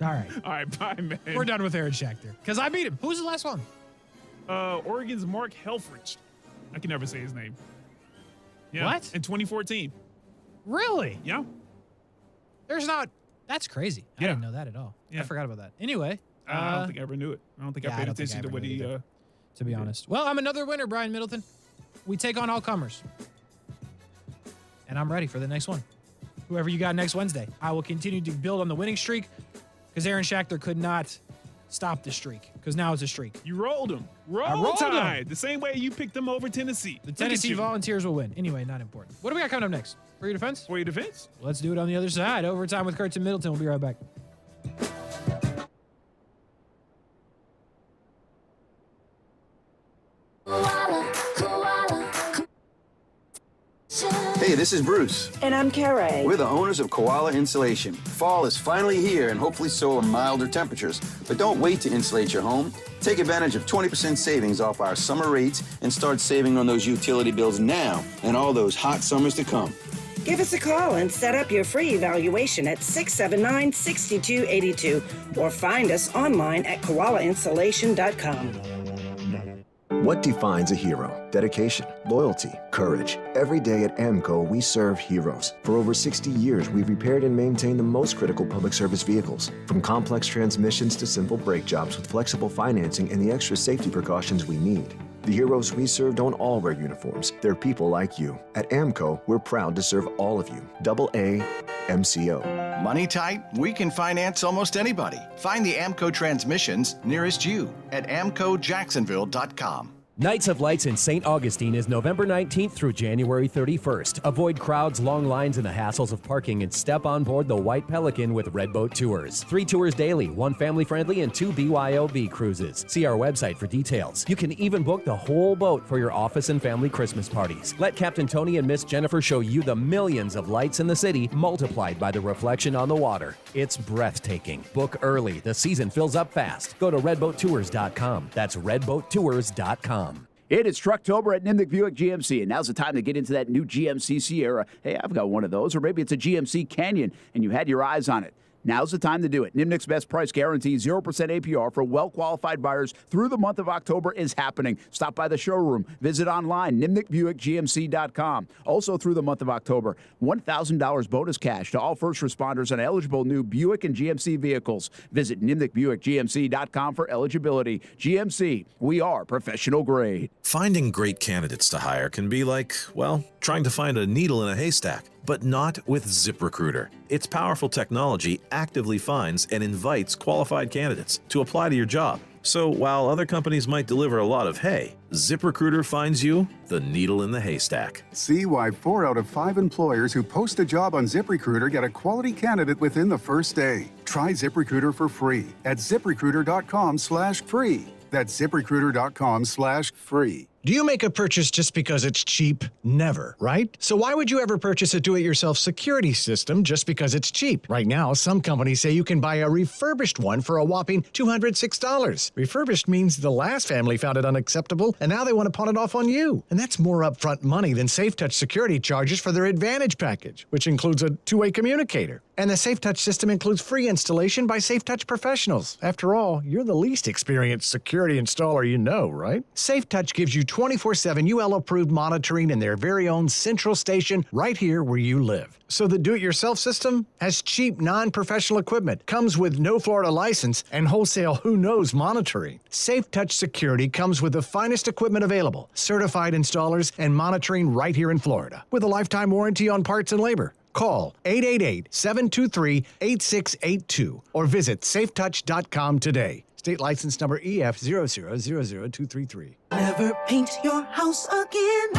All right. All right, bye, man. We're done with Aaron Schechter because I beat him. Who's the last one? Oregon's Mark Helfrich. I can never say his name. Yeah. What? In 2014. Really? Yeah. That's crazy. I didn't know that at all. I forgot about that. Anyway. I don't think I ever knew it. I don't think I paid attention to what he... to be honest. Well, I'm another winner, Brian Middleton. We take on all comers. And I'm ready for the next one. Whoever you got next Wednesday. I will continue to build on the winning streak because Aaron Schechter could not stop the streak because now it's a streak. You rolled him. rolled Tide. him. The same way you picked them over Tennessee. The Tennessee Volunteers will win. Anyway, not important. What do we got coming up next? For your defense? For your defense? Let's do it on the other side. Overtime with Kurtz and Middleton. We'll be right back. Hey, this is Bruce. And I'm Carrie. We're the owners of Koala Insulation. Fall is finally here, and hopefully so are milder temperatures. But don't wait to insulate your home. Take advantage of 20% savings off our summer rates and start saving on those utility bills now and all those hot summers to come. Give us a call and set up your free evaluation at 679-6282 or find us online at koalainsulation.com. What defines a hero? Dedication, loyalty, courage. Every day at AMCO, we serve heroes. For over 60 years, we've repaired and maintained the most critical public service vehicles. From complex transmissions to simple brake jobs with flexible financing and the extra safety precautions we need. The heroes we serve don't all wear uniforms. They're people like you. At AMCO, we're proud to serve all of you. AA MCO. Money tight? We can finance almost anybody. Find the AMCO transmissions nearest you at amcojacksonville.com. Nights of Lights in St. Augustine is November 19th through January 31st. Avoid crowds, long lines, and the hassles of parking and step on board the White Pelican with Red Boat Tours. 3 tours daily, 1 family-friendly, and 2 BYOB cruises. See our website for details. You can even book the whole boat for your office and family Christmas parties. Let Captain Tony and Miss Jennifer show you the millions of lights in the city multiplied by the reflection on the water. It's breathtaking. Book early. The season fills up fast. Go to redboattours.com. That's redboattours.com. It is Trucktober at Nimnik Buick GMC, and now's the time to get into that new GMC Sierra. Hey, I've got one of those, or maybe it's a GMC Canyon, and you had your eyes on it. Now's the time to do it. Nimnik's best price guarantee, 0% APR for well-qualified buyers through the month of October is happening. Stop by the showroom. Visit online, nimnikbuickgmc.com. Also through the month of October, $1,000 bonus cash to all first responders on eligible new Buick and GMC vehicles. Visit nimnikbuickgmc.com for eligibility. GMC, we are professional grade. Finding great candidates to hire can be like, well, trying to find a needle in a haystack. But not with ZipRecruiter. Its powerful technology actively finds and invites qualified candidates to apply to your job. So while other companies might deliver a lot of hay, ZipRecruiter finds you the needle in the haystack. See why 4 out of 5 employers who post a job on ZipRecruiter get a quality candidate within the first day. Try ZipRecruiter for free at ZipRecruiter.com/free. That's ZipRecruiter.com/free. Do you make a purchase just because it's cheap? Never, right? So why would you ever purchase a do-it-yourself security system just because it's cheap? Right now, some companies say you can buy a refurbished one for a whopping $206. Refurbished means the last family found it unacceptable, and now they want to pawn it off on you. And that's more upfront money than SafeTouch security charges for their Advantage package, which includes a two-way communicator. And the SafeTouch system includes free installation by SafeTouch professionals. After all, you're the least experienced security installer you know, right? SafeTouch gives you 24/7 UL-approved monitoring in their very own central station right here where you live. So the do-it-yourself system has cheap, non-professional equipment, comes with no Florida license, and wholesale who-knows monitoring. SafeTouch Security comes with the finest equipment available, certified installers, and monitoring right here in Florida, with a lifetime warranty on parts and labor. Call 888-723-8682 or visit safetouch.com today. State license number EF0000233. Never paint your house again.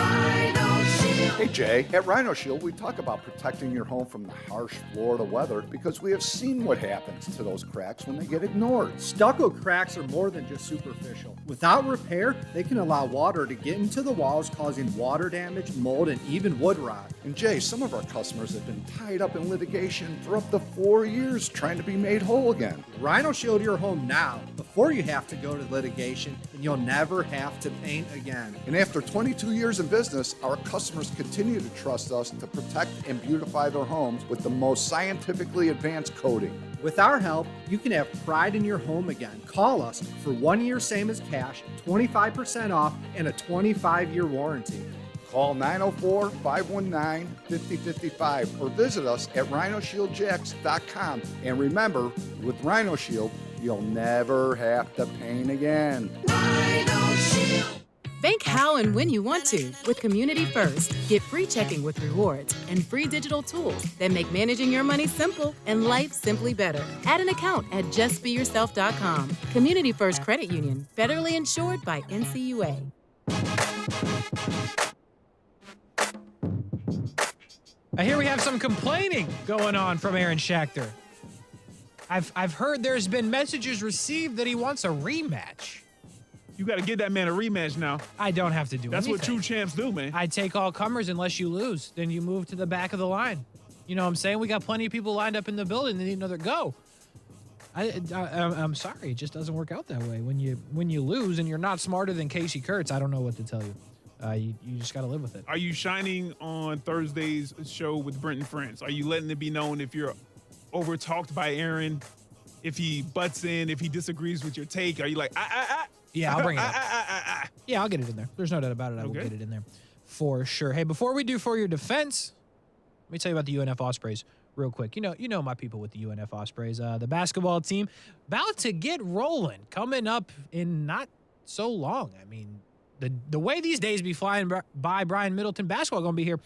Hey Jay, at Rhino Shield we talk about protecting your home from the harsh Florida weather because we have seen what happens to those cracks when they get ignored. Stucco cracks are more than just superficial. Without repair, they can allow water to get into the walls, causing water damage, mold, and even wood rot. And Jay, some of our customers have been tied up in litigation for up to 4 years trying to be made whole again. Rhino Shield your home now before you have to go to litigation, and you'll never have to paint again. And after 22 years in business, our customers continue to trust us to protect and beautify their homes with the most scientifically advanced coating. With our help, you can have pride in your home again. Call us for 1 year same as cash, 25% off, and a 25-year warranty. Call 904-519-5055 or visit us at rhinoshieldjacks.com. And remember, with Rhino Shield, you'll never have to paint again. Rhino Shield. Bank how and when you want to with Community First. Get free checking with rewards and free digital tools that make managing your money simple and life simply better. Add an account at justbeyourself.com. Community First Credit Union, federally insured by NCUA. I hear we have some complaining going on from Aaron Schachter. I've heard there's been messages received that he wants a rematch. You got to get that man a rematch now. I don't have to do That's anything. what true champs do, man. I take all comers unless you lose. Then you move to the back of the line. You know what I'm saying? We got plenty of people lined up in the building that need another go. I'm sorry. It just doesn't work out that way. When you lose and you're not smarter than Casey Kurtz, I don't know what to tell you. You just got to live with it. Are you shining on Thursday's show with Brent and Friends? Are you letting it be known if you're over-talked by Aaron, if he butts in, if he disagrees with your take? Are you like, Yeah, I'll bring it up. Yeah, I'll get it in there. There's no doubt about it. I will get it in there for sure. Hey, before we do For Your Defense, let me tell you about the UNF Ospreys real quick. You know my people with the UNF Ospreys. The basketball team about to get rolling, coming up in not so long. I mean, the way these days be flying by, Brian Middleton basketball going to be here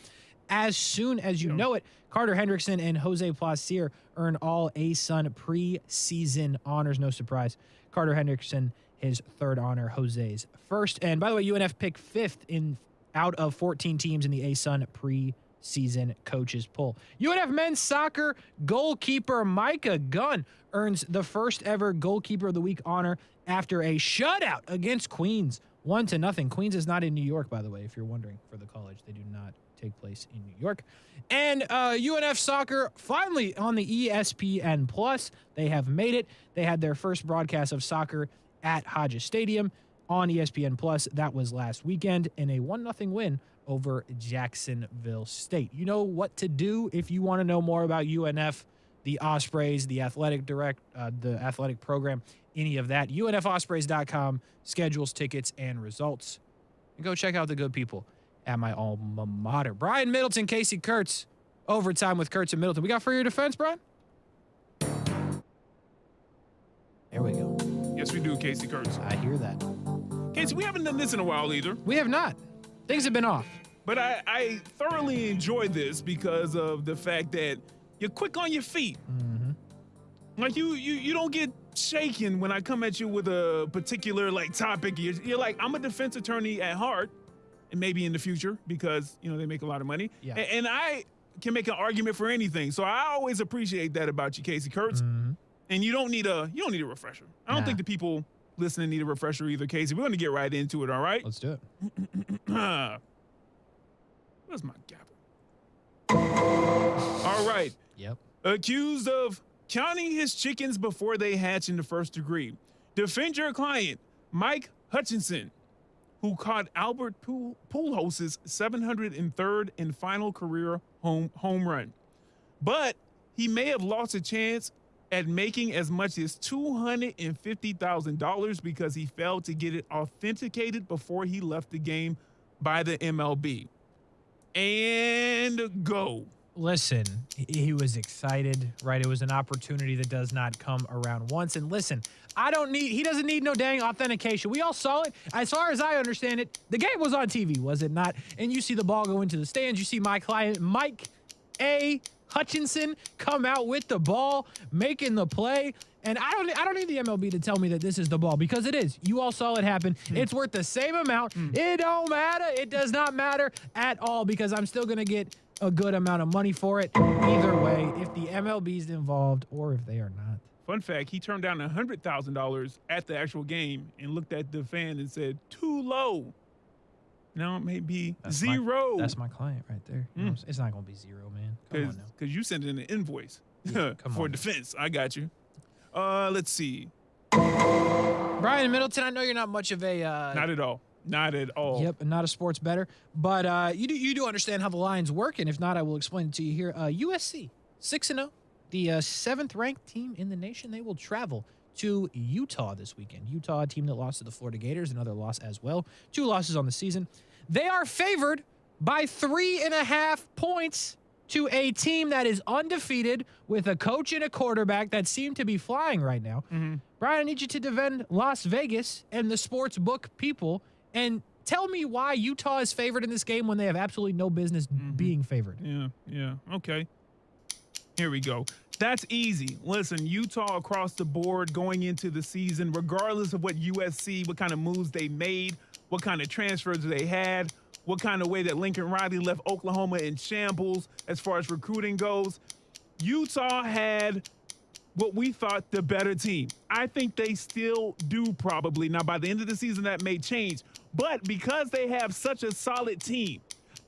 as soon as you know it. Carter Hendrickson and Jose Placier earn all ASUN preseason honors. No surprise. Carter Hendrickson, his third honor, Jose's first. And by the way, UNF picked fifth out of 14 teams in the ASUN preseason coaches poll. UNF men's soccer goalkeeper Micah Gunn earns the first ever goalkeeper of the week honor after a shutout against Queens, 1-0. Queens is not in New York, by the way, if you're wondering, for the college. They do not take place in New York. And UNF soccer finally on the ESPN Plus. They have made it. They had their first broadcast of soccer at Hodges Stadium on ESPN Plus. That was last weekend in a 1-0 win over Jacksonville State. You know what to do if you want to know more about UNF, the Ospreys, the athletic program, any of that. UNFospreys.com, schedules, tickets, and results. And go check out the good people at my alma mater. Brian Middleton, Casey Kurtz, overtime with Kurtz and Middleton. We got For Your Defense, Brian? There we go. Yes, we do, Casey Kurtz. I hear that. Casey, we haven't done this in a while either. We have not. Things have been off. But I thoroughly enjoy this because of the fact that you're quick on your feet. Mm-hmm. Like you don't get shaken when I come at you with a particular topic. You're like, I'm a defense attorney at heart, and maybe in the future because they make a lot of money. Yeah. And I can make an argument for anything. So I always appreciate that about you, Casey Kurtz. Mm-hmm. And you don't need a refresher. I don't think the people listening need a refresher either, Casey. We're going to get right into it, all right? Let's do it. Where's my gavel? All right. Yep. Accused of counting his chickens before they hatch in the first degree. Defend your client, Mike Hutchinson, who caught Albert Pujols' 703rd and final career home run. But he may have lost a chance at making as much as $250,000 because he failed to get it authenticated before he left the game by the MLB. And go. Listen, he was excited, right? It was an opportunity that does not come around once. And listen, he doesn't need no dang authentication. We all saw it. As far as I understand it, the game was on TV, was it not? And you see the ball go into the stands. You see my client, Mike A. Hutchinson, come out with the ball, making the play. And I don't need the MLB to tell me that this is the ball, because it is. You all saw it happen. It's worth the same amount. It don't matter. It does not matter at all, because I'm still going to get a good amount of money for it either way, if the MLB's involved or if they are not. Fun fact, he turned down $100,000 at the actual game and looked at the fan and said, too low. Now it may be zero. That's my client right there. You know, it's not going to be zero, man. Come on now. Because you sent in an invoice for defense. I got you. Let's see. Brian Middleton, I know you're not much of a... Not at all. Not at all. Yep, not a sports bettor. But you do understand how the lines work, and if not, I will explain it to you here. USC, 6-0, the 7th-ranked team in the nation. They will travel to Utah this weekend. Utah, a team that lost to the Florida Gators, another loss as well. 2 losses on the season. They are favored by 3.5 points to a team that is undefeated with a coach and a quarterback that seem to be flying right now. Brian, I need you to defend Las Vegas and the sports book people and tell me why Utah is favored in this game when they have absolutely no business being favored. Yeah. Okay. Here we go. That's easy. Listen, Utah across the board going into the season, regardless of what USC, what kind of moves they made, what kind of transfers they had, what kind of way that Lincoln Riley left Oklahoma in shambles as far as recruiting goes. Utah had what we thought the better team. I think they still do probably. Now, by the end of the season, that may change. But because they have such a solid team,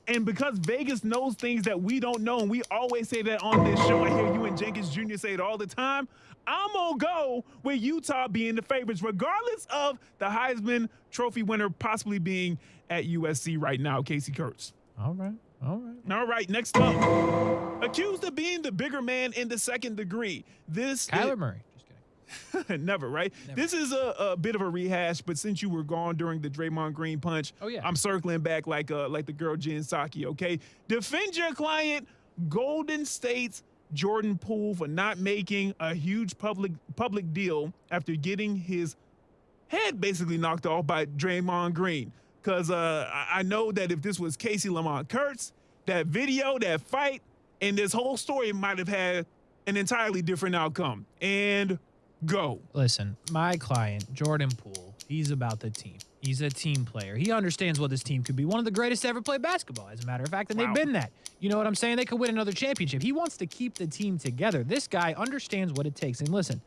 and because Vegas knows things that we don't know, and we always say that on this show, I hear you and Jenkins Jr. say it all the time, I'm going to go with Utah being the favorites, regardless of the Heisman Trophy winner possibly being at USC right now, Casey Kurtz. All right. All right, next up. Accused of being the bigger man in the second degree. Kyler Murray. Just kidding. Never, right? Never. This is a bit of a rehash, but since you were gone during the Draymond Green punch, I'm circling back like the girl Jen Psaki, okay? Defend your client, Golden State's Jordan Poole, for not making a huge public deal after getting his head basically knocked off by Draymond Green. Because I know that if this was Casey Lamont Kurtz, that video, that fight, and this whole story might have had an entirely different outcome. And go. Listen, my client, Jordan Poole, he's about the team. He's a team player. He understands what this team could be. One of the greatest to ever play basketball, as a matter of fact, and they've been that. You know what I'm saying? They could win another championship. He wants to keep the team together. This guy understands what it takes. And listen,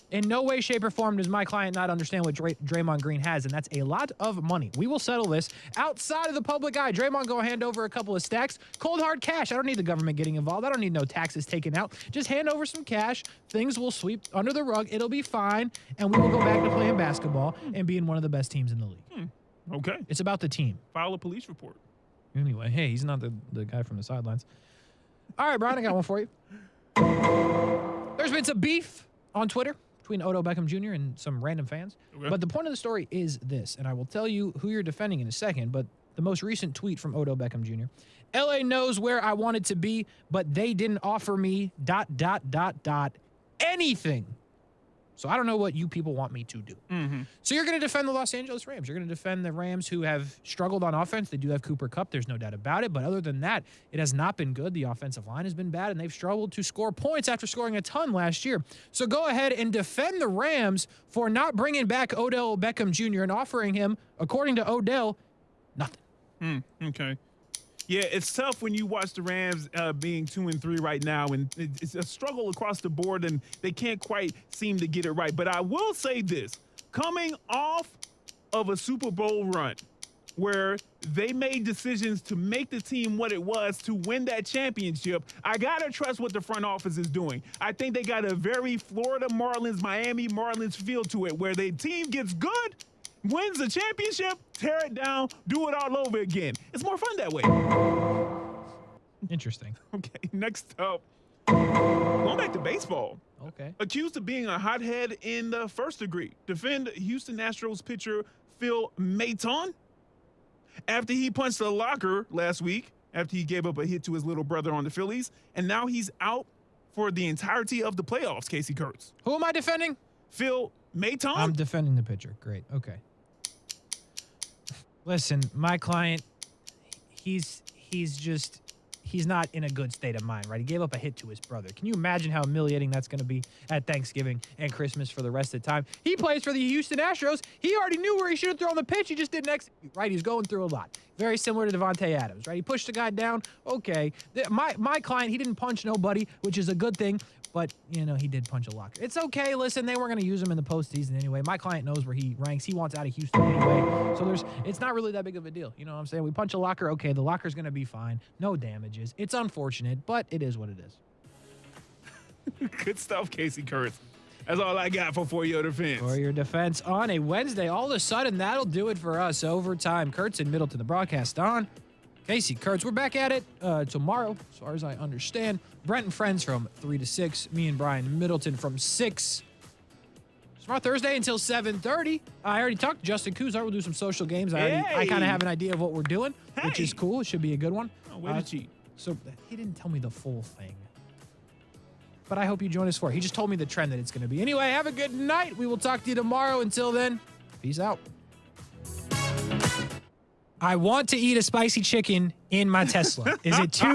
in no way, shape, or form does my client not understand what Draymond Green has, and that's a lot of money. We will settle this outside of the public eye. Draymond go hand over a couple of stacks, cold hard cash. I don't need the government getting involved. I don't need no taxes taken out. Just hand over some cash. Things will sweep under the rug. It'll be fine, and we will go back to playing basketball and being one of the best teams in the league. Okay. It's about the team. File a police report. Anyway, hey, he's not the guy from the sidelines. All right, Brian, I got one for you. There's been some beef on Twitter between Odell Beckham Jr. and some random fans. Okay. But the point of the story is this, and I will tell you who you're defending in a second, but the most recent tweet from Odell Beckham Jr. LA knows where I wanted to be, but they didn't offer me ... anything. So I don't know what you people want me to do. So you're going to defend the Los Angeles Rams. You're going to defend the Rams, who have struggled on offense. They do have Cooper Kupp. There's no doubt about it. But other than that, it has not been good. The offensive line has been bad, and they've struggled to score points after scoring a ton last year. So go ahead and defend the Rams for not bringing back Odell Beckham Jr. and offering him, according to Odell, nothing. Okay. Yeah, it's tough when you watch the Rams being 2-3 right now, and it's a struggle across the board, and they can't quite seem to get it right. But I will say this, coming off of a Super Bowl run where they made decisions to make the team what it was to win that championship, I got to trust what the front office is doing. I think they got a very Florida Marlins, Miami Marlins feel to it, where the team gets good, wins the championship, tear it down, do it all over again. It's more fun that way. Interesting. Okay, next up, Going back to baseball. Okay. Accused of being a hothead in the first degree. Defend Houston Astros pitcher Phil Maton after he punched a locker last week after he gave up a hit to his little brother on the Phillies. And now he's out for the entirety of the playoffs, Casey Kurtz. Who am I defending? Phil Maton. I'm defending the pitcher. Great. Okay. Listen, my client, he's not in a good state of mind, right? He gave up a hit to his brother. Can you imagine how humiliating that's going to be at Thanksgiving and Christmas for the rest of the time? He plays for the Houston Astros. He already knew where he should have thrown the pitch. He just didn't execute, right? He's going through a lot. Very similar to Devonte Adams, right? He pushed the guy down. Okay. My client, he didn't punch nobody, which is a good thing. But, he did punch a locker. It's okay. Listen, they weren't going to use him in the postseason anyway. My client knows where he ranks. He wants out of Houston anyway. So it's not really that big of a deal. You know what I'm saying? We punch a locker. Okay, the locker's going to be fine. No damages. It's unfortunate, but it is what it is. Good stuff, Casey Kurtz. That's all I got for your defense. For your defense on a Wednesday. All of a sudden, that'll do it for us. Overtime. Kurtz in Middleton, the broadcast on. Casey Kurtz. We're back at it tomorrow, as far as I understand. Brent and friends from 3 to 6. Me and Brian Middleton from 6. Tomorrow Thursday until 7:30. I already talked to Justin Kuzar. We'll do some social games. I kind of have an idea of what we're doing, which is cool. It should be a good one. Oh, way to cheat. So he didn't tell me the full thing. But I hope you join us for it. He just told me the trend that it's going to be. Anyway, have a good night. We will talk to you tomorrow. Until then, peace out. I want to eat a spicy chicken in my Tesla. Is it too